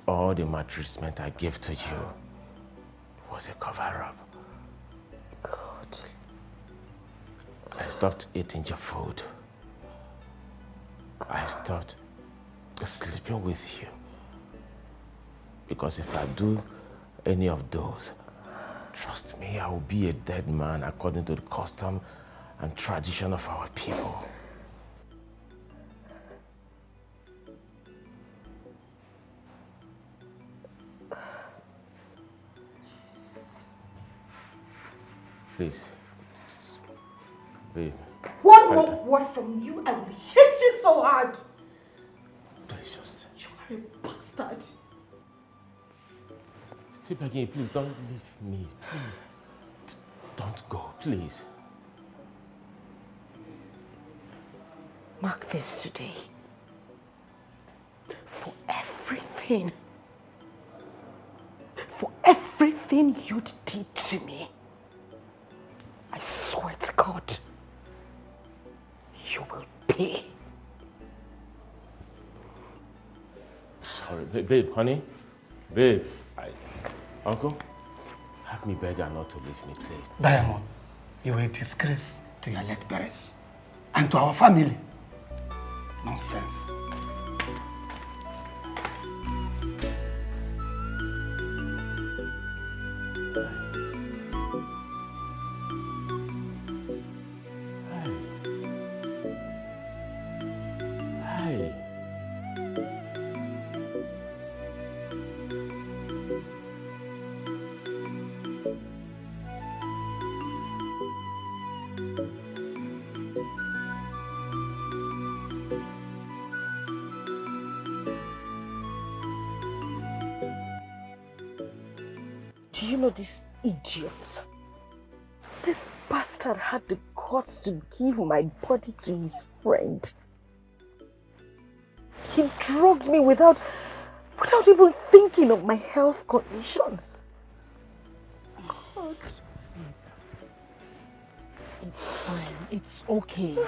All the maltreatment I gave to you was a cover-up. God. I stopped eating your food. I stopped sleeping with you. Because if I do any of those, trust me, I will be a dead man according to the custom and tradition of our people. Please. Babe. One more word from you and we hit you so hard. Please just. You are a bastard. Stay again, please don't leave me. Please. Don't go, please. Mark this today. For everything you did to me, I swear to God, you will pay. Sorry, babe, honey. Babe, Uncle, help me beg her not to leave me, please. Diamond, you were a disgrace to your late parents and to our family. Nonsense. Do you know this idiot? This bastard had the guts to give my body to his friend. He drugged me without even thinking of my health condition. God. It's fine. It's okay.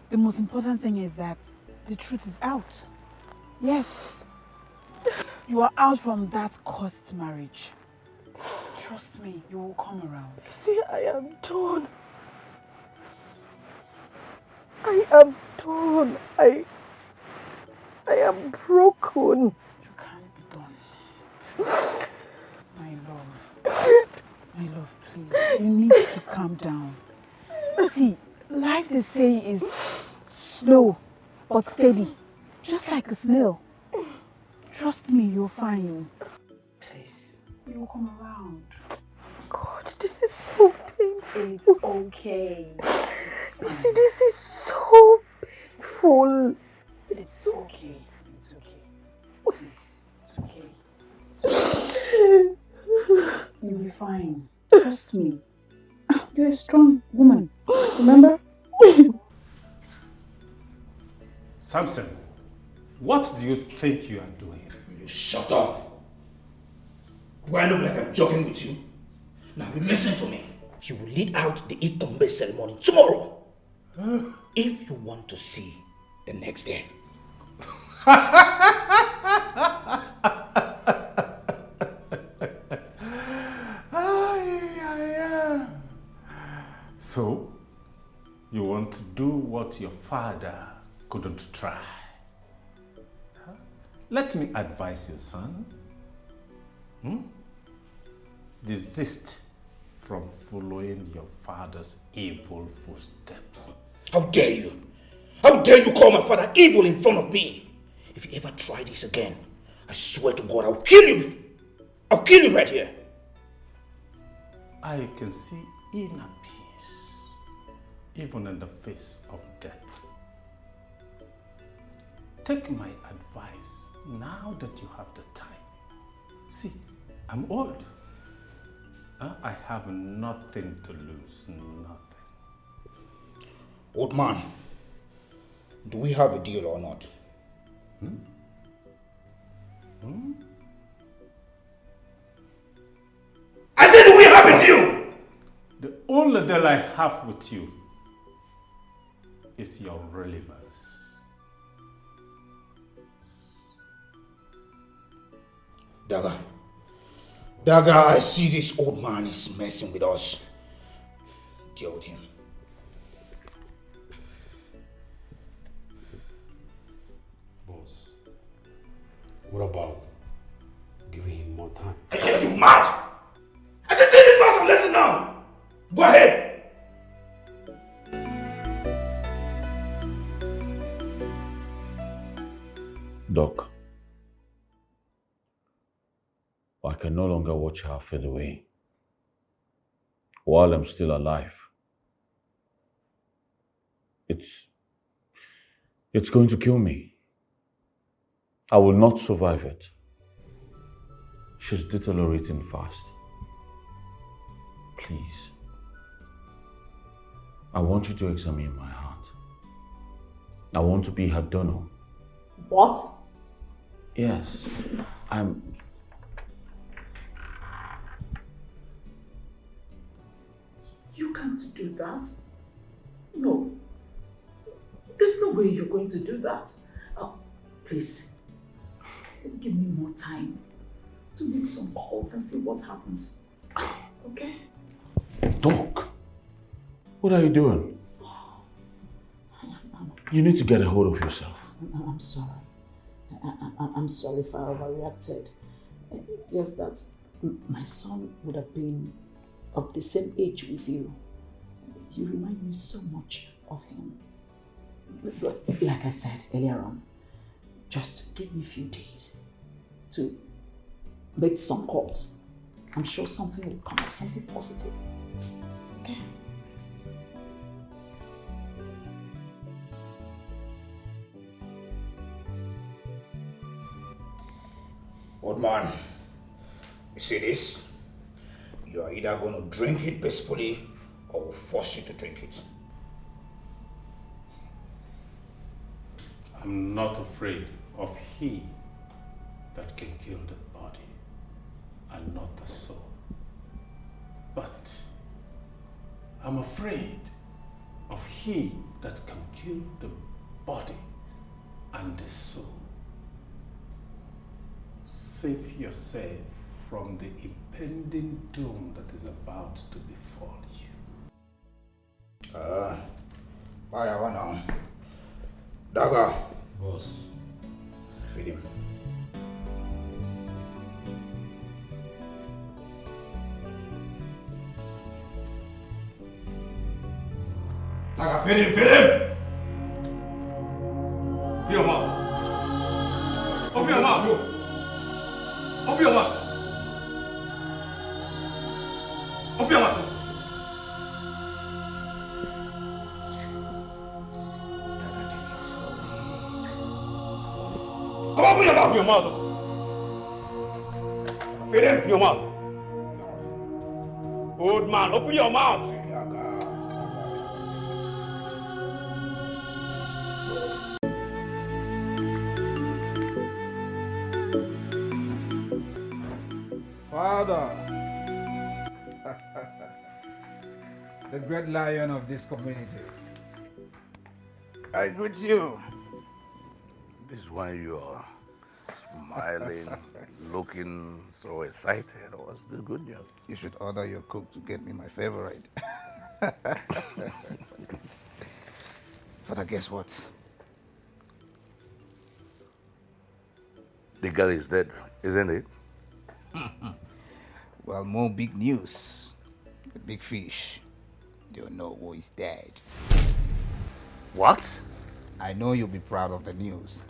The most important thing is that the truth is out. Yes. You are out from that cursed marriage. Trust me, you will come around. See, I am done. I am done. I am broken. You can't be done. My love, please. You need to calm down. See, life they say is slow but steady, just like a snail. Trust me, you're fine. Please, you'll come around. God, this is so painful. It's okay. You see, this is so painful. It's okay. It's okay. Please, it's okay. You'll be fine. Trust me. You're a strong woman. Remember? Samson, what do you think you are doing? Will you shut up? Do I look like I'm joking with you? Now you listen to me. You will lead out the Ikombe ceremony tomorrow. If you want to see the next day. You want to do what your father couldn't try. Huh? Let me advise you, son. Desist from following your father's evil footsteps. How dare you? How dare you call my father evil in front of me? If you ever try this again, I swear to God, I'll kill you. I'll kill you right here. I can see inner peace, even in the face of death. Take my advice now that you have the time. See, I'm old. I have nothing to lose, nothing. Old man, do we have a deal or not? I said, do we have a deal? The only deal I have with you is your relevance. Daga, I see this old man is messing with us. Deal with him. Boss, what about giving him more time? Are you mad? I said, take this man some lesson now. Go ahead. Doc, I can no longer watch her fade away while I'm still alive. It's going to kill me. I will not survive it. She's deteriorating fast. Please, I want you to examine my heart. I want to be her donor. What? Yes, You can't do that. No. There's no way you're going to do that. Please, give me more time to make some calls and see what happens. Okay? Doc, what are you doing? You need to get a hold of yourself. I'm sorry. I'm sorry if I overreacted. Just that my son would have been of the same age with you. You remind me so much of him. But like I said earlier on, just give me a few days to make some calls. I'm sure something will come up, something positive. Okay? Old man, you see this? You are either going to drink it peacefully or we'll force you to drink it. I'm not afraid of he that can kill the body and not the soul. But I'm afraid of he that can kill the body and the soul. Save yourself from the impending doom that is about to befall you. Bye, now. Daga. Boss. Feed him. Daga, feed him, feed him! Open your mouth. Open your mouth. Open your mouth. Open your mouth. Come on, open your mouth. Open your mouth. Feed him. Open your mouth. Old man, open your mouth. Father, the great lion of this community, I greet you. This is why you are smiling, looking so excited. What's the good news? You should order your cook to get me my favorite. Father, guess what? The girl is dead, isn't it? Well, more big news. The big fish don't know who is dead. What? I know you'll be proud of the news.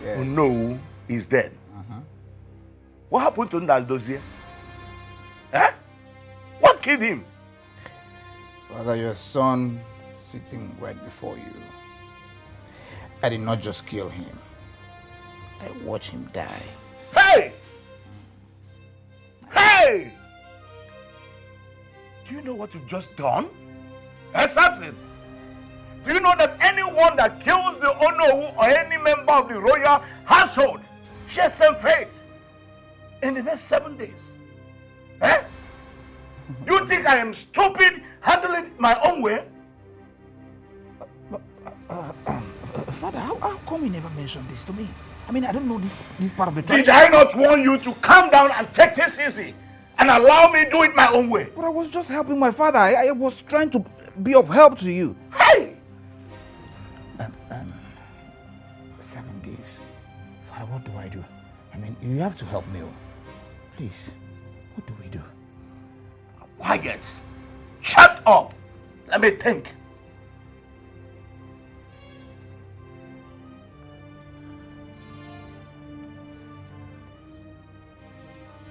Yes. No, he's dead. What happened to Naldozie? Eh? What killed him? Father, your son sitting right before you. I did not just kill him. I watched him die. Hey! Hey! Do you know what you've just done? Eh, Samson? Do you know that anyone that kills the Onowu or any member of the royal household shares same fate in the next 7 days? Eh? You think I am stupid handling it my own way? Father, how come you never mentioned this to me? I mean, I don't know this part of the Did I not warn you to calm down and take this easy and allow me do it my own way? But I was just helping my father. I was trying to be of help to you. Hey! 7 days. Father, what do I do? I mean, you have to help me. Please, what do we do? Quiet. Shut up. Let me think.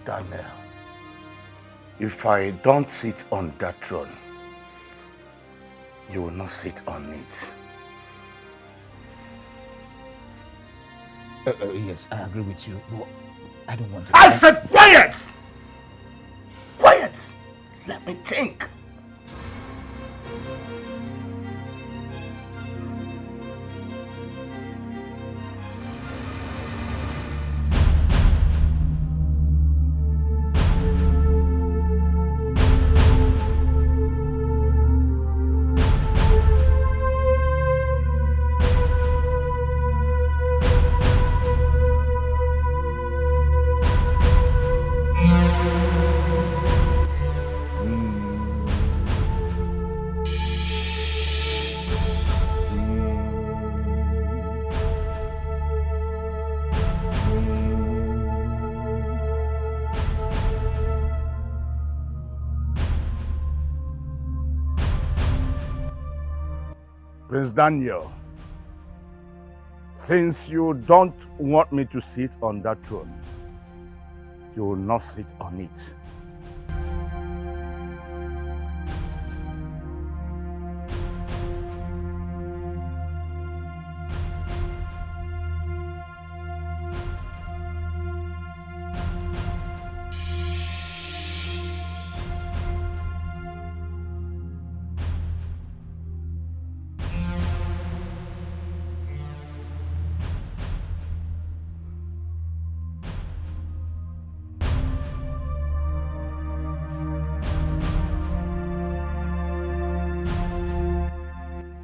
Daniel, if I don't sit on that throne, you will not sit on it. Yes, I agree with you, but I don't want to. I said quiet! Quiet! Let me think. Prince Daniel, since you don't want me to sit on that throne, you will not sit on it.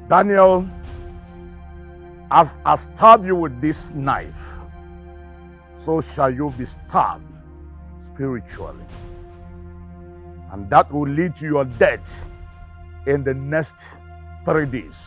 Daniel, as I stab you with this knife, so shall you be stabbed spiritually. And that will lead to your death in the next 3 days.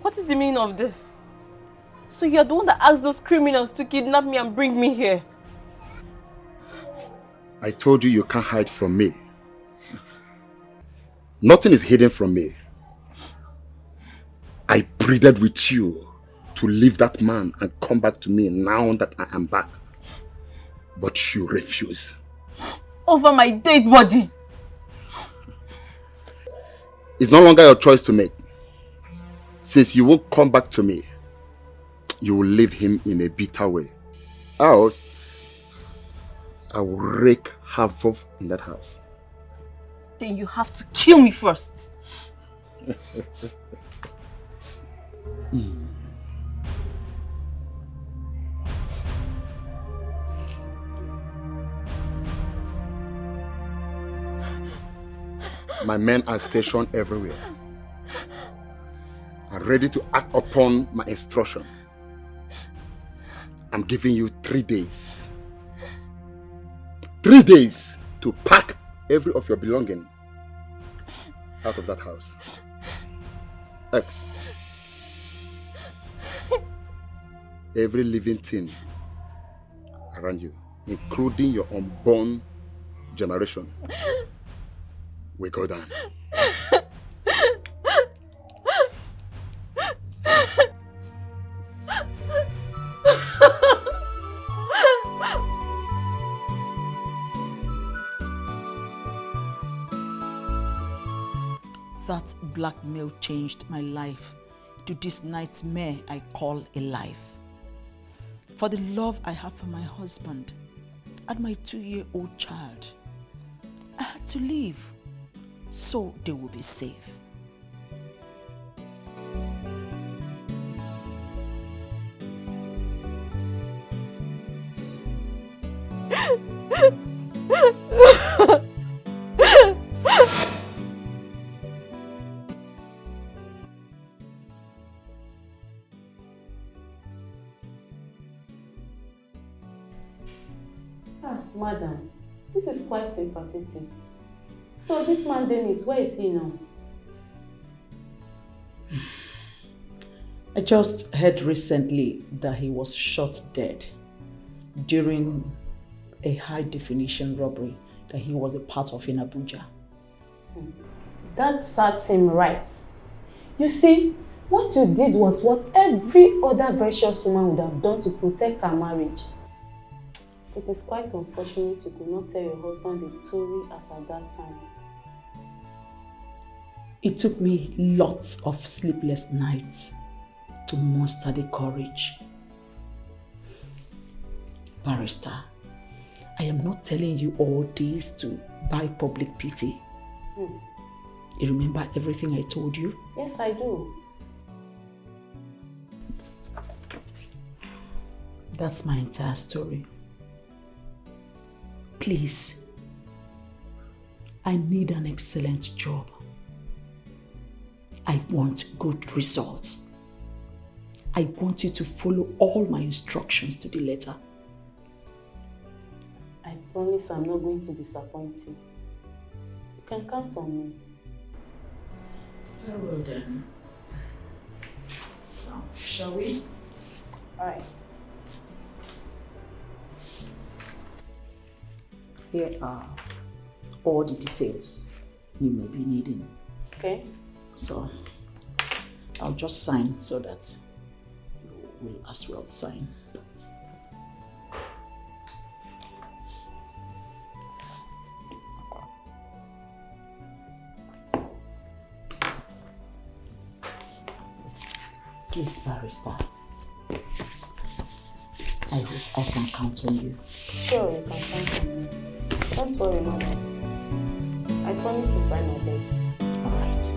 What is the meaning of this? So you're the one that asked those criminals to kidnap me and bring me here? I told you can't hide from me. Nothing is hidden from me. I pleaded with you to leave that man and come back to me now that I am back. But you refuse. Over my dead body. It's no longer your choice to make. Since you won't come back to me, you will leave him in a bitter way. else I will wreak havoc in that house. Then you have to kill me first. My men are stationed everywhere and ready to act upon my instruction. I'm giving you 3 days. 3 days to pack every of your belongings out of that house. X. Every living thing around you, including your unborn generation, will go down. That blackmail changed my life to this nightmare I call a life. For the love I have for my husband and my 2-year-old child, I had to leave so they will be safe. Madam, this is quite sympathetic. So this man Dennis, where is he now? I just heard recently that he was shot dead during a high-definition robbery that he was a part of in Abuja. That serves him right. You see, what you did was what every other virtuous woman would have done to protect her marriage. It is quite unfortunate you could not tell your husband the story as at that time. It took me lots of sleepless nights to muster the courage. Barrister, I am not telling you all this to buy public pity. You remember everything I told you? Yes, I do. That's my entire story. Please, I need an excellent job. I want good results. I want you to follow all my instructions to the letter. I promise I'm not going to disappoint you. You can count on me. Very well then. Now, shall we? All right. Here are all the details you may be needing. Okay. So, I'll just sign so that you will as well sign. Please, Barrister. I hope I can count on you. Sure, you can count on me. Don't worry, madam. I promise to try my best. All right.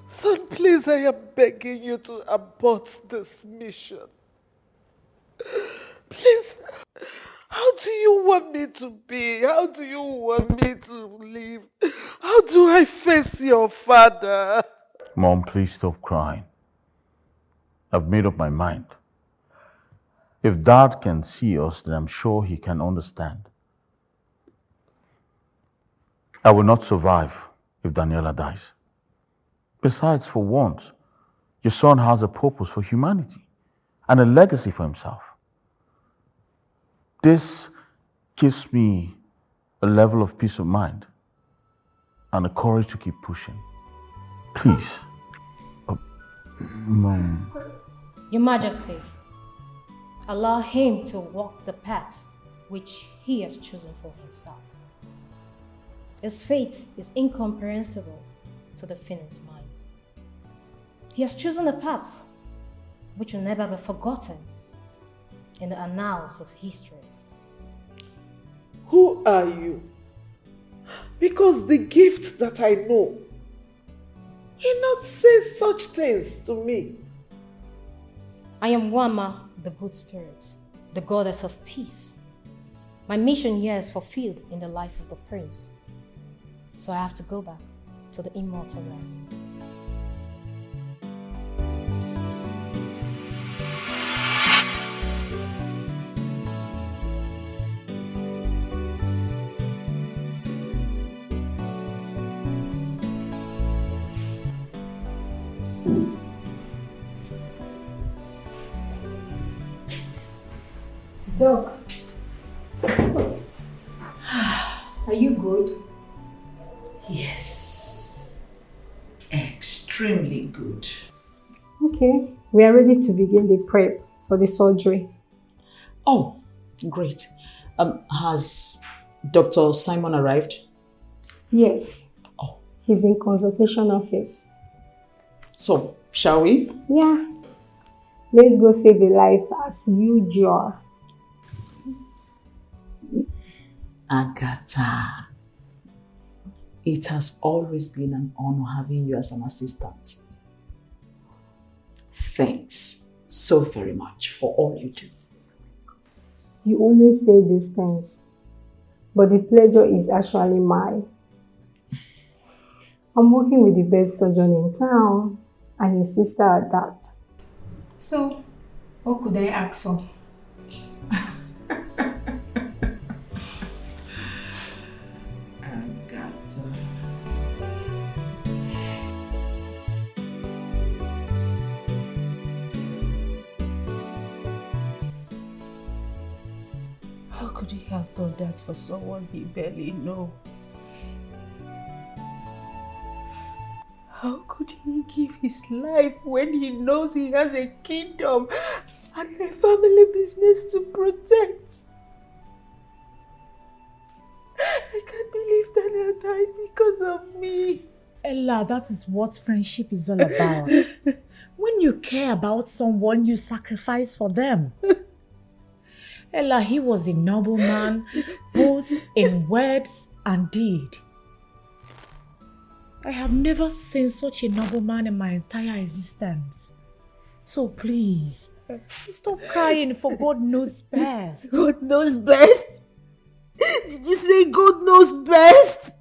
Son, please, I am begging you to abort this mission. Please, how do you want me to be? How do you want me to live? How do I face your father? Mom, please stop crying. I've made up my mind. If Dad can see us, then I'm sure he can understand. I will not survive if Daniela dies. Besides, for once, Your son has a purpose for humanity and a legacy for himself. This gives me a level of peace of mind and the courage to keep pushing. Please, Mom. Your Majesty, allow him to walk the path which he has chosen for himself. His fate is incomprehensible to the Phoenix mind. He has chosen a path which will never be forgotten in the annals of history. Who are you? Because the gift that I know, he not say such things to me. I am Wama, the good spirit, the goddess of peace. My mission here is fulfilled in the life of the prince, so I have to go back to the immortal realm. Doc, are you good? Yes, extremely good. Okay, we are ready to begin the prep for the surgery. Oh, great. Has Dr. Simon arrived? Yes. Oh. He's in consultation office. So, shall we? Yeah. Let's go save a life as usual. Agatha, it has always been an honor having you as an assistant. Thanks so very much for all you do. You always say these things, but the pleasure is actually mine. I'm working with the best surgeon in town, and his sister at that. So, what could I ask for? How could he have done that for someone he barely knows? How could he give his life when he knows he has a kingdom and a family business to protect? I can't believe Daniel died because of me. Ella, that is what friendship is all about. When you care about someone, you sacrifice for them. Ella, he was a noble man, both in words and deed. I have never seen such a noble man in my entire existence. So please, stop crying, for God knows best. God knows best? Did you say God knows best?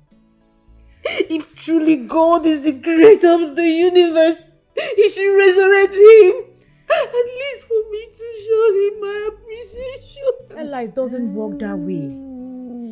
If truly God is the creator of the universe, he should resurrect him. At least for me to show him my appreciation. Ella, it doesn't work that way.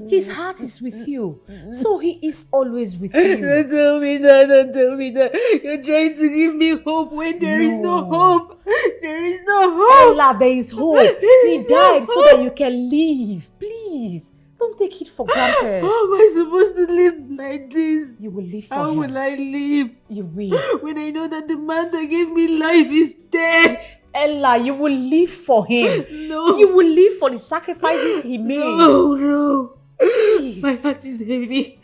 His heart is with you, so he is always with you. Don't tell me that, don't tell me that. You're trying to give me hope when there is no hope. There is no hope. Ella, there is hope. He died so that you can live. Please, don't take it for granted. How am I supposed to live like this? You will live for How him. will I live? You will. When I know that the man that gave me life is dead. Ella, you will live for him. No. You will live for the sacrifices he made. No. Please. My heart is heavy.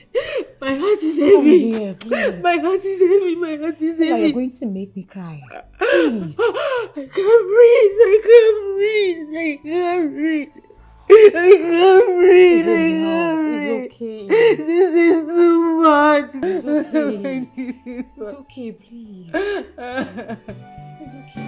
My heart is heavy. Come here, please. My heart is heavy. My heart is Ella, heavy. you're going to make me cry. Please. I can't breathe. I can't breathe. I can't breathe. I can't breathe. It's okay. This is too much. It's okay. It's okay, please. It's okay.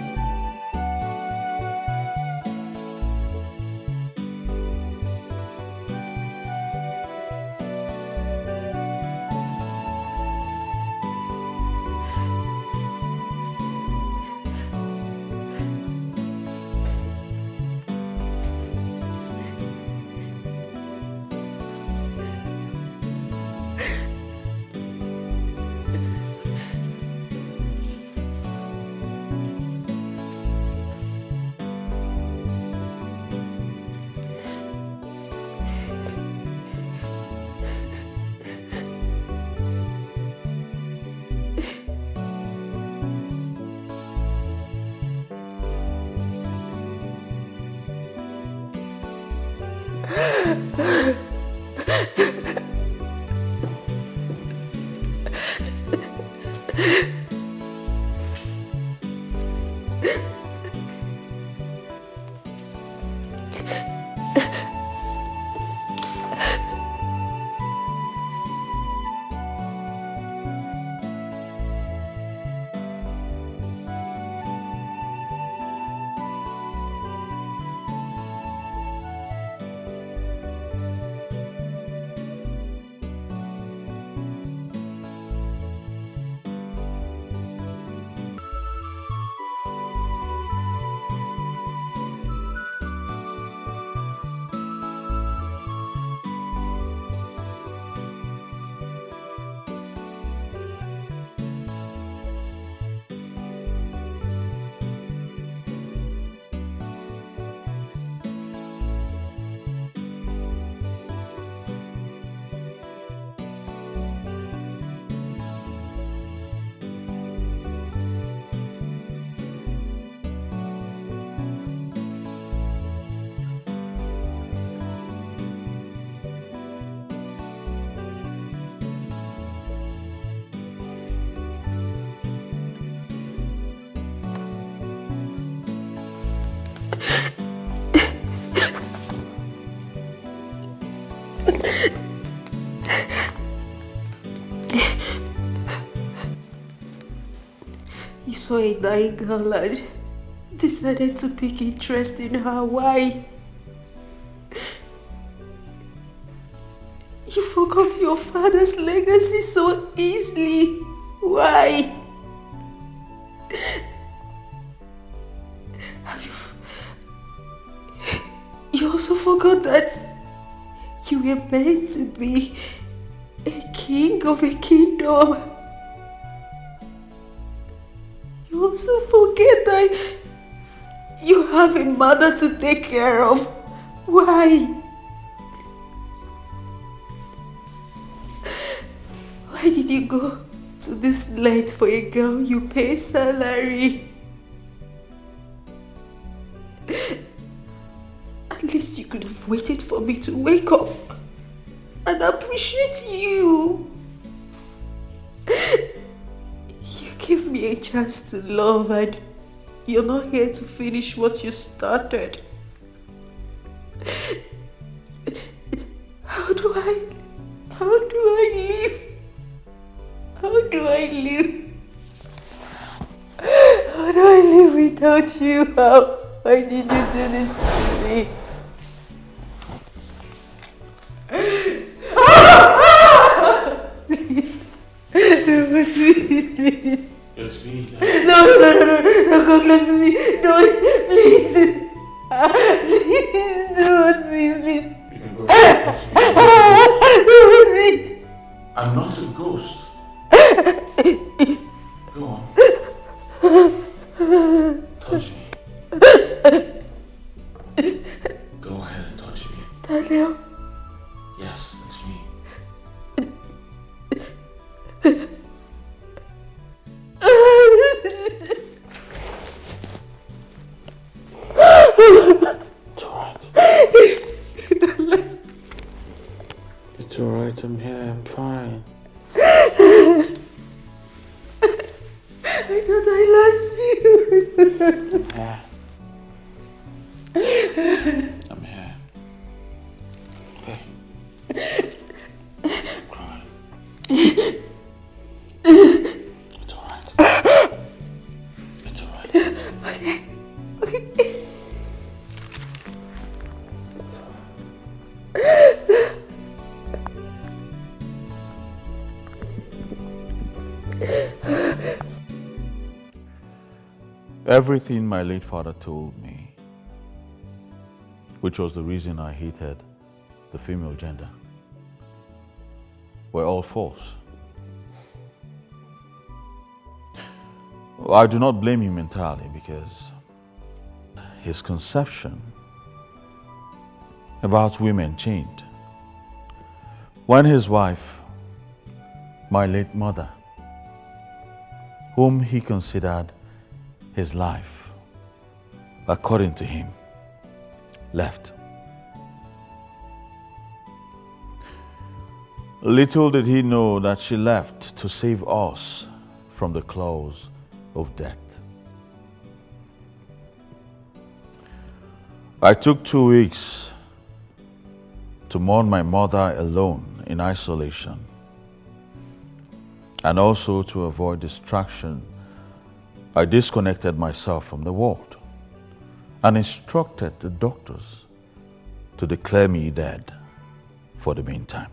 You saw a dying girl and decided to pick interest in her. Why? You forgot your father's legacy so easily. Why? You also forgot that you were meant to be a king of a kingdom. You also forget that you have a mother to take care of. Why? Why did you go to this length for a girl you pay salary? At least you could have waited for me to wake up and appreciate you. You gave me a chance to love and you're not here to finish what you started. How do I live? How do I live? How do I live without you? Why did you do this to me? Please. It's me. No, don't come close to me. Don't, please. Please, don't me, please. You can go ahead and touch me. Don't me. I'm not a ghost. Go on. Touch me. Go ahead and touch me. Daniel. Yes, it's me. It's alright. It's alright, I'm here, I'm fine. I thought I lost you. Yeah. I'm here. Hey. Stop crying. It's alright. It's alright. Okay. Everything my late father told me, which was the reason I hated the female gender, were all false. Well, I do not blame him entirely because his conception about women changed when his wife, my late mother, whom he considered his life, according to him, left. Little did he know that she left to save us from the claws of death. I took 2 weeks to mourn my mother alone in isolation, and also to avoid distraction. I disconnected myself from the world and instructed the doctors to declare me dead for the meantime.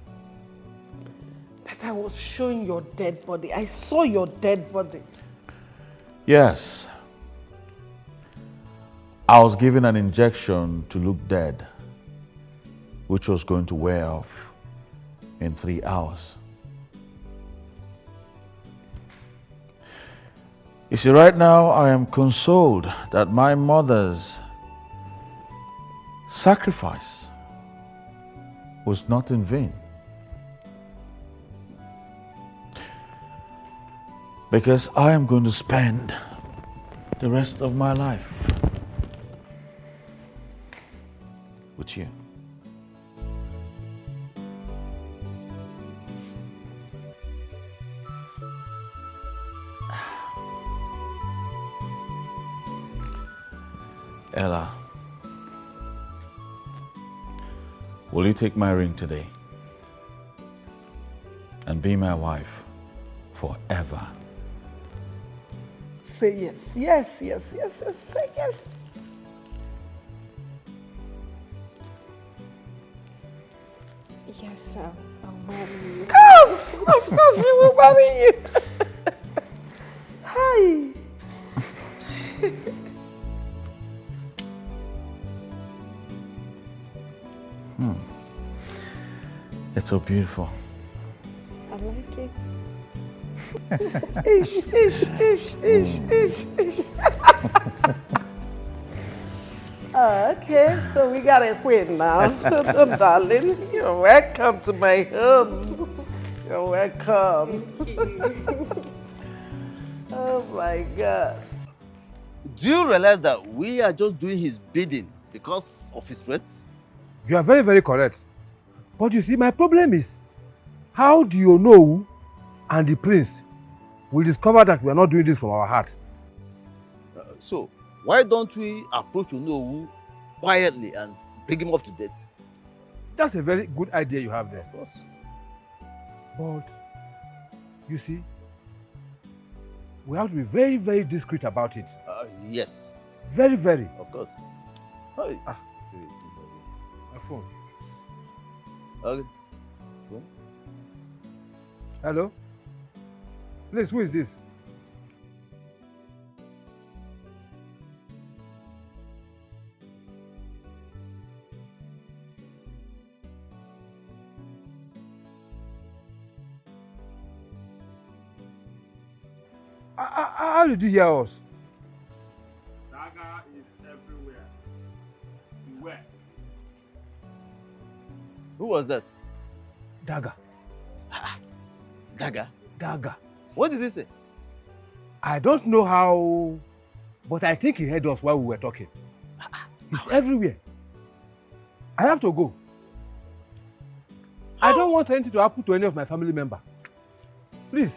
But I was showing your dead body. I saw your dead body. Yes. I was given an injection to look dead, which was going to wear off in 3 hours. You see, right now I am consoled that my mother's sacrifice was not in vain. Because I am going to spend the rest of my life with you. Ella, will you take my ring today and be my wife forever? Say yes, yes, yes, yes, yes, say yes. Yes, I'll marry you. Of course she will marry you. Hi. It's so beautiful. I like it. Ish, ish, ish, ish, ish, ish. Okay, so we got a queen now. Darling, you're welcome to my home. You're welcome. Oh my God. Do you realize that we are just doing his bidding because of his threats? You are very, very correct. But you see, my problem is, how do you know and the prince will discover that we are not doing this from our hearts? So, why don't we approach Onowu quietly and bring him up to date? That's a very good idea you have there. Of course. But, you see, we have to be very, very discreet about it. Yes. Very, very. Of course. Hi. My phone. Okay. Hello? Please, who is this? How did you hear us? Daga is everywhere. Beware. Who was that? Daga. Daga? Daga. What did he say? I don't know how, but I think he heard us while we were talking. He's everywhere. I have to go. I don't want anything to happen to any of my family members. Please.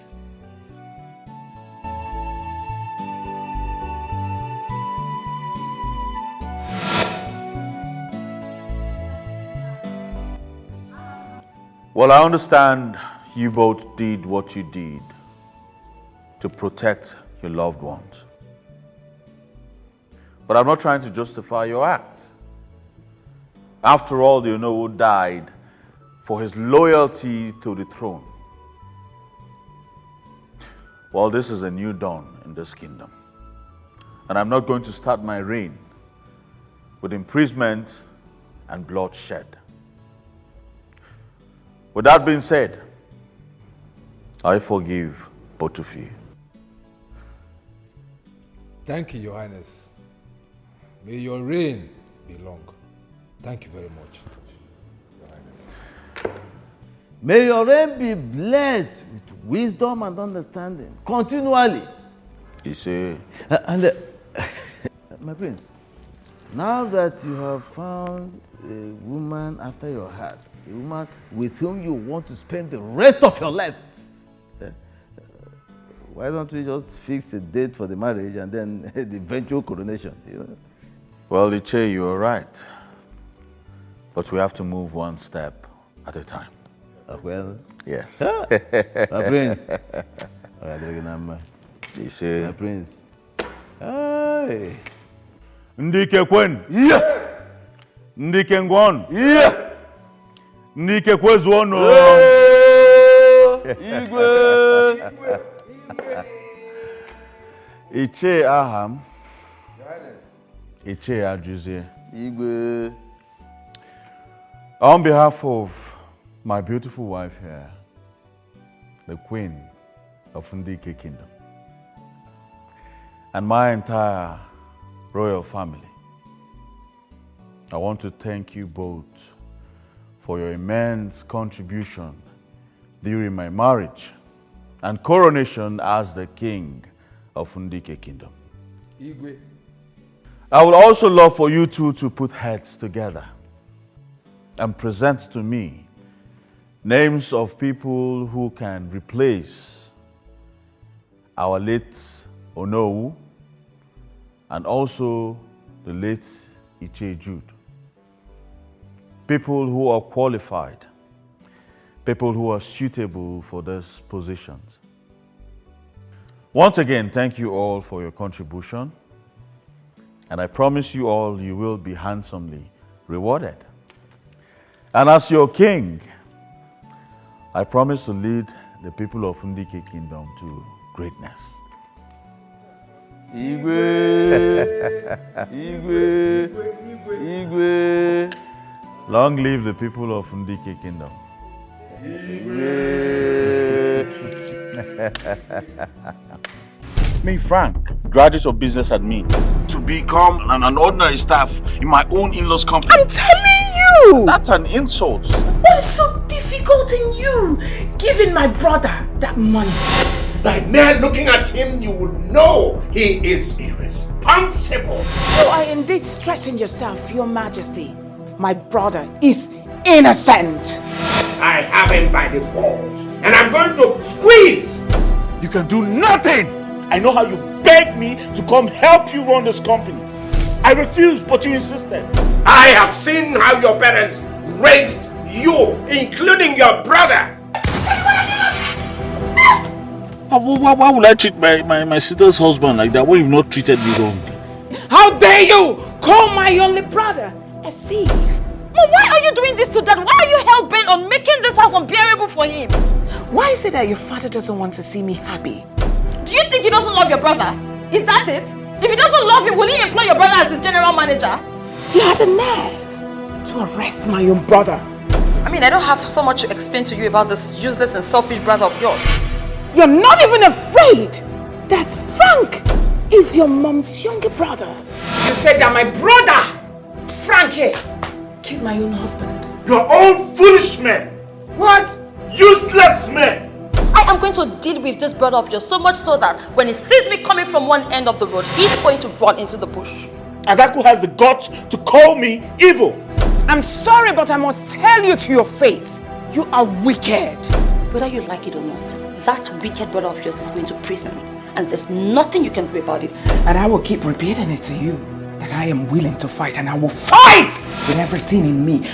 Well, I understand you both did what you did to protect your loved ones. But I'm not trying to justify your act. After all, the Onowu died for his loyalty to the throne. Well, this is a new dawn in this kingdom. And I'm not going to start my reign with imprisonment and bloodshed. With that being said, I forgive both of you. Thank you, Your Highness. May your reign be long. Thank you very much. May your reign be blessed with wisdom and understanding continually. You see? And my prince, Now that you have found a woman after your heart, a woman with whom you want to spend the rest of your life, why don't we just fix a date for the marriage and then the eventual coronation, you know? Well, Iche, you're right. But we have to move one step at a time. Well, yes. My prince. You see? My prince. Hey. Ndike kwen. Yeah. Ndike ngwon. Yeah. Ndike kwezuono. Igwe. Iche aham. Iche ajuzie. Igwe. On behalf of my beautiful wife here, the Queen of Ndike Kingdom, and my entire royal family, I want to thank you both for your immense contribution during my marriage and coronation as the King of Ndike Kingdom. Igwe. I would also love for you two to put heads together and present to me names of people who can replace our late Onowu and also the late Iche Jude. People who are qualified, people who are suitable for these positions. Once again, thank you all for your contribution, and I promise you all you will be handsomely rewarded. And as your king, I promise to lead the people of Ndike Kingdom to greatness. Igwe. Igwe. Igwe. Long live the people of Ndike Kingdom. Me, Frank, graduate of business admin, to become an ordinary staff in my own in-laws company. I'm telling you! That's an insult. What is so difficult in you giving my brother that money? By mere looking at him, you would know he is irresponsible. You are indeed stressing yourself, Your Majesty. My brother is innocent. I have him by the balls, and I'm going to squeeze. You can do nothing. I know how you begged me to come help you run this company. I refused, but you insisted. I have seen how your parents raised you, including your brother. Why would I treat my sister's husband like that when you've not treated me wrongly? How dare you call my only brother a thief? Mom, why are you doing this to Dad? Why are you hell-bent on making this house unbearable for him? Why is it that your father doesn't want to see me happy? Do you think he doesn't love your brother? Is that it? If he doesn't love him, will he employ your brother as his general manager? You had the nerve to arrest my own brother. I mean, I don't have so much to explain to you about this useless and selfish brother of yours. You're not even afraid that Frank is your mom's younger brother. You said that my brother, Frank here, killed my own husband. Your own foolish men. What? Useless men. I am going to deal with this brother of yours so much so that when he sees me coming from one end of the road, he's going to run into the bush. Adaku has the guts to call me evil. I'm sorry, but I must tell you to your face, you are wicked. Whether you like it or not, that wicked brother of yours is going to prison, and there's nothing you can do about it. And I will keep repeating it to you, that I am willing to fight, and I will fight with everything in me